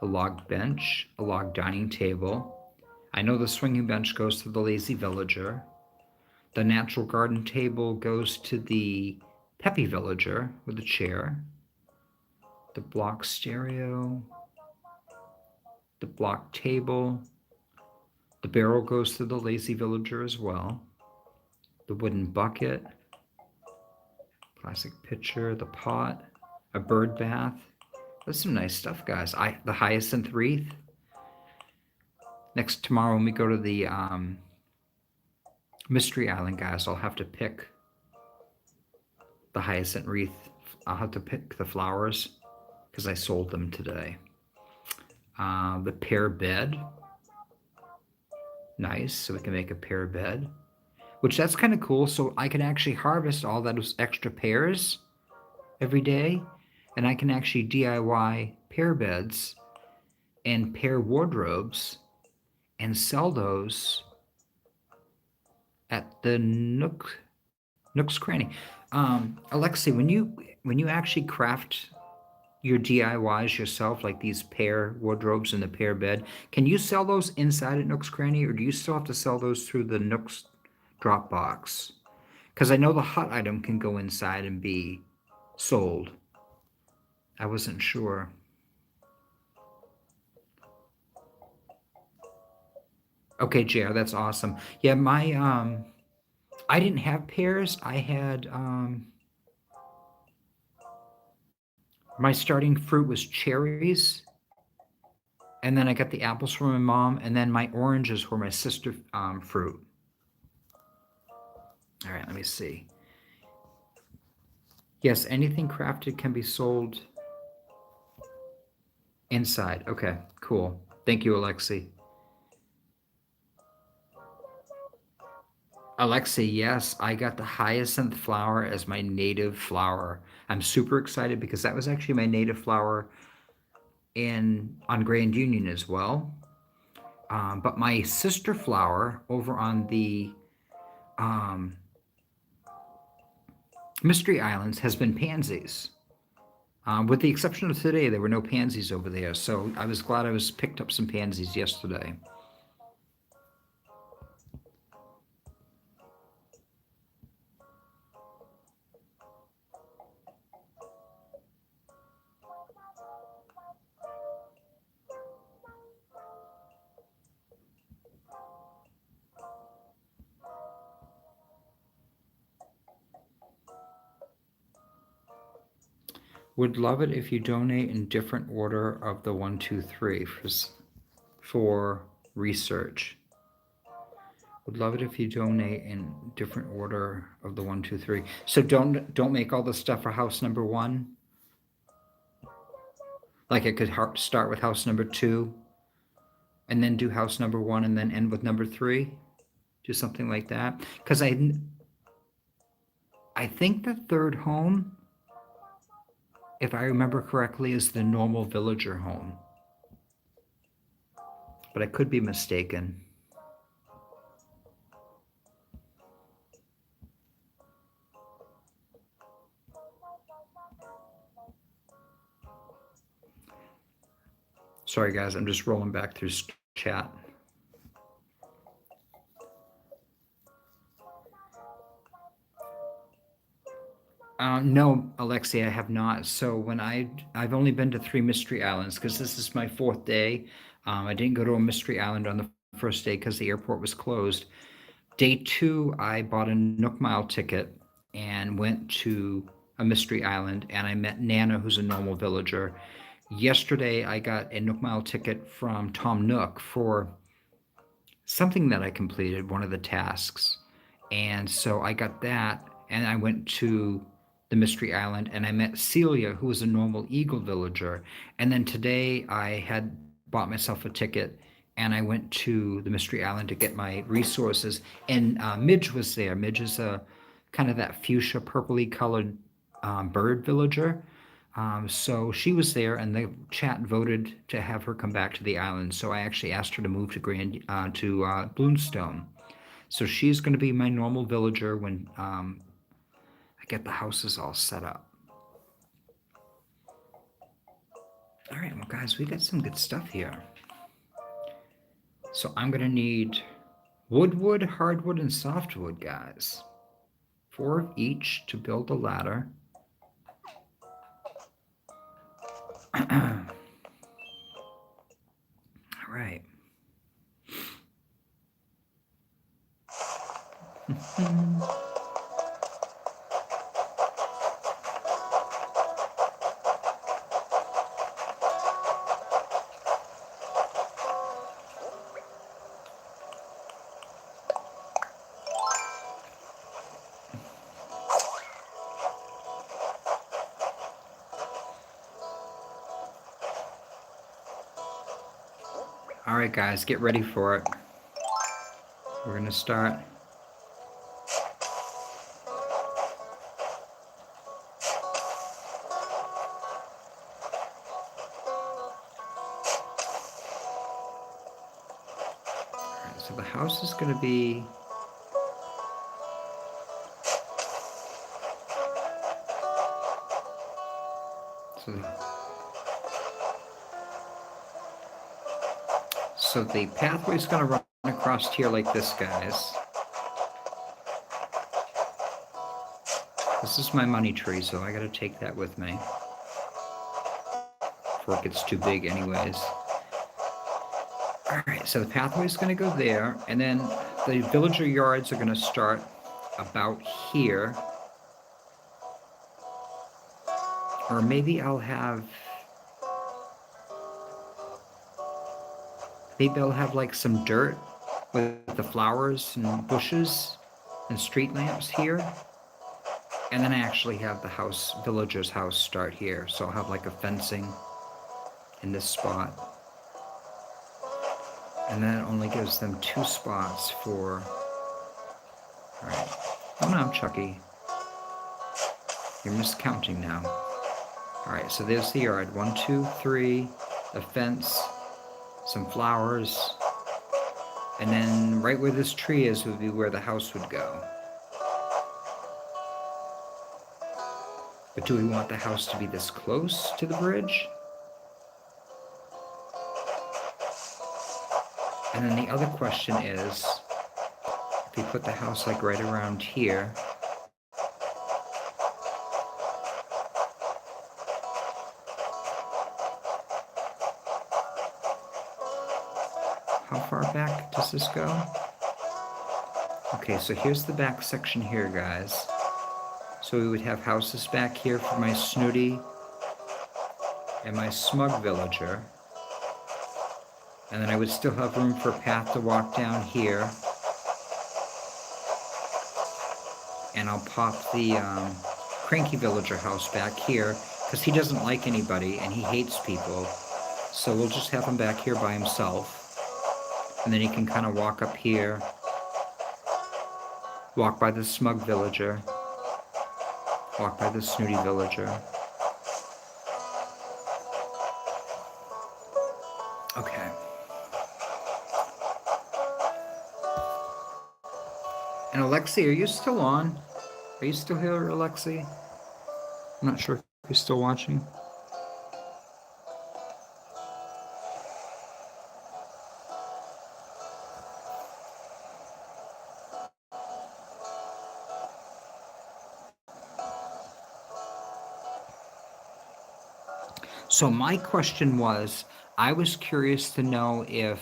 a log bench, a log dining table. I know the swinging bench goes to the lazy villager. The natural garden table goes to the peppy villager with a chair. The block stereo, the block table. The barrel goes to the lazy villager as well. The wooden bucket, plastic pitcher, the pot, a bird bath. That's some nice stuff, guys. The hyacinth wreath. Next tomorrow when we go to the Mystery Island, guys, I'll have to pick the hyacinth wreath. I'll have to pick the flowers because I sold them today. The pear bed. Nice, so we can make a pear bed. Which that's kind of cool, so I can actually harvest all those extra pears every day, and I can actually DIY pear beds and pear wardrobes and sell those at the Nooks Cranny. Alexi, when you actually craft your DIYs yourself, like these pear wardrobes and the pear bed, can you sell those inside at Nooks Cranny, or do you still have to sell those through the Nooks Dropbox? Because I know the hot item can go inside and be sold. I wasn't sure. Okay, JR, that's awesome. Yeah, my I didn't have pears. I had my starting fruit was cherries, and then I got the apples from my mom, and then my oranges were my sister fruit. All right, let me see. Yes, anything crafted can be sold inside. Okay, cool. Thank you, Alexi. Alexi, yes, I got the hyacinth flower as my native flower. I'm super excited because that was actually my native flower on Grand Union as well. But my sister flower over on the um, Mystery Islands has been pansies. With the exception of today, there were no pansies over there. So I was glad I was picked up some pansies yesterday. Would love it if you donate in different order of the 1, 2, 3 for research. Would love it if you donate in different order of the 1, 2, 3. So don't make all the stuff for house number 1. Like it could start with house number 2, and then do house number 1, and then end with number 3. Do something like that. Because I think the third home, if I remember correctly, is the normal villager home. But I could be mistaken. Sorry, guys, I'm just rolling back through chat. No, Alexi, I have not. So when I've only been to 3 Mystery Islands because this is my 4th day. I didn't go to a Mystery Island on the first day because the airport was closed. Day 2, I bought a Nook Mile ticket and went to a Mystery Island, and I met Nana, who's a normal villager. Yesterday, I got a Nook Mile ticket from Tom Nook for something that I completed, one of the tasks. And so I got that, and I went to the Mystery Island, and I met Celia, who was a normal Eagle villager. And then today I had bought myself a ticket, and I went to the Mystery Island to get my resources. And Midge was there. Midge is a kind of that fuchsia purpley colored bird villager. So she was there, and the chat voted to have her come back to the island. So I actually asked her to move to Bloomstone. So she's going to be my normal villager when I get the houses all set up. All right, well, guys, we got some good stuff here. So I'm going to need wood, hardwood, and softwood, guys. 4 of each to build a ladder. All right. All right, guys, get ready for it. We're going to start. All right, so the house is going to be So the pathway is going to run across here like this, guys. This is my money tree, so I got to take that with me before it gets too big anyways. All right, so the pathway is going to go there, and then the villager yards are going to start about here. Or maybe I'll have... Maybe I'll have like some dirt with the flowers and bushes and street lamps here. And then I actually have the villager's house start here. So I'll have like a fencing in this spot. And then it only gives them 2 spots for... All right. Oh no, Chuckie. You're miscounting now. All right, so there's the yard. 1, 2, 3, a fence, some flowers, And then right where this tree is would be where the house would go. But do we want the house to be this close to the bridge? And then the other question is, if we put the house like right around here, how far back does this go? Okay, so here's the back section here, guys. So we would have houses back here for my snooty and my smug villager. And then I would still have room for a path to walk down here. And I'll pop the cranky villager house back here because he doesn't like anybody and he hates people. So we'll just have him back here by himself. And then he can kind of walk up here, walk by the smug villager, walk by the snooty villager. Okay. And Alexi, are you still on? Are you still here, Alexi? I'm not sure if you're still watching. So my question was, I was curious to know if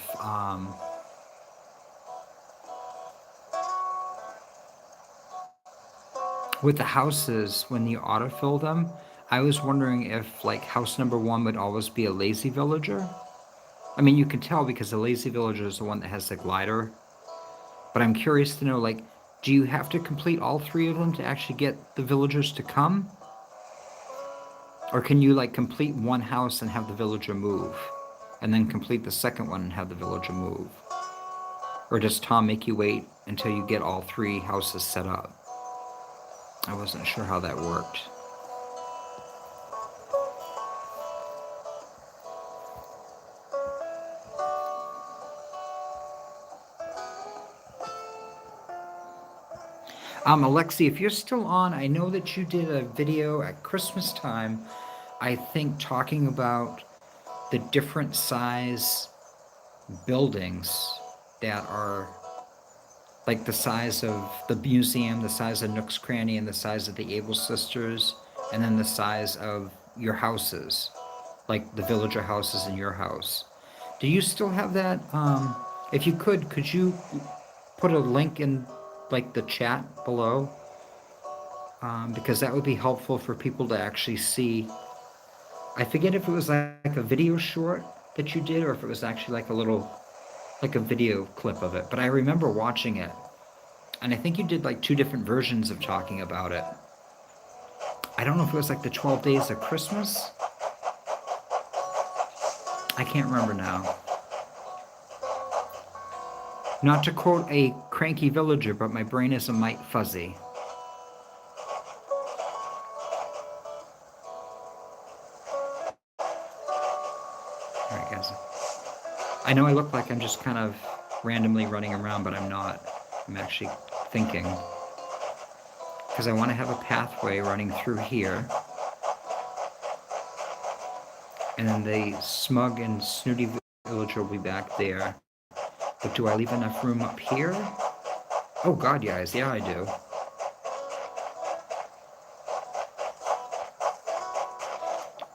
with the houses, when you autofill them, I was wondering if like house number 1 would always be a lazy villager. I mean, you can tell because the lazy villager is the one that has the glider. But I'm curious to know, like, do you have to complete all 3 of them to actually get the villagers to come? Or can you like complete one house and have the villager move? And then complete the second one and have the villager move? Or does Tom make you wait until you get all 3 houses set up? I wasn't sure how that worked. Alexi, if you're still on, I know that you did a video at Christmas time, I think talking about the different size buildings that are like the size of the museum, the size of Nooks, Cranny, and the size of the Able Sisters, and then the size of your houses, like the villager houses in your house. Do you still have that? If you could you put a link in like the chat below? Because that would be helpful for people to actually see. I forget if it was like a video short that you did or if it was actually like a little, like a video clip of it. But I remember watching it. And I think you did like 2 different versions of talking about it. I don't know if it was like the 12 days of Christmas. I can't remember now. Not to quote a cranky villager, but my brain is a mite fuzzy. All right, guys. I know I look like I'm just kind of randomly running around, but I'm not. I'm actually thinking. Because I want to have a pathway running through here. And then the smug and snooty villager will be back there. But do I leave enough room up here? Oh god, guys, yeah I do.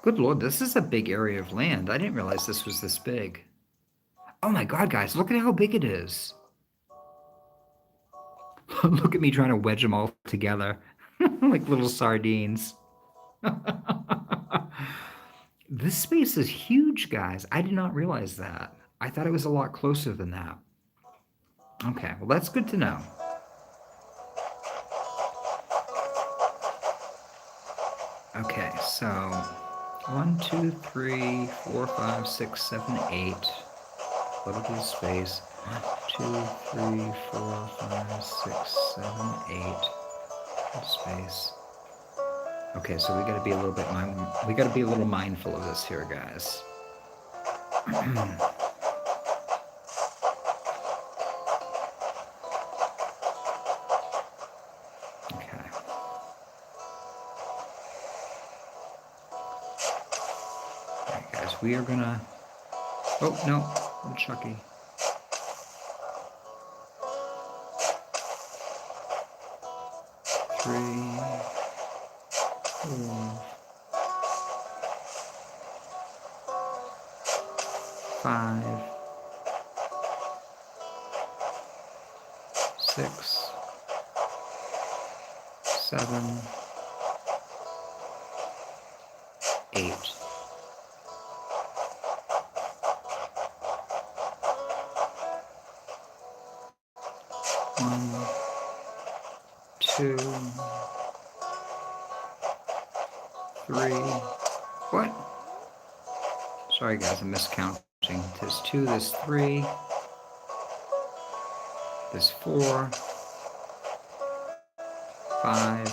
Good lord, this is a big area of land. I didn't realize this was this big. Oh my god, guys, look at how big it is. Look at me trying to wedge them all together. Like little sardines. This space is huge, guys. I did not realize that. I thought it was a lot closer than that. Okay, well that's good to know. Okay, so 1, 2, 3, 4, 5, 6, 7, 8. Little bit of space. 1, 2, 3, 4, 5, 6, 7, 8. Space. Okay, so we got to be a little bit mindful of this here, guys. Alright guys, we are gonna... Oh, no. Oh, Chuckie. 3, 4, 5, 6, 7, 8. 1, 2, 3. What? Sorry guys, I'm miscounting. There's 2, there's 3, there's 4, 5,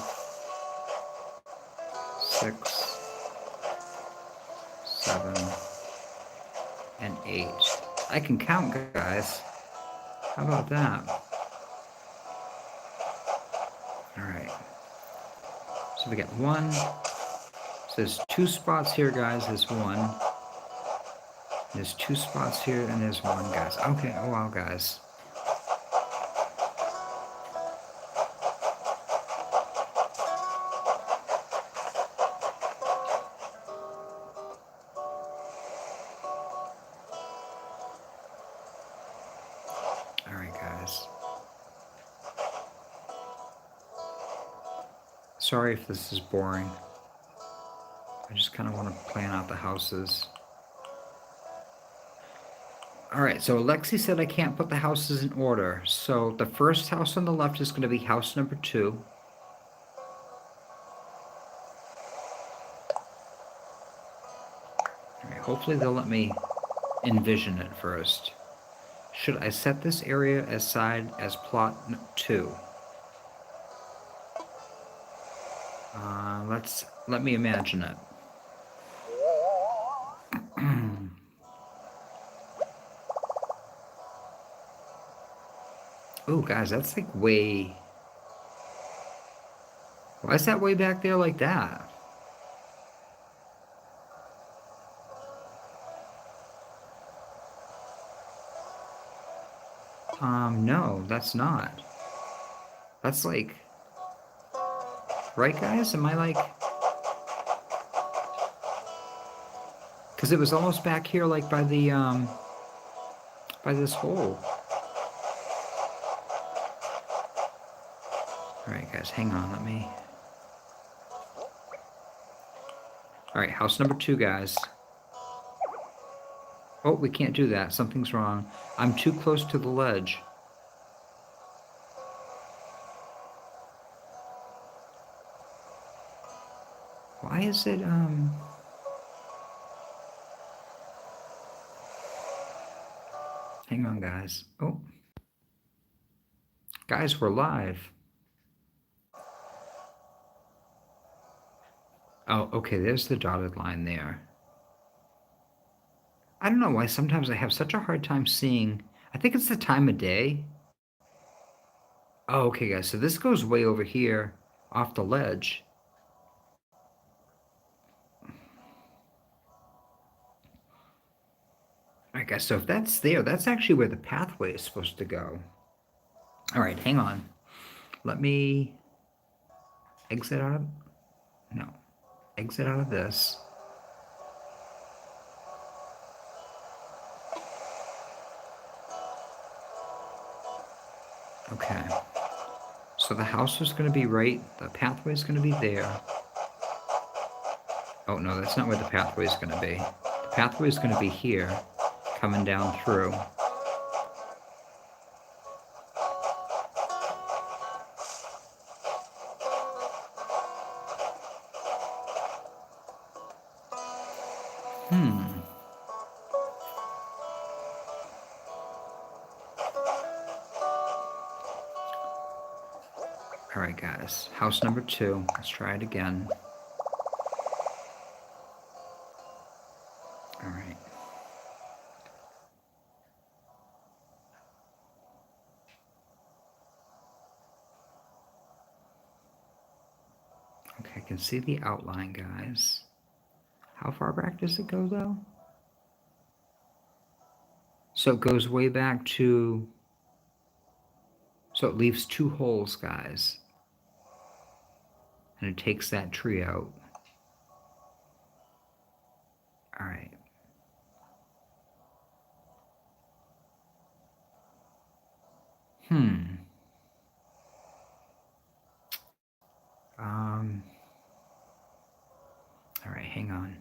6, 7, and 8. I can count, guys. How about that? Alright. So we get 1. So there's 2 spots here, guys. There's 1. There's 2 spots here, and there's 1, guys. Okay, oh wow, guys. Alright, guys. Sorry if this is boring. I just kind of want to plan out the houses. Alright, so Alexi said I can't put the houses in order. So the first house on the left is going to be house number 2. Alright, hopefully they'll let me envision it first. Should I set this area aside as plot 2? Let me imagine it. Oh, guys, that's like way... Why is that way back there like that? No, that's not. That's like... Right, guys? Am I like... Because it was almost back here, like, by the, by this hole. Alright, guys, hang on, let me... Alright, house number 2, guys. Oh, we can't do that. Something's wrong. I'm too close to the ledge. Why is it, Hang on, guys. Oh. Guys, we're live. Oh, okay, there's the dotted line there. I don't know why sometimes I have such a hard time seeing... I think it's the time of day. Oh, okay, guys, so this goes way over here off the ledge. Alright, guys, so if that's there, that's actually where the pathway is supposed to go. Alright, hang on. Let me exit out of... No. Exit out of this. Okay. So the house is going to be right... The pathway is going to be there. Oh, no, that's not where the pathway is going to be. The pathway is going to be here, coming down through. Alright, guys. House number 2. Let's try it again. Alright. Okay, I can see the outline, guys. How far back does it go, though? So it goes way back to... So it leaves 2 holes, guys. And it takes that tree out. All right. All right, hang on.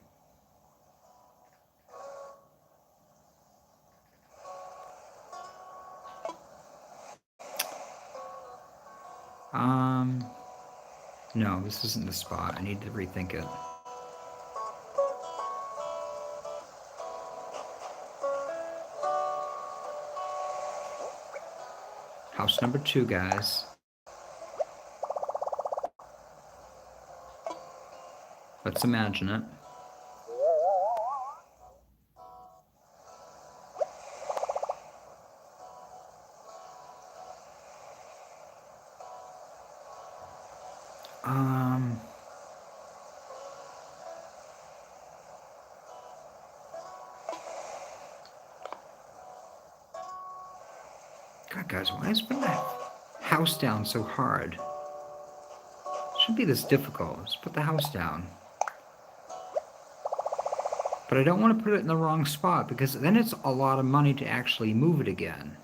No, this isn't the spot. I need to rethink it. House number 2, guys. Let's imagine it. God, guys, why is putting that house down so hard? It shouldn't be this difficult. Let's put the house down. But I don't want to put it in the wrong spot because then it's a lot of money to actually move it again.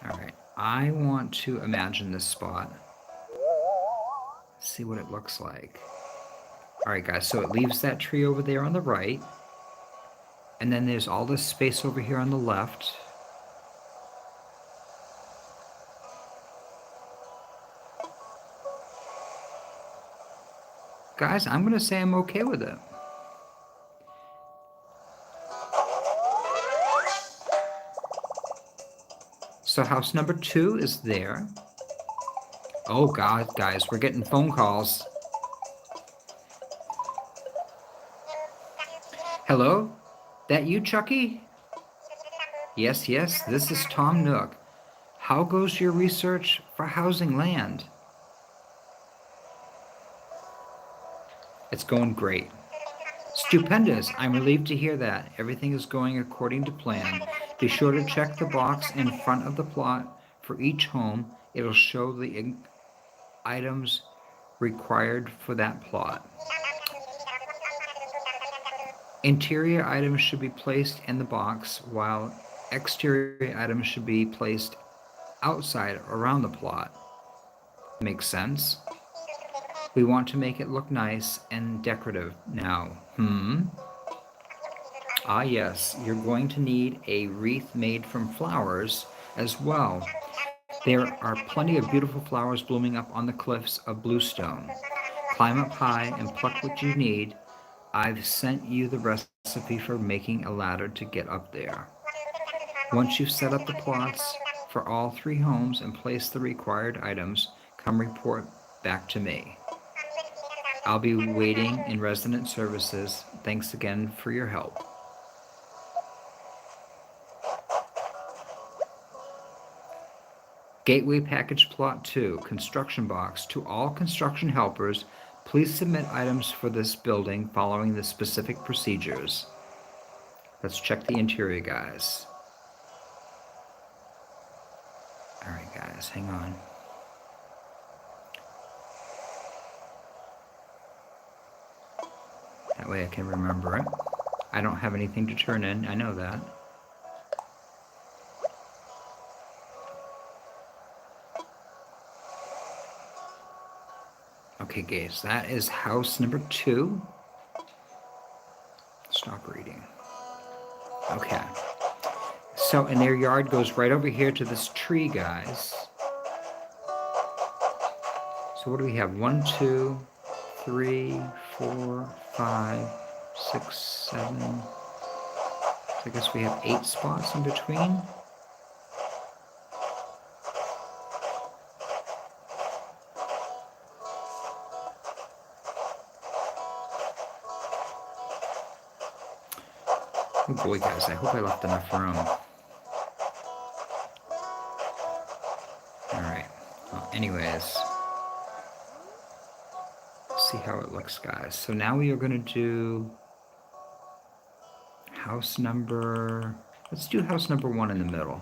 All right, I want to imagine this spot. See what it looks like. All right, guys, so it leaves that tree over there on the right. And then there's all this space over here on the left. Guys, I'm going to say I'm okay with it. So house number 2 is there. Oh, God, guys, we're getting phone calls. Hello? That you, Chuckie? Yes, yes, this is Tom Nook. How goes your research for housing land? It's going great. Stupendous. I'm relieved to hear that. Everything is going according to plan. Be sure to check the box in front of the plot for each home. It'll show the items required for that plot. Interior items should be placed in the box, while exterior items should be placed outside around the plot. Makes sense? We want to make it look nice and decorative now. Ah, yes, you're going to need a wreath made from flowers as well. There are plenty of beautiful flowers blooming up on the cliffs of Bluestone. Climb up high and pluck what you need. I've sent you the recipe for making a ladder to get up there. Once you've set up the plots for all 3 homes and placed the required items, come report back to me. I'll be waiting in resident services. Thanks again for your help. Gateway Package Plot 2, Construction Box. To all construction helpers, please submit items for this building following the specific procedures. Let's check the interior, guys. All right, guys, hang on. That way I can remember it. I don't have anything to turn in, I know that. Okay, guys, that is house number 2. Stop reading. Okay. So, and their yard goes right over here to this tree, guys. So what do we have? 1, 2, 3, 4, 5, 6, 7. So I guess we have 8 spots in between. Oh boy, guys, I hope I left enough room. Alright, well, anyways. see how it looks, guys. So now we are going to do house number... Let's do house number 1 in the middle.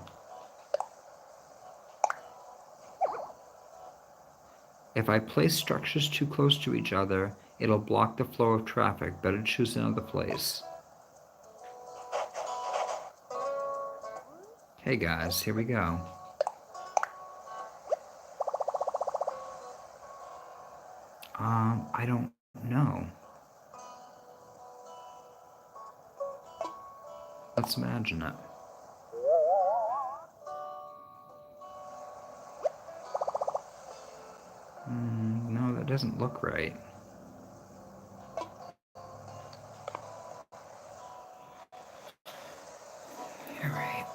If I place structures too close to each other, it'll block the flow of traffic. Better choose another place. Hey guys, here we go. I don't know. Let's imagine it. No, that doesn't look right. All right.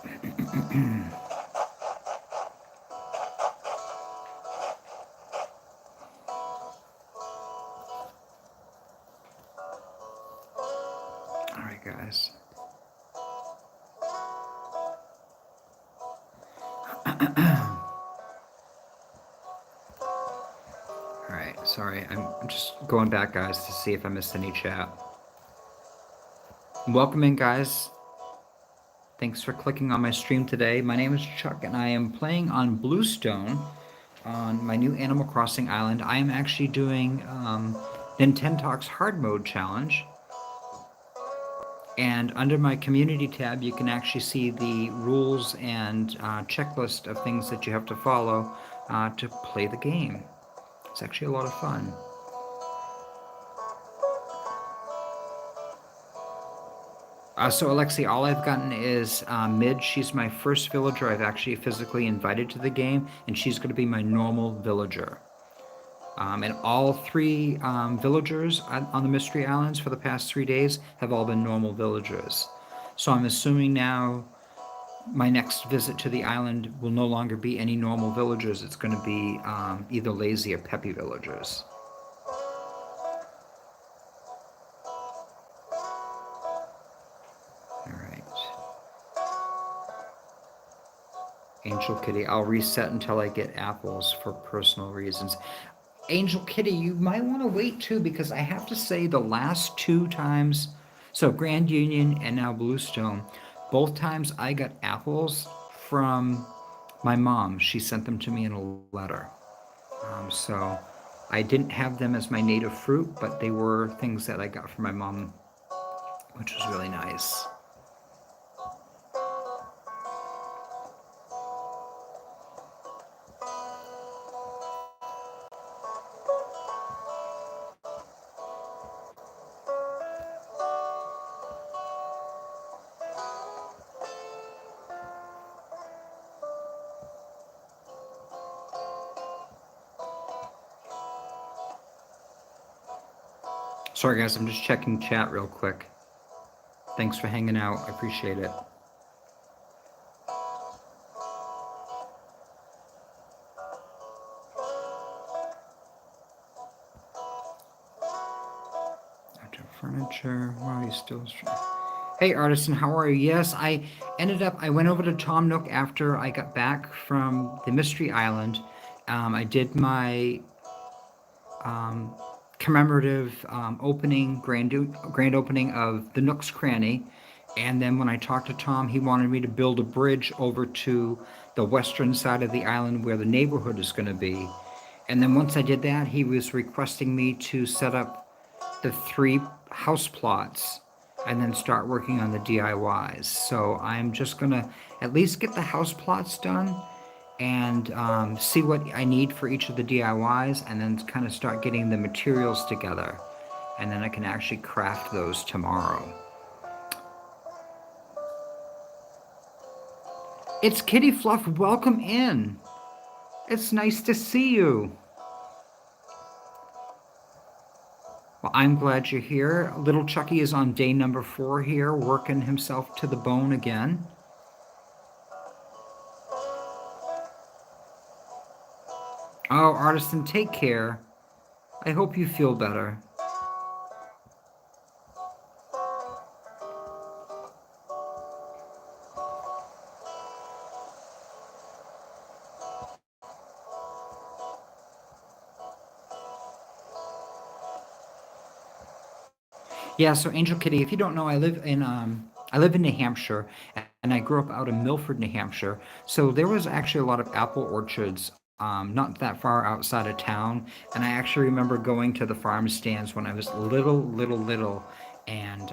All right, guys. All right, sorry. I'm just going back, guys, to see if I missed any chat. Welcome in, guys. Thanks for clicking on my stream today. My name is Chuck, and I am playing on Bluestone on my new Animal Crossing island. I am actually doing Nintentalk's Hard Mode Challenge. And under my community tab, you can actually see the rules and checklist of things that you have to follow to play the game. It's actually a lot of fun. So Alexi, all I've gotten is Mid. She's my first villager I've actually physically invited to the game, and she's going to be my normal villager. And all 3 villagers on the Mystery Islands for the past 3 days have all been normal villagers. So I'm assuming now my next visit to the island will no longer be any normal villagers. It's going to be either lazy or peppy villagers. Angel Kitty, I'll reset until I get apples for personal reasons. Angel Kitty, you might want to wait too, because I have to say the last 2 times, so Grand Union and now Bluestone, both times I got apples from my mom. She sent them to me in a letter. So I didn't have them as my native fruit, but they were things that I got from my mom, which was really nice. Sorry guys, I'm just checking chat real quick. Thanks for hanging out. I appreciate it. After furniture, wow, you still... Hey Artisturn, how are you? Yes, I went over to Tom Nook after I got back from the Mystery Island. I did my commemorative grand opening of the Nooks Cranny, and then when I talked to Tom, he wanted me to build a bridge over to the western side of the island where the neighborhood is going to be. And then once I did that, he was requesting me to set up the 3 house plots and then start working on the DIYs. So I'm just going to at least get the house plots done and see what I need for each of the DIYs, and then kind of start getting the materials together. And then I can actually craft those tomorrow. It's Kitty Fluff. Welcome in. It's nice to see you. Well, I'm glad you're here. Little Chuckie is on day number 4 here, working himself to the bone again. Oh, Artisturn, take care. I hope you feel better. Yeah, so Angel Kitty, if you don't know, I live in New Hampshire, and I grew up out in Milford, New Hampshire. So there was actually a lot of apple orchards not that far outside of town, and I actually remember going to the farm stands when I was little, and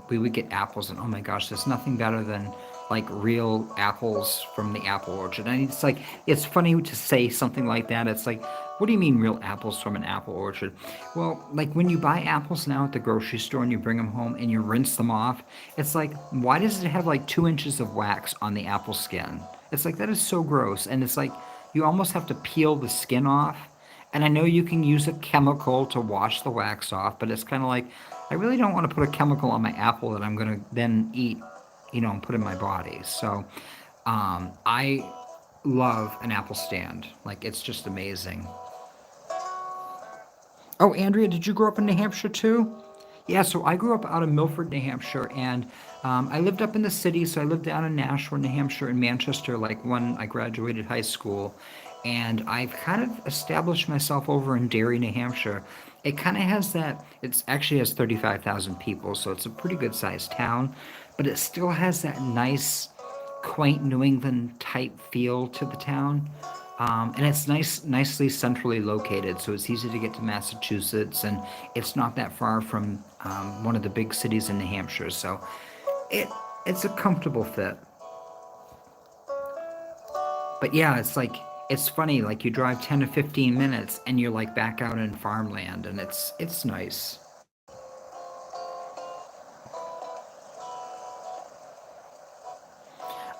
we would get apples, and oh my gosh, there's nothing better than like real apples from the apple orchard. And it's like it's funny to say something like that. It's like, what do you mean real apples from an apple orchard? Well, like when you buy apples now at the grocery store and you bring them home and you rinse them off, it's like, why does it have like 2 inches of wax on the apple skin? It's like, that is so gross. And it's like, you almost have to peel the skin off. And I know you can use a chemical to wash the wax off, but it's kind of like, I really don't want to put a chemical on my apple that I'm going to then eat, and put in my body. So I love an apple stand. Like, it's just amazing. Oh, Andrea, did you grow up in New Hampshire too? Yeah, so I grew up out of Milford, New Hampshire, and I lived up in the city. So I lived down in Nashua, New Hampshire, and Manchester, like when I graduated high school. And I've kind of established myself over in Derry, New Hampshire. It kind of has that, it's actually has 35,000 people, so it's a pretty good sized town, but it still has that nice, quaint New England type feel to the town. And it's nicely centrally located, so it's easy to get to Massachusetts, and it's not that far from one of the big cities in New Hampshire. So it it's a comfortable fit. But yeah, it's funny. Like you drive 10 to 15 minutes, and you're like back out in farmland, and it's nice.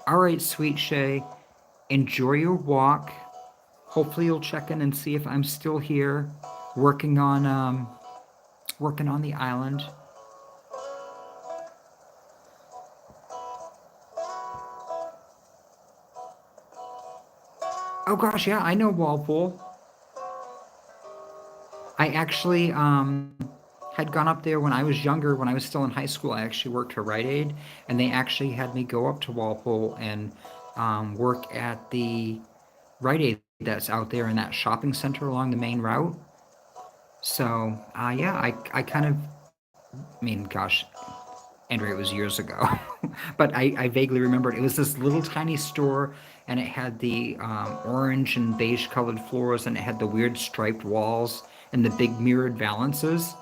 All right, sweet Shay, enjoy your walk. Hopefully, you'll check in and see if I'm still here, working on working on the island. Oh gosh, yeah, I know Walpole. I actually had gone up there when I was younger, when I was still in high school. I actually worked for Rite Aid, and they actually had me go up to Walpole and work at the Rite Aid that's out there in that shopping center along the main route. So, yeah, I kind of, I mean, gosh, Andrea, it was years ago, but I vaguely remembered it was this little tiny store, and it had the orange and beige colored floors, and it had the weird striped walls and the big mirrored valances.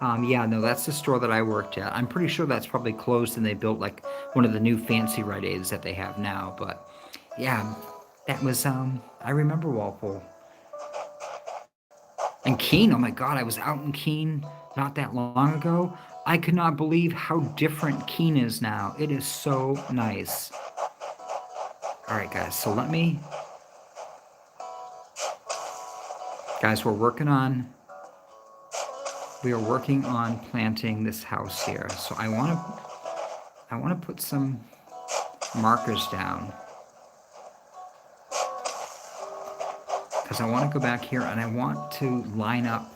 Yeah, no, that's the store that I worked at. I'm pretty sure that's probably closed, and they built like one of the new fancy Rite Aids that they have now. But yeah, that was I remember Walpole. And Keene, oh my God, I was out in Keene not that long ago. I could not believe how different Keene is now. It is so nice. All right, guys, so guys, we are working on planting this house here. So I want to put some markers down because I want to go back here and I want to line up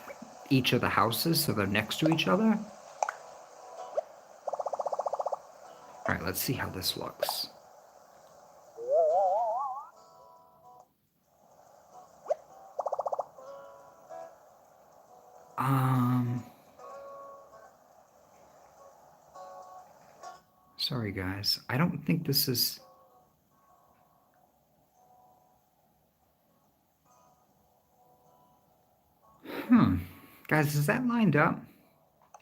each of the houses so they're next to each other. All right, let's see how this looks. Um, Sorry guys, I don't think this is. Guys, is that lined up?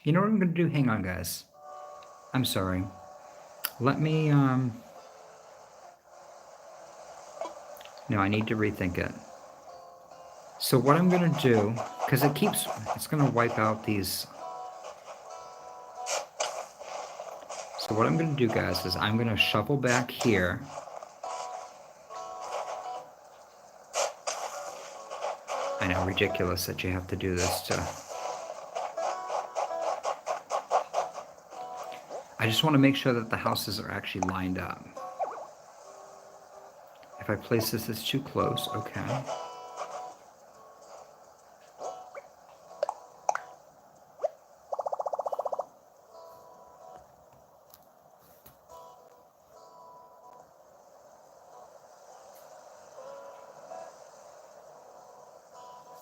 You know what I'm gonna do? Hang on, guys. I'm sorry. Let me. No, I need to rethink it. So what I'm gonna do, because it's gonna wipe out these. So what I'm gonna do, guys, is I'm gonna shovel back here. I know, ridiculous that you have to do this to. I just want to make sure that the houses are actually lined up. If I place this as too close, okay.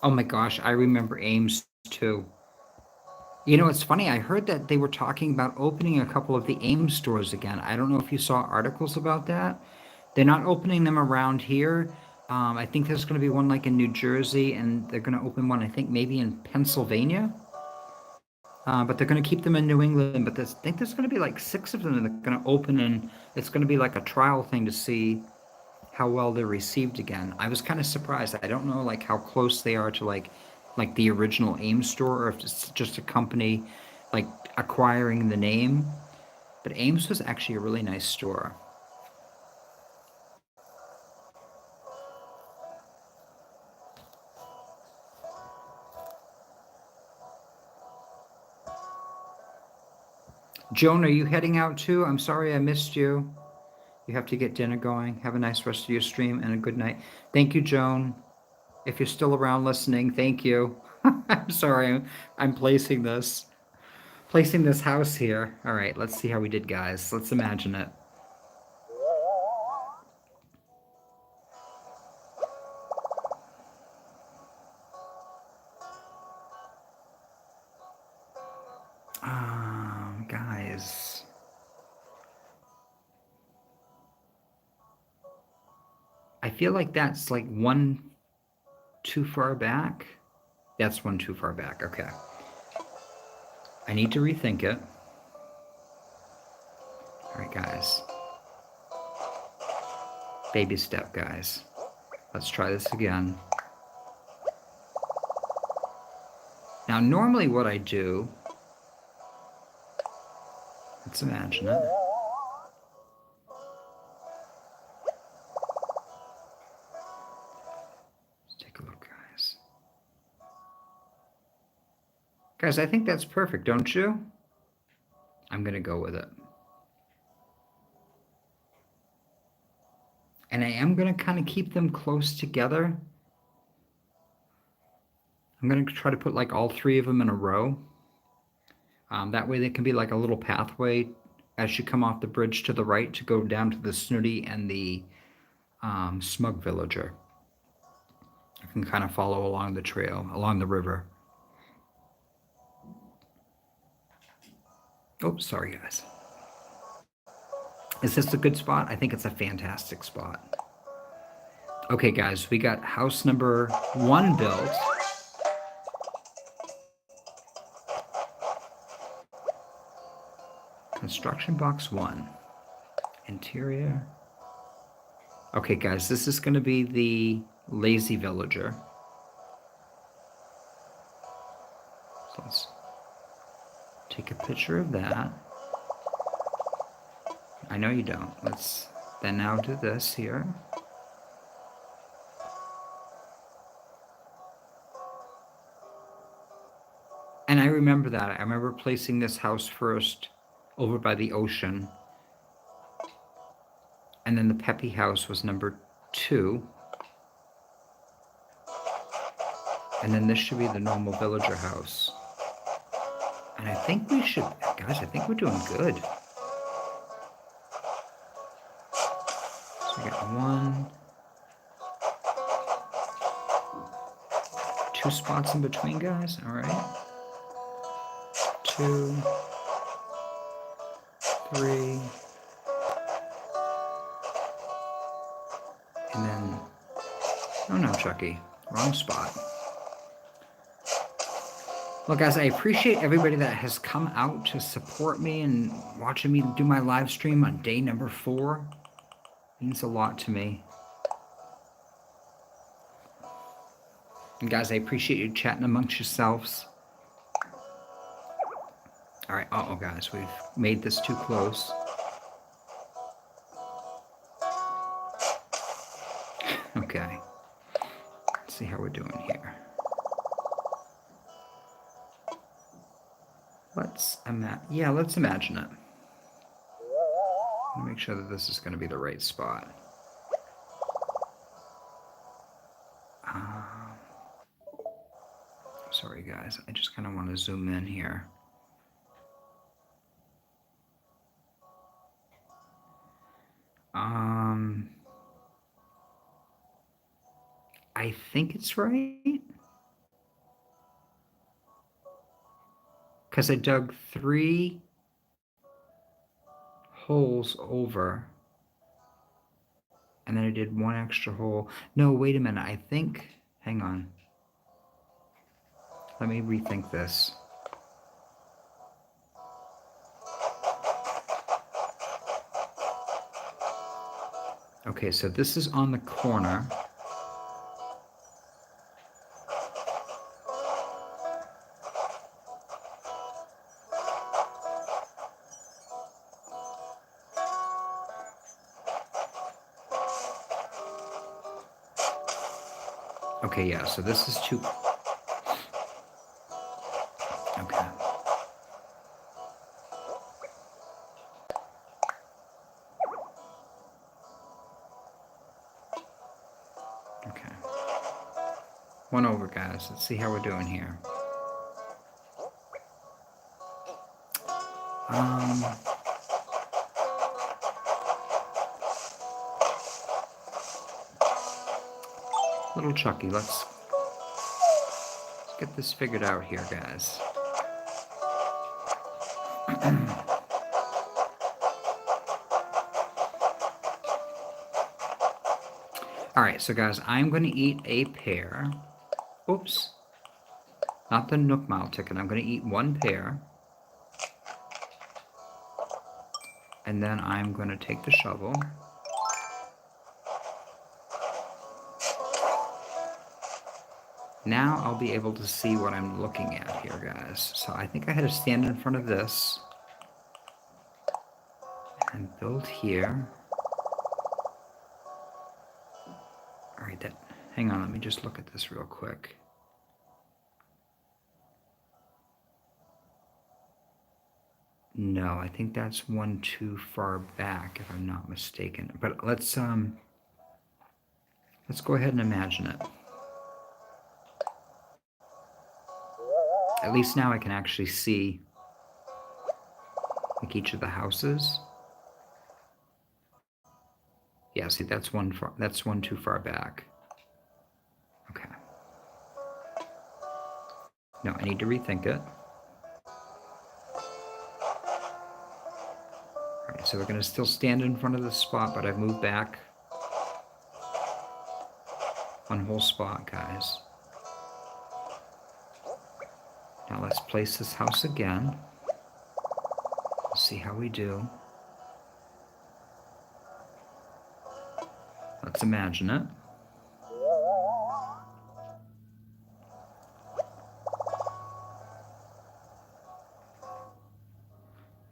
Oh my gosh, I remember Ames too. You know, it's funny. I heard that they were talking about opening a couple of the AIM stores again. I don't know if you saw articles about that. They're not opening them around here. I think there's going to be one like in New Jersey, and they're going to open one, I think, maybe in Pennsylvania. But they're going to keep them in New England. But I think there's going to be like 6 of them that are going to open, and it's going to be like a trial thing to see how well they're received again. I was kind of surprised. I don't know like how close they are to like the original AIM store, or if it's just a company like acquiring the name. But Ames was actually a really nice store. Joan, are you heading out too? I'm sorry I missed you. You have to get dinner going. Have a nice rest of your stream and a good night. Thank you, Joan. If you're still around listening, thank you. I'm sorry, I'm placing this house here. All right, let's see how we did, guys. Let's imagine it. Guys. I feel like that's like one too far back. That's one too far back. Okay. I need to rethink it. All right, guys. Baby step, guys. Let's try this again. Now, normally what I do, let's imagine it. Let's take a look, guys. Guys, I think that's perfect, don't you? I'm going to go with it. And I am going to kind of keep them close together. I'm going to try to put like all 3 of them in a row. That way they can be like a little pathway as you come off the bridge to the right to go down to the Snooty and the Smug Villager. You can kind of follow along the trail, along the river. Oh, sorry, guys. Is this a good spot? I think it's a fantastic spot. Okay, guys, we got house number 1 built. Construction box 1. Interior. Okay, guys, this is going to be the lazy villager. So let's take a picture of that. I know you don't. Let's then now do this here. And I remember that. I remember placing this house first over by the ocean. And then the Peppy house was number 2. And then this should be the normal villager house. And I think we should, guys, I think we're doing good. So we got 1, 2 spots in between, guys. All right. 2, 3. And then, oh no, Chuckie, wrong spot. Well, guys, I appreciate everybody that has come out to support me and watching me do my live stream on day number 4. It means a lot to me. And guys, I appreciate you chatting amongst yourselves. All right, uh-oh, guys, we've made this too close. Okay, let's see how we're doing here. Let's imagine it. Make sure that this is going to be the right spot. Sorry, guys. I just kind of want to zoom in here. I think it's right. because I dug 3 holes over, and then I did 1 extra hole. No, wait a minute. I think, hang on. Let me rethink this. Okay, so this is on the corner. Okay, yeah, so this is 2. Okay. Okay. 1 over, guys. Let's see how we're doing here. Little Chuckie, let's get this figured out here, guys. All right, so guys, I'm going to eat a pear. Oops. Not the Nook Mile ticket. I'm going to eat 1 pear. And then I'm going to take the shovel. Now I'll be able to see what I'm looking at here, guys. So I think I had to stand in front of this and build here. All right, hang on, let me just look at this real quick. No, I think that's 1 too far back, if I'm not mistaken. But let's go ahead and imagine it. At least now I can actually see like each of the houses. Yeah, see, that's one too far back. Okay. No, I need to rethink it. All right, so we're going to still stand in front of the spot, but I've moved back 1 whole spot, guys. Now let's place this house again. Let's see how we do. Let's imagine it.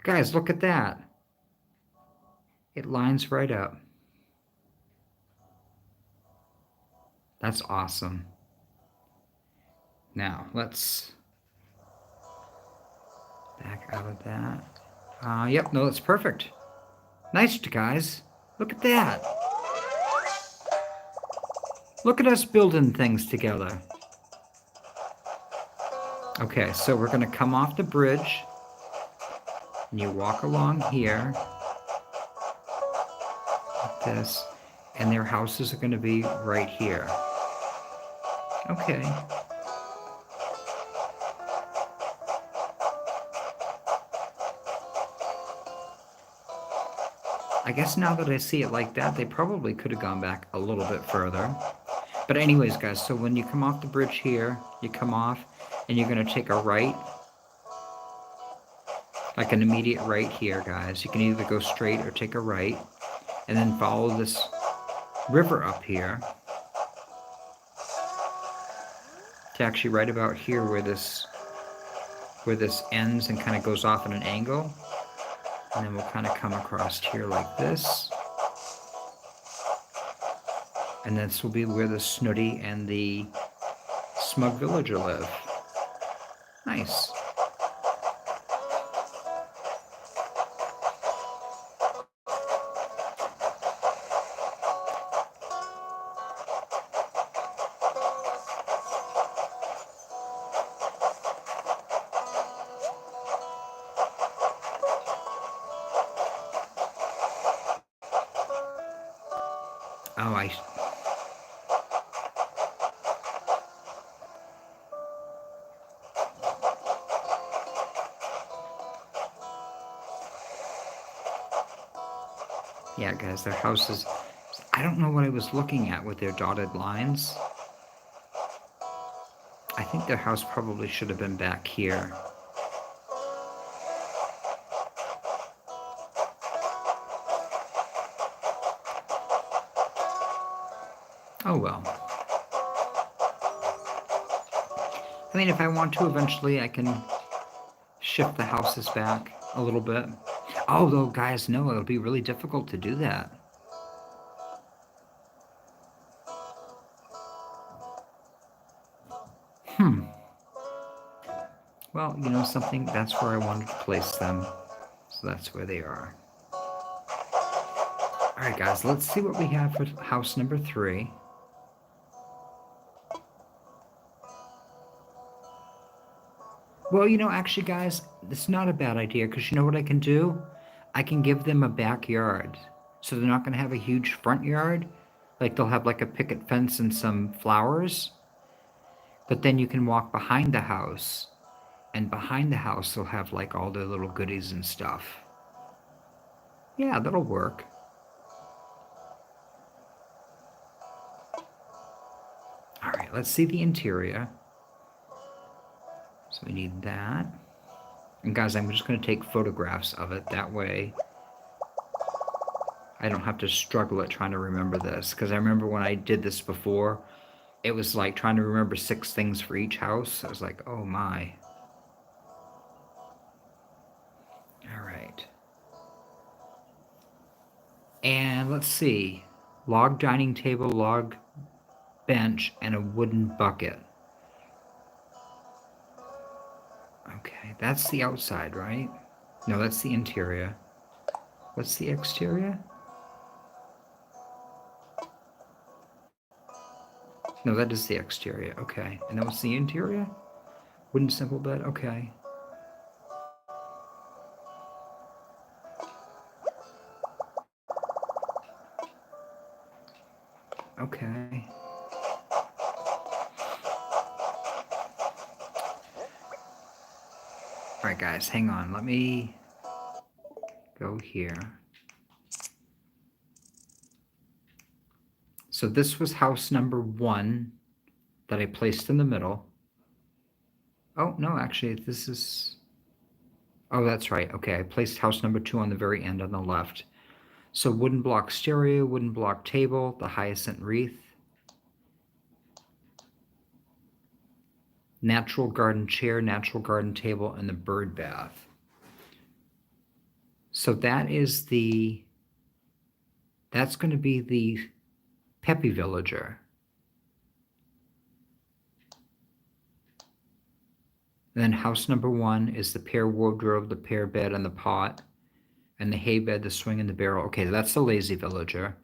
Guys, look at that. It lines right up. That's awesome. Now, let's back out of that. Yep, no, that's perfect. Nice, guys. Look at that. Look at us building things together. Okay, so we're going to come off the bridge. And you walk along here. Like this. And their houses are going to be right here. Okay. I guess now that I see it like that, they probably could have gone back a little bit further. But anyways, guys, so when you come off the bridge here, you come off, and you're going to take a right. Like an immediate right here, guys. You can either go straight or take a right. And then follow this river up here. To actually right about here where this ends and kind of goes off at an angle. And then we'll kind of come across here like this. And this will be where the Snooty and the Smug Villager live. Nice. Oh, Yeah, guys, their houses. I don't know what I was looking at with their dotted lines. I think their house probably should have been back here. Oh well. I mean, if I want to, eventually I can shift the houses back a little bit. Oh, though, guys, no, it'll be really difficult to do that. Well, you know something? That's where I wanted to place them. So that's where they are. Alright, guys, let's see what we have for house number 3. Well, you know, actually, guys, it's not a bad idea, because you know what I can do? I can give them a backyard. So they're not going to have a huge front yard. Like, they'll have like a picket fence and some flowers. But then you can walk behind the house. And behind the house, they'll have like all their little goodies and stuff. Yeah, that'll work. All right, let's see the interior. So we need that. And guys, I'm just going to take photographs of it. That way I don't have to struggle at trying to remember this. Because I remember when I did this before, it was like trying to remember 6 things for each house. I was like, oh my. All right. And let's see. Log dining table, log bench, and a wooden bucket. Okay, that's the outside, right? No, that's the interior. What's the exterior? No, that is the exterior. Okay. And that was the interior? Wooden simple bed? Okay. Okay. Alright, guys, hang on. Let me go here. So this was house number 1 that I placed in the middle. Oh, no, actually, this is... Oh, that's right. Okay, I placed house number 2 on the very end on the left. So wooden block stereo, wooden block table, the hyacinth wreath, natural garden chair, natural garden table, and the bird bath. So that's going to be the Peppy Villager. And then house number 1 is the pear wardrobe, the pear bed, and the pot, and the hay bed, the swing, and the barrel. Okay, that's the lazy villager.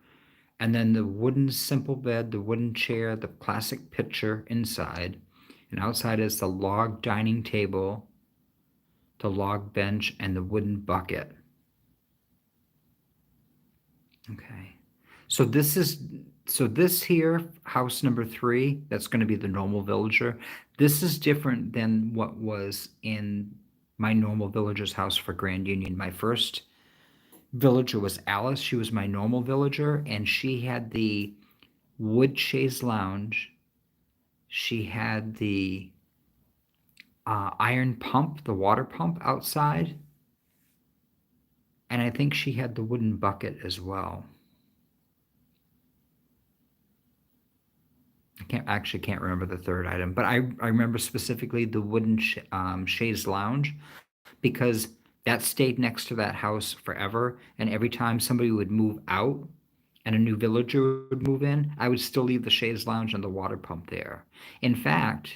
And then the wooden simple bed, the wooden chair, the classic picture inside. And outside is the log dining table, the log bench, and the wooden bucket. Okay. So this here, house number 3, that's going to be the normal villager. This is different than what was in my normal villager's house for Grand Union. My first villager was Alice. She was my normal villager, and she had the wood chaise lounge. She had the iron pump, the water pump outside. And I think she had the wooden bucket as well. I can't remember the third item, but I remember specifically the wooden chaise lounge, because that stayed next to that house forever. And every time somebody would move out and a new villager would move in, I would still leave the chaise lounge and the water pump there. In fact,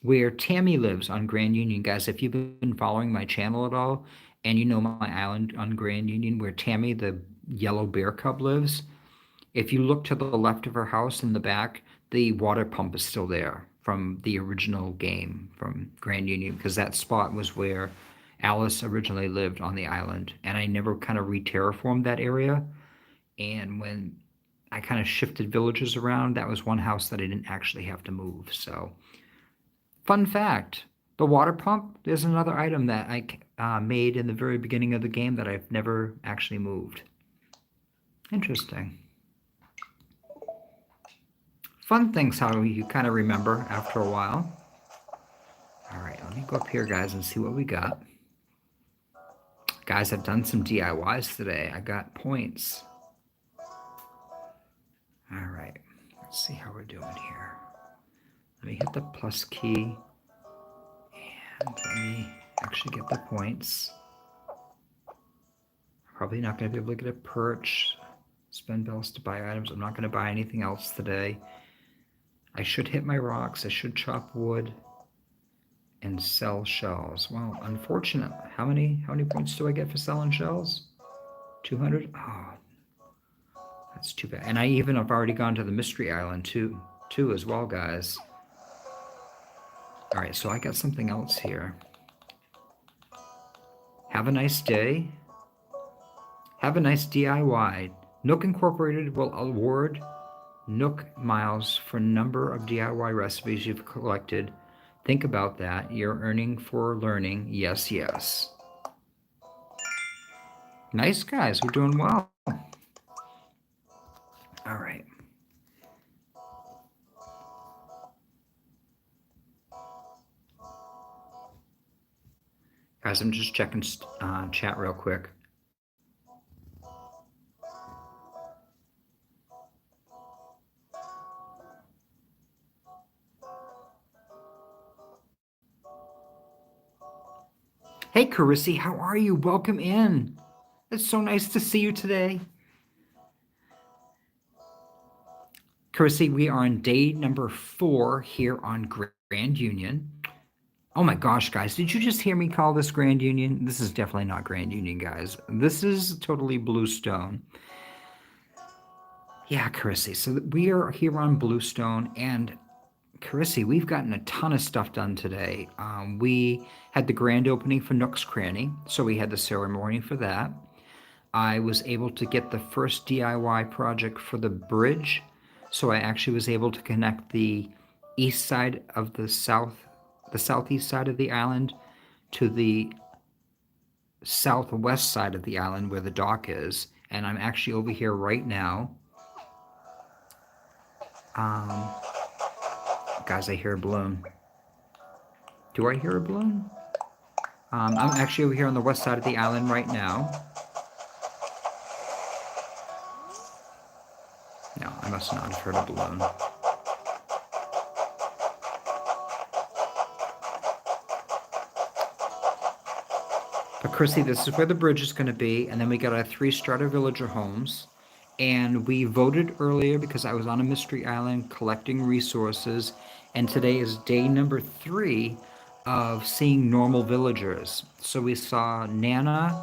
where Tammy lives on Grand Union, guys, if you've been following my channel at all, and you know my island on Grand Union where Tammy, the yellow bear cub, lives, if you look to the left of her house in the back, the water pump is still there from the original game from Grand Union, because that spot was where Alice originally lived on the island. And I never kind of re-terraformed that area. And when I kind of shifted villages around, that was one house that I didn't actually have to move. So, fun fact, the water pump, there's another item that I made in the very beginning of the game that I've never actually moved. Interesting. Fun things how you kind of remember after a while. All right, let me go up here, guys, and see what we got. Guys, I've done some DIYs today. I got points. All right, let's see how we're doing here. Let me hit the plus key, and let me actually get the points. Probably not going to be able to get a perch. Spend bells to buy items. I'm not going to buy anything else today. I should hit my rocks. I should chop wood and sell shells. Well, unfortunate. How many points do I get for selling shells? 200? Oh, that's too bad. And I even have already gone to the Mystery Island too as well, guys. All right, so I got something else here. Have a nice day. Have a nice DIY. Nook Incorporated will award Nook miles for number of DIY recipes you've collected. Think about that. You're earning for learning. Yes, yes. Nice, guys. We're doing well. All right. Guys, I'm just checking chat real quick. Hey, Carissy, how are you? Welcome in. It's so nice to see you today. Carissy, we are on day number 4 here on Grand Union. Oh my gosh, guys, did you just hear me call this Grand Union? This is definitely not Grand Union, guys. This is totally Bluestone. Yeah, Carissy, so we are here on Bluestone, and Carissy, we've gotten a ton of stuff done today. We had the grand opening for Nooks Cranny, so we had the ceremony for that. I was able to get the first DIY project for the bridge, so I actually was able to connect the east side of the southeast side of the island to the southwest side of the island where the dock is, and I'm actually over here right now. Guys, I hear a balloon. Do I hear a balloon? I'm actually over here on the west side of the island right now. No, I must not have heard a balloon. But Chrissy, this is where the bridge is going to be, and then we got our 3-starter villager homes. And we voted earlier because I was on a mystery island collecting resources, and today is day number 3 of seeing normal villagers. So we saw Nana,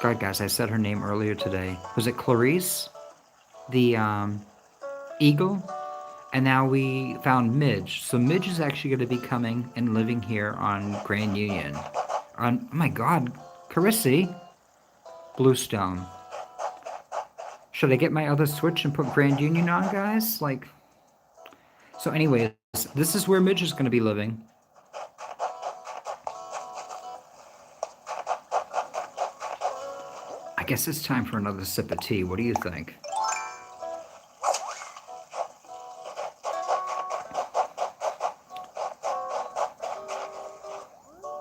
God, guys, I said her name earlier today. Was it Clarice? The eagle? And now we found Midge. So Midge is actually going to be coming and living here on Grand Union. Oh my God, Carissy. Bluestone. Should I get my other Switch and put Grand Union on, guys? So anyways, this is where Midge is going to be living. I guess it's time for another sip of tea. What do you think?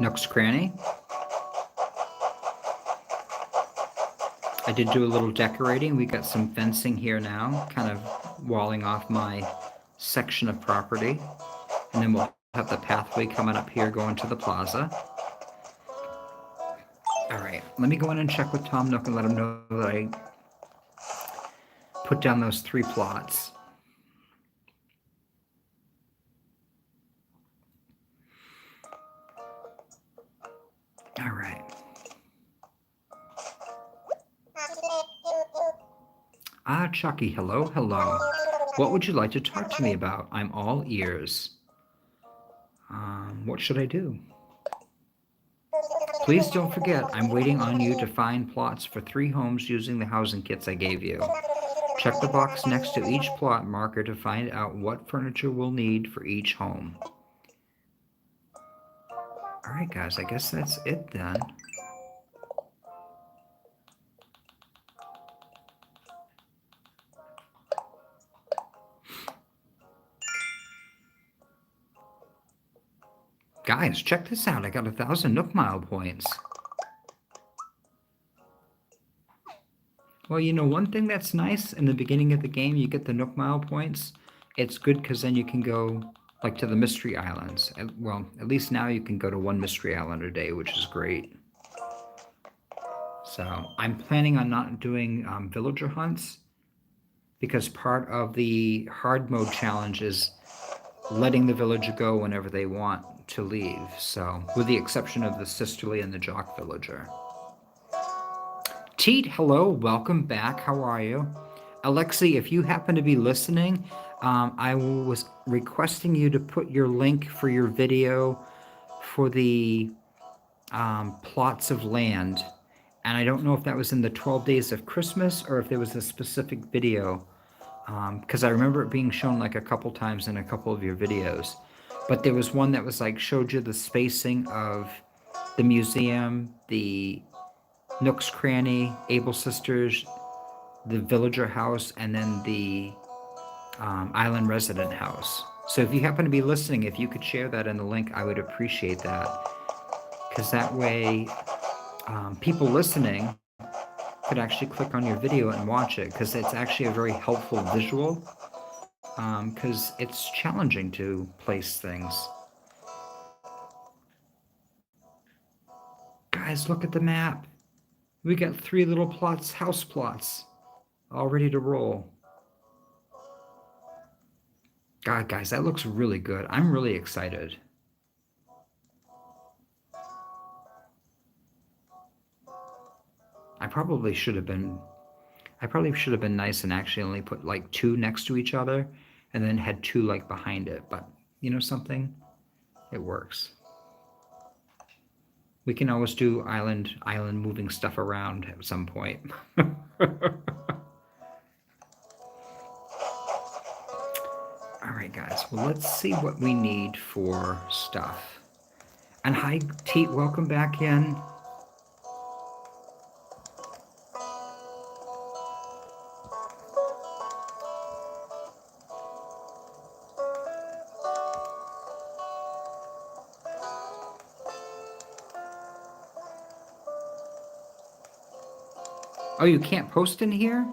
Nooks Cranny. I did do a little decorating. We got some fencing here now, kind of walling off my section of property. And then we'll have the pathway coming up here going to the plaza. All right, let me go in and check with Tom Nook and let him know that I put down those 3 plots. All right. Chuckie, hello, hello. What would you like to talk to me about? I'm all ears. What should I do? Please don't forget, I'm waiting on you to find plots for 3 homes using the housing kits I gave you. Check the box next to each plot marker to find out what furniture we'll need for each home. All right, guys, I guess that's it then. Guys, check this out. I got 1,000 Nook Mile points. Well, you know, one thing that's nice in the beginning of the game, you get the Nook Mile points. It's good because then you can go like to the Mystery Islands. Well, at least now you can go to one Mystery Island a day, which is great. So I'm planning on not doing villager hunts because part of the hard mode challenge is letting the villager go whenever they want to leave. So with the exception of the Sisterly and the Jock villager. Teet, hello, welcome back. How are you? Alexi, if you happen to be listening, I was requesting you to put your link for your video for the plots of land. And I don't know if that was in the 12 Days of Christmas or if there was a specific video, because I remember it being shown like a couple times in a couple of your videos. But there was one that was like showed you the spacing of the museum, the Nooks, Cranny, Able Sisters, the villager house, and then the island resident house. So if you happen to be listening, if you could share that in the link, I would appreciate that. Because that way, people listening could actually click on your video and watch it, because it's actually a very helpful visual, because it's challenging to place things. Guys, look at the map. We got 3 little plots, house plots, all ready to roll. God, guys, that looks really good. I'm really excited. I probably should have been nice and actually only put like 2 next to each other and then had 2 like behind it. But you know something? It works. We can always do island moving stuff around at some point. All right, guys. Well, let's see what we need for stuff. And hi, Teet. Welcome back in. Oh, you can't post in here?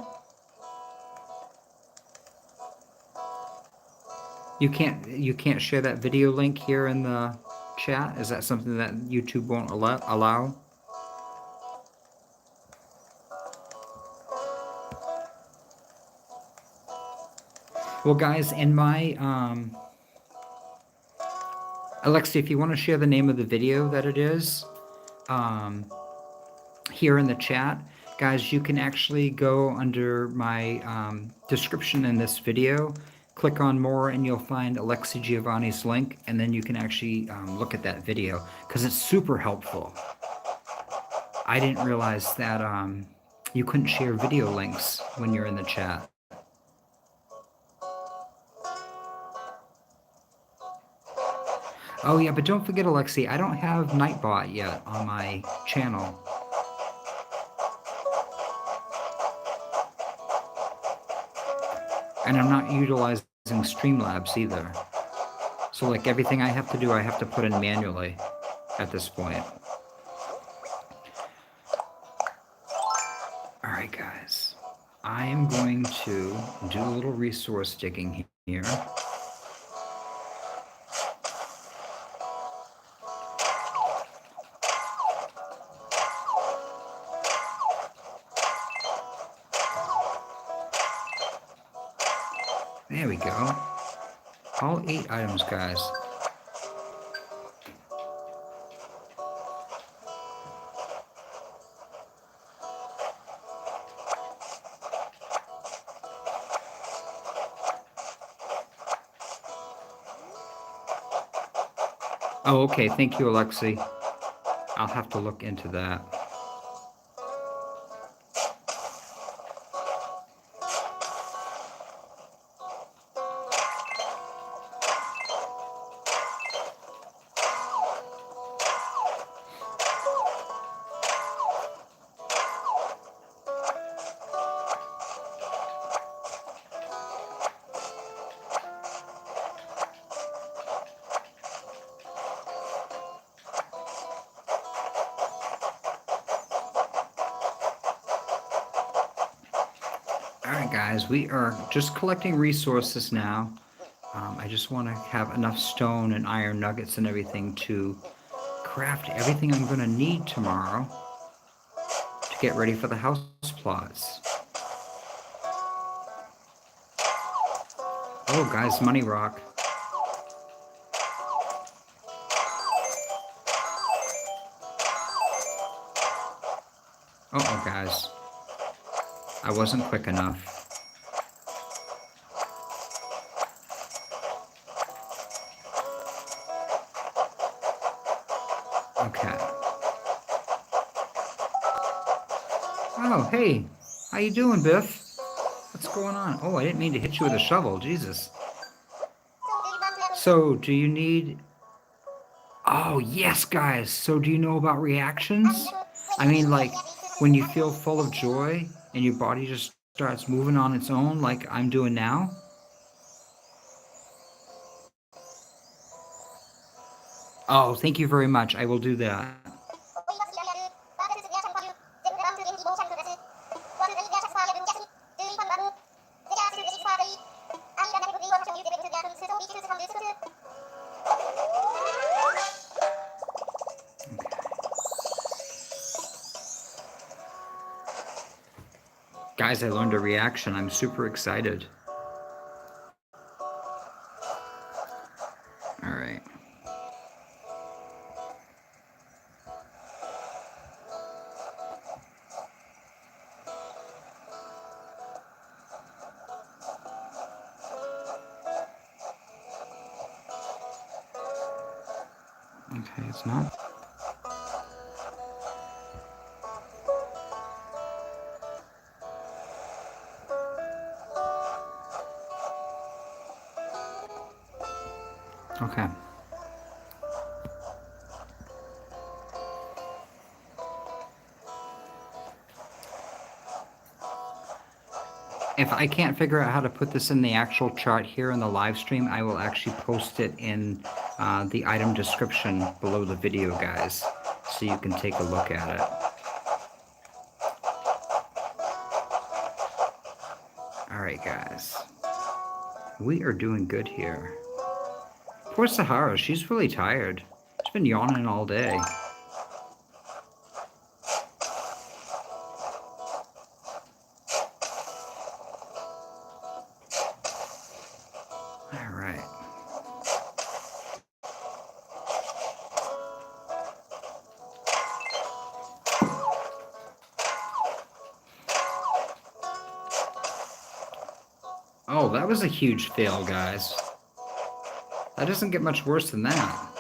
You can't share that video link here in the chat? Is that something that YouTube won't allow? Well, guys, in my Alexi, if you want to share the name of the video that it is, here in the chat, guys, you can actually go under my description in this video, click on more, and you'll find Alexi.Giovani's link, and then you can actually look at that video, because it's super helpful. I didn't realize that you couldn't share video links when you're in the chat. Oh yeah, but don't forget, Alexi, I don't have Nightbot yet on my channel. And I'm not utilizing Streamlabs either. So like everything I have to do, I have to put in manually at this point. All right, guys. I am going to do a little resource digging here. There we go. All 8 items, guys. Oh, okay. Thank you, Alexi. I'll have to look into that. guys, we are just collecting resources now. I just want to have enough stone and iron nuggets and everything to craft everything I'm going to need tomorrow to get ready for the house plots. Oh, guys, money rock. Uh-oh, guys. I wasn't quick enough. Okay. Oh, hey. How you doing, Biff? What's going on? Oh, I didn't mean to hit you with a shovel. Jesus. So, do you need... Oh, yes, guys. So, do you know about reactions? I mean, like, when you feel full of joy and your body just starts moving on its own like I'm doing now? Oh, thank you very much. I will do that. Guys, I learned a reaction. I'm super excited. All right. Okay, it's not. Okay. If I can't figure out how to put this in the actual chart here in the live stream, I will actually post it in the item description below the video, guys, so you can take a look at it. All right, guys. We are doing good here. Poor Sahara, she's really tired. She's been yawning all day. All right. Oh, that was a huge fail, guys. That doesn't get much worse than that.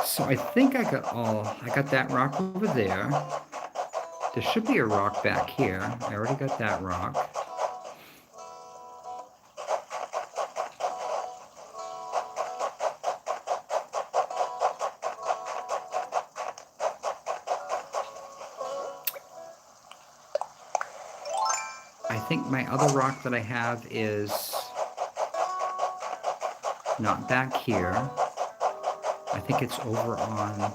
So I think I got that rock over there. There should be a rock back here. I already got that rock. I think my other rock that I have is not back here. I think it's over on... I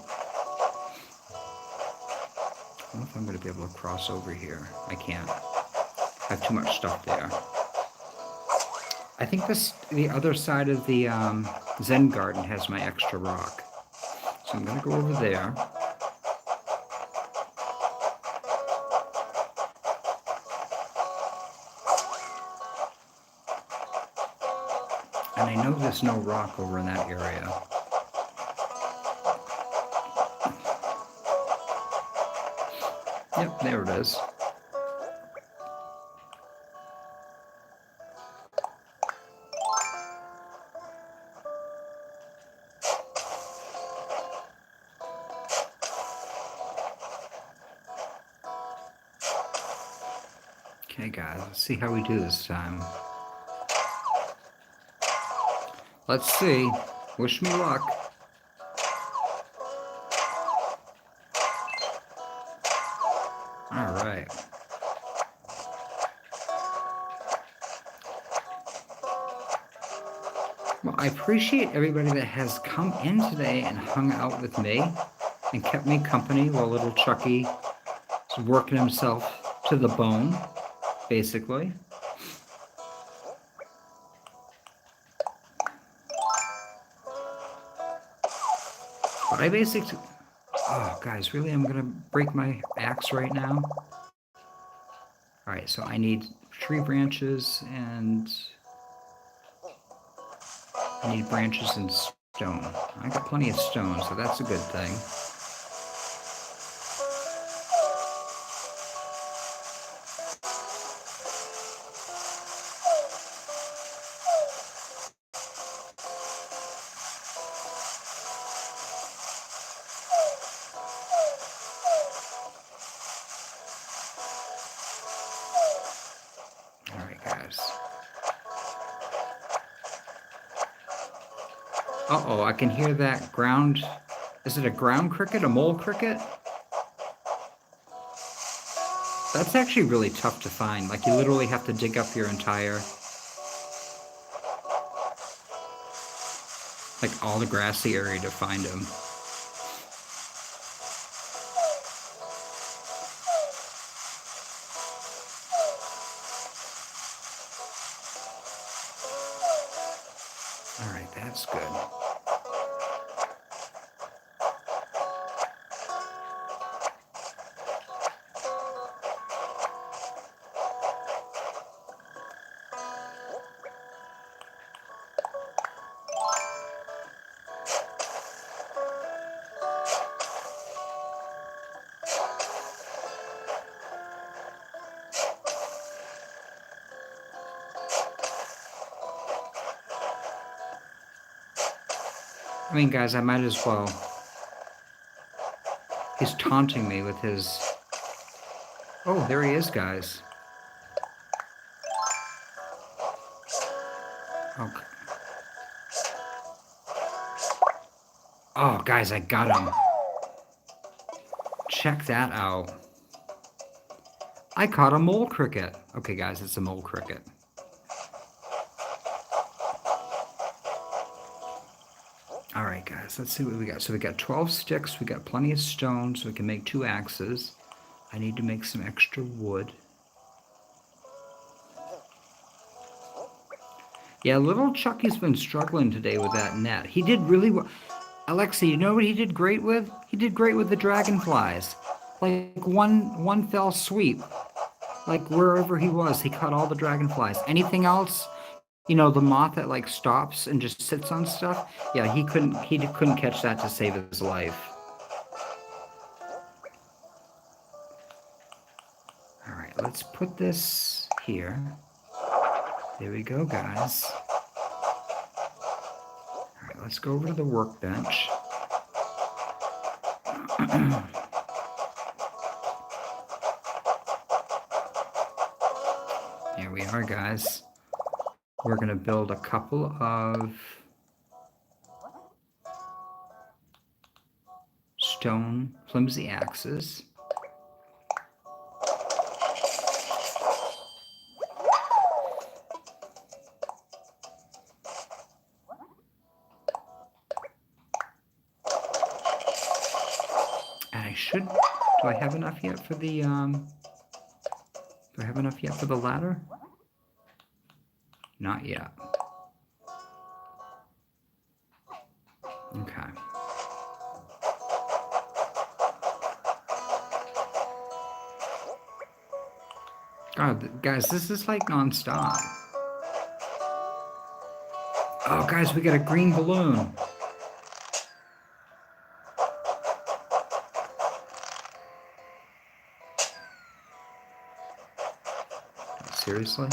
don't know if I'm going to be able to cross over here. I can't. I have too much stuff there. I think the other side of the Zen garden has my extra rock. So I'm going to go over there. And I know there's no rock over in that area. Yep, there it is. Okay, guys, let's see how we do this time. Let's see. Wish me luck. All right. Well, I appreciate everybody that has come in today and hung out with me and kept me company while little Chuckie is working himself to the bone, basically. But I basically... Oh, guys, really? I'm going to break my axe right now? All right, so I need tree branches and I need branches and stone. I got plenty of stone, so that's a good thing. All right, guys. Uh-oh, I can hear that ground. Is it a ground cricket, a mole cricket? That's actually really tough to find. Like, you literally have to dig up your entire... like, all the grassy area to find them. All right, that's good. I mean, guys, I might as well. He's taunting me with his... Oh, there he is, guys. Okay. Oh, guys, I got him. Check that out. I caught a mole cricket. Okay, guys, it's a mole cricket. All right, guys, let's see what we got. So we got 12 sticks. We got plenty of stone, so we can make 2 axes. I need to make some extra wood. Yeah, little Chuckie's been struggling today with that net. He did really well. Alexi, you know what he did great with? He did great with the dragonflies. Like one fell sweep. Like wherever he was, he caught all the dragonflies. Anything else? You know, the moth that like stops and just sits on stuff. Yeah, he couldn't catch that to save his life. All right, let's put this here. There we go, guys. All right, let's go over to the workbench. Here we are, guys. We're going to build a couple of stone flimsy axes. And I should... Do I have enough yet for the... Do I have enough yet for the ladder? Not yet. Okay. God, guys, this is like nonstop. Oh, guys, we got a green balloon. Seriously?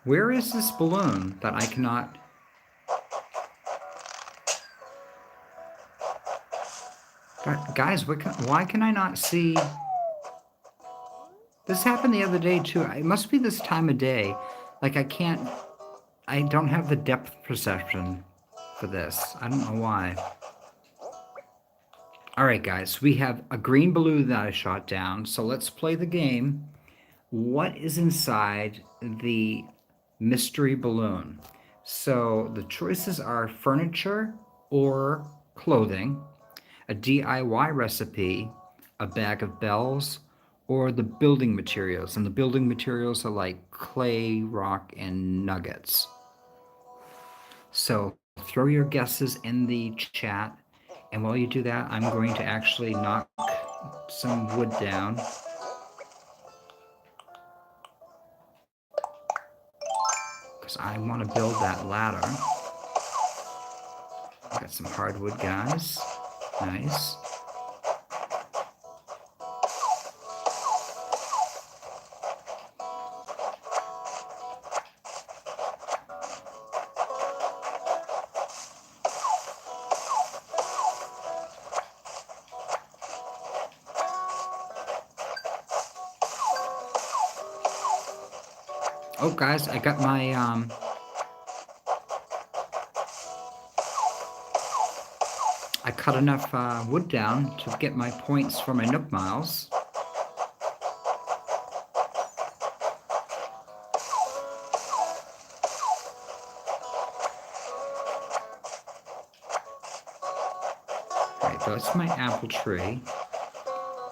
Where is this balloon that I cannot... Guys, why can I not see... This happened the other day too. It must be this time of day. Like I don't have the depth perception for this. I don't know why. All right, guys, we have a green balloon that I shot down. So let's play the game. what is inside the mystery balloon? So the choices are furniture or clothing, a DIY recipe, a bag of bells, or the building materials. And the building materials are like clay, rock, and nuggets. So throw your guesses in the chat. And while you do that, I'm going to actually knock some wood down. Because I want to build that ladder. Got some hardwood, guys. Nice. Oh, guys, I got my, I cut enough wood down to get my points for my Nook miles. Alright, that's my apple tree.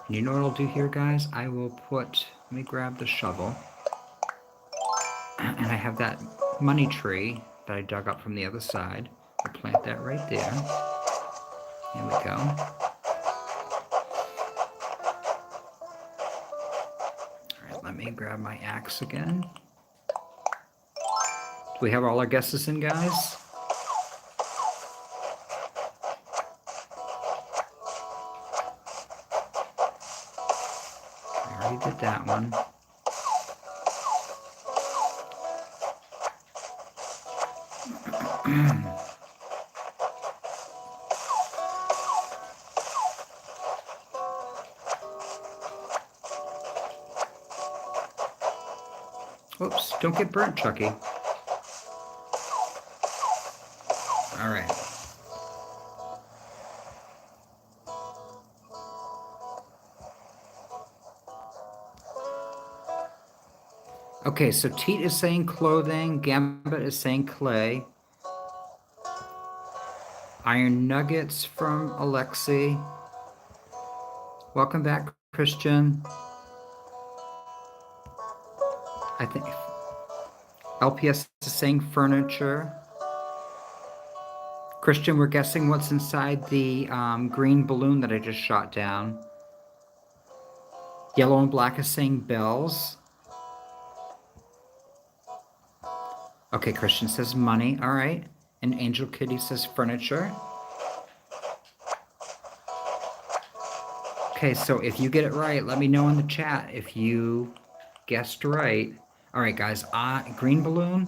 And you know what I'll do here, guys? I will put, let me grab the shovel. And I have that money tree that I dug up from the other side. I'll plant that right there. There we go. Alright, let me grab my axe again. Do we have all our guesses in, guys? I already did that one. Oops, don't get burnt, Chuckie. All right. Okay, so Teet is saying clothing, Gambit is saying clay. Iron Nuggets from Alexi. Welcome back, Christian. I think LPS is saying furniture. Christian, we're guessing what's inside the green balloon that I just shot down. Yellow and Black is saying bells. Okay, Christian says money. All right. And Angel Kitty says furniture. Okay, so if you get it right, let me know in the chat if you guessed right. All right, guys. Green balloon.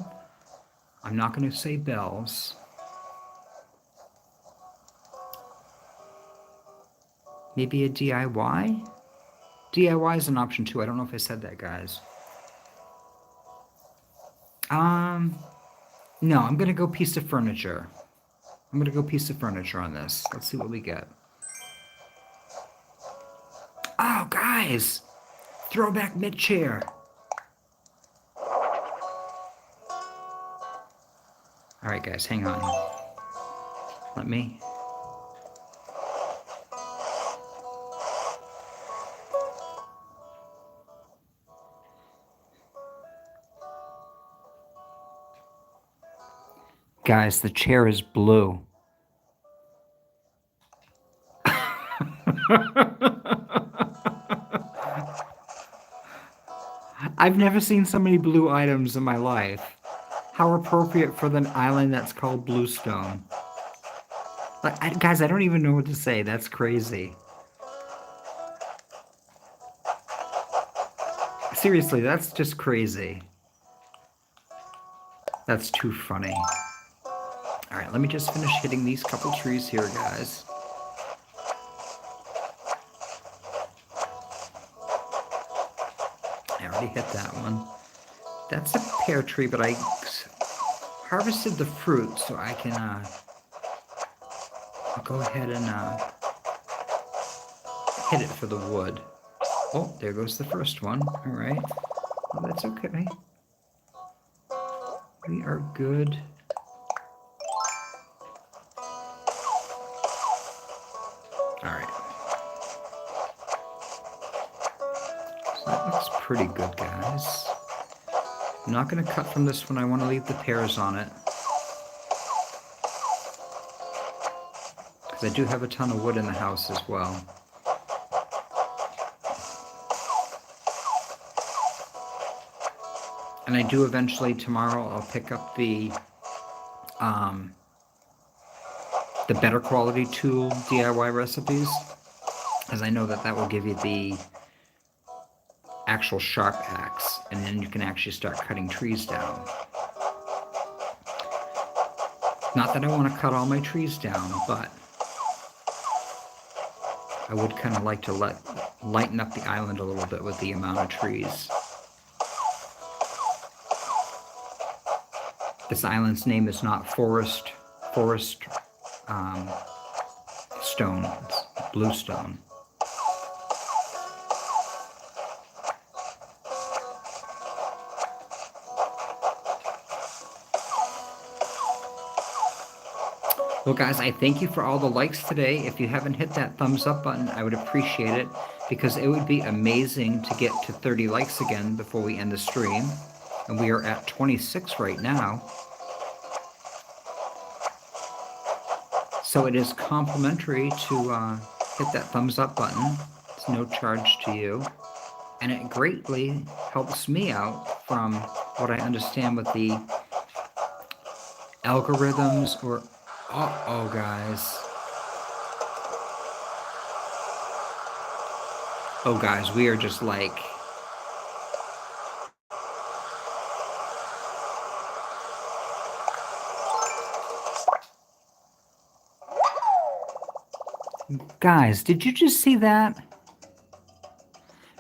I'm not going to say bells. Maybe a DIY? DIY is an option too. I don't know if I said that, guys. No, I'm going to go piece of furniture. I'm going to go piece of furniture on this. Let's see what we get. Oh, guys! Throwback mid-chair. All right, guys, hang on. Let me... Guys, the chair is blue. I've never seen so many blue items in my life. How appropriate for the island that's called Bluestone. Guys, I don't even know what to say. That's crazy. Seriously, that's just crazy. That's too funny. All right, let me just finish hitting these couple trees here, guys. I already hit that one. That's a pear tree, but I harvested the fruit, so I can I'll go ahead and hit it for the wood. Oh, there goes the first one. All right. that's okay. We are good. All right. So that looks pretty good, guys. I'm not going to cut from this one. I want to leave the pears on it. Because I do have a ton of wood in the house as well. And I do eventually, tomorrow, I'll pick up the better quality tool DIY recipes. As I know that that will give you the actual sharp axe. And then you can actually start cutting trees down. Not that I want to cut all my trees down, but I would kind of like to lighten up the island a little bit with the amount of trees. This island's name is not Forest Stone, it's Bluestone. Well, guys, I thank you for all the likes today. If you haven't hit that thumbs up button, I would appreciate it, because it would be amazing to get to 30 likes again before we end the stream. And we are at 26 right now. So it is complimentary to hit that thumbs up button. It's no charge to you. And it greatly helps me out from what I understand with the algorithms or... Uh-oh, guys. Oh, guys, we are just like... Guys, did you just see that?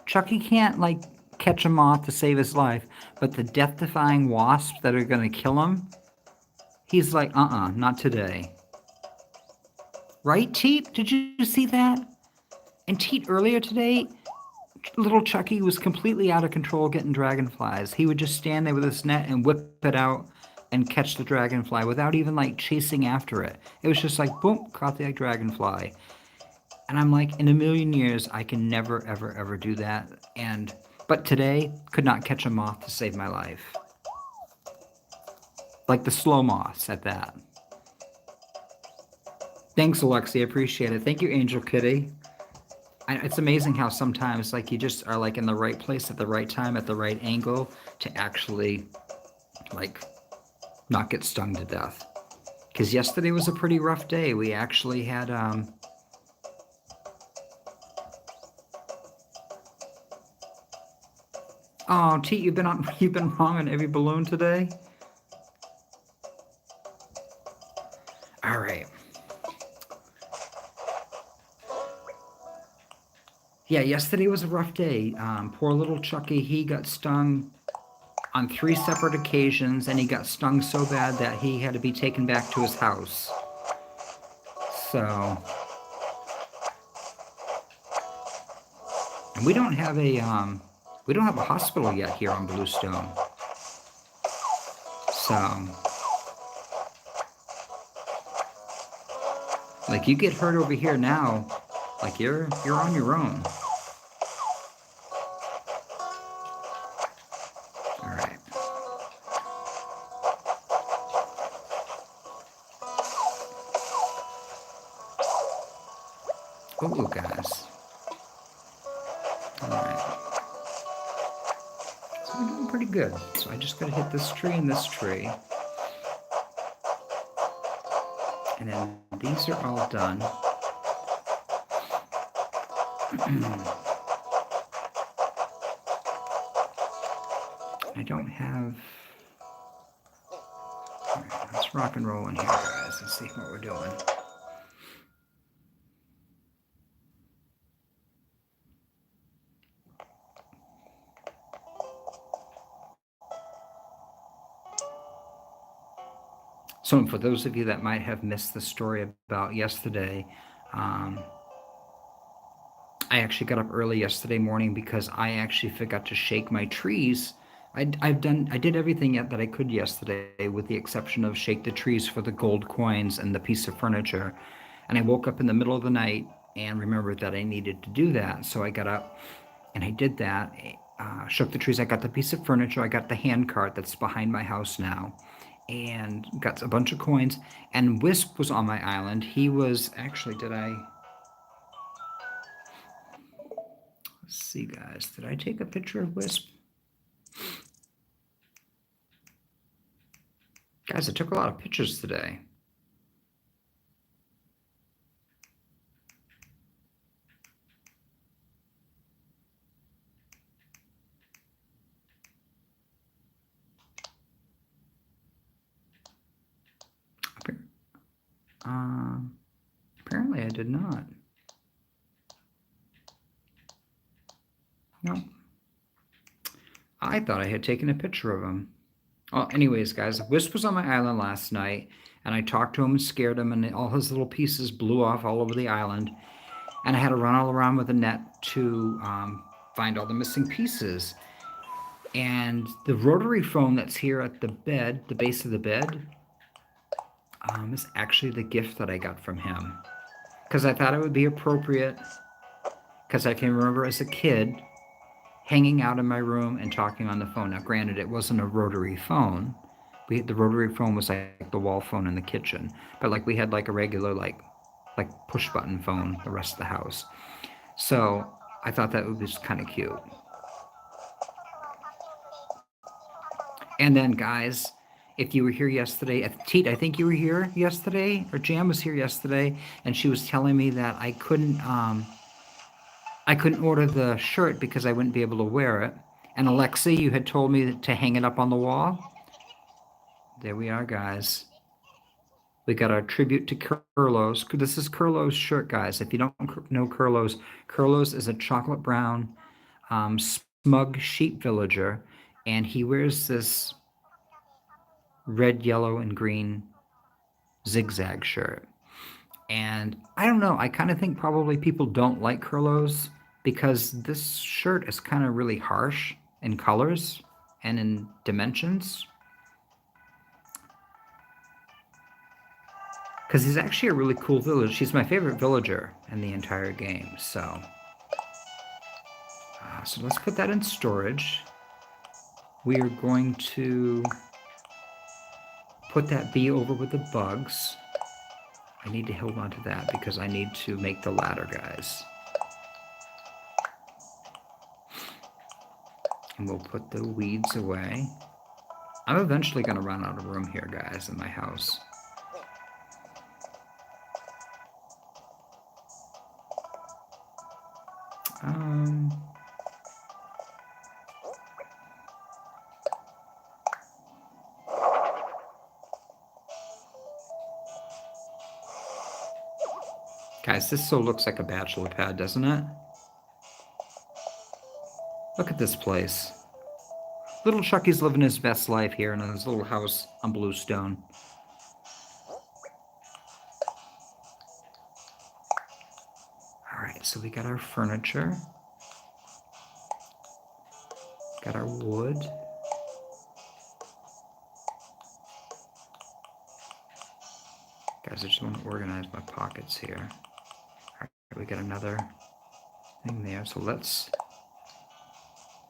Chuckie can't, like, catch a moth to save his life, but the death-defying wasps that are going to kill him, he's like, not today. Right, Teet? Did you see that? And Teet, earlier today, little Chuckie was completely out of control getting dragonflies. He would just stand there with his net and whip it out and catch the dragonfly without even, like, chasing after it. It was just like, boom, caught the dragonfly. And I'm like, in a million years, I can never, ever, ever do that. But today, could not catch a moth to save my life. Like the slow moths at that. Thanks, Alexi. I appreciate it. Thank you, Angel Kitty. It's amazing how sometimes, like, you just are, like, in the right place at the right time, at the right angle to actually, like, not get stung to death. Because yesterday was a pretty rough day. We actually had, Oh, Teet, you've been wrong on every balloon today? All right. Yeah, yesterday was a rough day. Poor little Chuckie, he got stung on 3 separate occasions, and he got stung so bad that he had to be taken back to his house. So, and we don't have a hospital yet here on Bluestone. So, like, you get hurt over here now, like, you're on your own. All right. Oh, guys. All right. So we're doing pretty good. So I just got to hit this tree and this tree. And then these are all done. I don't have... All right, let's rock and roll in here, guys. Let's see what we're doing. So for those of you that might have missed the story about yesterday, I actually got up early yesterday morning because I actually forgot to shake my trees I did everything yet that I could yesterday, with the exception of shake the trees for the gold coins and the piece of furniture. And I woke up in the middle of the night and remembered that I needed to do that. So I got up and I did that. Shook the trees. I got the piece of furniture. I got the hand cart that's behind my house now, and got a bunch of coins. And Wisp was on my island. He was actually. Did I? Let's see, guys. Did I take a picture of Wisp? Guys, I took a lot of pictures today. Apparently I did not. No. I thought I had taken a picture of him. Well, anyways, guys, Wisp was on my island last night, and I talked to him and scared him, and all his little pieces blew off all over the island. And I had to run all around with a net to find all the missing pieces. And the rotary phone that's here at the bed, the base of the bed, is actually the gift that I got from him. Because I thought it would be appropriate, because I can remember as a kid hanging out in my room and talking on the phone. Now, granted, it wasn't a rotary phone. The rotary phone was like the wall phone in the kitchen, but like we had like a regular like push button phone the rest of the house. So I thought that would be kind of cute. And then, guys, if you were here yesterday, Teet, I think you were here yesterday, or Jam was here yesterday, and she was telling me that I couldn't order the shirt because I wouldn't be able to wear it. And Alexi, you had told me to hang it up on the wall. There we are, guys. We got our tribute to Curlos. This is Curlos' shirt, guys. If you don't know Curlos, Curlos is a chocolate brown, smug sheep villager, and he wears this red, yellow, and green zigzag shirt. And I don't know, I kind of think probably people don't like Curlos because this shirt is kind of really harsh in colors and in dimensions. Because he's actually a really cool villager. He's my favorite villager in the entire game. So let's put that in storage. We are going to put that bee over with the bugs. I need to hold on to that because I need to make the ladder, guys. And we'll put the weeds away. I'm eventually going to run out of room here, guys, in my house. Guys, this so looks like a bachelor pad, doesn't it? Look at this place. Little Chuckie's living his best life here in his little house on Bluestone. All right, so we got our furniture. Got our wood. Guys, I just want to organize my pockets here. All right, we got another thing there. So let's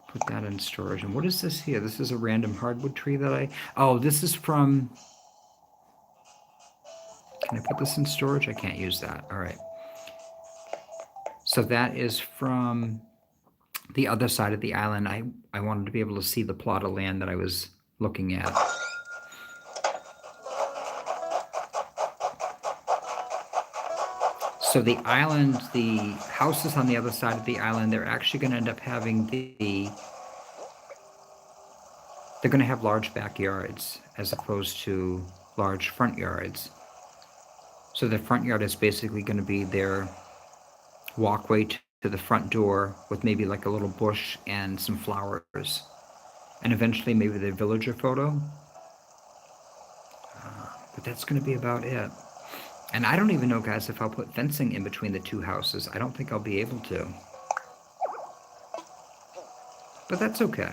put that in storage. And what is this here? This is a random hardwood tree that oh, this is from, can I put this in storage? I can't use that. All right. So that is from the other side of the island. I wanted to be able to see the plot of land that I was looking at. So the island, the houses on the other side of the island, they're actually going to end up having they're going to have large backyards as opposed to large front yards. So the front yard is basically going to be their walkway to the front door with maybe like a little bush and some flowers. And eventually maybe the villager photo. But that's going to be about it. And I don't even know, guys, if I'll put fencing in between the two houses. I don't think I'll be able to. But that's okay.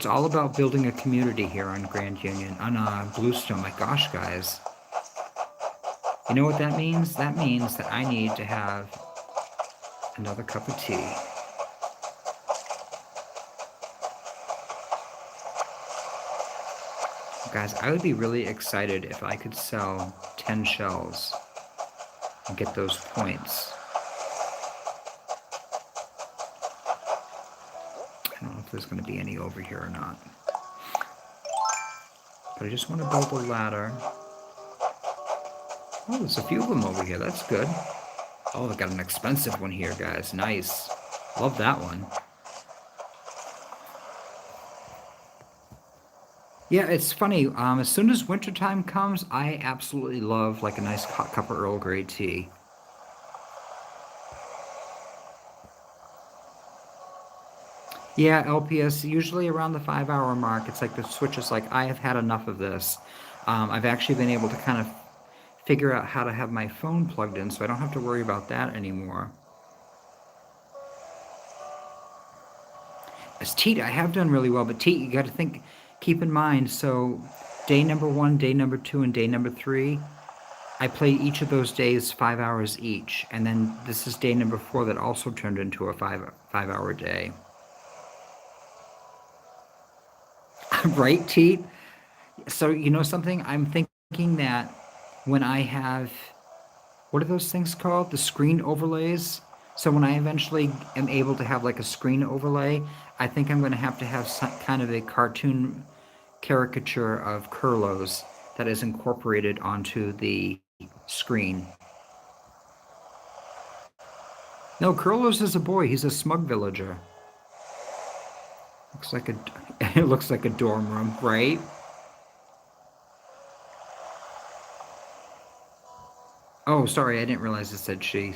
It's all about building a community here on Grand Union, on Bluestone. My gosh, guys. You know what that means? That means that I need to have another cup of tea. Guys, I would be really excited if I could sell 10 shells and get those points. I don't know if there's going to be any over here or not. But I just want to build a ladder. Oh, there's a few of them over here. That's good. Oh, they got an expensive one here, guys. Nice. Love that one. Yeah, it's funny. As soon as wintertime comes, I absolutely love like a nice hot cup of Earl Grey tea. Yeah, LPS, usually around the 5-hour mark, it's like the switch is like, I have had enough of this. I've actually been able to kind of figure out how to have my phone plugged in, so I don't have to worry about that anymore. As Teat, I have done really well, but Teat, you got to keep in mind, so day number 1, day number 2, and day number 3, I played each of those days 5 hours each, and then this is day number 4 that also turned into a 5-hour day. Right, Teat? So, you know something? I'm thinking that when I have, what are those things called? The screen overlays? So when I eventually am able to have like a screen overlay, I think I'm going to have some kind of a cartoon caricature of Kurlos that is incorporated onto the screen. No, Kurlos is a boy. He's a smug villager. Looks like it looks like a dorm room, right? Oh, sorry, I didn't realize it said she.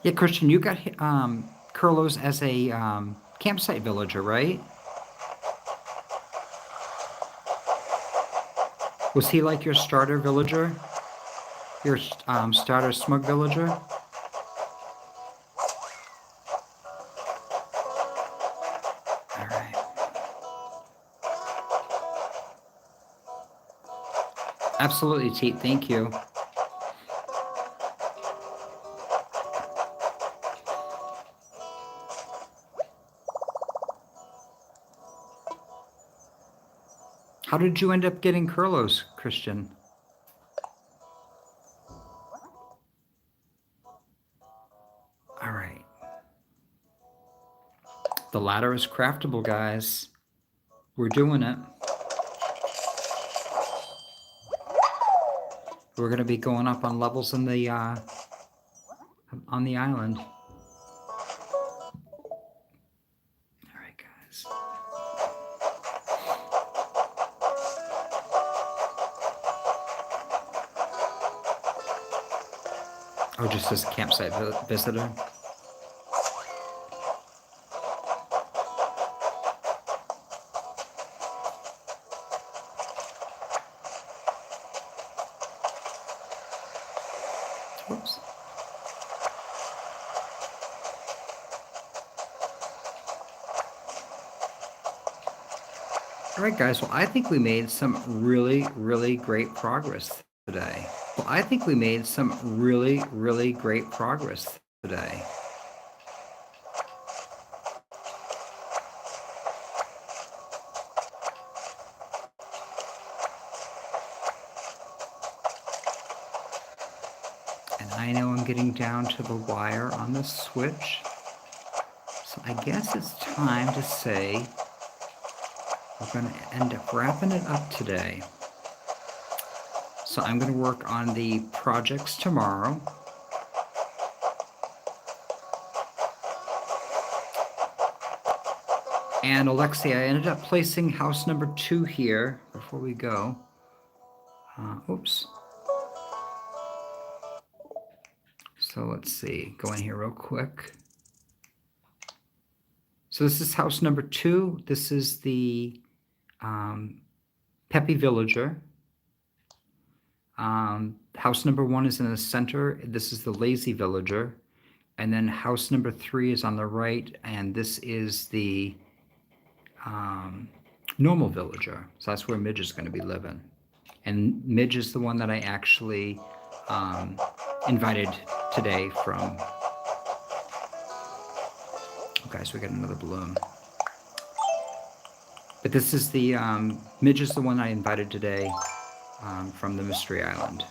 Yeah, Christian, you got Kurlos as a campsite villager, right? Was he like your starter villager? Your starter smug villager? All right. Absolutely, Teat. Thank you. How did you end up getting Kurlos, Christian? All right. The ladder is craftable, guys. We're doing it. We're going to be going up on levels in the on the island. All right, guys. Oh, just as a campsite visitor. Whoops. All right, guys. Well, I think we made some really, really great progress today. Well, I think we made some really, really great progress today. And I know I'm getting down to the wire on the switch. So I guess it's time to say we're going to end up wrapping it up today. So I'm going to work on the projects tomorrow. And Alexi, I ended up placing house number 2 here before we go. Oops. So So let's see, go in here real quick. So this is house number 2. This is the Peppy Villager. House number 1 is in the center. This is the Lazy Villager. And then house number 3 is on the right, and this is the Normal Villager. So that's where Midge is going to be living. And Midge is the one that I actually invited today from... Okay, so we got another balloon. But this is the... Midge is the one I invited today from the Mystery Island.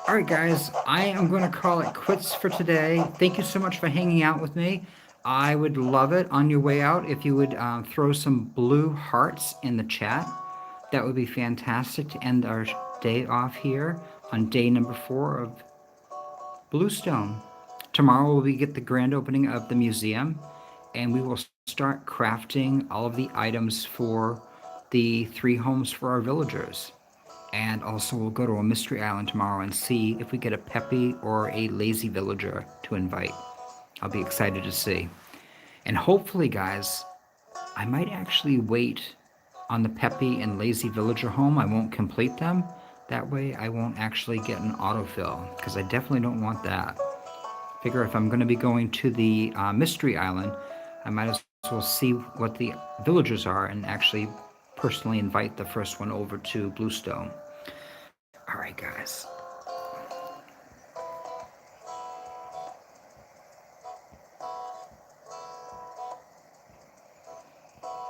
All right, guys, I am going to call it quits for today. Thank you so much for hanging out with me. I would love it on your way out if you would throw some blue hearts in the chat. That would be fantastic to end our day off here on day number 4 of Bluestone. Tomorrow we get the grand opening of the museum, and we will start crafting all of the items for the 3 homes for our villagers. And also we'll go to a Mystery Island tomorrow and see if we get a Peppy or a Lazy Villager to invite. I'll be excited to see. And hopefully, guys, I might actually wait on the Peppy and Lazy Villager home. I won't complete them. That way I won't actually get an autofill, because I definitely don't want that. Figure if I'm going to be going to the Mystery Island, I might as well see what the villagers are and actually personally invite the first one over to Bluestone. All right, guys.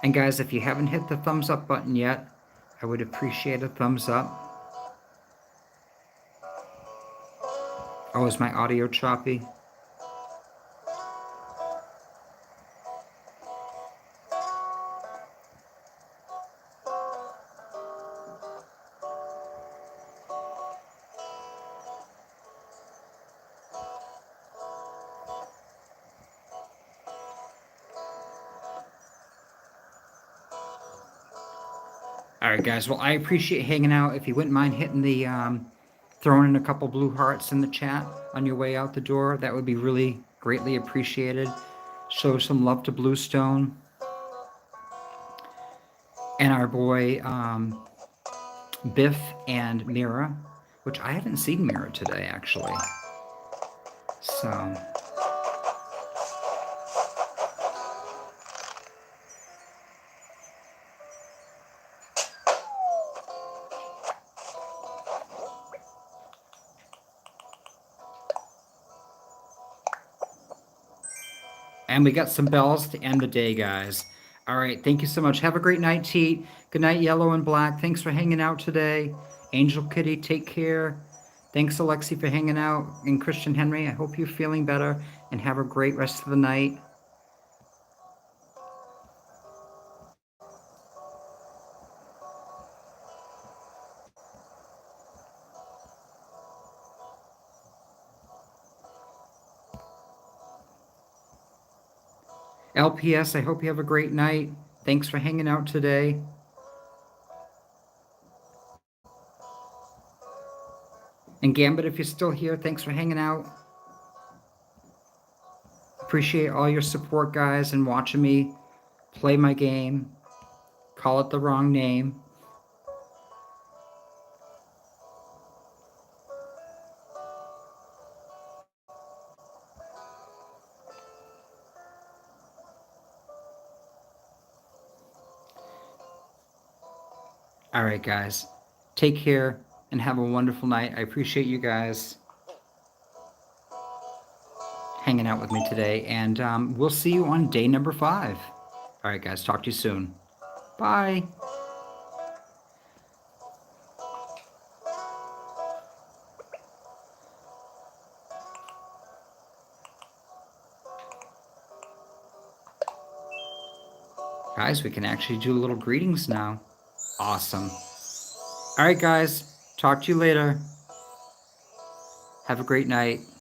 And guys, if you haven't hit the thumbs up button yet, I would appreciate a thumbs up. Oh, is my audio choppy? All right, guys. Well, I appreciate hanging out. If you wouldn't mind hitting the, throwing in a couple blue hearts in the chat on your way out the door, that would be really greatly appreciated. Show some love to Bluestone and our boy Biff and Mira, which I haven't seen Mira today, actually. So... And we got some bells to end the day, guys. All right, thank you so much. Have a great night, Teet. Good night, Yellow and Black. Thanks for hanging out today. Angel Kitty, take care. Thanks, Alexi, for hanging out. And Christian Henry, I hope you're feeling better and have a great rest of the night. LPS, I hope you have a great night. Thanks for hanging out today. And Gambit, if you're still here, thanks for hanging out. Appreciate all your support, guys, and watching me play my game. Call it the wrong name. All right, guys. Take care and have a wonderful night. I appreciate you guys hanging out with me today. And we'll see you on day number 5. All right, guys. Talk to you soon. Bye. Guys, we can actually do little greetings now. Awesome. All right, guys. Talk to you later. Have a great night.